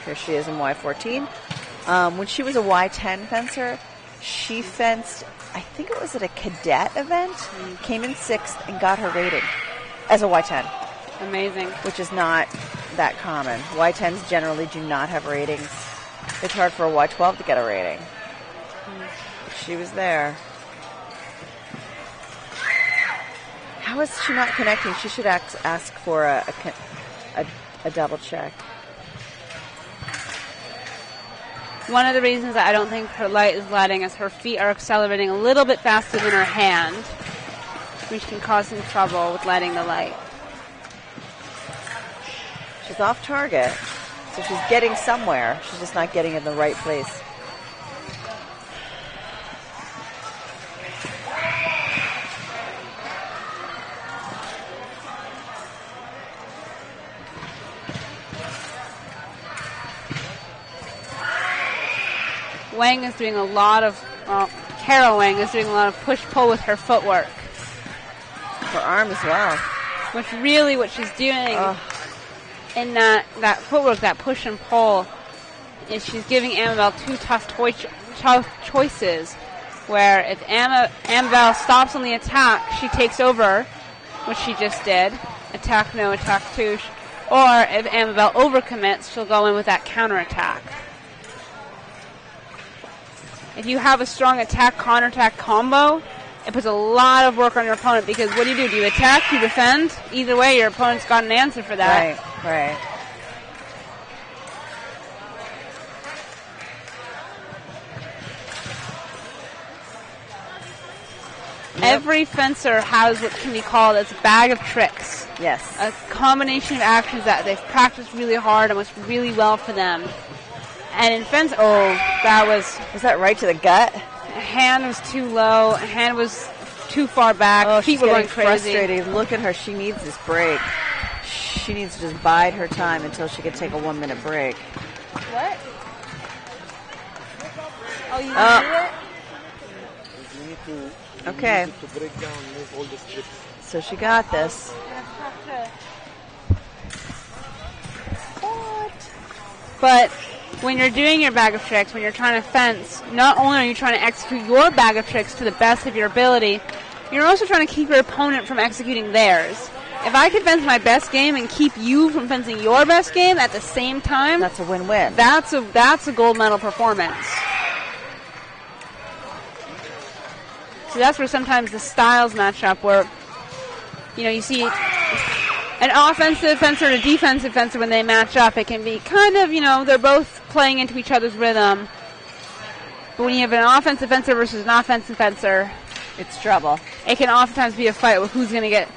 Here she is in Y14. When she was a Y10 fencer, she fenced, I think it was at a cadet event, came in 6th and got her rating as a Y10. Amazing. Which is not that common. Y10s generally do not have ratings. It's hard for a Y12 to get a rating. She was there. How is she not connecting? She should ask for a double check. One of the reasons that I don't think her light is lighting is her feet are accelerating a little bit faster than her hand, which can cause some trouble with lighting the light. She's off target, so she's getting somewhere. She's just not getting in the right place. Wang is doing a lot of, Carol Wang is doing a lot of push-pull with her footwork. Her arm as well. Which really what she's doing in that footwork, that push and pull, is she's giving Amabel two tough choices, where if Amabel stops on the attack, she takes over, which she just did. Attack no, attack two. Or if Amabel overcommits, she'll go in with that counterattack. If you have a strong attack-counterattack combo, it puts a lot of work on your opponent, because what do? Do you attack? Do you defend? Either way, your opponent's got an answer for that. Right. Every fencer has what can be called as a bag of tricks. Yes. A combination of actions that they've practiced really hard and was really well for them. And in fence, that was... Was that right to the gut? Hand was too low. Hand was too far back. Feet were going crazy. Frustrated. Look at her. She needs this break. She needs to just bide her time until she can take a 1-minute break. What? Oh, you need to do it? Okay. To break down, move all the strips. So she got this. But when you're doing your bag of tricks, when you're trying to fence, not only are you trying to execute your bag of tricks to the best of your ability, you're also trying to keep your opponent from executing theirs. If I can fence my best game and keep you from fencing your best game at the same time, that's a win-win. That's a gold medal performance. So that's where sometimes the styles match up, where you see an offensive fencer and a defensive fencer, when they match up, it can be kind of, they're both playing into each other's rhythm. But when you have an offensive fencer versus an offensive fencer, it's trouble. It can oftentimes be a fight with who's going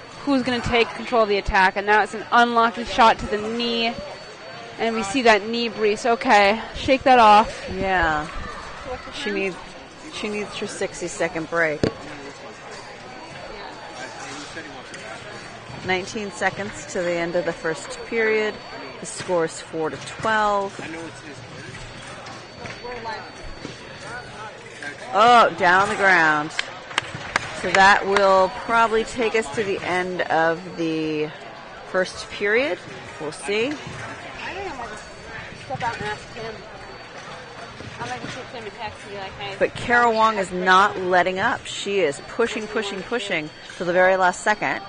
to take control of the attack. And now it's an unlucky shot to the knee. And we see that knee breeze. Okay, shake that off. Yeah. She needs her 60-second break. 19 seconds to the end of the first period. The score is 4-12. Oh, down on the ground. So that will probably take us to the end of the first period. We'll see. I think I might just step out and ask him. I might just him a text and be like, hey. But Carol Wong is not letting up. She is pushing till the very last second.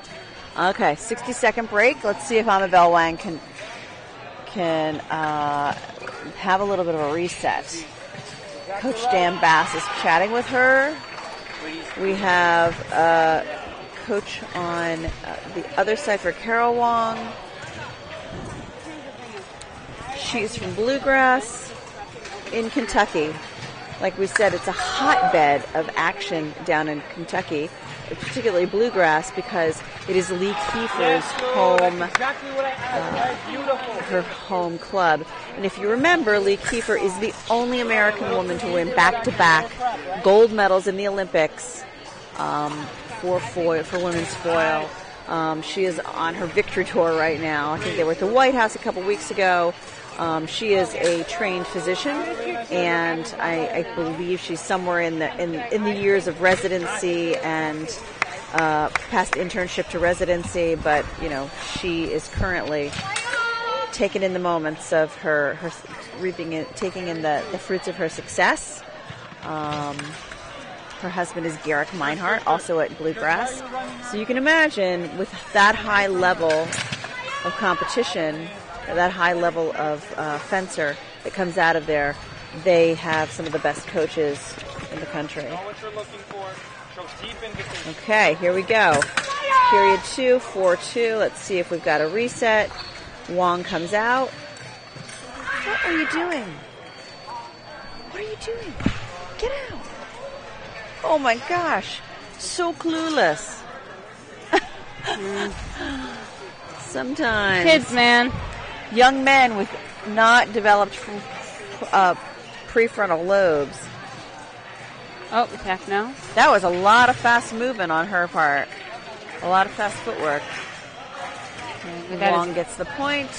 Okay, 60-second break. Let's see if Amabel Wang can have a little bit of a reset. Coach Dan Bass is chatting with her. We have coach on the other side for Carol Wong. She's from Bluegrass in Kentucky. Like we said, it's a hotbed of action down in Kentucky, particularly Bluegrass, because it is Lee Kiefer's her home club. And if you remember, Lee Kiefer is the only American woman to win back-to-back gold medals in the Olympics for women's foil. She is on her victory tour right now. I think they were at the White House a couple weeks ago. She is a trained physician, and I believe she's somewhere in the years of residency and past internship to residency. But she is currently taking in the moments of her reaping it, taking in the fruits of her success. Her husband is Garrick Meinhardt, also at Bluegrass. So you can imagine, with that high level of competition, that high level of fencer that comes out of there, they have some of the best coaches in the country. Okay, here we go. Period 2, 4-2. Let's see if we've got a reset. Wong comes out. What are you doing? What are you doing? Get out. Oh my gosh. So clueless. Sometimes. Kids, man. Young men with not developed prefrontal lobes. Oh, attack now. That was a lot of fast movement on her part. A lot of fast footwork. Wong gets the point.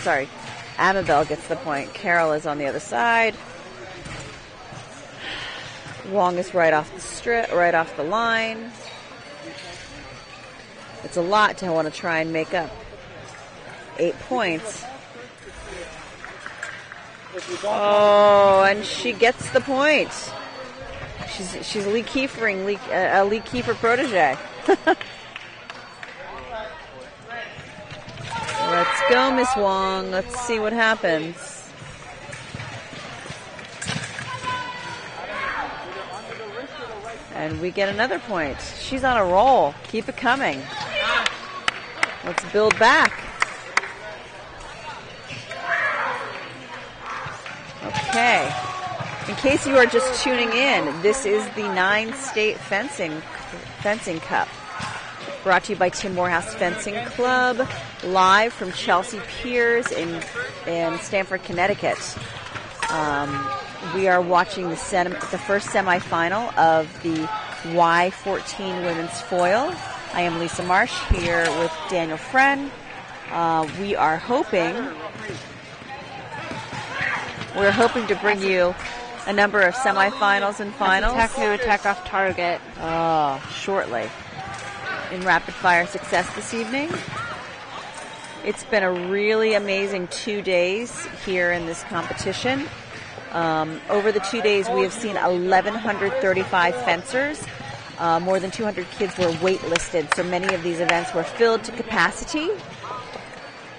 sorry, Amabel gets the point. Carol is on the other side. Wong is right off the strip, right off the line. It's a lot to want to try and make up 8 points. Oh, and she gets the point. She's Lee Kiefering, a Lee Kiefer protege. Let's go, Miss Wong. Let's see what happens. And we get another point. She's on a roll. Keep it coming. Let's build back. Okay. In case you are just tuning in, this is the 9-state Fencing Cup. Brought to you by Tim Morehouse Fencing Club, live from Chelsea Piers in Stamford, Connecticut. We are watching the first semifinal of the Y14 women's foil. I am Lisa Marsh here with Daniel Friend. We are hoping to bring you a number of semifinals and finals. Attack off target. Shortly. In rapid fire success this evening. It's been a really amazing 2 days here in this competition. Over the 2 days, we have seen 1,135 fencers. More than 200 kids were waitlisted, so many of these events were filled to capacity.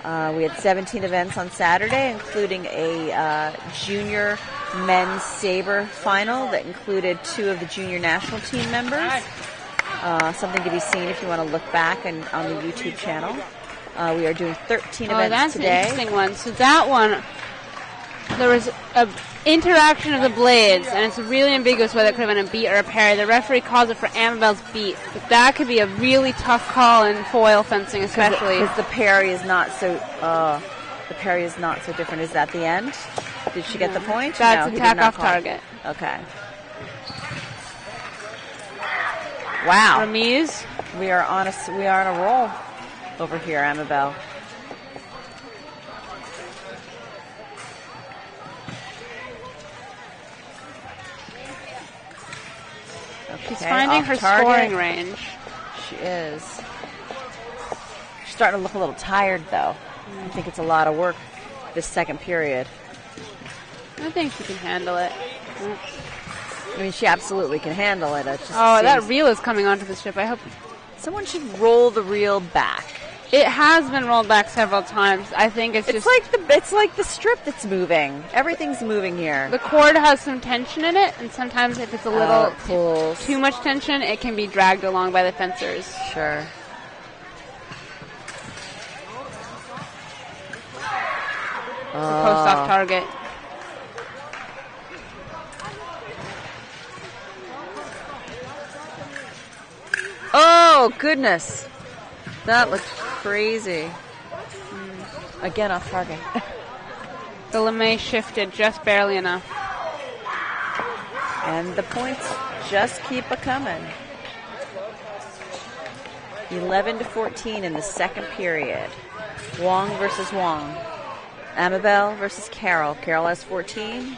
We had 17 events on Saturday, including a junior men's Saber final that included 2 of the junior national team members. Something to be seen if you want to look back on the YouTube channel. We are doing 13 events today. That's an interesting one. So that one, there was an interaction of the blades, and it's really ambiguous whether it could have been a beat or a parry. The referee calls it for Amabel's beat, but that could be a really tough call in foil fencing, especially because the parry is not so. The parry is not so different. Is that the end? Did she get the point? That's attack off target. Okay. Wow. Remise. We are on a roll over here, Amabel. Okay, she's finding her scoring range. She is. She's starting to look a little tired, though. I think it's a lot of work this second period. I think she can handle it. I mean, she absolutely can handle it. That reel is coming onto the strip. I hope someone should roll the reel back. It has been rolled back several times. I think it's like the strip that's moving. Everything's moving here. The cord has some tension in it, and sometimes if it's a little too much tension, it can be dragged along by the fencers. Sure. Post off target. Oh, goodness. That looks crazy. Again, off target. The LeMay shifted just barely enough. And the points just keep a-coming. 11-14 in the second period. Wong versus Wong. Amabel versus Carol. Carol has 14.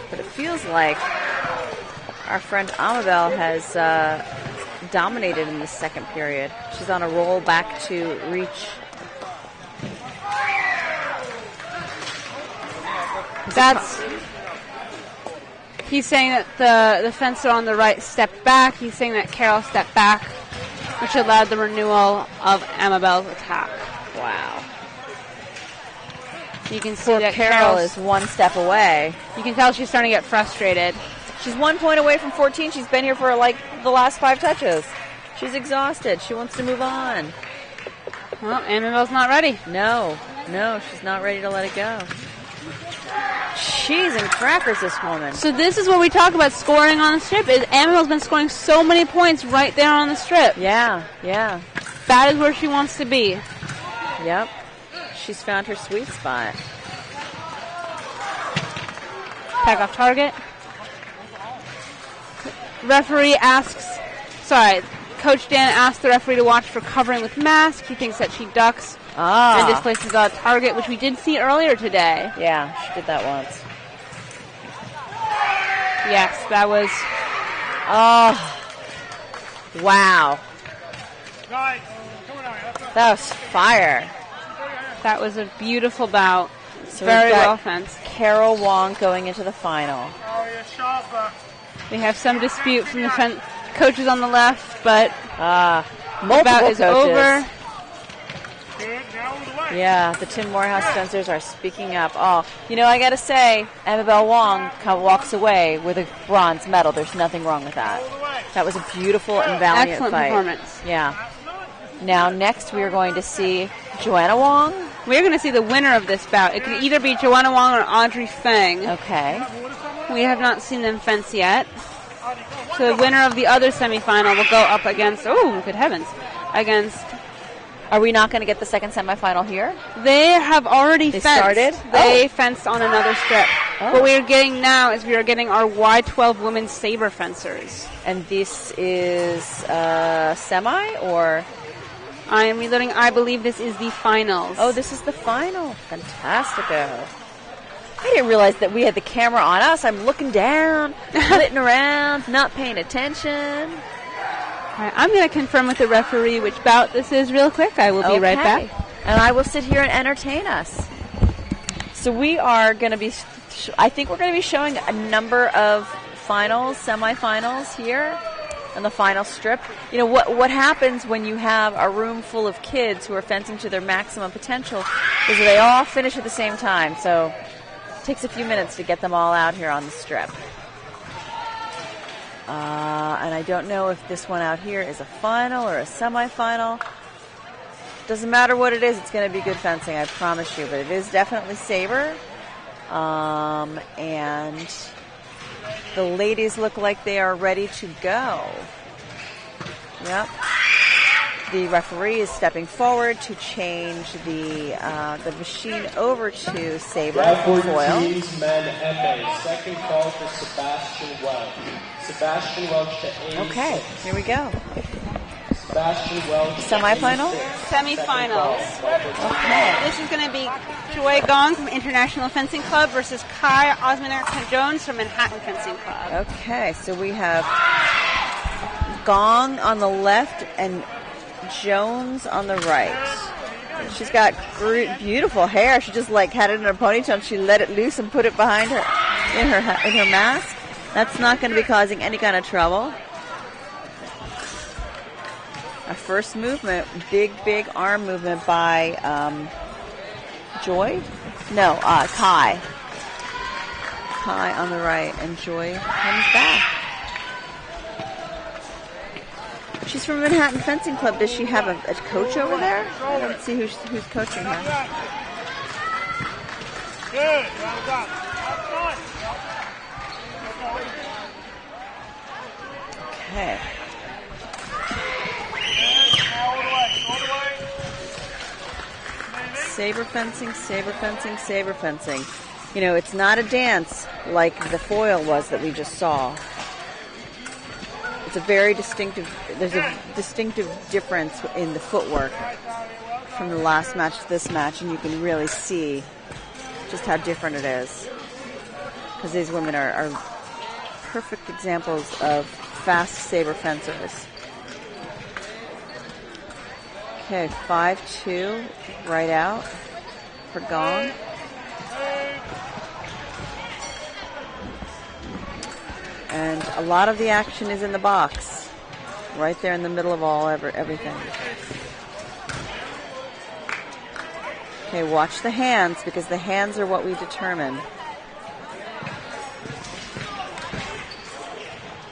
But it feels like our friend Amabel has dominated in the second period. She's on a roll back to reach. He's saying that the fencer on the right stepped back. He's saying that Carol stepped back, which allowed the renewal of Amabel's attack. Wow. You can see that Carol is one step away. You can tell she's starting to get frustrated. She's 1 point away from 14. She's been here for like the last 5 touches. She's exhausted. She wants to move on. Well, Amabel's not ready. No, she's not ready to let it go. She's in crackers, this woman. So this is what we talk about scoring on the strip. Amabel's been scoring so many points right there on the strip. Yeah. That is where she wants to be. Yep. She's found her sweet spot. Attack off target. Coach Dan asked the referee to watch for covering with mask. He thinks that she ducks. Ah. And displaces a target, which we did see earlier today. Yeah, she did that once. Yes, that was... Oh. Wow. That was fire. That was a beautiful bout. So Very we've got well fenced. Carol Wong going into the final. We have some dispute from the coaches on the left, but the Multiple bout is coaches. over. Yeah, the Tim Morehouse fencers are speaking up. Oh, you know, I got to say, Annabelle Wong walks away with a bronze medal. There's nothing wrong with that. That was a beautiful and valiant Excellent fight. performance. Yeah. Now, next we are going to see Joanna Wong. We're going to see the winner of this bout. It could either be Joanna Wong or Audrey Feng. Okay. We have not seen them fence yet. So the winner of the other semifinal will go up against, oh, good heavens, against... Are we not going to get the second semifinal here? They have already They fenced. started? They fenced on another strip. Oh. What we are getting now is we are getting our Y12 women's saber fencers. And this is semi or? I am reloading. I believe this is the finals. Oh, this is the final. Fantastico. I didn't realize that we had the camera on us. I'm looking down, flitting around, not paying attention. All right, I'm going to confirm with the referee which bout this is real quick. I will be right back. And I will sit here and entertain us. So we are going to be, I think we're going to be showing a number of finals, semifinals here on the final strip. You know, what happens when you have a room full of kids who are fencing to their maximum potential is that they all finish at the same time. So it takes a few minutes to get them all out here on the strip. And I don't know if this one out here is a final or a semifinal. Doesn't matter what it is, it's going to be good fencing, I promise you. But it is definitely saber. And the ladies look like they are ready to go. Yep. The referee is stepping forward to change the machine over to saber foil. Men Epee. Second call for Sebastian Welch. Sebastian Welch to 86. Okay, here we go. Sebastian Welch. Semifinal? Semifinals. Okay. This is going to be Joy Gong from International Fencing Club versus Kai Osman-Jones from Manhattan Fencing Club. Okay, so we have Gong on the left and Jones on the right. She's got beautiful hair. She just like had it in her ponytail and she let it loose and put it behind her in her mask. That's not going to be causing any kind of trouble. Our first movement, big arm movement by Joy? No, Kai. Kai on the right, and Joy comes back. She's from Manhattan Fencing Club. Does she have a coach over there? I don't see who's coaching her. Good. Well done. Okay. Saber fencing, saber fencing, saber fencing. You know, it's not a dance like the foil was that we just saw. It's a very distinctive, there's a distinctive difference in the footwork from the last match to this match, and you can really see just how different it is. Because these women are perfect examples of fast saber fencers. Okay, 5-2, right out for Gong. And a lot of the action is in the box, right there in the middle of everything. Okay, watch the hands, because the hands are what we determine.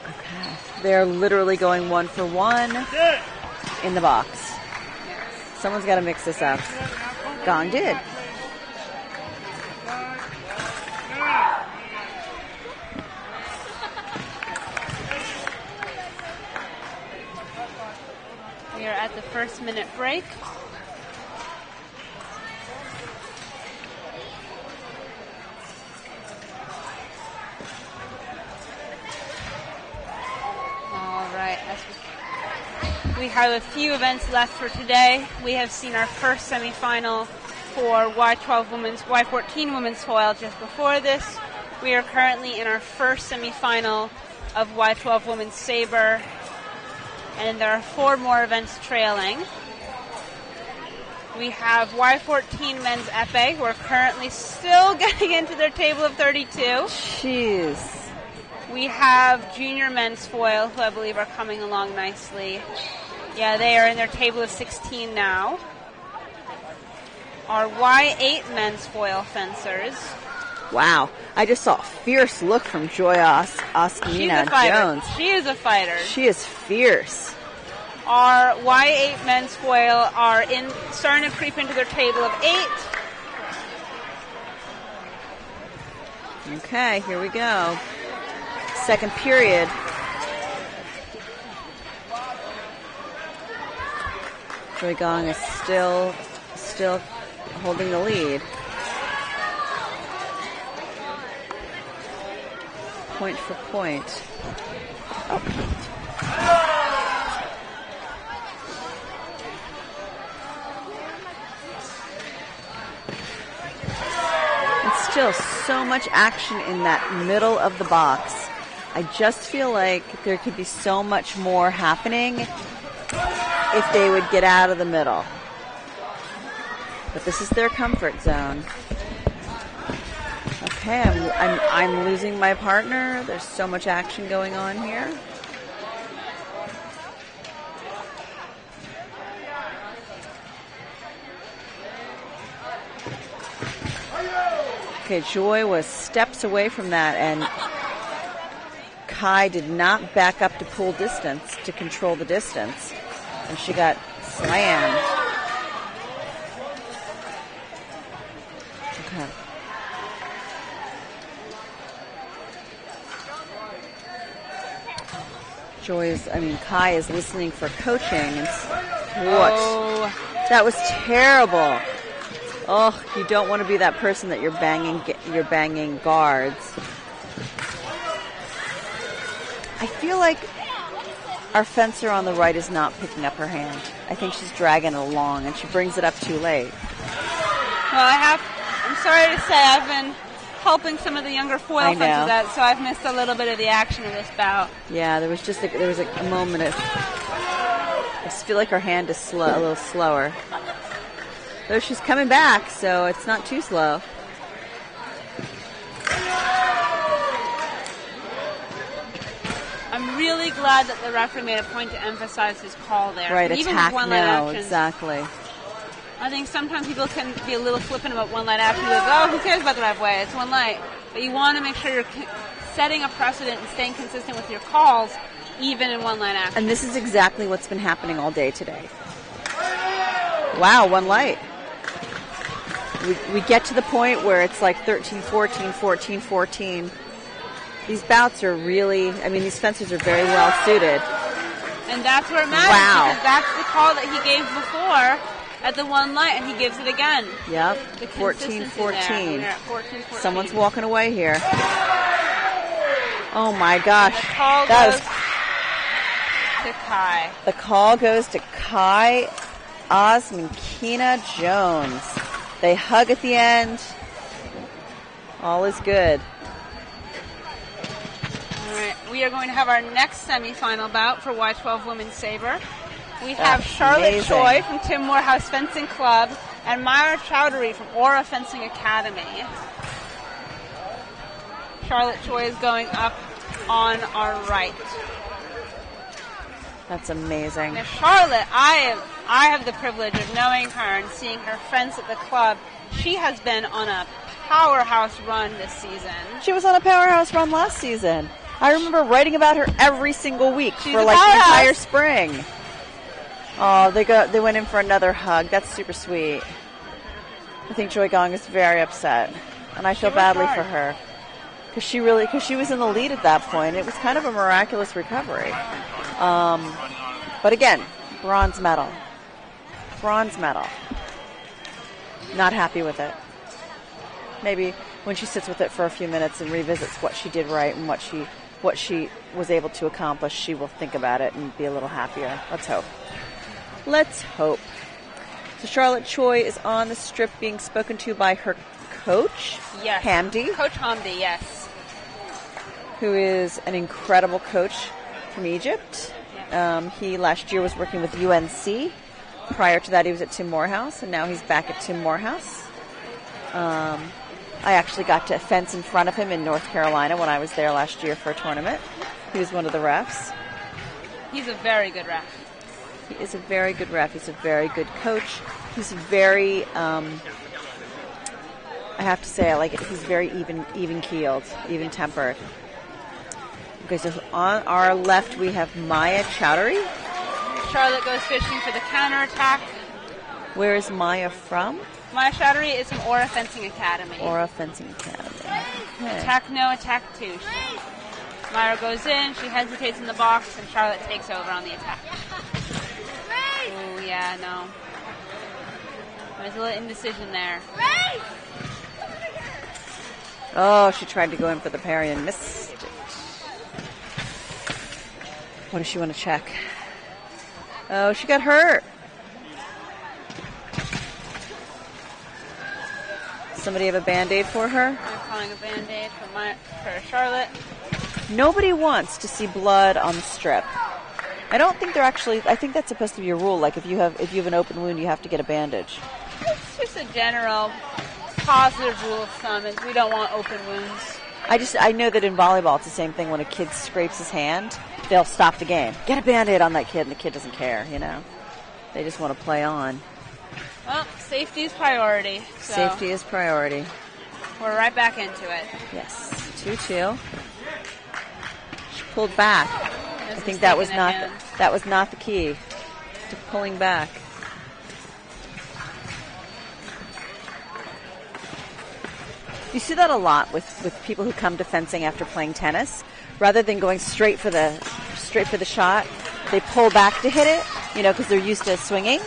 Okay, they're literally going 1 for 1 in the box. Someone's got to mix this up. Gong did. We are at the first minute break. All right. We have a few events left for today. We have seen our first semifinal for Y12 women's, Y14 women's foil just before this. We are currently in our first semifinal of Y12 women's saber, and there are 4 more events trailing. We have Y14 men's epee, who are currently still getting into their table of 32. Jeez. We have junior men's foil, who I believe are coming along nicely. Yeah, they are in their table of 16 now. Our Y8 men's foil fencers. Wow. I just saw a fierce look from Joy Oskina Jones. She is a fighter. She is fierce. Our Y8 men's foil are starting to creep into their table of 8. Okay, here we go. Second period. Joy Gong is still holding the lead. Point for point. Oh. It's still so much action in that middle of the box. I just feel like there could be so much more happening if they would get out of the middle. But this is their comfort zone. Okay, I'm losing my partner. There's so much action going on here. Okay, Joy was steps away from that, and Kai did not back up to pull distance to control the distance, and she got slammed. Okay. Kai is listening for coaching. And what? That was terrible. Oh, you don't want to be that person that you're banging guards. I feel like our fencer on the right is not picking up her hand. I think she's dragging it along, and she brings it up too late. Well, I'm sorry to say I've been helping some of the younger foil fencers out, so I've missed a little bit of the action of this bout. Yeah, there was a moment of, I just feel like her hand is a little slower. Though she's coming back, so it's not too slow. I'm really glad that the referee made a point to emphasize his call there. Right, even attack with one-line no, action. Exactly. I think sometimes people can be a little flippant about one-line action. Like, oh, who cares about the right way? It's one light. But you want to make sure you're setting a precedent and staying consistent with your calls, even in one-line action. And this is exactly what's been happening all day today. Wow, one light. We get to the point where it's like 13-14, 14-14. These bouts are really, these fencers are very well suited. And that's where it matters. Wow. Because that's the call that he gave before at the one light, and he gives it again. Yep, 14-14. Someone's walking away here. Oh my gosh. The call goes to Kai. The call goes to Kai Osmankina Jones. They hug at the end. All is good. All right, we are going to have our next semifinal bout for Y12 Women's Saber. We have Charlotte Choi from Tim Morehouse Fencing Club and Myra Chowdhury from Aura Fencing Academy. Charlotte Choi is going up on our right. That's amazing. Now, Charlotte, I have the privilege of knowing her and seeing her friends at the club. She has been on a powerhouse run this season. She was on a powerhouse run last season. I remember writing about her every single week for the entire spring. Oh, they went in for another hug. That's super sweet. I think Joy Gong is very upset, and I feel badly for her because she was in the lead at that point. It was kind of a miraculous recovery. But again, bronze medal. Not happy with it. Maybe when she sits with it for a few minutes and revisits what she did right and what she what she was able to accomplish, she will think about it and be a little happier. Let's hope. Let's hope. So Charlotte Choi is on the strip being spoken to by her coach, Yes. Hamdi, Coach Hamdi, yes. who is an incredible coach from Egypt. He last year was working with UNC. Prior to that, he was at Tim Morehouse, and now he's back at Tim Morehouse. I actually got to fence in front of him in North Carolina when I was there last year for a tournament. He was one of the refs. He's a very good ref. He is a very good ref. He's a very good coach. He's very, I have to say, I like it. He's very even-keeled, even-tempered. Okay, so on our left we have Maya Chowdhury. Charlotte goes fishing for the counterattack. Where is Maya from? Maya Chowdhury is from Aura Fencing Academy. Aura Fencing Academy. Okay. Attack no, attack two. Myra goes in, she hesitates in the box, and Charlotte takes over on the attack. Oh, yeah, no. There's a little indecision there. Oh, she tried to go in for the parry and missed it. What does she want to check? Oh, she got hurt. Somebody have a Band-Aid for her? I'm calling a Band-Aid for Charlotte. Nobody wants to see blood on the strip. I don't think they're actually, I think that's supposed to be a rule. Like if you have an open wound, you have to get a bandage. It's just a general positive rule of thumb is we don't want open wounds. I know that in volleyball it's the same thing. When a kid scrapes his hand, they'll stop the game. Get a Band-Aid on that kid, and the kid doesn't care, you know. They just want to play on. Well, safety is priority. So Safety is priority. we're right back into it. Yes, 2-2. She pulled back. I think that was not the key to pulling back. You see that a lot with people who come to fencing after playing tennis. Rather than going straight for the shot, they pull back to hit it, you know, because they're used to swinging.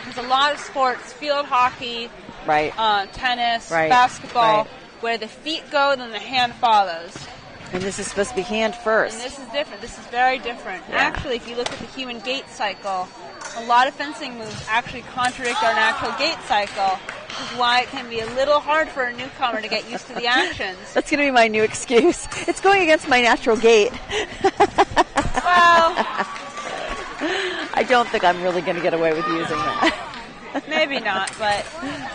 There's a lot of sports, field hockey, right, tennis, right, basketball, right, where the feet go, then the hand follows. And this is supposed to be hand first. And this is different. This is very different. Yeah. Actually, if you look at the human gait cycle, a lot of fencing moves actually contradict our natural gait cycle, which is why it can be a little hard for a newcomer to get used to the actions. That's going to be my new excuse. It's going against my natural gait. Well, I don't think I'm really going to get away with using that. Maybe not, but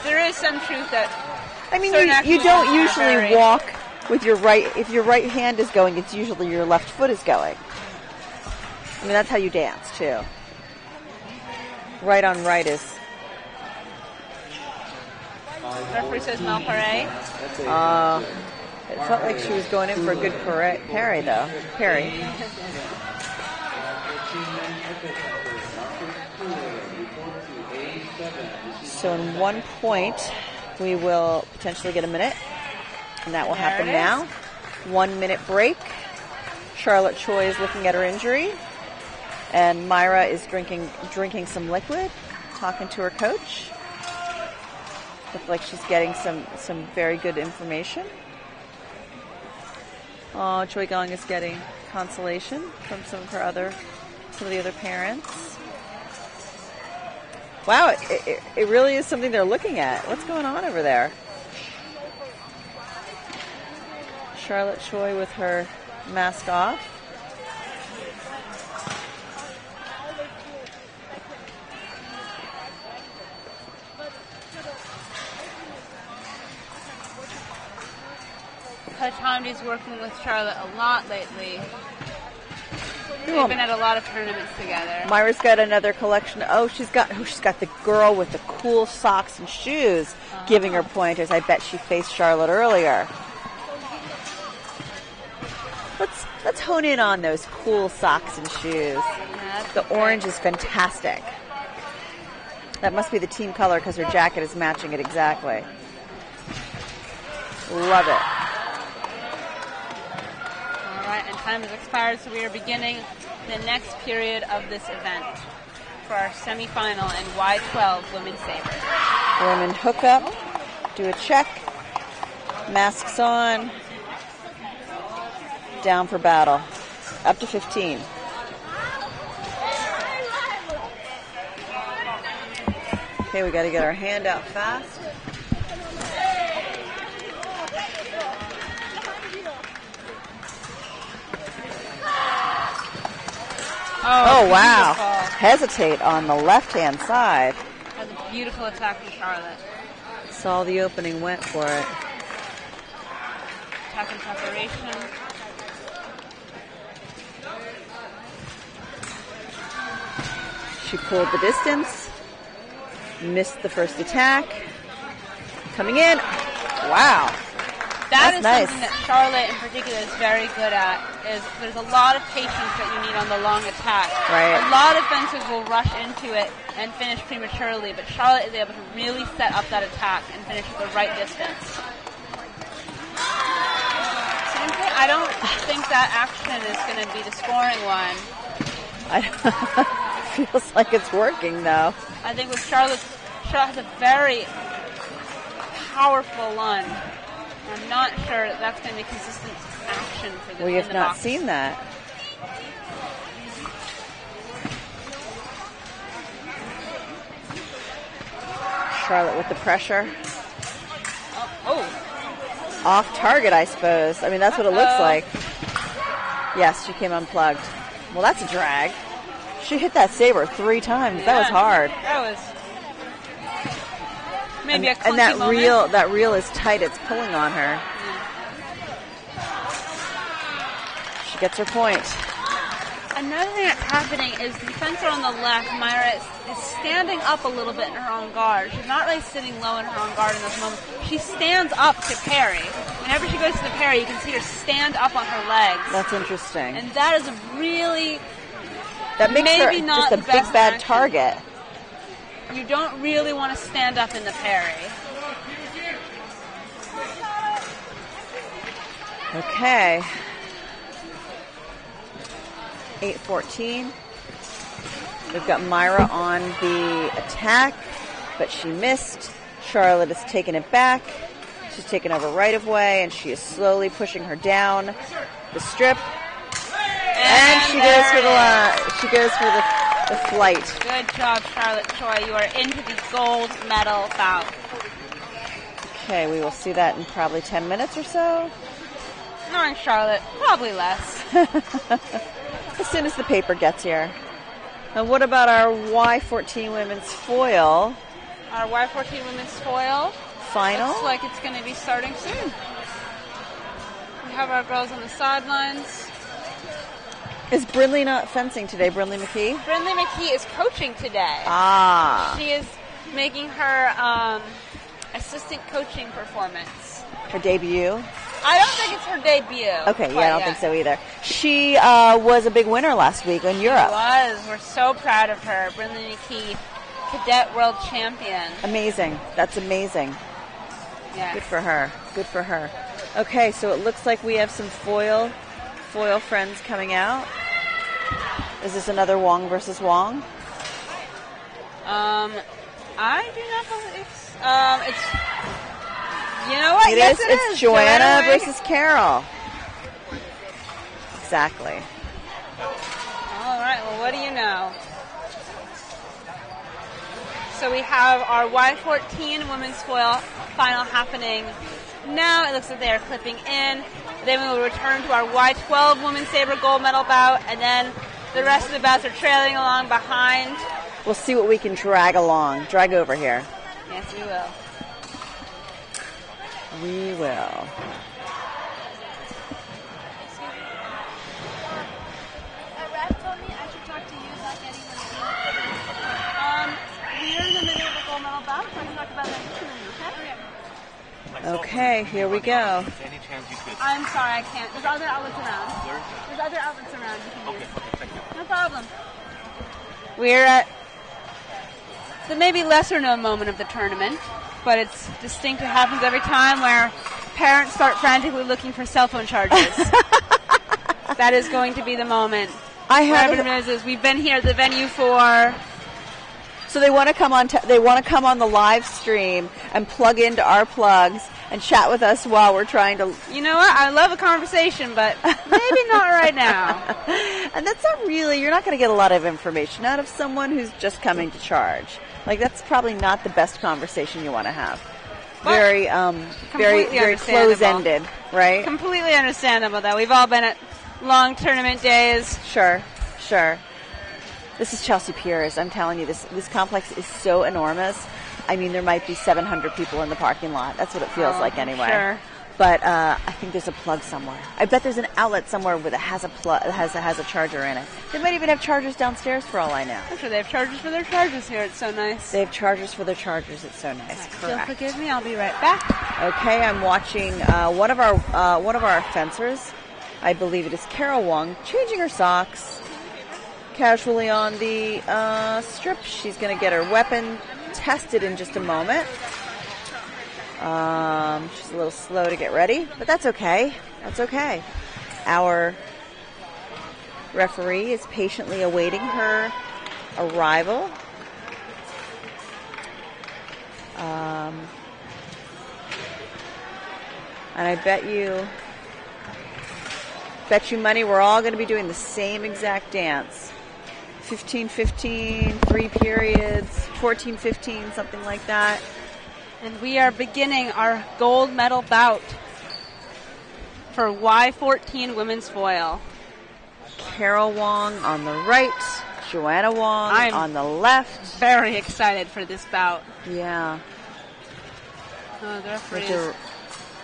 there is some truth that. I mean, you don't usually walk with your right. If your right hand is going, it's usually your left foot is going. I mean, that's how you dance too. Right on right is. Referee says Malparé. It felt like she was going in for a good parry, though. Parry. So in 1 point, we will potentially get a minute, and that will happen now. 1 minute break. Charlotte Choi is looking at her injury, and Myra is drinking some liquid, talking to her coach. Looks like she's getting some very good information. Oh, Choi Gong is getting consolation from some of the other parents. Wow, it really is something they're looking at. What's going on over there? Charlotte Choi with her mask off. Coach Hamdi's working with Charlotte a lot lately. They've been at a lot of tournaments together. Myra's got another collection. Oh, she's got the girl with the cool socks and shoes giving her pointers. I bet she faced Charlotte earlier. Let's hone in on those cool socks and shoes. The orange is fantastic. That must be the team color because her jacket is matching it exactly. Love it. All right, and time has expired, so we are beginning the next period of this event for our semifinal in Y12 Women's Saber. Women hook up, do a check, masks on. down for battle. Up to 15. Okay, we got to get our hand out fast. Oh, wow. Hesitate on the left-hand side. That was a beautiful attack from Charlotte. Saw the opening, went for it. Attack and preparation. She pulled the distance. Missed the first attack. Coming in. Wow. That is nice. something that Charlotte in particular is very good at, is there's a lot of patience that you need on the long attack. Right. A lot of fencers will rush into it and finish prematurely, but Charlotte is able to really set up that attack and finish at the right distance. Simply, I don't think that action is going to be the scoring one. Feels like it's working, though. I think with Charlotte has a very powerful lunge. I'm not sure that that's going to be consistent action for the We have not box. seen that. Charlotte with the pressure. Oh. Off target, I suppose. I mean, that's what it looks like. Yes, she came unplugged. Well, that's a drag. She hit that saber 3 times. Yeah. That was hard. That was maybe a clunky and that moment. reel is tight. It's pulling on her. She gets her point. Another thing that's happening is the fencer on the left, Myra, is standing up a little bit in her own guard. She's not really sitting low in her own guard in those moments. She stands up to parry. Whenever she goes to the parry, you can see her stand up on her legs. That's interesting. And that is a really... That makes maybe her not just a the big best bad action. target. You don't really want to stand up in the parry. Okay. 8-14. We've got Myra on the attack, but she missed. Charlotte has taken it back. She's taken over right of way, and she is slowly pushing her down the strip. And she goes for the flight. Good job, Charlotte Choi. You are into the gold medal bout. Okay, we will see that in probably 10 minutes or so. Knowing Charlotte, probably less. As soon as the paper gets here. And what about our Y14 women's foil? Our Y14 women's foil. Final? Looks like it's going to be starting soon. We have our girls on the sidelines. Is Brindley not fencing today, Brindley McKee? Brindley McKee is coaching today. Ah. She is making her assistant coaching performance. Her debut? I don't think it's her debut. Okay, yeah, I don't think so either. She was a big winner last week in Europe. She was. We're so proud of her. Brindley McKee, cadet world champion. Amazing. That's amazing. Yes. Good for her. Good for her. Okay, so it looks like we have some foil friends coming out. Is this another Wong versus Wong? I do not believe it's, you know what? Yes, it is. It's Joanna versus Carol. Exactly. All right, well, what do you know? So we have our Y14 women's foil final happening now. It looks like they are clipping in. Then we will return to our Y12 women's saber gold medal bout, and then the rest of the bouts are trailing along behind. We'll see what we can drag over here. Yes, we will. We will. We're in the middle of a gold medal bout, so I can talk about that okay? Okay, here we go. I'm sorry, I can't. There's other outlets around. There's other outlets around you can use. Thank you. No problem. We're at the maybe lesser known moment of the tournament, but it's distinct. It happens every time where parents start frantically looking for cell phone chargers. That is going to be the moment. Everyone realizes we've been here at the venue for... So they want to come on. They want to come on the live stream and plug into our plugs and chat with us while we're trying to. You know what? I love a conversation, but maybe not right now. And that's not really. You're not going to get a lot of information out of someone who's just coming to charge. Like that's probably not the best conversation you want to have. But very understandable. close-ended, right? Completely understandable, though. We've all been at long tournament days. Sure. This is Chelsea Piers. I'm telling you, this complex is so enormous. I mean, there might be 700 people in the parking lot. That's what it feels like anyway. Sure. But I think there's a plug somewhere. I bet there's an outlet somewhere that has a plug, has a charger in it. They might even have chargers downstairs for all I know. I'm sure they have chargers for their chargers here. It's so nice. They have chargers for their chargers. It's so nice. Still forgive me. I'll be right back. Okay, I'm watching one of our fencers. I believe it is Carol Wong, changing her socks casually on the strip. She's going to get her weapon tested in just a moment. She's a little slow to get ready, but that's okay. That's okay. Our referee is patiently awaiting her arrival. And I bet you money we're all going to be doing the same exact dance. 15-15, 3 periods, 14-15, something like that. And we are beginning our gold medal bout for Y14 women's foil. Carol Wong on the right, Joanna Wong on the left. Very excited for this bout. Yeah. Oh, the referee is...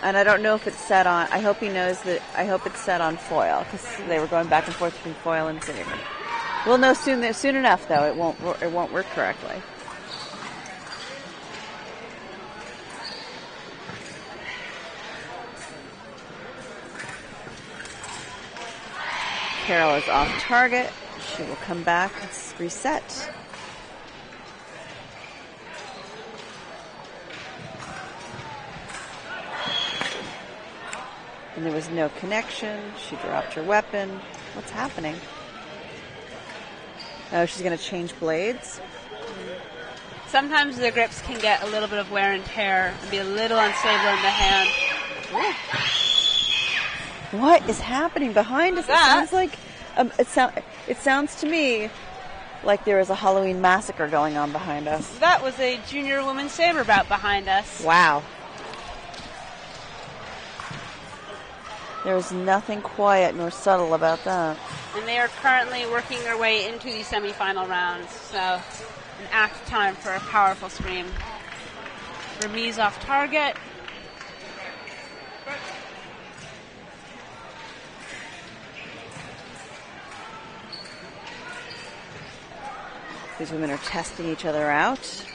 And I don't know if it's set on. I hope he knows that. I hope it's set on foil because they were going back and forth between foil and Saber. We'll know soon enough, though. It won't work correctly. Carol is off target. She will come back and reset. And there was no connection. She dropped her weapon. What's happening? Oh, she's going to change blades. Sometimes the grips can get a little bit of wear and tear and be a little unstable in the hand. Ooh. What is happening behind us? It sounds like it sounds to me like there is a Halloween massacre going on behind us. That was a junior women's saber bout behind us. Wow. There's nothing quiet nor subtle about that. And they are currently working their way into the semifinal rounds. So, an act time for a powerful scream. Remise off target. These women are testing each other out.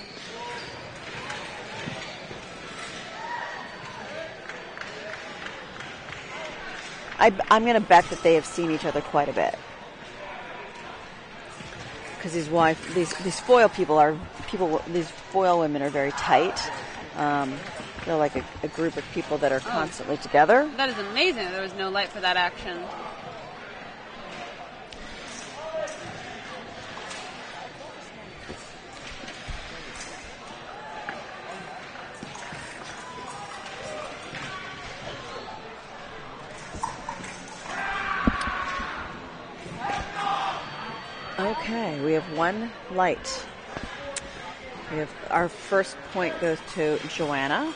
I'm going to bet that they have seen each other quite a bit. Because these foil these foil women are very tight. They're like a group of people that are constantly together. That is amazing. There was no light for that action. Okay, we have one light. We have our first point goes to Joanna.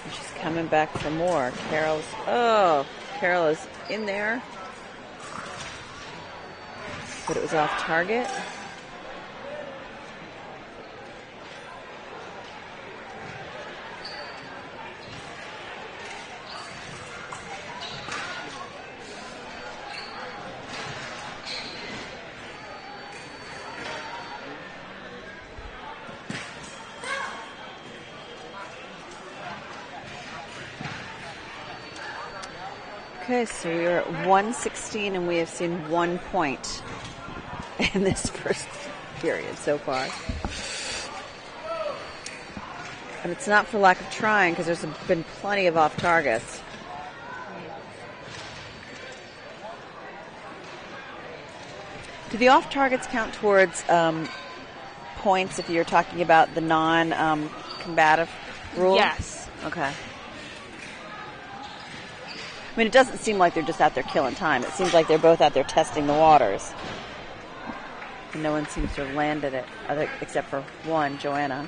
And she's coming back for more. Carol is in there. But it was off target. Okay, so we are at 116 and we have seen 1 point in this first period so far. And it's not for lack of trying because there's been plenty of off targets. Do the off targets count towards points if you're talking about the non-combative rule? Yes. Okay. I mean, it doesn't seem like they're just out there killing time. It seems like they're both out there testing the waters. And no one seems to have landed it, except for one, Joanna.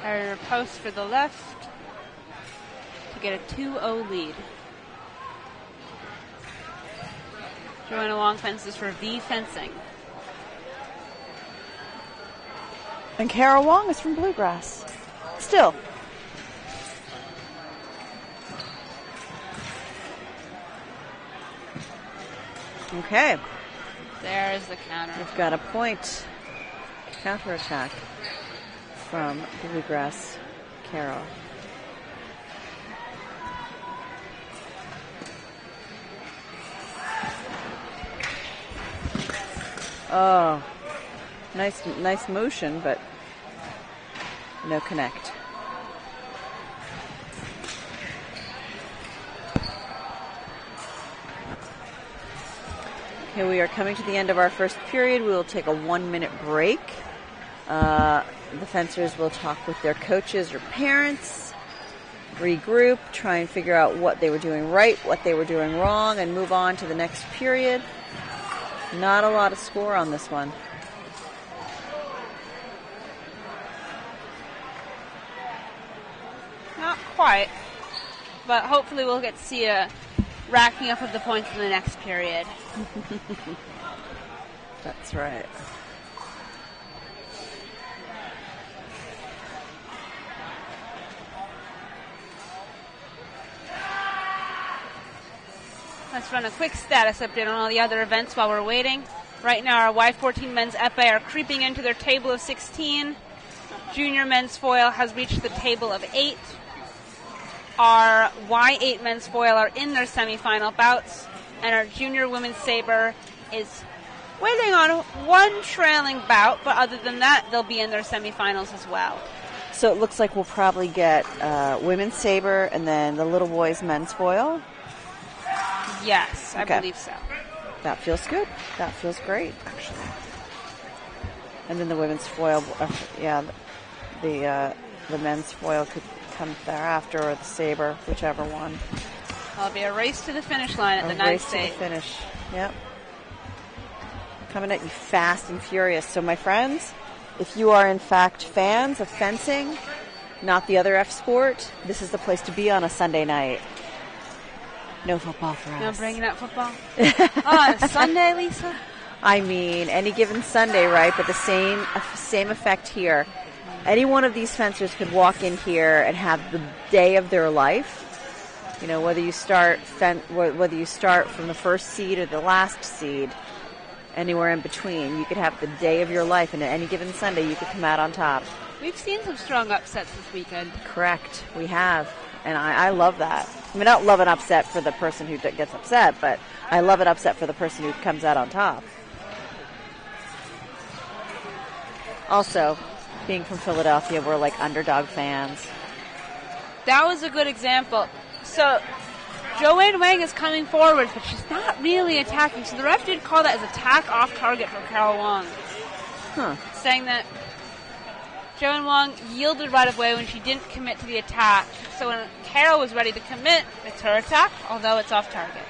Our post for the left to get a 2-0 lead. Joanna Wong fences for V Fencing. And Kara Wong is from Bluegrass. Still. Okay. There's the counter. We've got a point counterattack from Bluegrass Carol. Oh, nice motion, but no connect. Okay, we are coming to the end of our first period. We will take a 1-minute break. The fencers will talk with their coaches or parents, regroup, try and figure out what they were doing right, what they were doing wrong, and move on to the next period. Not a lot of score on this one. Not quite, but hopefully we'll get to see a racking up of the points in the next period. That's right. Let's run a quick status update on all the other events while we're waiting. Right now, our Y14 men's epee are creeping into their table of 16. Junior men's foil has reached the table of 8. Our Y8 men's foil are in their semifinal bouts, and our junior women's saber is waiting on one trailing bout, but other than that, they'll be in their semifinals as well. So it looks like we'll probably get women's saber and then the little boys' men's foil. Yes, I Okay. believe so. That feels good. That feels great, actually. And then the women's foil, the men's foil could come thereafter, or the saber, whichever one. It'll be a race to the finish line at the A ninth race to state. the finish. Yep. Coming at you fast and furious. So, my friends, if you are in fact fans of fencing, not the other F sport, this is the place to be on a Sunday night. No football for us. No bringing up football? On a Sunday, Lisa? I mean, any given Sunday, right? But the same effect here. Any one of these fencers could walk in here and have the day of their life. You know, whether you start from the first seed or the last seed, anywhere in between, you could have the day of your life, and any given Sunday, you could come out on top. We've seen some strong upsets this weekend. Correct, we have, and I love that. I mean, I don't love an upset for the person who gets upset, but I love an upset for the person who comes out on top. Also, being from Philadelphia, we're like underdog fans. That was a good example. So, Joanne Wang is coming forward, but she's not really attacking. So the ref did call that as attack off target for Carol Wong. Saying that Joanne Wong yielded right away when she didn't commit to the attack. So when Carol was ready to commit, it's her attack, although it's off target.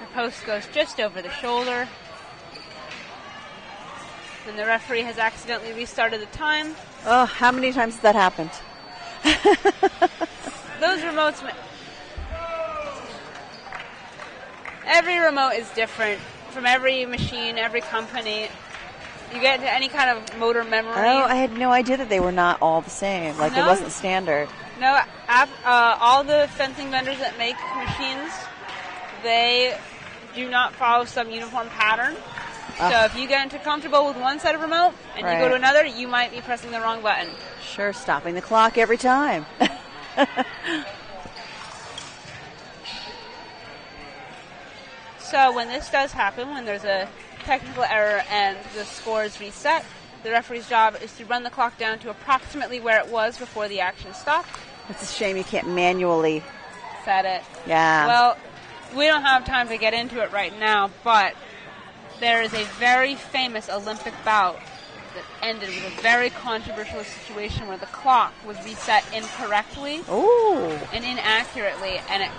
The post goes just over the shoulder. And the referee has accidentally restarted the time. Oh, how many times has that happened? Those remotes... Every remote is different from every machine, every company. You get into any kind of motor memory. Oh, I had no idea that they were not all the same. Like, it wasn't standard. No, all the fencing vendors that make machines, they do not follow some uniform pattern. So if you get into comfortable with one set of remote and you go to another, you might be pressing the wrong button. Sure, stopping the clock every time. So when this does happen, when there's a technical error and the score is reset, The referee's job is to run the clock down to approximately where it was before the action stopped. It's a shame you can't manually set it. Yeah. Well, we don't have time to get into it right now, but there is a very famous Olympic bout that ended with a very controversial situation where the clock was reset incorrectly and inaccurately, and it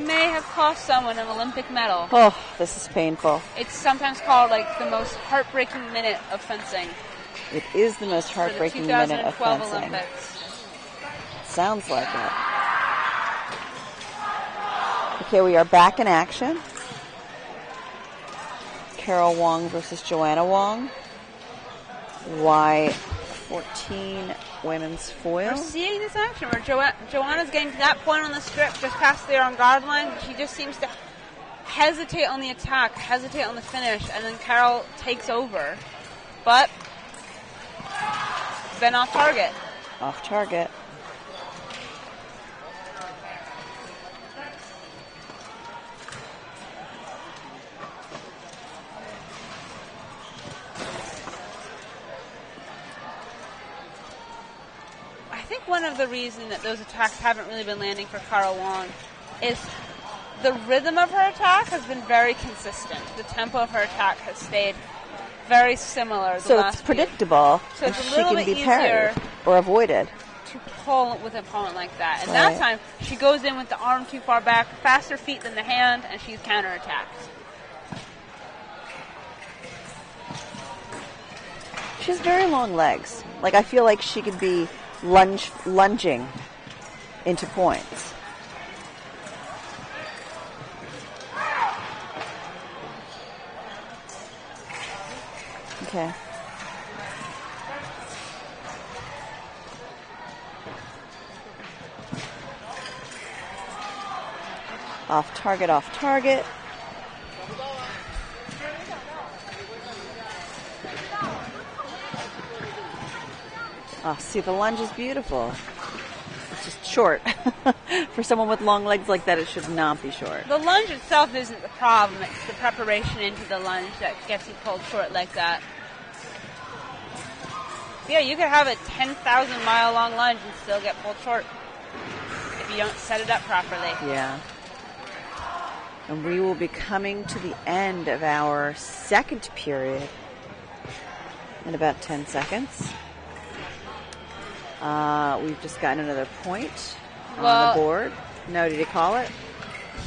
may have cost someone an Olympic medal. Oh, this is painful. It's sometimes called like the most heartbreaking minute of fencing. It is the most heartbreaking minute of fencing. For the 2012 Olympics. Sounds like it. Okay, we are back in action. Carol Wong versus Joanna Wong. Y14 women's foil. We're seeing this action where Joanna's getting to that point on the strip, just past the on-guard line. She just seems to hesitate on the attack, hesitate on the finish, and then Carol takes over. But then off target. Off target. I think one of the reasons that those attacks haven't really been landing for Carol Wong is the rhythm of her attack has been very consistent. The tempo of her attack has stayed very similar. So it's predictable. So it's a she little can bit be easier parried or avoided to pull with an opponent like that. And that time, she goes in with the arm too far back, faster feet than the hand, and she's counterattacked. She has very long legs. Like, I feel like she could be lunging into points. Okay. Off target, off target. Oh, see, the lunge is beautiful. It's just short. For someone with long legs like that, it should not be short. The lunge itself isn't the problem. It's the preparation into the lunge that gets you pulled short like that. Yeah, you could have a 10,000-mile long lunge and still get pulled short if you don't set it up properly. Yeah. And we will be coming to the end of our second period in about 10 seconds. We've just gotten another point on the board. No, did he call it?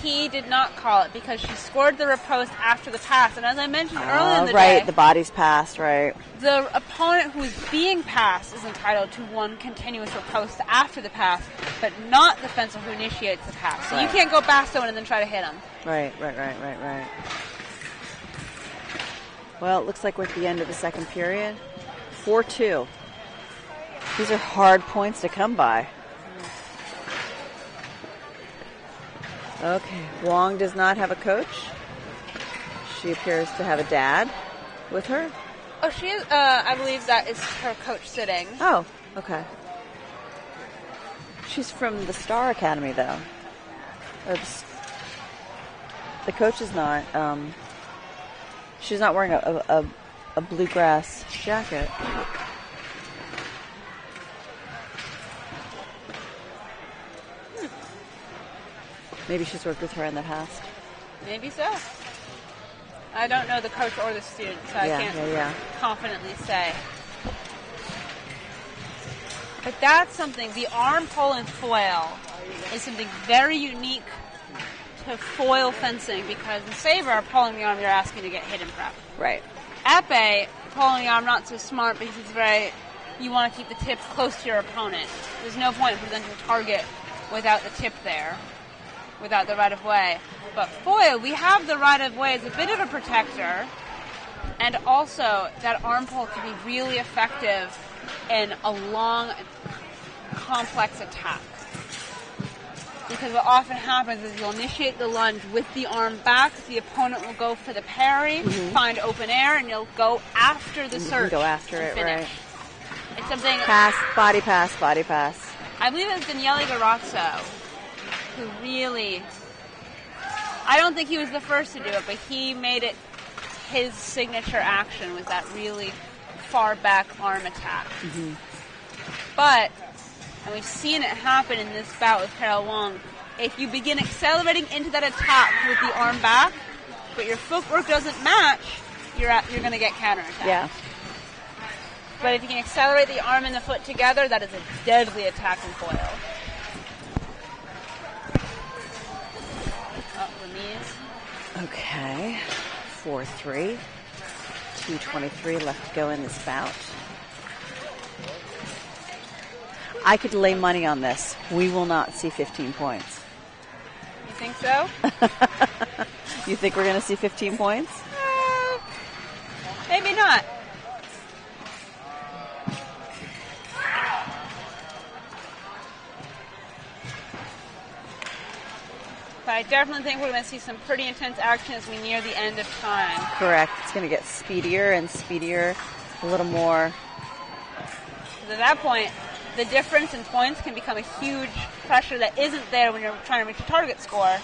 He did not call it because she scored the riposte after the pass. And as I mentioned earlier in the day, day, the body's passed, right. The opponent who is being passed is entitled to one continuous riposte after the pass, but not the fencer who initiates the pass. So you can't go past someone and then try to hit them. Right. Well, it looks like we're at the end of the second period. 4-2. These are hard points to come by. Okay, Wong does not have a coach. She appears to have a dad with her. Oh, she is, I believe that is her coach sitting. Oh, okay. She's from the Star Academy, though. Or the coach is not. She's not wearing a bluegrass jacket. Maybe she's worked with her in the past. Maybe so. I don't know the coach or the student, so I can't confidently say. But that's something, the arm pull and foil is something very unique to foil fencing because in Saber, pulling the arm, you're asking to get hit and prep. Right. Epee, pulling the arm, not so smart because it's you want to keep the tip close to your opponent. There's no point in presenting a target without the tip there. Without the right-of-way. But foil, we have the right-of-way as a bit of a protector, and also that arm pull can be really effective in a long, complex attack. Because what often happens is you'll initiate the lunge with the arm back, the opponent will go for the parry, find open air, and you'll go after the surge. Go after it, finish. right. It's something... Body pass. I believe it's Daniele Garazzo who really, I don't think he was the first to do it, but he made it his signature action was that really far back arm attack. But, and we've seen it happen in this bout with Carol Wong, if you begin accelerating into that attack with the arm back, but your footwork doesn't match, you're going to get counterattacked. Yeah. But if you can accelerate the arm and the foot together, that is a deadly attack in foil. Remise. Okay. 4-3. 2:23 left to go in this bout. I could lay money on this. We will not see 15 points. You think so? You think we're going to see 15 points? Maybe not. But I definitely think we're going to see some pretty intense action as we near the end of time. Correct. It's going to get speedier and speedier, a little more. At that point, the difference in points can become a huge pressure that isn't there when you're trying to reach a target score.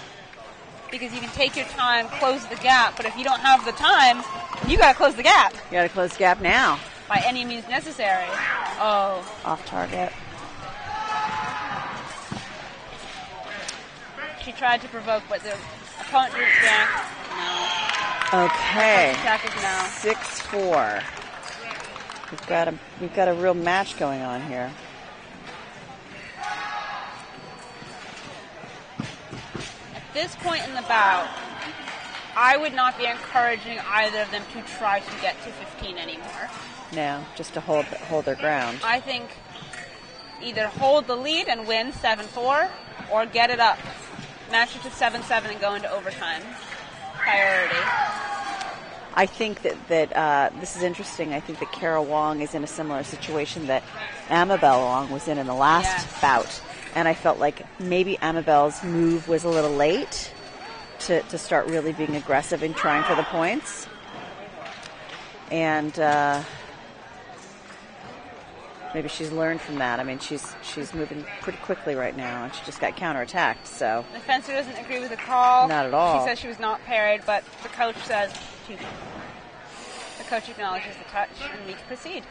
Because you can take your time, close the gap, but if you don't have the time, you got to close the gap. You got to close the gap now. By any means necessary. Oh. Off target. She tried to provoke, but the opponent didn't react. No. Okay. Attack is now. 6-4. We've got a real match going on here. At this point in the bout, I would not be encouraging either of them to try to get to 15 anymore. No, just to hold their ground. I think either hold the lead and win 7-4, or get it up. Match it to 7-7 and go into overtime. Priority. I think that this is interesting. I think that Carol Wong is in a similar situation that Amabel Wong was in the last bout. And I felt like maybe Amabel's move was a little late to start really being aggressive and trying for the points. And maybe she's learned from that. I mean, she's moving pretty quickly right now, and she just got counterattacked. So the fencer doesn't agree with the call. Not at all. She says she was not parried, but the coach says the coach acknowledges the touch, and we can proceed.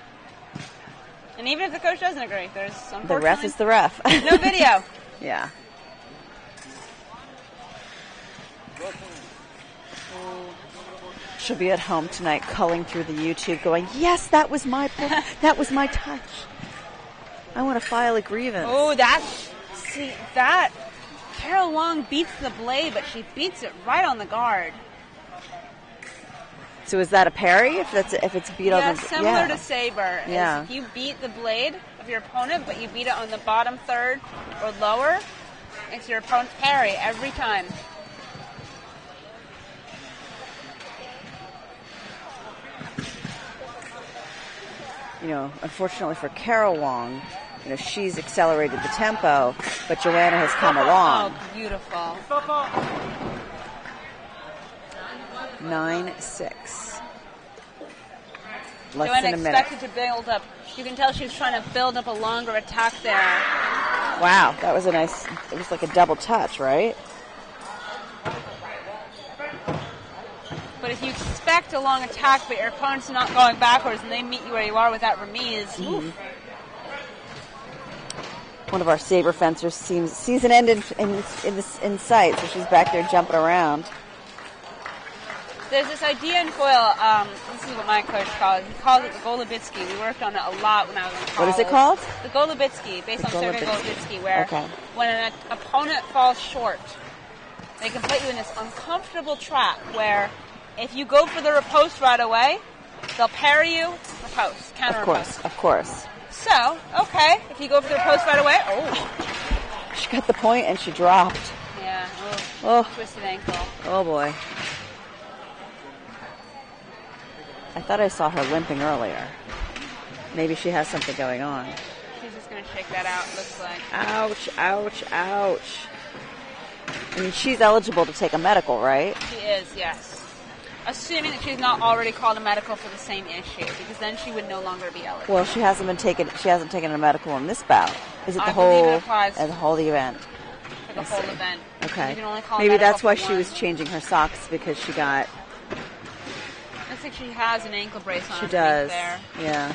And even if the coach doesn't agree, there's unfortunately the ref is the ref. No video. Yeah. She'll be at home tonight, culling through the YouTube, going, "Yes, that was my touch. I want to file a grievance." Oh, that Carol Wong beats the blade, but she beats it right on the guard. So is that a parry? If it's beat on the similar to Saber. Yeah. If you beat the blade of your opponent, but you beat it on the bottom third or lower, it's your opponent's parry every time. You know, unfortunately for Carol Wong, you know, she's accelerated the tempo, but Joanna has come along. Oh, beautiful. 9-6. Joanna expected to build up. You can tell she was trying to build up a longer attack there. Wow, that was it was like a double touch, right? But if you expect a long attack, but your opponent's not going backwards, and they meet you where you are with that remise, oof. One of our Saber fencers sees an end in sight, so she's back there jumping around. There's this idea in foil, this is what my coach calls it. He calls it the Golubitsky. We worked on it a lot when I was in college. What is it called? The Golubitsky, based on Sergei Golubitsky, where okay. when an opponent falls short, they can put you in this uncomfortable trap where if you go for the riposte right away, they'll parry you, riposte, counter riposte. Of course. So, okay, if you go for the riposte right away, she got the point and she dropped. Yeah, twisted ankle. Oh boy. I thought I saw her limping earlier. Maybe she has something going on. She's just going to shake that out, looks like. Ouch, ouch, ouch. I mean, she's eligible to take a medical, right? She is, yes. Assuming that she's not already called a medical for the same issue, because then she would no longer be eligible. Well, she hasn't taken a medical in this bout. Is it the whole event? For the whole event. Okay. You can only call maybe that's why for she was changing her socks, because she got... It's looks like she has an ankle brace on. She does. There. Yeah.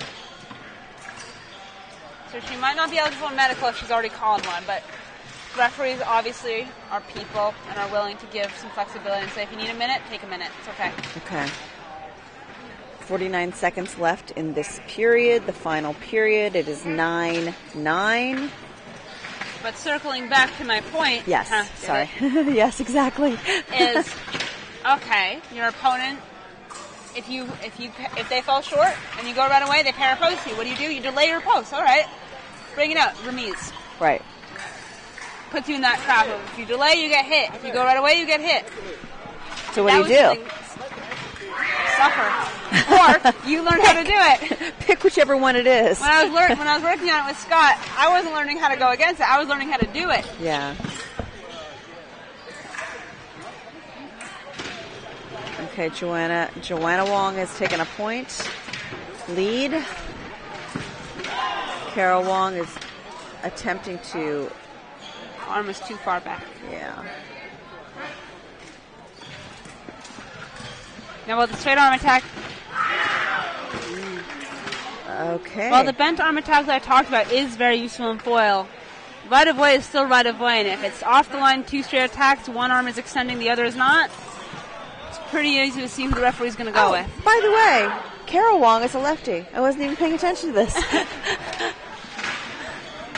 So she might not be eligible for medical if she's already called one, but referees obviously are people and are willing to give some flexibility and say, if you need a minute, take a minute. It's okay. Okay. 49 seconds left in this period, the final period. It is 9-9. But circling back to my point. Yes, sorry. Yes, exactly. Is, okay, your opponent, if they fall short and you go right away, they pair post you. What do? You delay your post. All right. Bring it out. Remise. Right. Puts you in that trap of if you delay, you get hit. If you go right away, you get hit. So what do you do? Suffer. Or you learn how to do it. Pick whichever one it is. When I was working on it with Scott, I wasn't learning how to go against it. I was learning how to do it. Yeah. Okay, Joanna Wong has taken a point lead. Carol Wong is attempting to. Arm is too far back. Yeah. Now, will the straight arm attack? Okay. Well, the bent arm attack that I talked about is very useful in foil. Right of way is still right of way, and if it's off the line, two straight attacks, one arm is extending, the other is not. It's pretty easy to see who the referee's going to go with. By the way, Carol Wong is a lefty. I wasn't even paying attention to this.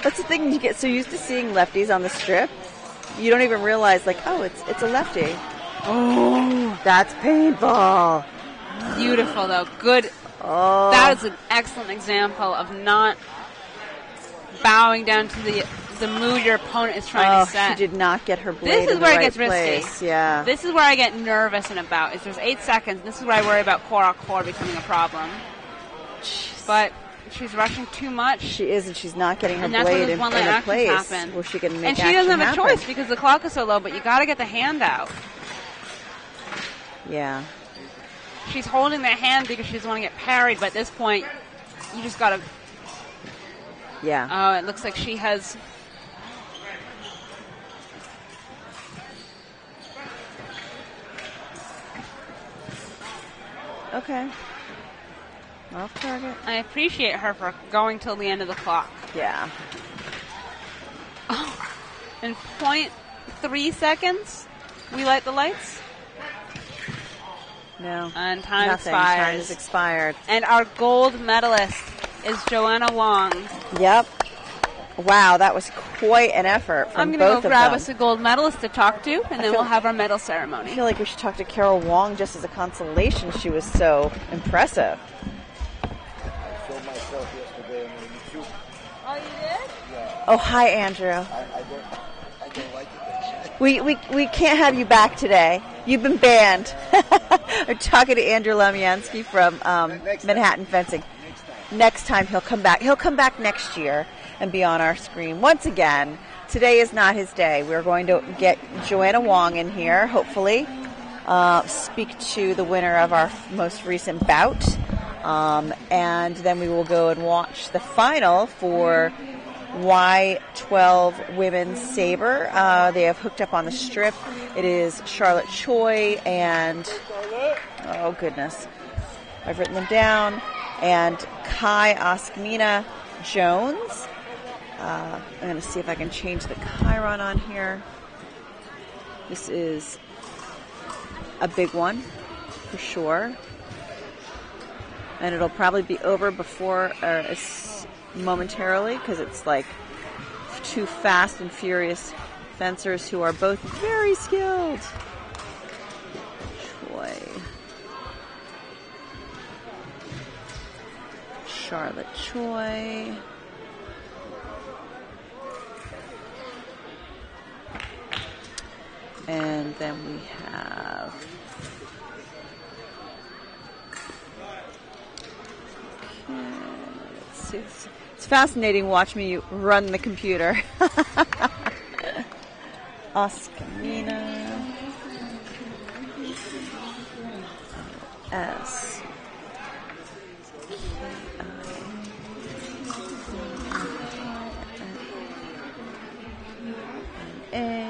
That's the thing, you get so used to seeing lefties on the strip, you don't even realize, like, oh, it's a lefty. Oh, that's painful. Beautiful, though. Good. Oh. That is an excellent example of not bowing down to the mood your opponent is trying to set. She did not get her blade This is in where the it right gets place. risky. Yeah. This is where I get nervous in a bout. Is there's 8 seconds. This is where I worry about core becoming a problem. But she's rushing too much. She is, and she's not getting her and that's blade in a place happen. where she can make and she action doesn't have happen. a choice because the clock is so low, but you got to get the hand out. Yeah. She's holding the hand because she doesn't want to get parried, but at this point, you just got to... Yeah. Oh, it looks like she has... Okay. Off target. I appreciate her for going till the end of the clock. Yeah. Oh, in 0.3 seconds, we light the lights. No. And time Nothing. expires. Time is expired. And our gold medalist is Joanna Wong. Yep. Wow, that was quite an effort from I'm going both to of go grab them. us a gold medalist to talk to, and then we'll have our medal ceremony. I feel like we should talk to Carol Wong just as a consolation. She was so impressive. I showed myself yesterday on YouTube. Oh, you did? Yeah. Oh, hi, Andrew. I don't like it. We can't have you back today. You've been banned. I'm talking to Andrew Lemyansky from Manhattan Fencing. Next time he'll come back. He'll come back next year and be on our screen once again. Today is not his day. We're going to get Joanna Wong in here, hopefully, speak to the winner of our most recent bout, and then we will go and watch the final for Y12 Women's Saber. They have hooked up on the strip. It is Charlotte Choi and, oh goodness, I've written them down, and Kai Oskmina Jones. I'm going to see if I can change the Chiron on here. This is a big one, for sure. And it'll probably be over before, momentarily, because it's like two fast and furious fencers who are both very skilled. Choi. Charlotte Choi. And then we have let's see. It's fascinating to watch me run the computer. Oskmina S A.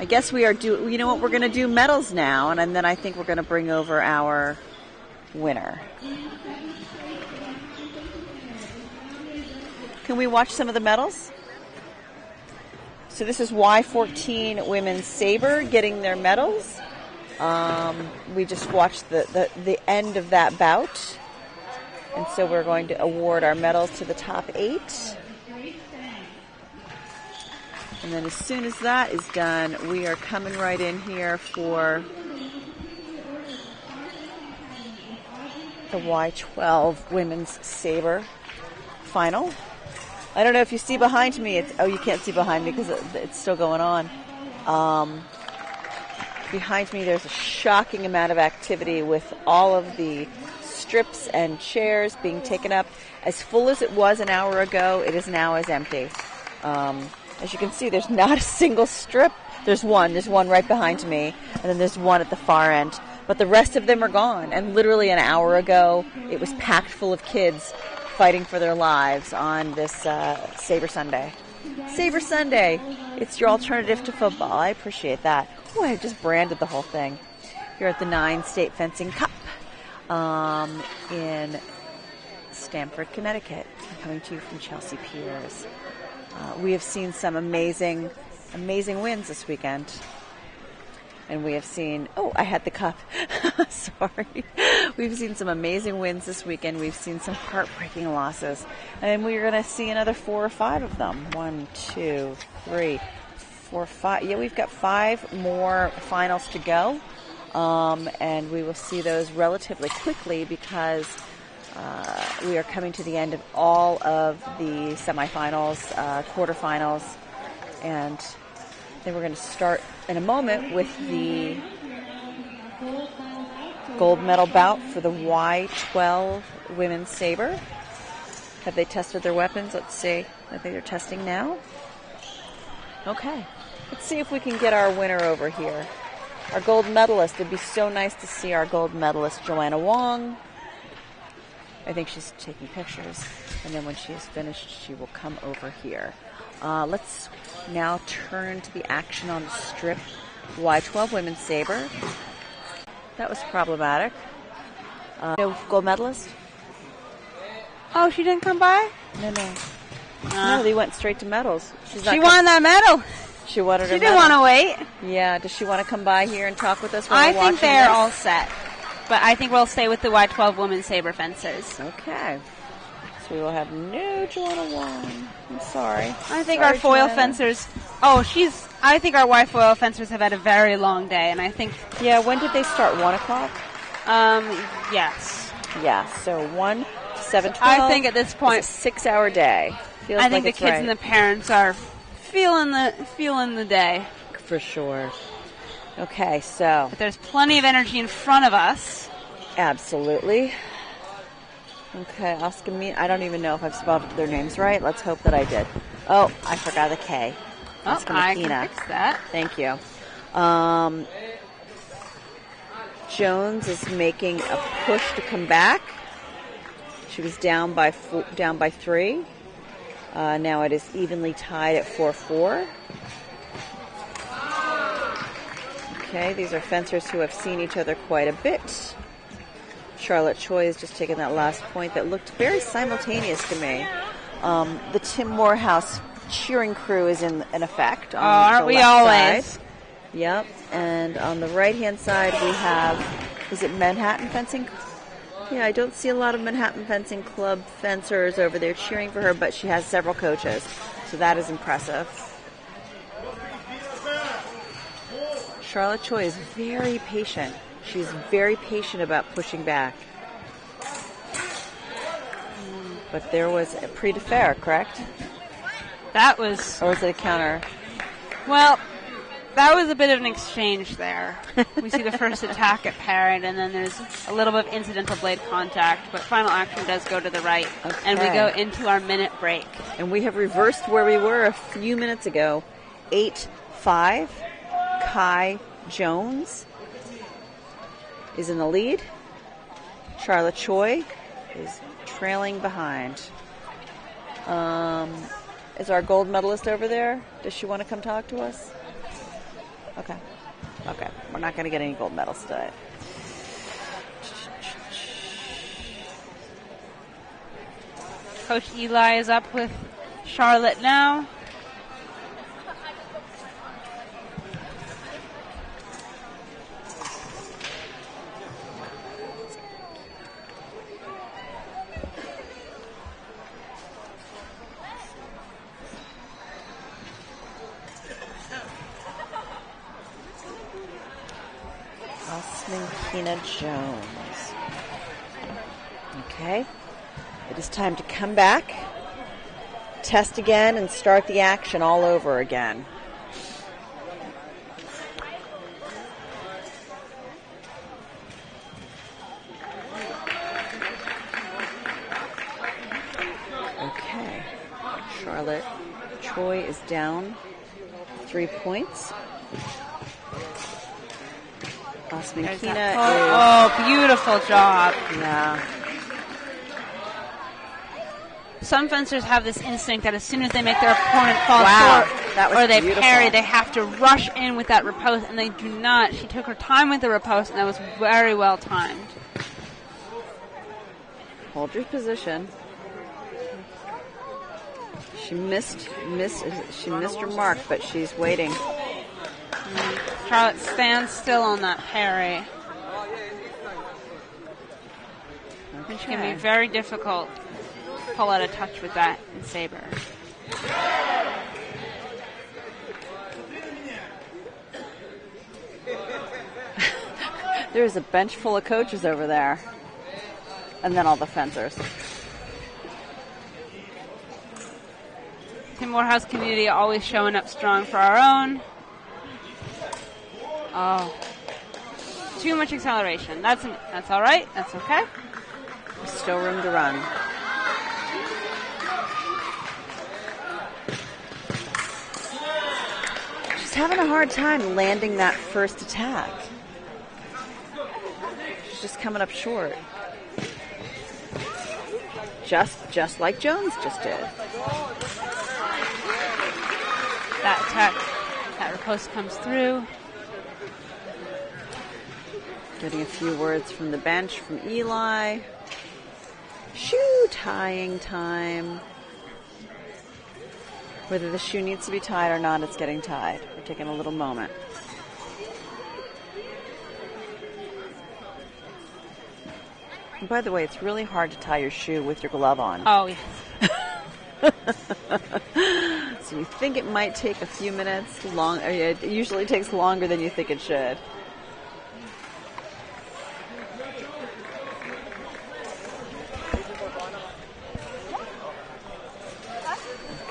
I guess we are you know what, we're going to do medals now, and then I think we're going to bring over our winner. Can we watch some of the medals? So this is Y14 Women's Saber getting their medals. We just watched the end of that bout. And so we're going to award our medals to the top 8. And then as soon as that is done, we are coming right in here for the Y12 Women's Saber final. I don't know if you see behind me. You can't see behind me because it's still going on. Behind me, there's a shocking amount of activity with all of the strips and chairs being taken up. As full as it was an hour ago, it is now as empty. As you can see, there's not a single strip. There's one right behind me, and then there's one at the far end. But the rest of them are gone. And literally an hour ago, it was packed full of kids fighting for their lives on this Saber Sunday. Saber Sunday. It's your alternative to football. I appreciate that. Oh, I just branded the whole thing. Here at the 9 State Fencing Cup in Stamford, Connecticut. I'm coming to you from Chelsea Piers. We have seen some amazing wins this weekend. And we have seen, I had the cup. Sorry. We've seen some amazing wins this weekend. We've seen some heartbreaking losses. And we're going to see another 4 or 5 of them. 1, 2, 3, 4, 5. Yeah, we've got 5 more finals to go. And we will see those relatively quickly because we are coming to the end of all of the semifinals, quarterfinals, and then we're going to start in a moment with the gold medal bout for the Y12 Women's Saber. Have they tested their weapons? Let's see. I think they're testing now. Okay. Let's see if we can get our winner over here. Our gold medalist. It'd be so nice to see our gold medalist, Joanna Wong. I think she's taking pictures. And then when she is finished, she will come over here. Let's now turn to the action on the strip. Y12 Women's Saber. That was problematic. No gold medalist? Oh, she didn't come by? No. No, they went straight to medals. She won that medal. She wanted her She didn't want to wait. Yeah, does she want to come by here and talk with us while I we're watching think they're this? all set. But I think we'll stay with the Y12 Women's Saber fencers. Okay. So we will have no Joanna Wong. I'm sorry. I think our foil fencers... I think our Y foil fencers have had a very long day, and I think... Yeah, when did they start? 1 o'clock? Yes. Yeah, so 1 to 7:12. I think at this point... It's a 6-hour day. Feels I think like the kids and the parents are feeling the day. For sure. Okay, so... But there's plenty of energy in front of us. Absolutely. Okay, Oscar, I don't even know if I've spelled their names right. Let's hope that I did. Oh, I forgot the K. I can fix that. Thank you. Jones is making a push to come back. She was down by 3. Now it is evenly tied at 4-4. Okay, these are fencers who have seen each other quite a bit. Charlotte Choi has just taken that last point that looked very simultaneous to me. The Tim Morehouse cheering crew is in effect. Aren't we always? Side. Yep. And on the right-hand side, we have, is it Manhattan Fencing? Yeah, I don't see a lot of Manhattan Fencing Club fencers over there cheering for her, but she has several coaches. So that is impressive. Charlotte Choi is very patient. She's very patient about pushing back. But there was a prix de fer, correct? That was... Or was it a counter? Well, that was a bit of an exchange there. We see the first attack at parried, and then there's a little bit of incidental blade contact, but final action does go to the right. Okay. And we go into our minute break. And we have reversed where we were a few minutes ago. 8-5. Kai Jones is in the lead. Charlotte Choi is trailing behind. Is our gold medalist over there? Does she want to come talk to us? Okay. Okay. We're not going to get any gold medals today. Coach Eli is up with Charlotte now. Kina Jones. Okay. It is time to come back, test again, and start the action all over again. Okay. Charlotte Choi is down 3 points. Osman Kina is... Oh, beautiful job. Yeah. Some fencers have this instinct that as soon as they make their opponent fall that was or they beautiful. parry, they have to rush in with that riposte, and they do not. She took her time with the riposte, and that was very well timed. Hold your position. She missed her mark, but she's waiting. Charlotte stands still on that parry. Which can be very difficult to pull out a touch with that in Saber. There's a bench full of coaches over there. And then all the fencers. The Morehouse community always showing up strong for our own. Oh. Too much acceleration. That's all right. That's okay. There's still room to run. She's having a hard time landing that first attack. She's just coming up short. Just like Jones just did. That attack, that riposte comes through. Getting a few words from the bench from Eli. Shoe tying time. Whether the shoe needs to be tied or not, it's getting tied. We're taking a little moment. And by the way, it's really hard to tie your shoe with your glove on. Oh, yes. So you think it might take a few minutes long? It usually takes longer than you think it should.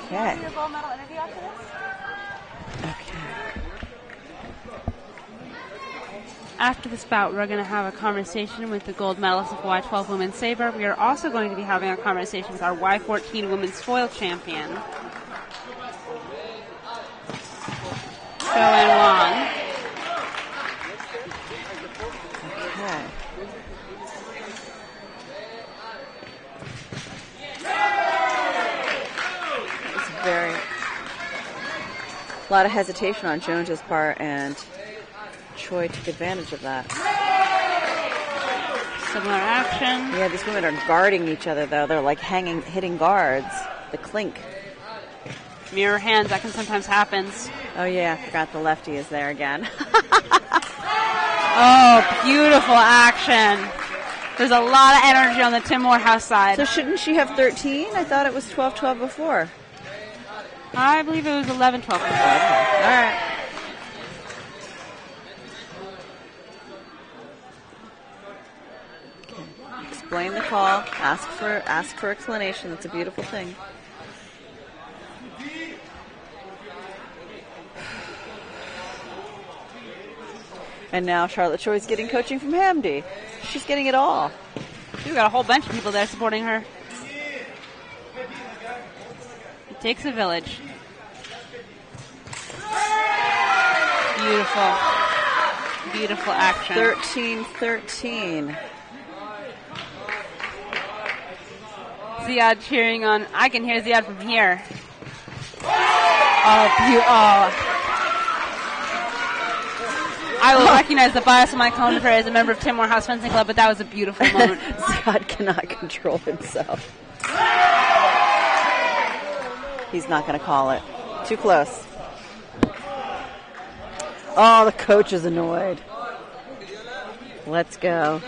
Okay. After this bout, we're going to have a conversation with the gold medalist of Y12 Women's Saber. We are also going to be having a conversation with our Y14 Women's Foil Champion, Joanne Wong. Okay. A lot of hesitation on Jones's part, and Choi took advantage of that. Similar action. Yeah, these women are guarding each other, though. They're like hitting guards. The clink. Mirror hands, that can sometimes happen. Oh, yeah, I forgot the lefty is there again. Oh, beautiful action. There's a lot of energy on the Tim Morehouse side. So shouldn't she have 13? I thought it was 12-12 before. I believe it was 11-12 before. Okay. All right. Explain the call. Ask for explanation. That's a beautiful thing. And now Charlotte Choi's getting coaching from Hamdi. She's getting it all. We've got a whole bunch of people there supporting her. It takes a village. Beautiful. Beautiful action. 13-13. Ziad cheering on. I can hear Ziad from here. Oh, I will recognize the bias of my commentary as a member of Tim Morehouse Fencing Club, but that was a beautiful moment. Scott cannot control himself. He's not going to call it. Too close. Oh, the coach is annoyed. Let's go.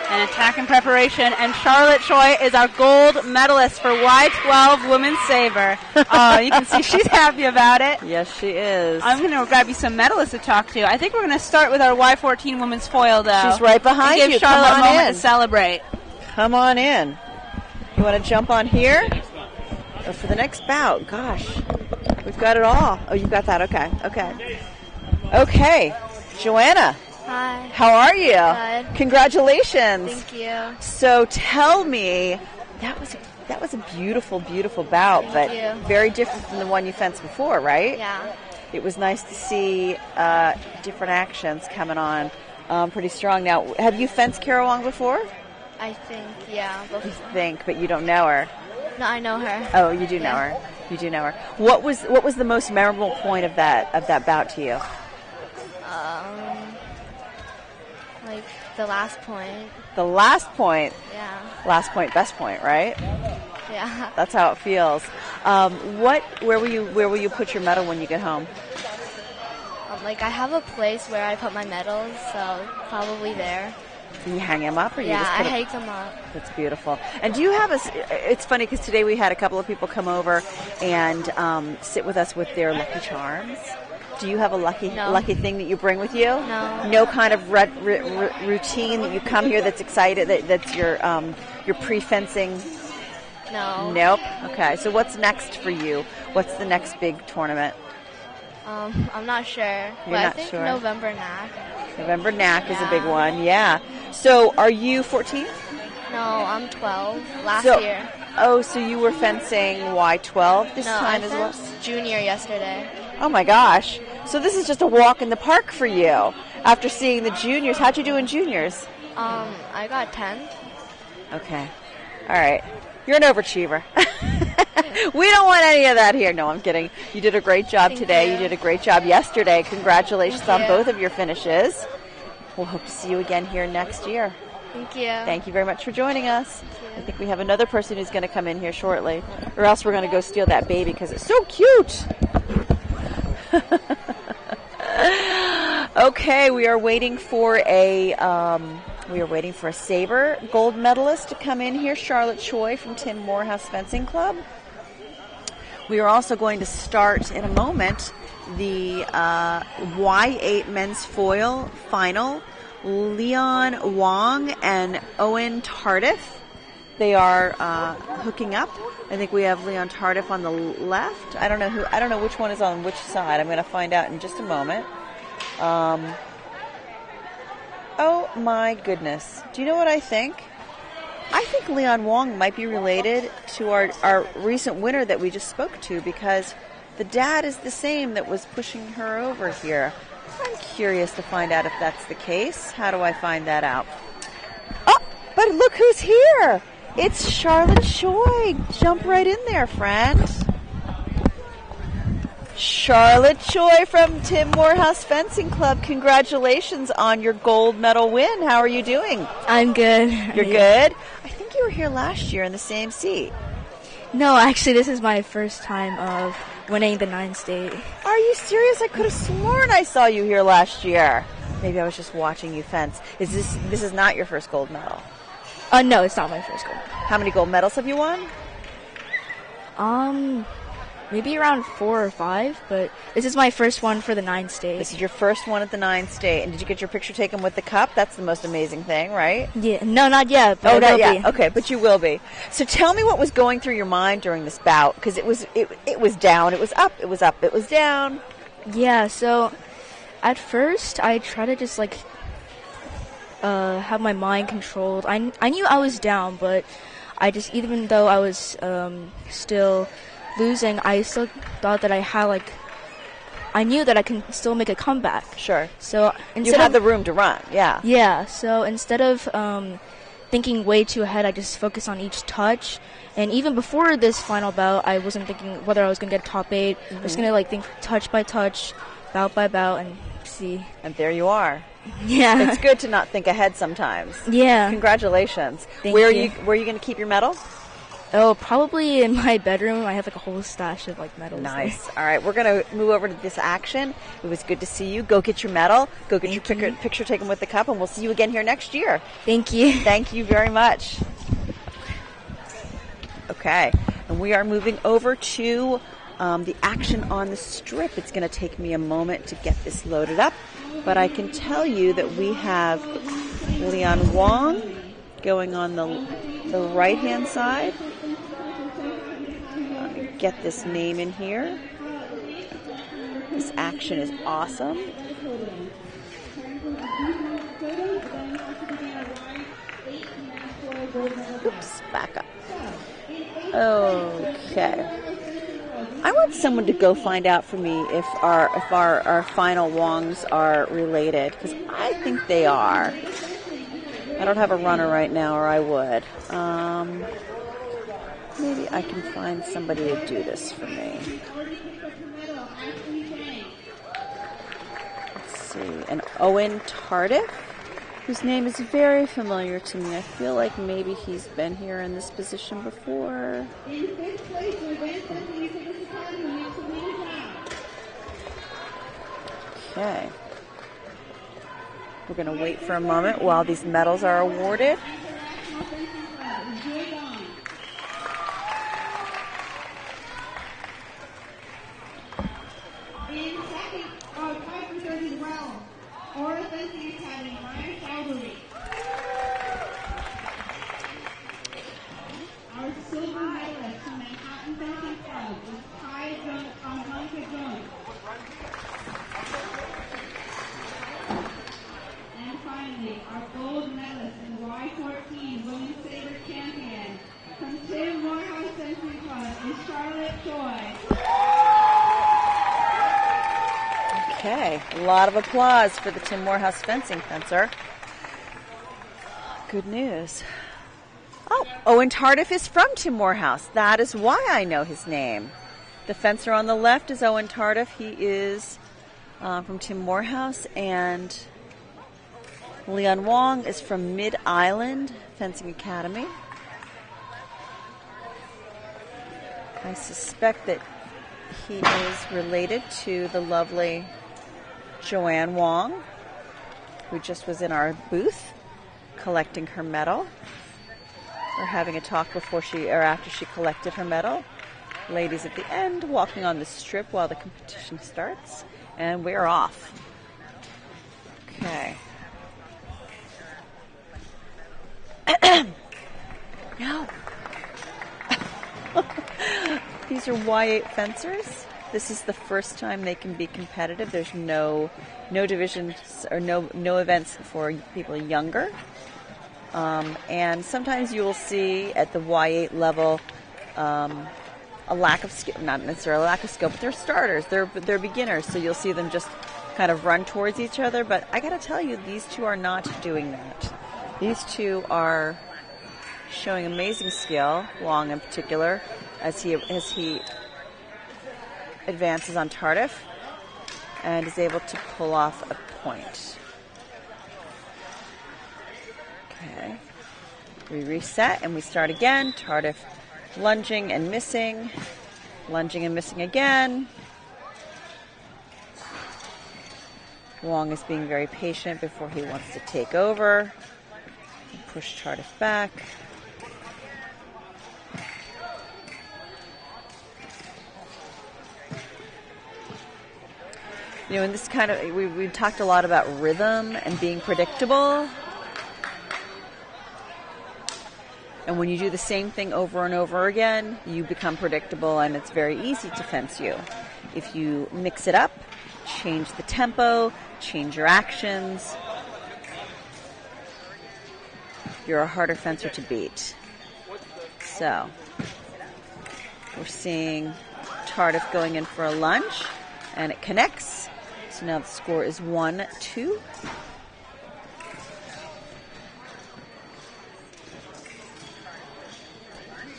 An attack in preparation, and Charlotte Choi is our gold medalist for Y12 Women's Saber. Oh, you can see she's happy about it. Yes, she is. I'm going to grab you some medalists to talk to. I think we're going to start with our Y14 Women's Foil, though. She's right behind you. Give Charlotte a moment in. to celebrate. Come on in. You want to jump on here? Or for the next bout? Gosh, we've got it all. Oh, you've got that. Okay. Okay, Joanna. Hi. How are you? Good. Congratulations. Thank you. So tell me, that was a beautiful, beautiful bout, but very different from the one you fenced before, right? Yeah. It was nice to see different actions coming on pretty strong. Now, have you fenced Carol Wong before? I think, yeah. You think, but you don't know her. No, I know her. Oh, you do know her. You do know her. What was the most memorable point of that bout to you? Like the last point. The last point. Yeah. Last point, best point, right? Yeah. That's how it feels. Where will you put your medal when you get home? Like I have a place where I put my medals, so probably there. Can you hang them up, or you just I put hang them up. That's beautiful. And do you have it's funny because today we had a couple of people come over and sit with us with their Lucky Charms. Do you have a lucky thing that you bring with you? No. No kind of routine that you come here that's excited that's your pre-fencing. No. Nope. Okay. So what's next for you? What's the next big tournament? I'm not sure. You're but not I think sure. November NAC. November NAC is a big one. Yeah. So are you 14? No, I'm 12. Last year. Oh, so you were fencing Y12 this time as well? No, I fenced junior yesterday. Oh my gosh. So this is just a walk in the park for you after seeing the juniors. How'd you do in juniors? I got 10. Okay. All right. You're an overachiever. We don't want any of that here. No, I'm kidding. You did a great job today. You did a great job yesterday. Congratulations on both of your finishes. We'll hope to see you again here next year. Thank you. Thank you very much for joining us. I think we have another person who's going to come in here shortly, or else we're going to go steal that baby because it's so cute. Okay, we are waiting for a Saber gold medalist to come in here, Charlotte Choi from Tim Morehouse Fencing Club. We are also going to start in a moment the Y8 men's foil final. Leon Wong and Owen Tardif. They are hooking up. I think we have Leon Tardif on the left. I don't know which one is on which side. I'm going to find out in just a moment. Oh my goodness. Do you know what I think? I think Leon Wong might be related to our recent winner that we just spoke to, because the dad is the same that was pushing her over here. I'm curious to find out if that's the case. How do I find that out? Oh, but look who's here. It's Charlotte Choi. Jump right in there, friend. Charlotte Choi from Tim Morehouse Fencing Club. Congratulations on your gold medal win. How are you doing? I'm good. You're good? I think you were here last year in the same seat. No, actually, this is my first time of winning the 9 state. Are you serious? I could have sworn I saw you here last year. Maybe I was just watching you fence. This is not your first gold medal? No, it's not my first gold medal. How many gold medals have you won? Maybe around 4 or 5, but this is my first one for the 9 state. This is your first one at the 9 state. And did you get your picture taken with the cup? That's the most amazing thing, right? Yeah. No, not yet. But not yet. Okay, but you will be. So tell me what was going through your mind during this bout, because it was down, it was up, it was up, it was down. Yeah. So at first, I tried to just have my mind controlled. I knew I was down, but I just, even though I was still losing, I still thought that I knew that I can still make a comeback. Sure. So you had the room to run, yeah. Yeah. So instead of thinking way too ahead. I just focused on each touch. And even before this final bout, I wasn't thinking whether I was going to get top 8. I was going to like think touch by touch, bout by bout, and see. And there you are. Yeah. It's good to not think ahead sometimes. Yeah. Congratulations. Thank Where you. Where are you going to keep your medal? Oh, probably in my bedroom. I have like a whole stash of like medals. Nice. All right, we're going to move over to this action. It was good to see you. Go get your medal. Go get your picture taken with the cup, and we'll see you again here next year. Thank you. Thank you very much. Okay, and we are moving over to the action on the strip. It's going to take me a moment to get this loaded up, but I can tell you that we have Leon Wong going on the right-hand side. Let me get this name in here. This action is awesome. Oops, back up. Okay. I want someone to go find out for me if our final Wongs are related, because I think they are. I don't have a runner right now, or I would. Maybe I can find somebody to do this for me. Let's see. An Owen Tardif, whose name is very familiar to me. I feel like maybe he's been here in this position before. Okay. We're going to wait for a moment while these medals are awarded. In second, tied for third as well, Aura Fencing Academy, Ryan Calgary. Our silver medalist from Manhattan Fencing Club is tied on Monica Jones. And finally, our gold medalist in Y14 Women's Saber Champion from Tim Morehouse Fencing Club is Charlotte Choi. Okay, a lot of applause for the Tim Morehouse fencing fencer. Good news. Oh, Owen Tardif is from Tim Morehouse. That is why I know his name. The fencer on the left is Owen Tardif. He is from Tim Morehouse, and Leon Wong is from Mid-Island Fencing Academy. I suspect that he is related to the lovely Joanne Wong, who just was in our booth collecting her medal. We're having a talk before or after she collected her medal. Ladies at the end walking on the strip while the competition starts, and we're off. Okay. No. These are Y8 fencers. This is the first time they can be competitive. There's no divisions or no events for people younger. And sometimes you will see at the Y8 level a lack of skill, not necessarily a lack of skill, but they're starters. They're beginners, so you'll see them just kind of run towards each other. But I got to tell you, these two are not doing that. These two are showing amazing skill, Wong in particular, as he advances on Tardif and is able to pull off a point. Okay. We reset and we start again. Tardif lunging and missing again. Wong is being very patient before he wants to take over. Push Tardif back. You know, in this kind of, we've talked a lot about rhythm and being predictable. And when you do the same thing over and over again, you become predictable, and it's very easy to fence you. If you mix it up, change the tempo, change your actions, you're a harder fencer to beat. So, we're seeing Tardif going in for a lunge, and it connects. So now the score is 1-2.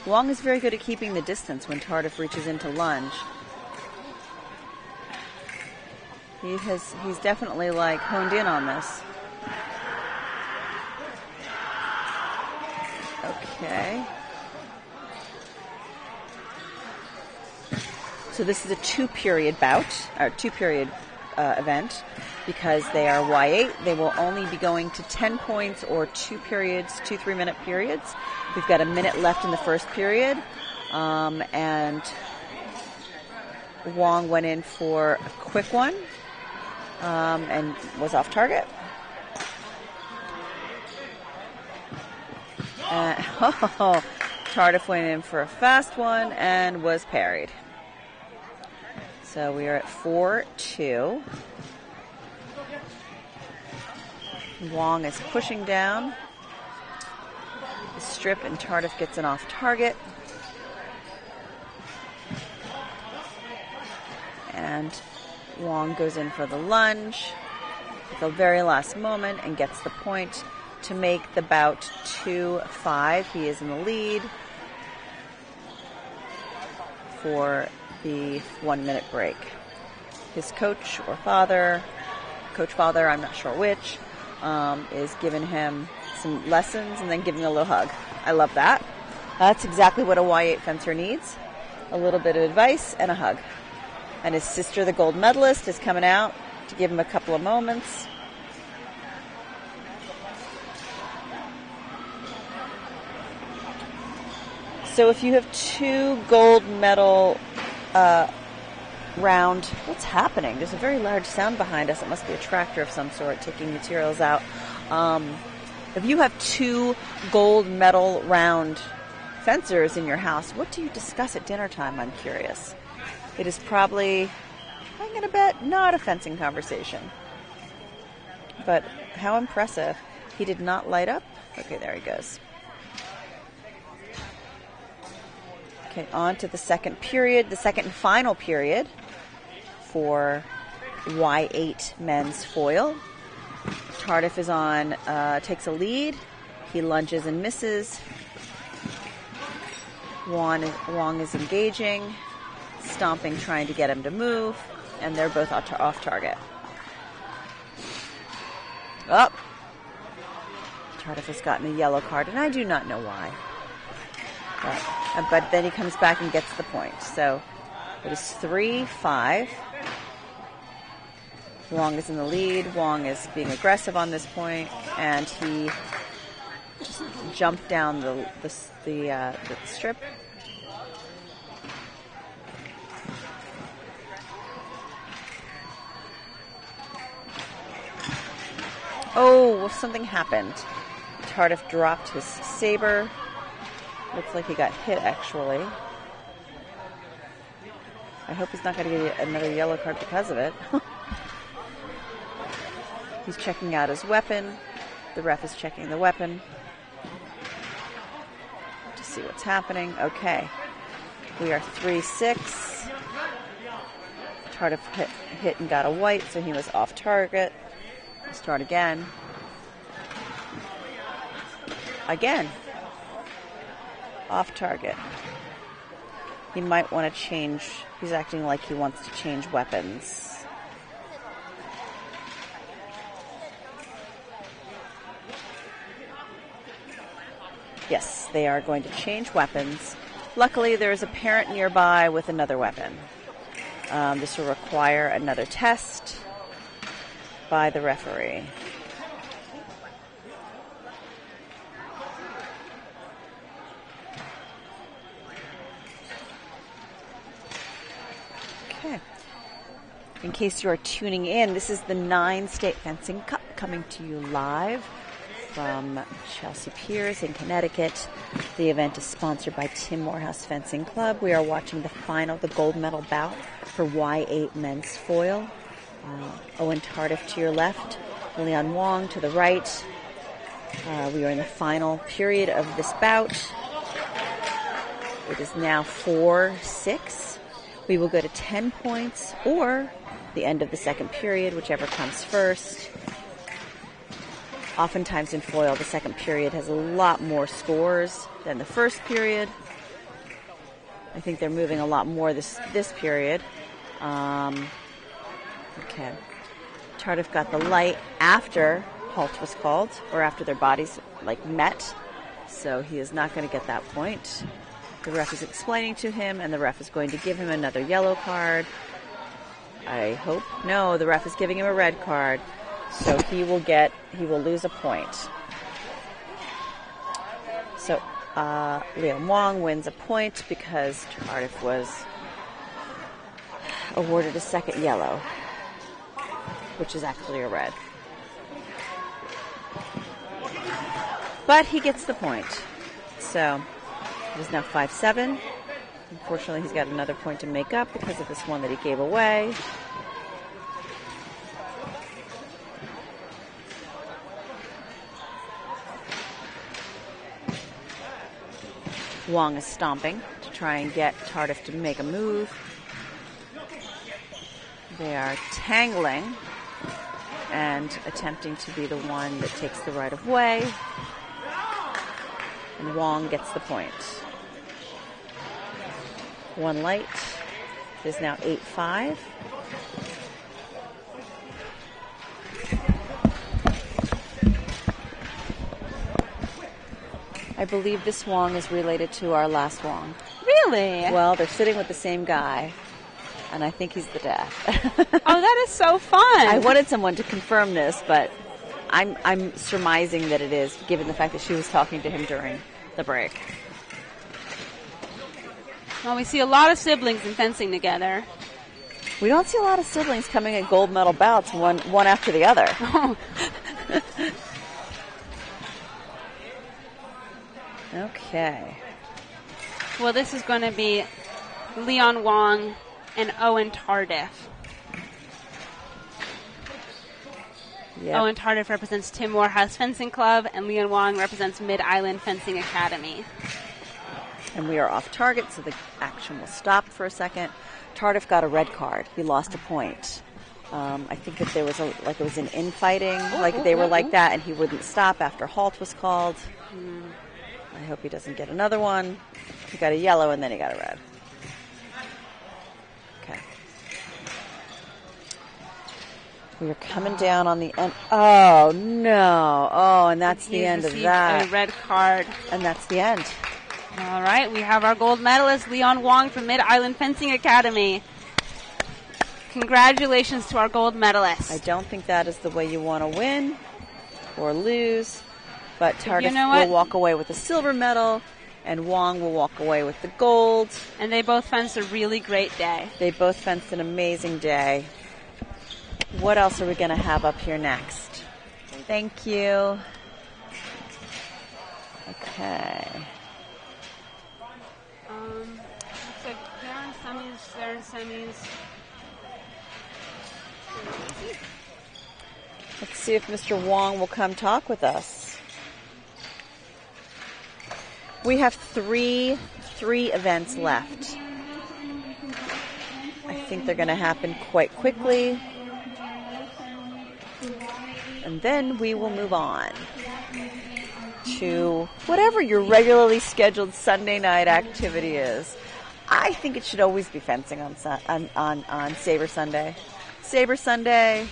Wong is very good at keeping the distance when Tardif reaches into lunge. He's definitely like honed in on this. Okay. So this is a 2-period bout, or 2-period event. Because they are Y8, they will only be going to 10 points or 2 periods, 2 3-minute periods. We've got a minute left in the first period. And Wong went in for a quick one and was off target. Tardif went in for a fast one and was parried. So we are at 4-2. Wong is pushing down the strip, and Tardif gets an off target. And Wong goes in for the lunge at the very last moment and gets the point to make the bout 2-5. He is in the lead for the 1-minute break. His coach or father, I'm not sure which, is giving him some lessons and then giving a little hug. I love that. That's exactly what a Y8 fencer needs. A little bit of advice and a hug. And his sister, the gold medalist, is coming out to give him a couple of moments. So if you have 2 gold medal round, what's happening? There's a very large sound behind us. It must be a tractor of some sort taking materials out. If you have 2 gold medal round fencers in your house, what do you discuss at dinner time? I'm curious. It is probably, I'm going to bet, not a fencing conversation. But how impressive. He did not light up. Okay, there he goes. Okay, on to the second period, the second and final period for Y8 men's foil. Tardif is on, takes a lead. He lunges and misses. Wong is engaging, stomping, trying to get him to move, and they're both off target. Up. Tardif has gotten a yellow card, and I do not know why. But then he comes back and gets the point. So it is 3-5. Wong is in the lead. Wong is being aggressive on this point, and he just jumped down the strip. Oh, something happened. Tardif dropped his saber. Looks like he got hit, actually. I hope he's not going to get another yellow card because of it. He's checking out his weapon. The ref is checking the weapon to see what's happening. Okay. We are 3-6. Tardif hit and got a white, so he was off target. We'll start again. Again. Off target. He might want to change. He's acting like he wants to change weapons. Yes, they are going to change weapons. Luckily, there is a parent nearby with another weapon. This will require another test by the referee. Okay. In case you are tuning in, this is the 9-State Fencing Cup coming to you live from Chelsea Piers in Connecticut. The event is sponsored by Morehouse Fencing Club. We are watching the final, the gold medal bout for Y8 men's foil. Owen Tardif to your left, Leon Wong to the right. We are in the final period of this bout. It is now 4-6. We will go to 10 points or the end of the second period, whichever comes first. Oftentimes in foil, the second period has a lot more scores than the first period. I think they're moving a lot more this period. Okay. Tardif got the light after halt was called, or after their bodies met, so he is not going to get that point. The ref is explaining to him, and the ref is going to give him another yellow card. I hope. No, the ref is giving him a red card, so he will lose a point. So Leon Wong wins a point because Tardif was awarded a second yellow, which is actually a red. But he gets the point. So it is now 5-7. Unfortunately, he's got another point to make up because of this one that he gave away. Wong is stomping to try and get Tardif to make a move. They are tangling and attempting to be the one that takes the right of way. And Wong gets the point. One light. It is now 8-5. I believe this Wong is related to our last Wong. Really? Well, they're sitting with the same guy, and I think he's the dad. Oh, that is so fun. I wanted someone to confirm this, but I'm surmising that it is, given the fact that she was talking to him during the break. Well, we see a lot of siblings in fencing together. We don't see a lot of siblings coming at gold medal bouts one after the other. Okay. Well, this is going to be Leon Wong and Owen Tardif. Yep. Owen Tardif represents Tim Morehouse Fencing Club, and Leon Wong represents Mid-Island Fencing Academy. And we are off target, so the action will stop for a second. Tardif got a red card. He lost a point. I think that there was it was an infighting, they were like that, and he wouldn't stop after halt was called. I hope he doesn't get another one. He got a yellow, and then he got a red. Okay. We are coming down on the end. Oh, no. Oh, and that's the end of that. A red card. And that's the end. All right, we have our gold medalist, Leon Wong from Mid-Island Fencing Academy. Congratulations to our gold medalist. I don't think that is the way you want to win or lose, but Tardif will walk away with a silver medal, and Wong will walk away with the gold. And they both fenced a really great day. They both fenced an amazing day. What else are we going to have up here next? Thank you. Okay. Looks like they're in semis. Let's see if Mr. Wong will come talk with us. We have three events left. I think they're going to happen quite quickly. And then we will move on to whatever your regularly scheduled Sunday night activity is. I think it should always be fencing on Saber Sunday. Saber Sunday,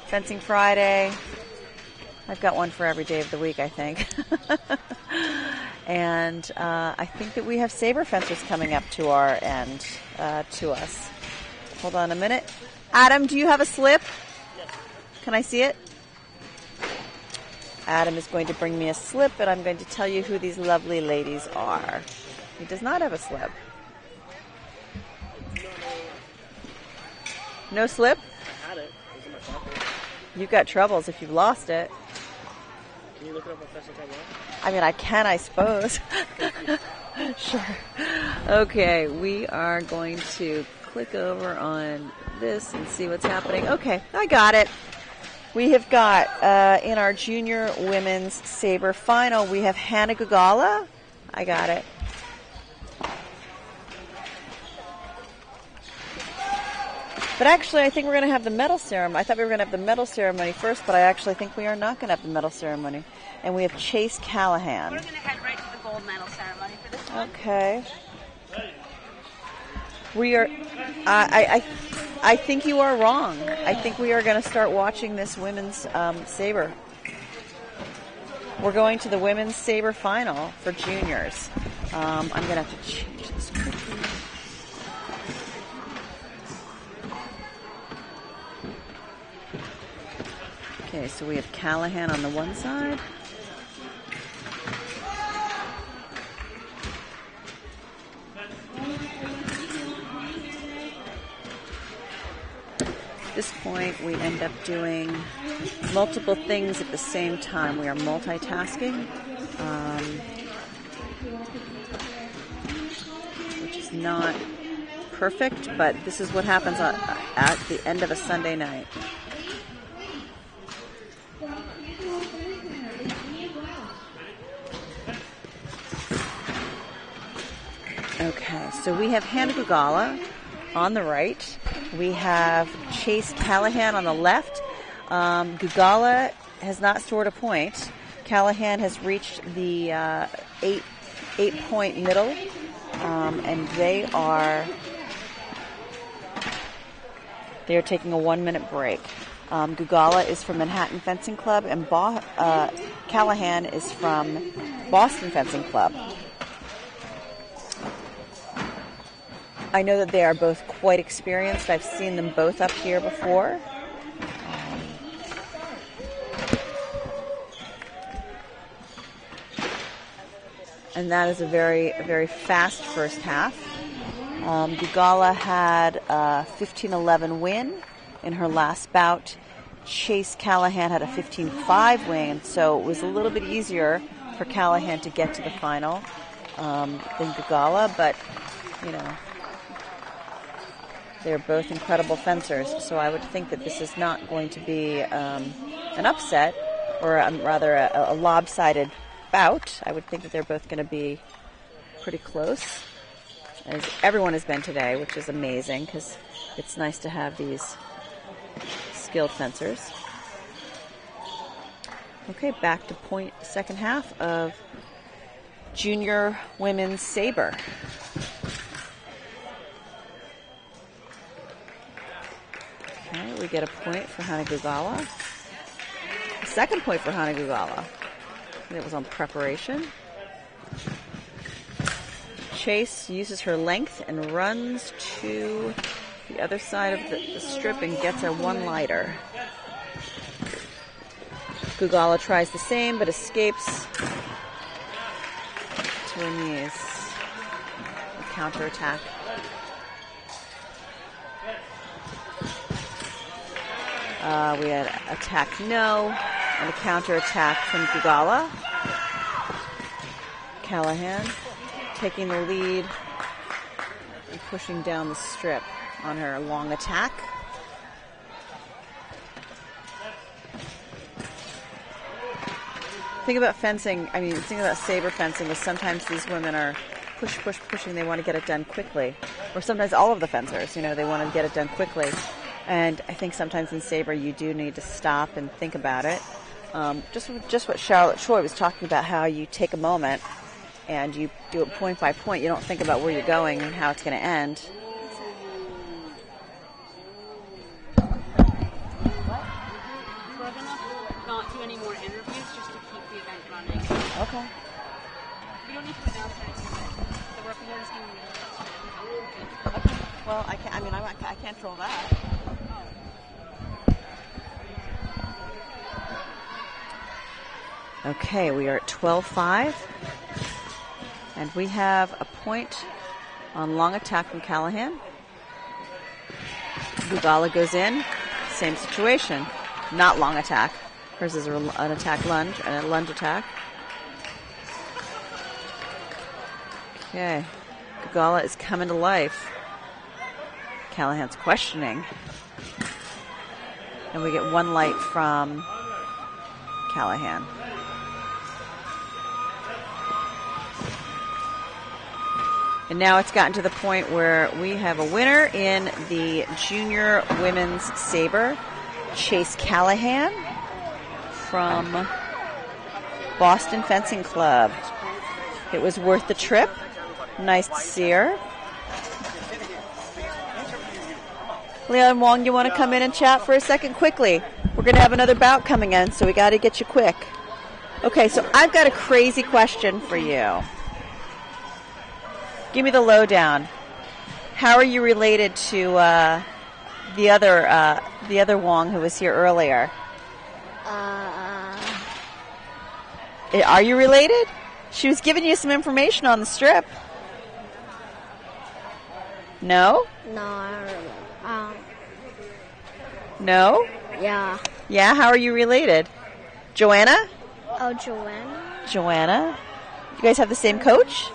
Fencing Friday. I've got one for every day of the week, I think. And I think that we have Saber fencers coming up to our end, to us. Hold on a minute. Adam, do you have a slip? Yes. Can I see it? Adam is going to bring me a slip, and I'm going to tell you who these lovely ladies are. He does not have a slip. No slip? I had it. It was in my pocket. You've got troubles if you've lost it. Can you look it up on Fencing Cup RYC? I mean, I can, I suppose. Sure. Okay, we are going to click over on this and see what's happening. Okay, I got it. We have got, in our junior women's Saber final, we have Hannah Gagala. I got it. But actually, I think we're going to have the medal ceremony. I thought we were going to have the medal ceremony first, but I actually think we are not going to have the medal ceremony. And we have Chase Callahan. We're going to head right to the gold medal ceremony for this one. Okay. We are. I think you are wrong. I think we are going to start watching this women's saber. We're going to the women's saber final for juniors. I'm going to have to change this quickly. Okay, so we have Callahan on the one side. At this point, we end up doing multiple things at the same time. We are multitasking, which is not perfect, but this is what happens at the end of a Sunday night. Okay, so we have Hannah Gugala on the right. We have Chase Callahan on the left. Gugala has not scored a point. Callahan has reached the 8-point middle, and they are taking a 1-minute break. Gugala is from Manhattan Fencing Club, and Callahan is from Boston Fencing Club. I know that they are both quite experienced. I've seen them both up here before. And that is a very fast first half. Gugala had a 15-11 win in her last bout. Chase Callahan had a 15-5 win, so it was a little bit easier for Callahan to get to the final than Gugala, but, you know, they're both incredible fencers, so I would think that this is not going to be an upset, or rather a lopsided bout. I would think that they're both going to be pretty close, as everyone has been today, which is amazing because it's nice to have these skilled fencers. Okay, back to point second half of junior women's saber. Okay, we get a point for Hannah Gugala. A second point for Hannah Gugala. It was on preparation. Chase uses her length and runs to the other side of the strip and gets a one-lighter. Gugala tries the same but escapes to her knees. A counterattack. We had attack no and a counterattack from Gugala. Callahan taking the lead and pushing down the strip on her long attack. Think about fencing, think about saber fencing is sometimes these women are pushing, they want to get it done quickly. Or sometimes all of the fencers, they want to get it done quickly. And I think sometimes in saber you do need to stop and think about it. Just what Charlotte Choi was talking about, how you take a moment and you do it point by point. You don't think about where you're going and how it's going to end. We're going to not do any more interviews just to keep the event running. Okay. We don't need to announce anything. The representatives can... Okay. Well, I can't control that. Okay, we are at 12-5. And we have a point on long attack from Callahan. Gugala goes in. Same situation. Not long attack. Hers is an attack lunge and a lunge attack. Okay. Gugala is coming to life. Callahan's questioning. And we get one light from Callahan. And now it's gotten to the point where we have a winner in the junior women's saber. Chase Callahan from Boston Fencing Club. It was worth the trip. Nice to see her. Leon Wong, you want to come in and chat for a second quickly? We're going to have another bout coming in, so we got to get you quick. Okay, so I've got a crazy question for you. Give me the lowdown. How are you related to the other Wong who was here earlier? Are you related? She was giving you some information on the strip. No? No, I don't remember. No? Yeah. Yeah, how are you related? Joanna? Oh, Joanna? Joanna? You guys have the same coach?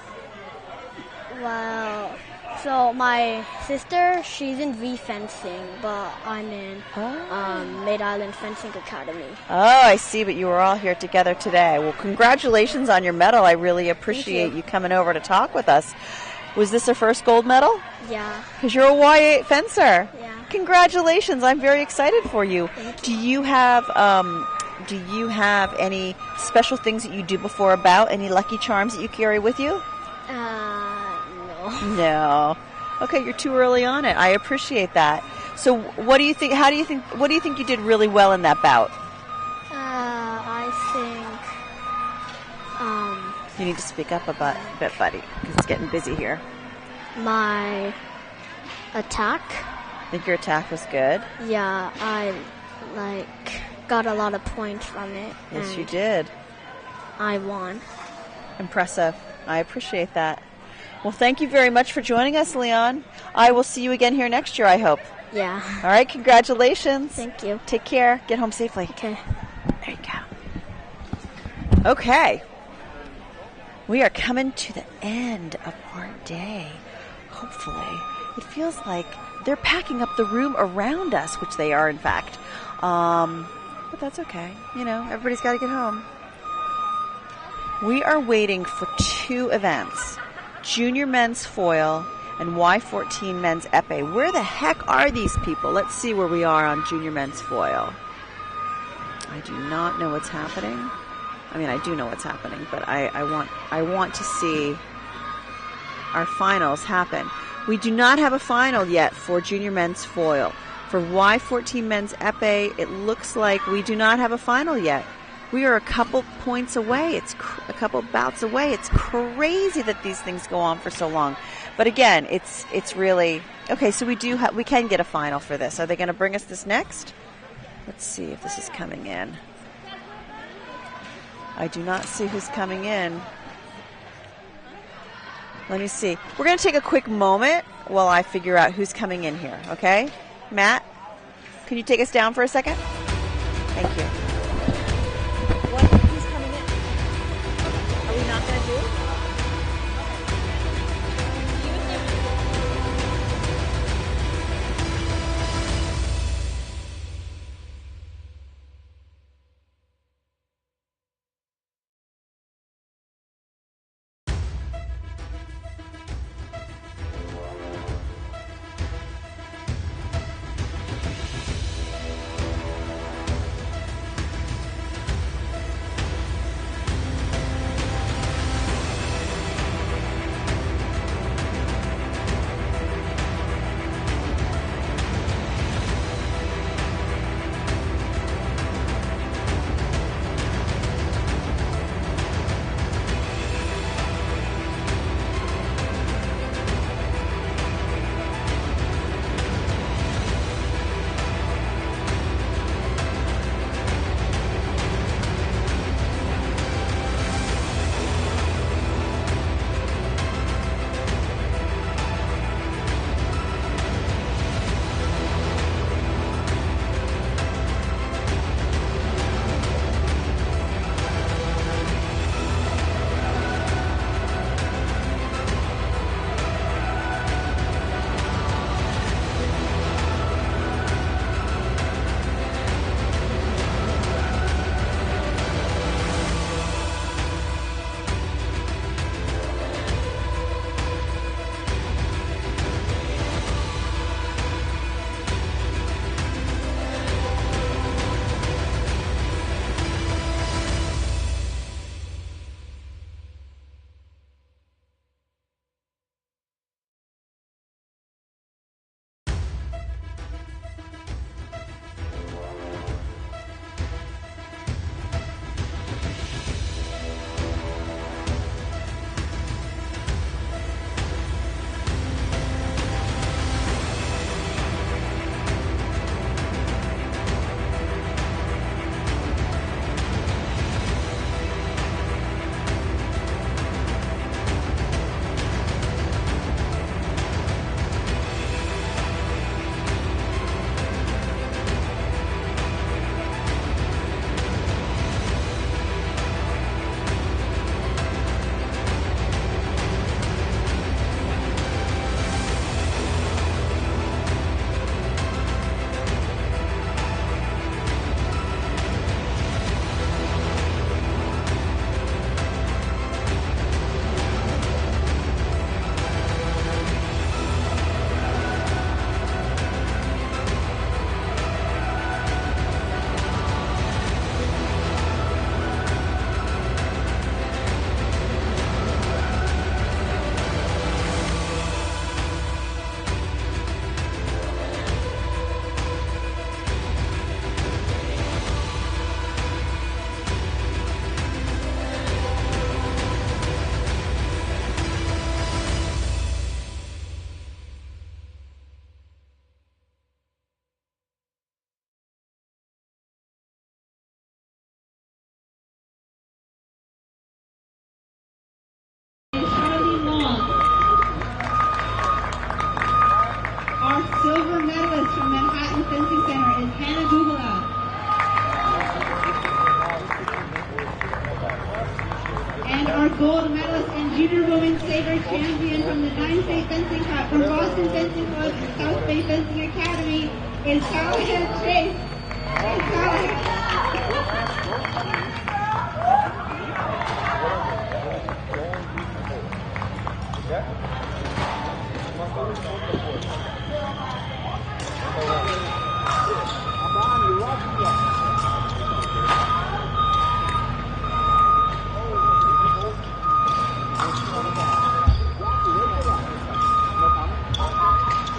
Well, so my sister, she's in V fencing, but I'm in Rhode Island Fencing Academy. Oh, I see, but you were all here together today. Well, congratulations on your medal. I really appreciate you coming over to talk with us. Was this her first gold medal? Yeah. Because you're a Y8 fencer. Yeah. Congratulations. I'm very excited for you. Do you have any special things that you do before a bout? Any lucky charms that you carry with you? No. No. Okay, you're too early on it. I appreciate that. So, what do you think? What do you think you did really well in that bout? I think You need to speak up a bit, buddy, because it's getting busy here. my attack. I think your attack was good. Yeah, I got a lot of points from it. Yes, and you did. I won. Impressive. I appreciate that. Well, thank you very much for joining us, Leon. I will see you again here next year, I hope. Yeah. All right, congratulations. Thank you. Take care. Get home safely. Okay. There you go. Okay. We are coming to the end of our day. Hopefully. It feels like they're packing up the room around us, which they are, in fact. But that's okay. You know, everybody's got to get home. We are waiting for two events. Junior men's foil and Y14 men's epee. Where the heck are these people? Let's see where we are on junior men's foil. I do not know what's happening. I mean, I do know what's happening, but I want to see our finals happen. We do not have a final yet for junior men's foil. For Y14 men's epee, it looks like we do not have a final yet. We are a couple points away. It's a couple bouts away. It's crazy that these things go on for so long. But again, it's really okay. So we can get a final for this. Are they going to bring us this next? Let's see if this is coming in. I do not see who's coming in. Let me see. We're going to take a quick moment while I figure out who's coming in here. Okay, Matt, can you take us down for a second? Thank you. Who's coming in? Are we not going to do? from Manhattan Fencing Center is Hannah Gugula. And our gold medalist and junior women's saber champion from the 9th State Fencing Cup from Boston Fencing Club and South Bay Fencing Academy is Callahan Chase.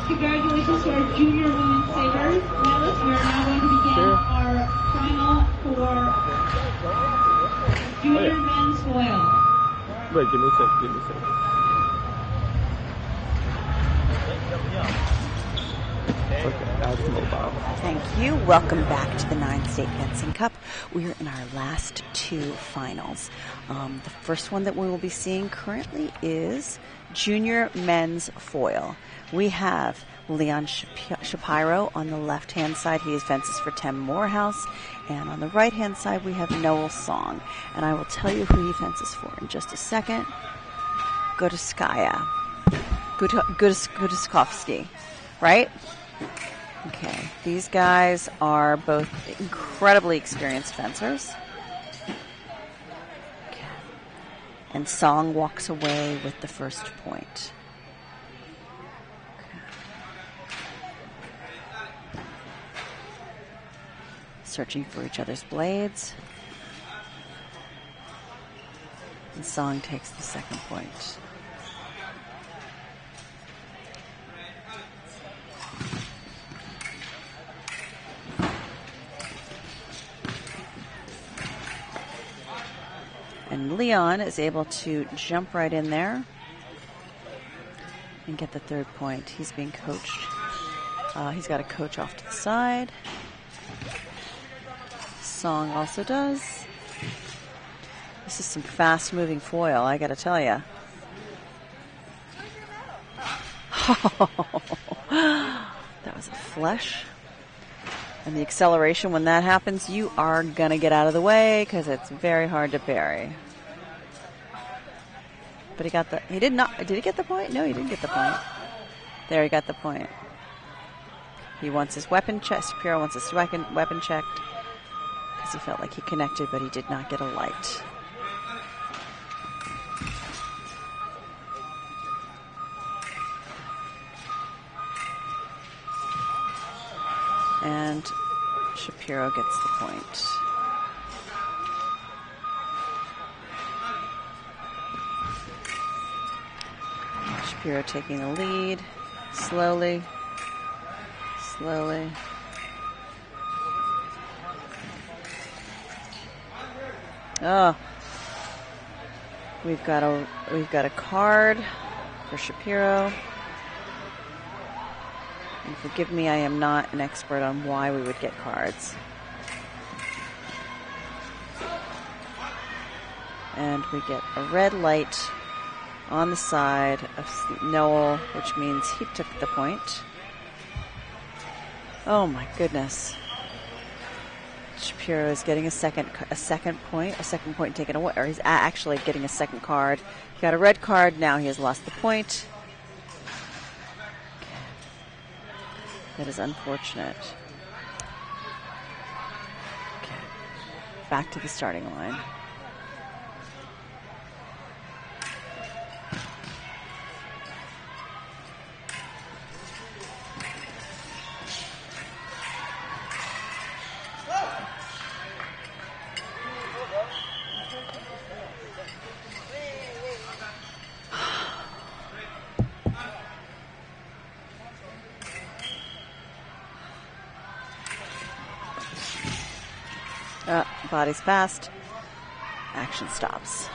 Congratulations to our junior women's sabers medalists. We are now going to begin our final for junior men's foil. Wait, give me a sec. Okay, that's mobile. Thank you. Welcome back to the 9th State Fencing Cup. We're in our last two finals. The first one that we will be seeing currently is junior men's foil. We have Leon Shapiro on the left-hand side. He fences for Tim Morehouse. And on the right-hand side, we have Noel Song. And I will tell you who he fences for in just a second. Gutowskaya. Gutowski, right? Okay. These guys are both incredibly experienced fencers. Okay. And Song walks away with the first point. Searching for each other's blades. And Song takes the second point. And Leon is able to jump right in there and get the third point. He's being coached. He's got a coach off to the side. Song also does. This is some fast-moving foil, I gotta tell you. That was a flush. And the acceleration, when that happens, you are gonna get out of the way because it's very hard to parry. But he did he get the point? No, he didn't get the point. There, he got the point. He wants his weapon checked. Shapiro wants his weapon checked. He felt like he connected, but he did not get a light. And Shapiro gets the point. Shapiro taking the lead, slowly. Oh, we've got a card for Shapiro. And forgive me, I am not an expert on why we would get cards. And we get a red light on the side of Noel, which means he took the point. Oh my goodness. Shapiro is getting a second point taken away, or he's actually getting a second card. He got a red card, now he has lost the point. That is unfortunate. Okay. Back to the starting line. Body's fast. Action stops.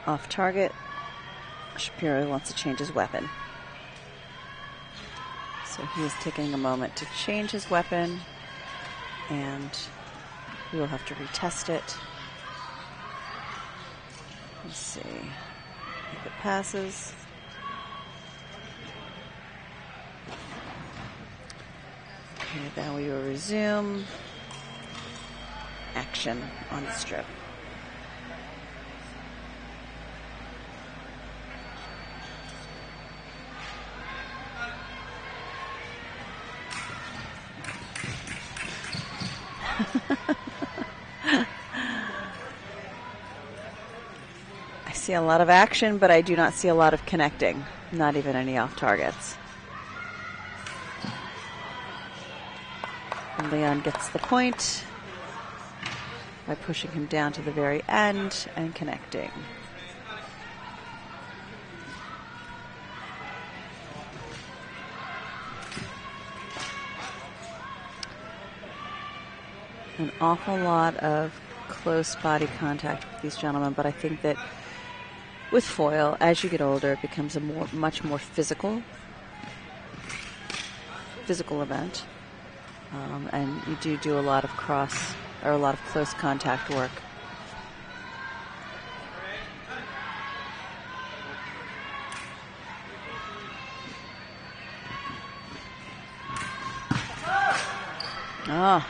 off target. Shapiro wants to change his weapon. So he is taking a moment to change his weapon, and we will have to retest it. Let's see if it passes. Okay, then we will resume action on the strip. I see a lot of action, but I do not see a lot of connecting. Not even any off targets. And Leon gets the point by pushing him down to the very end and connecting. An awful lot of close body contact with these gentlemen, but I think that with foil, as you get older, it becomes a much more physical event, and you do a lot of a lot of close contact work. Oh.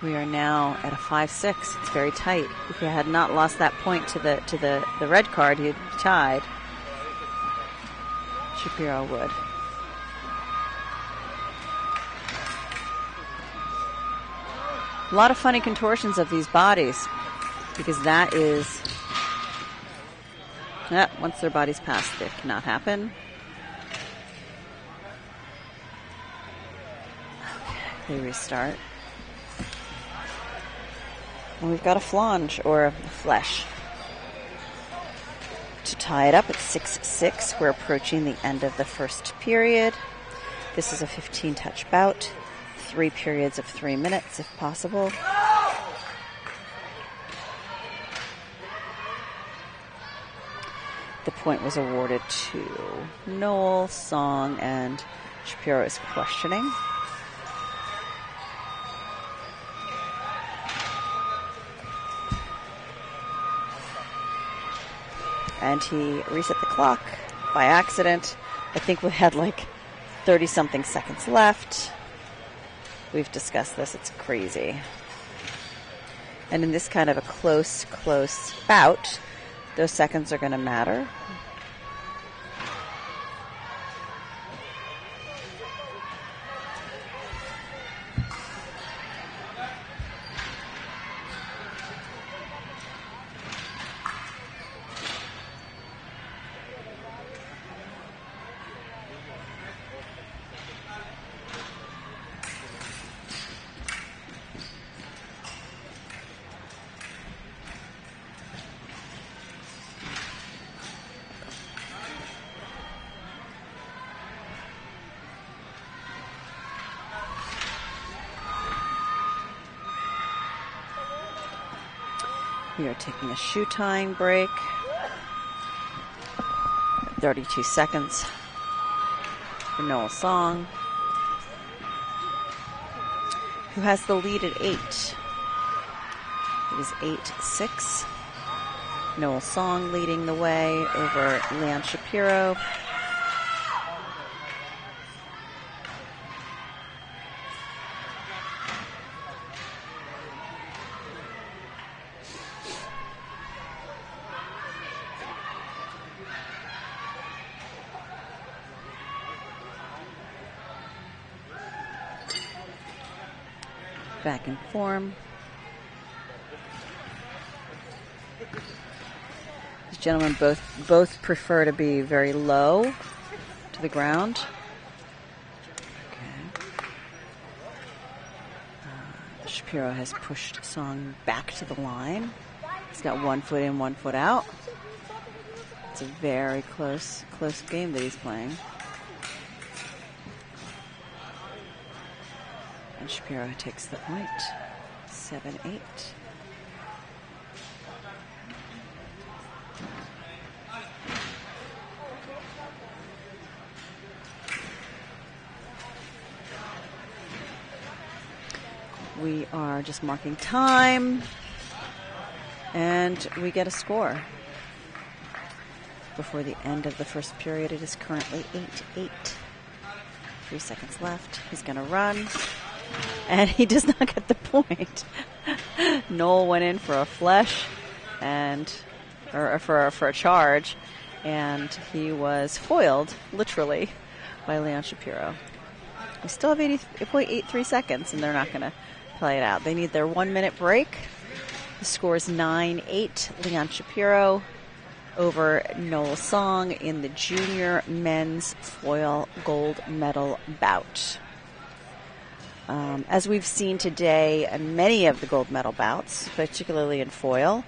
We are now at a 5-6. It's very tight. If he had not lost that point to the red card, he'd tied. Shapiro would. A lot of funny contortions of these bodies, because that is, once their bodies pass, that cannot happen. Okay, they restart. And we've got a flange, or a flesh. To tie it up at 6-6, we're approaching the end of the first period. This is a 15-touch bout. 3 periods of 3 minutes, if possible. The point was awarded to Noel, Song, and Shapiro is questioning. And he reset the clock by accident. I think we had like 30-something seconds left. We've discussed this. It's crazy. And in this kind of a close bout, those seconds are going to matter. We are taking a shoe tying break. 32 seconds for Noel Song, who has the lead at 8. It is 8-6. Noel Song leading the way over Leon Shapiro. Back in form. These gentlemen both prefer to be very low to the ground. Okay. Shapiro has pushed Song back to the line. He's got 1 foot in, 1 foot out. It's a very close game that he's playing. And Shapiro takes the point. 7-8. we are just marking time, and we get a score. Before the end of the first period, it is currently 8-8. 3 seconds left. He's going to run, and he does not get the point. Noel went in for a flush, or for a charge, and he was foiled, literally, by Leon Shapiro. We still have 80.83 seconds, and they're not going to play it out. They need their 1 minute break. The score is 9-8. Leon Shapiro over Noel Song in the junior men's foil gold medal bout. As we've seen today in many of the gold medal bouts, particularly in foil,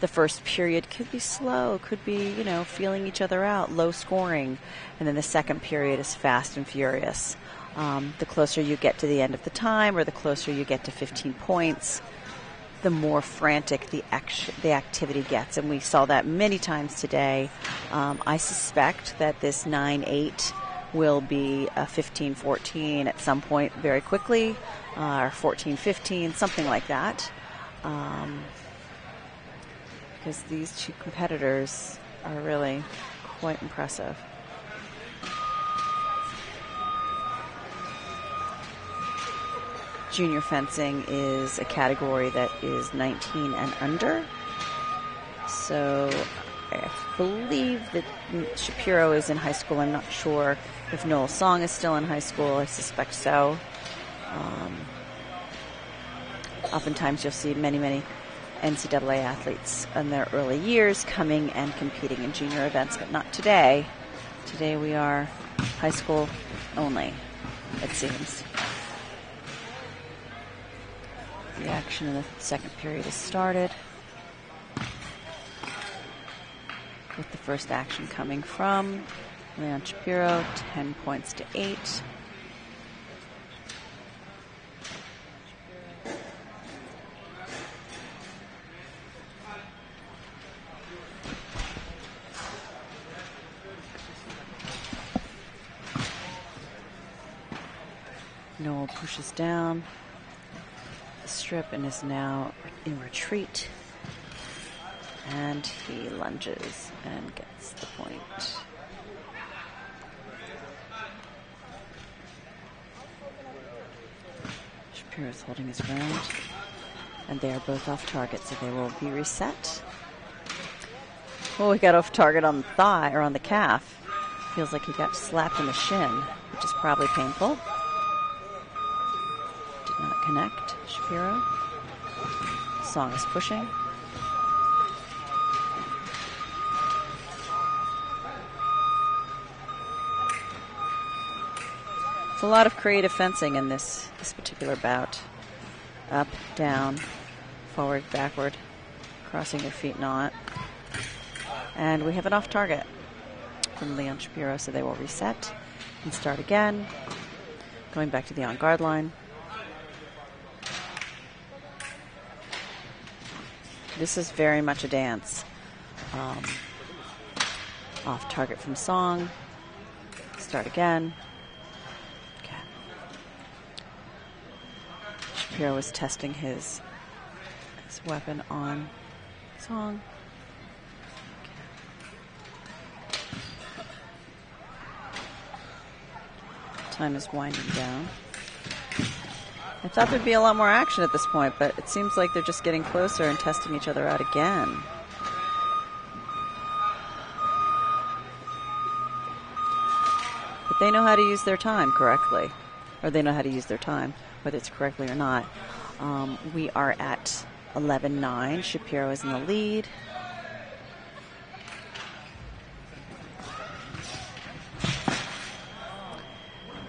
the first period could be slow, could be, feeling each other out, low scoring, and then the second period is fast and furious. The closer you get to the end of the time, or the closer you get to 15 points, the more frantic the activity gets. And we saw that many times today. I suspect that this 9-8 will be a 15-14 at some point very quickly, or 14-15, something like that. Because these two competitors are really quite impressive. Junior fencing is a category that is 19 and under. So I believe that Shapiro is in high school. I'm not sure if Noel Song is still in high school. I suspect so. Oftentimes you'll see many NCAA athletes in their early years coming and competing in junior events, but not today. Today we are high school only, it seems. The action in the second period has started, with the first action coming from Leon Shapiro, 10 points to 8. Noel pushes down the strip and is now in retreat. And he lunges and gets the point. Shapiro is holding his ground. And they are both off target, so they will be reset. Oh, he got off target on the thigh, or on the calf. Feels like he got slapped in the shin, which is probably painful. Did not connect, Shapiro. Song is pushing. It's a lot of creative fencing in this particular bout. Up, down, forward, backward, crossing your feet, not. And we have an off target from Leon Shapiro, so they will reset and start again. Going back to the on-guard line. This is very much a dance. Off target from Song. Start again. Okay. Shapiro was testing his weapon on Song. Okay. Time is winding down. I thought there'd be a lot more action at this point, but it seems like they're just getting closer and testing each other out again. But they know how to use their time correctly. Or they know how to use their time, whether it's correctly or not. We are at 11-9. Shapiro is in the lead.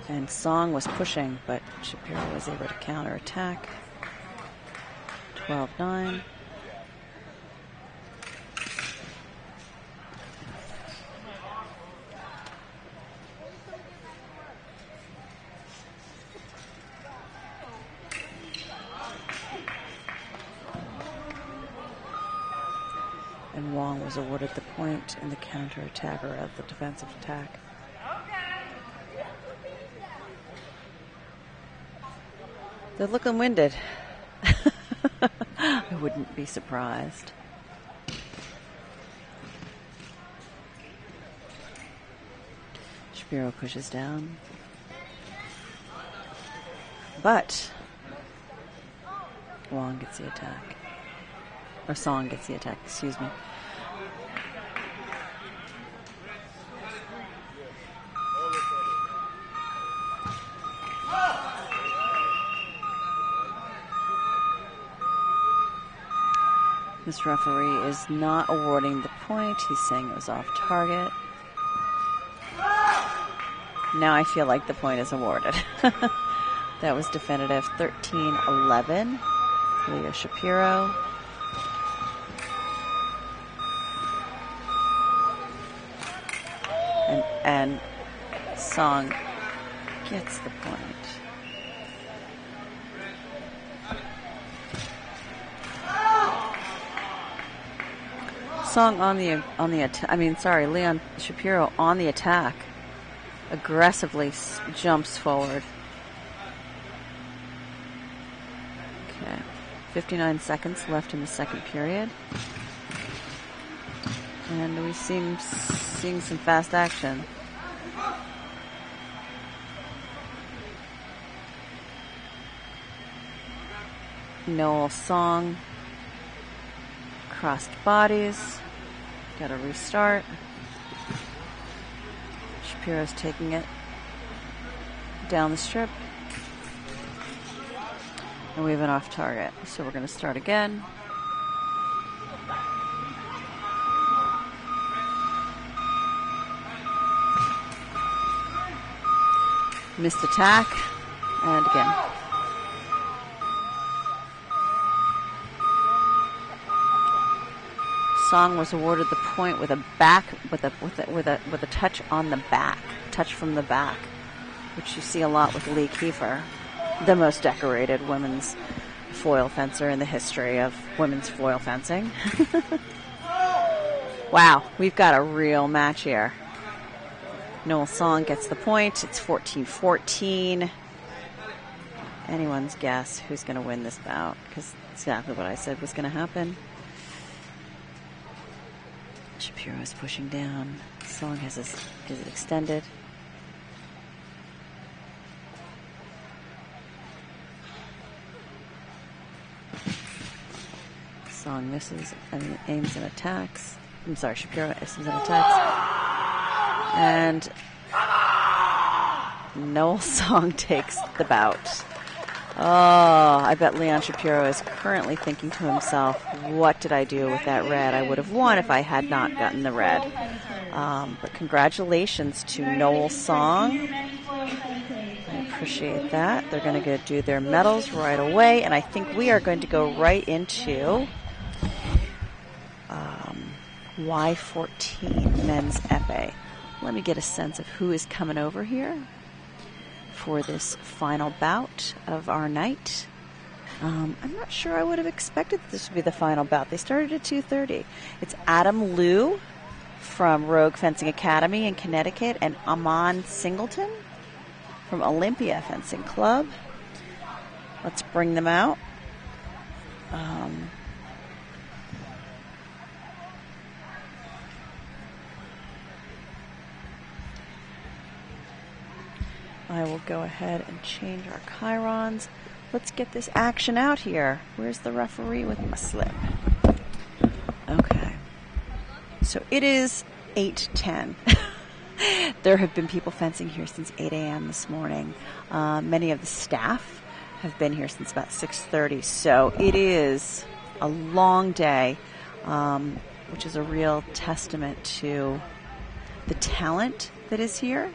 And Song was pushing, but Shapiro was able to counterattack. 12-9. And Wong was awarded the point in the counterattack, or of the defensive attack. They're looking winded. I wouldn't be surprised. Shapiro pushes down. But Wong gets the attack. Or Song gets the attack, excuse me. This referee is not awarding the point. He's saying it was off target. Now I feel like the point is awarded. That was definitive. 13-11. Leah Shapiro. And Song gets the point. Song Leon Shapiro on the attack. Aggressively jumps forward. Okay, 59 seconds left in the second period. And we seeing some fast action. Noel Song. Crossed bodies. Got to restart. Shapiro's taking it down the strip. And we have an off target. So we're going to start again. Missed attack. And again. Song was awarded the point with a touch on the back, touch from the back, which you see a lot with Lee Kiefer, the most decorated women's foil fencer in the history of women's foil fencing. Wow, we've got a real match here. Noel Song gets the point. It's 14-14. Anyone's guess who's going to win this bout, because exactly what I said was going to happen. Shapiro is pushing down. Song has it extended. Song misses and aims and attacks. I'm sorry, Shapiro aims and attacks. And Noel Song takes the bout. Oh, I bet Leon Shapiro is currently thinking to himself, what did I do with that red? I would have won if I had not gotten the red. But congratulations to Noel Song. I appreciate that. They're going to go do their medals right away, and I think we are going to go right into Y14 men's epee. Let me get a sense of who is coming over here for this final bout of our night. I'm not sure I would have expected this would be the final bout. They started at 2:30. It's Adam Liu from Rogue Fencing Academy in Connecticut and Amon Singleton from Olympia Fencing Club. Let's bring them out. I will go ahead and change our chyrons. Let's get this action out here. Where's the referee with my slip? Okay. So it is 8:10. There have been people fencing here since 8 a.m. this morning. Many of the staff have been here since about 6:30. So it is a long day, which is a real testament to the talent that is here.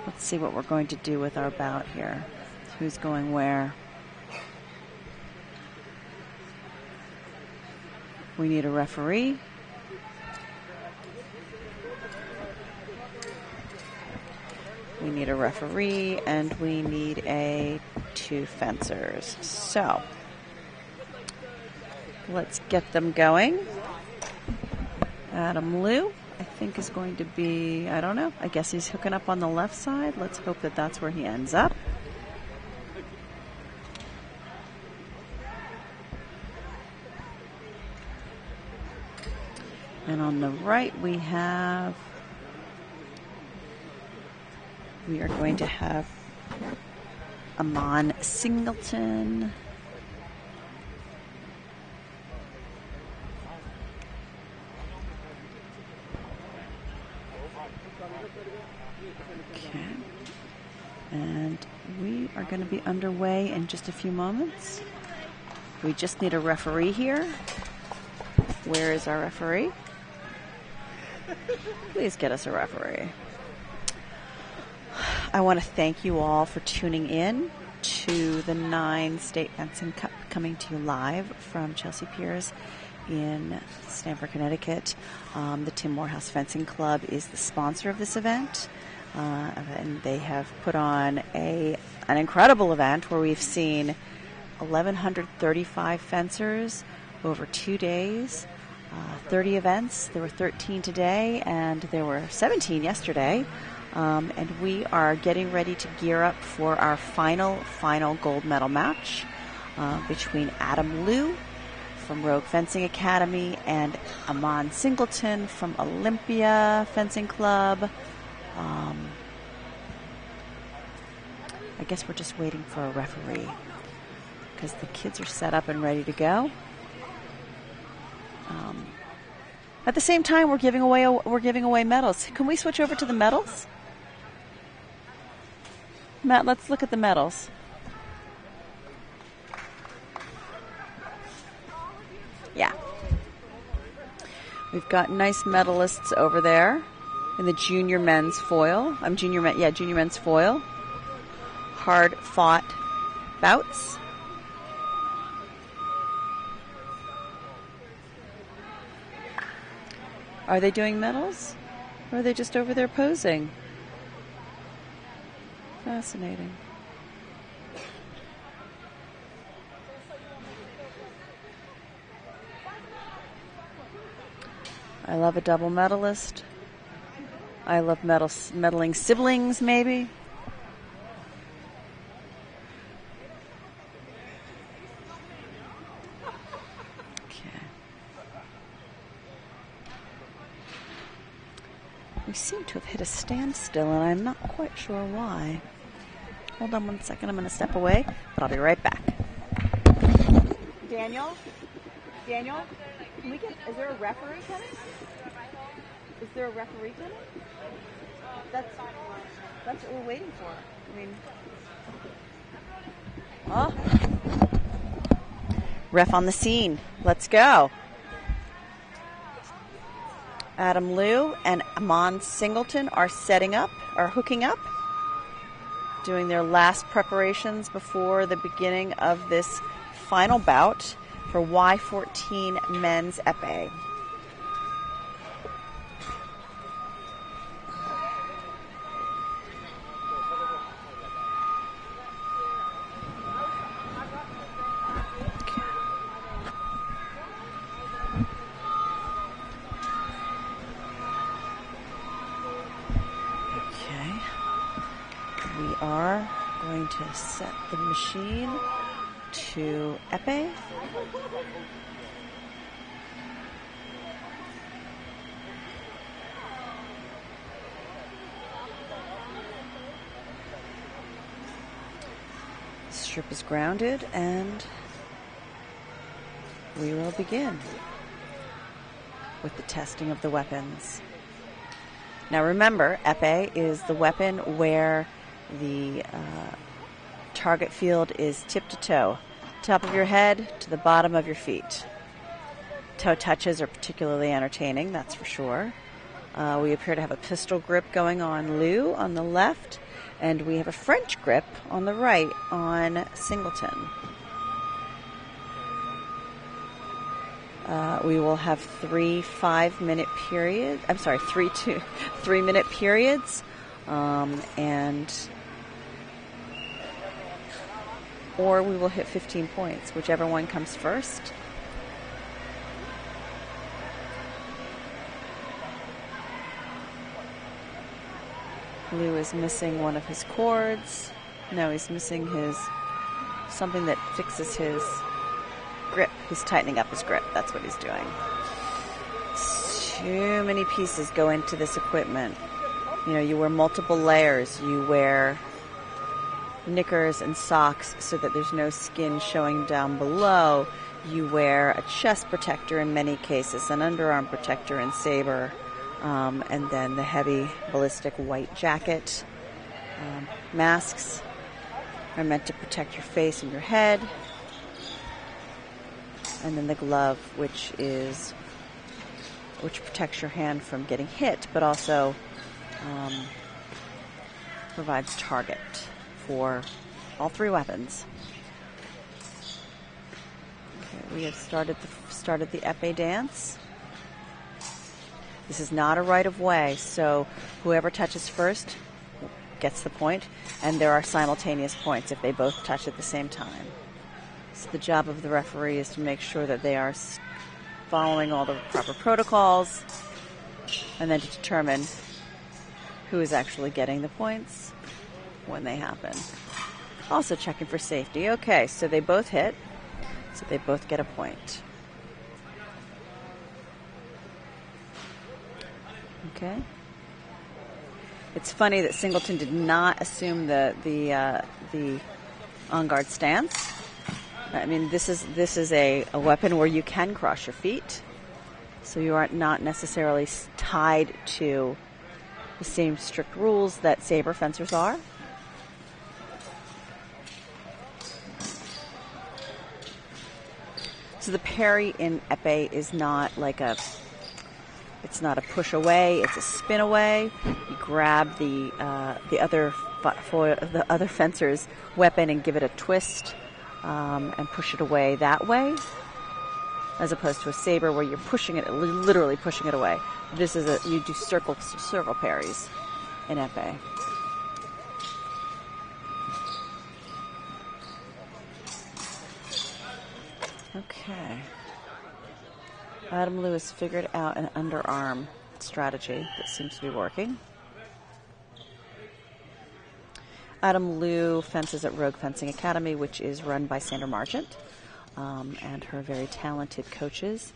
Let's see what we're going to do with our bout here. Who's going where? We need a referee. We need a referee, and we need two fencers. So, let's get them going. Adam Liu, I think, is going to be, I don't know, I guess he's hooking up on the left side. Let's hope that that's where he ends up. And on the right we are going to have Amon Singleton. Okay. And we are going to be underway in just a few moments. We just need a referee here. Where is our referee? Please get us a referee. I want to thank you all for tuning in to the 9 State Fencing Cup, coming to you live from Chelsea Piers in Stamford, Connecticut. The Tim Morehouse Fencing Club is the sponsor of this event, and they have put on an incredible event where we've seen 1,135 fencers over 2 days, 30 events. There were 13 today, and there were 17 yesterday. And we are getting ready to gear up for our final gold medal match between Adam Liu from Rogue Fencing Academy and Amon Singleton from Olympia Fencing Club. I guess we're just waiting for a referee because the kids are set up and ready to go. At the same time, we're giving away medals. Can we switch over to the medals? Matt, let's look at the medals. Yeah. We've got nice medalists over there in the junior men's foil. Junior men's foil. Hard fought bouts. Are they doing medals? Or are they just over there posing? Fascinating. I love a double medalist. I love medaling siblings, maybe. We seem to have hit a standstill, and I'm not quite sure why. Hold on 1 second. I'm going to step away, but I'll be right back. Daniel, can we get? Is there a referee coming? Is there a referee coming? That's what we're waiting for. Ref on the scene. Let's go. Adam Liu and Amon Singleton are hooking up, doing their last preparations before the beginning of this final bout for Y14 men's epee. We are going to set the machine to epee. Strip is grounded, and we will begin with the testing of the weapons. Now remember, epee is the weapon where the target field is tip to toe, top of your head to the bottom of your feet. Toe touches are particularly entertaining, that's for sure. We appear to have a pistol grip going on Liu on the left, and we have a French grip on the right on Singleton. We will have 3 5-minute periods. 3-minute periods, or we will hit 15 points, whichever one comes first. Liu is missing one of his cords. No, he's missing something that fixes his grip. He's tightening up his grip. That's what he's doing. Too many pieces go into this equipment. You know, you wear multiple layers. You wear knickers and socks so that there's no skin showing down below. You wear a chest protector in many cases, an underarm protector in Saber, and then the heavy ballistic white jacket. Masks are meant to protect your face and your head. And then the glove, which protects your hand from getting hit, but also provides target for all three weapons. Okay, we have started the epee dance. This is not a right of way, so whoever touches first gets the point, and there are simultaneous points if they both touch at the same time. So the job of the referee is to make sure that they are following all the proper protocols, and then to determine who is actually getting the points when they happen. Also checking for safety. Okay, so they both hit, so they both get a point. Okay. It's funny that Singleton did not assume the on-guard stance. I mean, this is a weapon where you can cross your feet, so you are not necessarily tied to the same strict rules that Saber fencers are. So the parry in epee is not like it's not a push away, it's a spin away. You grab the other fencer's weapon and give it a twist and push it away that way, as opposed to a saber where you're pushing it, literally pushing it away. This is you do circle parries in epee. Okay. Adam Liu has figured out an underarm strategy that seems to be working. Adam Liu fences at Rogue Fencing Academy, which is run by Sandra Marchant and her very talented coaches.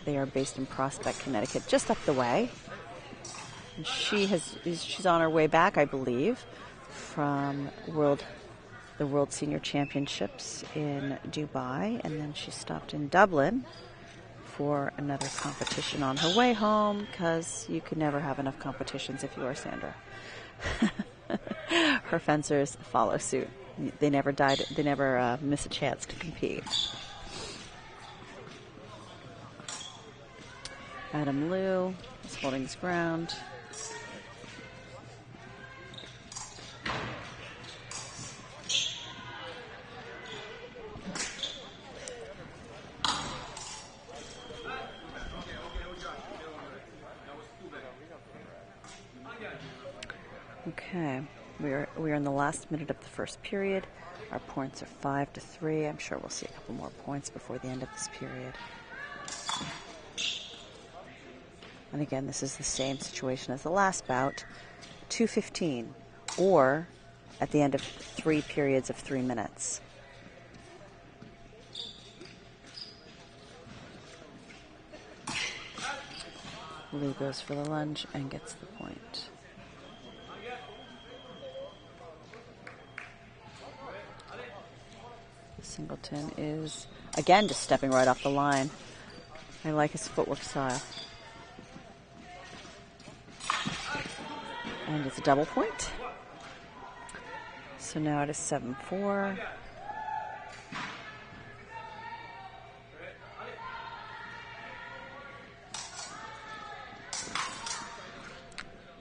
They are based in Prospect, Connecticut, just up the way. And she's on her way back, I believe, from the World Senior Championships in Dubai, and then she stopped in Dublin for another competition on her way home, because you could never have enough competitions if you are Sandra. Her fencers follow suit. They never miss a chance to compete. Adam Liu is holding his ground. Okay, we are in the last minute of the first period. Our points are 5-3. I'm sure we'll see a couple more points before the end of this period. And again, this is the same situation as the last bout, 2:15, or at the end of 3 periods of 3 minutes. Liu goes for the lunge and gets the point. Singleton is, again, just stepping right off the line. I like his footwork style. And it's a double point. So now it is 7-4.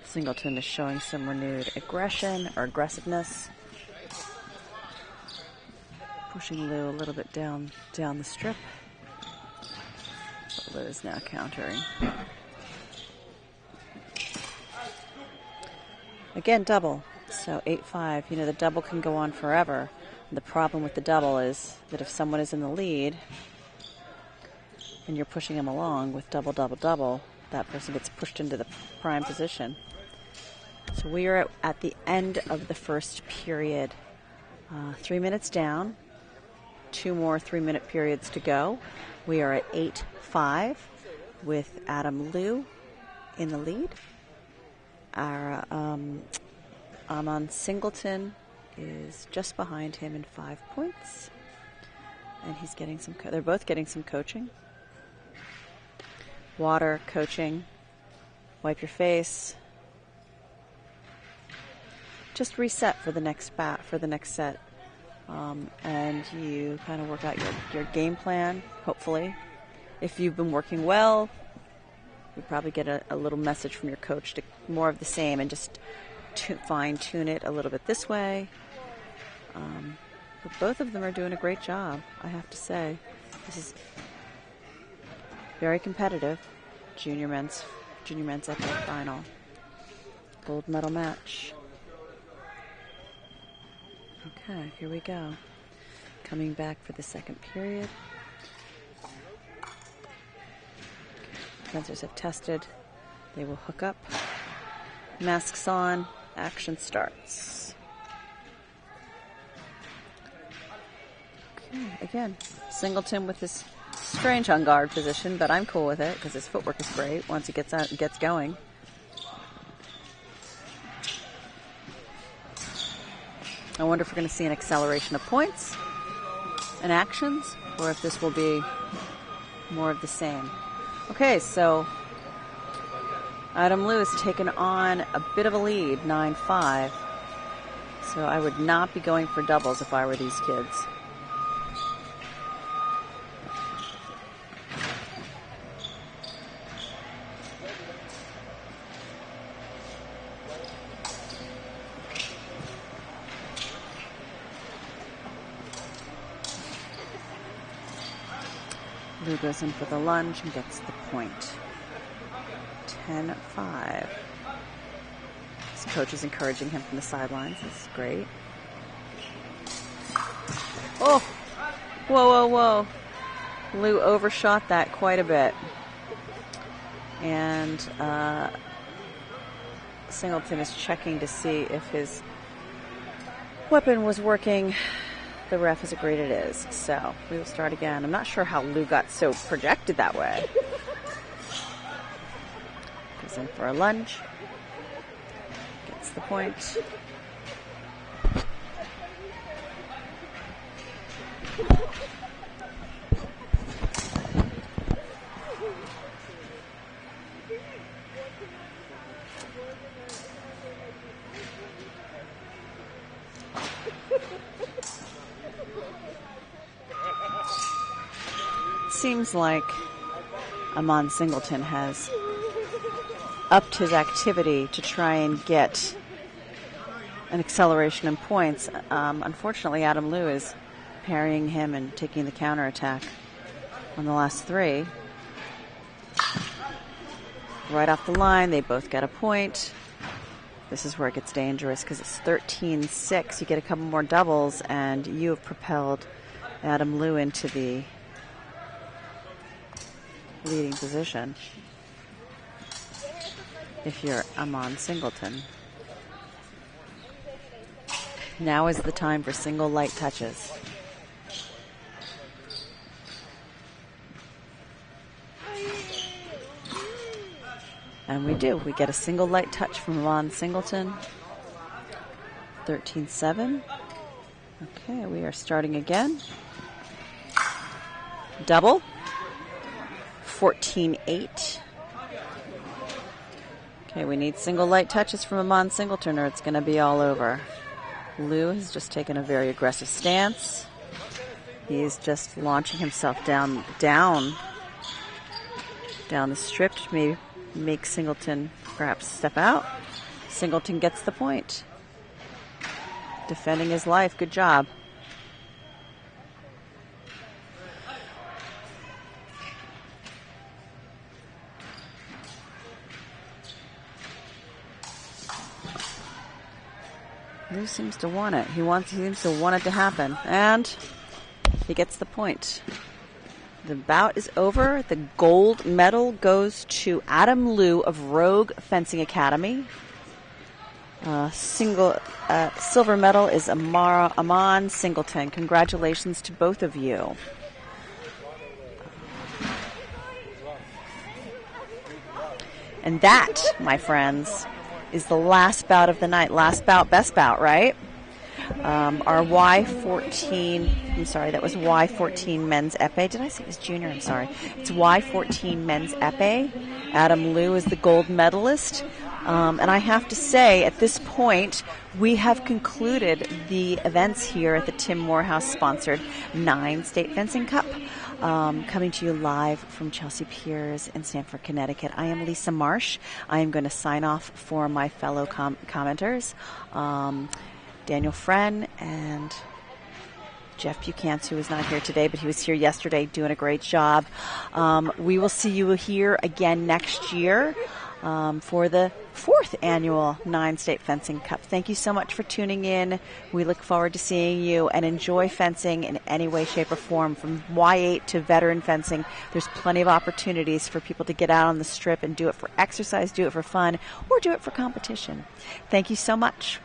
Singleton is showing some renewed aggression or aggressiveness. Pushing Liu a little bit down the strip. But Liu is now countering. Again, double. So 8-5. You know, the double can go on forever. The problem with the double is that if someone is in the lead and you're pushing them along with double, double, double, that person gets pushed into the prime position. So we are at the end of the first period. 3 minutes down. 2 more 3-minute periods to go. We are at 8-5. with Adam Liu in the lead. Our Amon Singleton is just behind him in 5 points. And he's getting some, they're both getting some coaching. Water, coaching, wipe your face. Just reset for the next set. And you kind of work out your game plan, hopefully. If you've been working well, you probably get a little message from your coach to more of the same and just fine-tune it a little bit this way. But both of them are doing a great job, I have to say. This is very competitive. Junior men's Epee final. Gold medal match. Okay, here we go. Coming back for the second period. Fencers have tested. They will hook up. Masks on. Action starts. Okay, again, Singleton with his strange on guard position, but I'm cool with it because his footwork is great once he gets going. I wonder if we're going to see an acceleration of points and actions, or if this will be more of the same. Okay, so Adam Liu has taken on a bit of a lead, 9-5. So I would not be going for doubles if I were these kids. Liu goes in for the lunge and gets the point. 10-5. His coach is encouraging him from the sidelines. That's great. Oh! Whoa, whoa, whoa. Liu overshot that quite a bit. And Singleton is checking to see if his weapon was working. The ref has agreed it is. So we will start again. I'm not sure how Liu got so projected that way. Goes in for a lunge. Gets the point. Seems like Amon Singleton has upped his activity to try and get an acceleration in points. Unfortunately, Adam Liu is parrying him and taking the counterattack on the last three. Right off the line, they both get a point. This is where it gets dangerous because it's 13-6. You get a couple more doubles, and you have propelled Adam Liu into the leading position if you're Amon Singleton. Now is the time for single light touches. And we do. We get a single light touch from Amon Singleton. 13-7. Okay, we are starting again. Double. 14-8. Okay, we need single light touches from Amon Singleton or it's going to be all over. Liu has just taken a very aggressive stance. He's just launching himself down the strip to maybe make Singleton perhaps step out. Singleton gets the point. Defending his life. Good job. Liu seems to want it. He seems to want it to happen. And he gets the point. The bout is over. The gold medal goes to Adam Liu of Rogue Fencing Academy. Silver medal is Amon Singleton. Congratulations to both of you. And that, my friends, is the last bout of the night. Last bout, best bout, right? Our Y14, I'm sorry, that was Y14 men's epee. Did I say it was junior? I'm sorry. It's Y14 men's epee. Adam Liu is the gold medalist. And I have to say, at this point, we have concluded the events here at the Tim Morehouse-sponsored 9 State Fencing Cup. Coming to you live from Chelsea Piers in Stamford, Connecticut. I am Lisa Marsh. I am going to sign off for my fellow commenters, Daniel Fren and Jeff Buchantz, who is not here today, but he was here yesterday doing a great job. We will see you here again next year for the 4th annual 9 State Fencing Cup. Thank you so much for tuning in. We look forward to seeing you, and enjoy fencing in any way, shape, or form. From Y8 to veteran fencing, there's plenty of opportunities for people to get out on the strip and do it for exercise, do it for fun, or do it for competition. Thank you so much.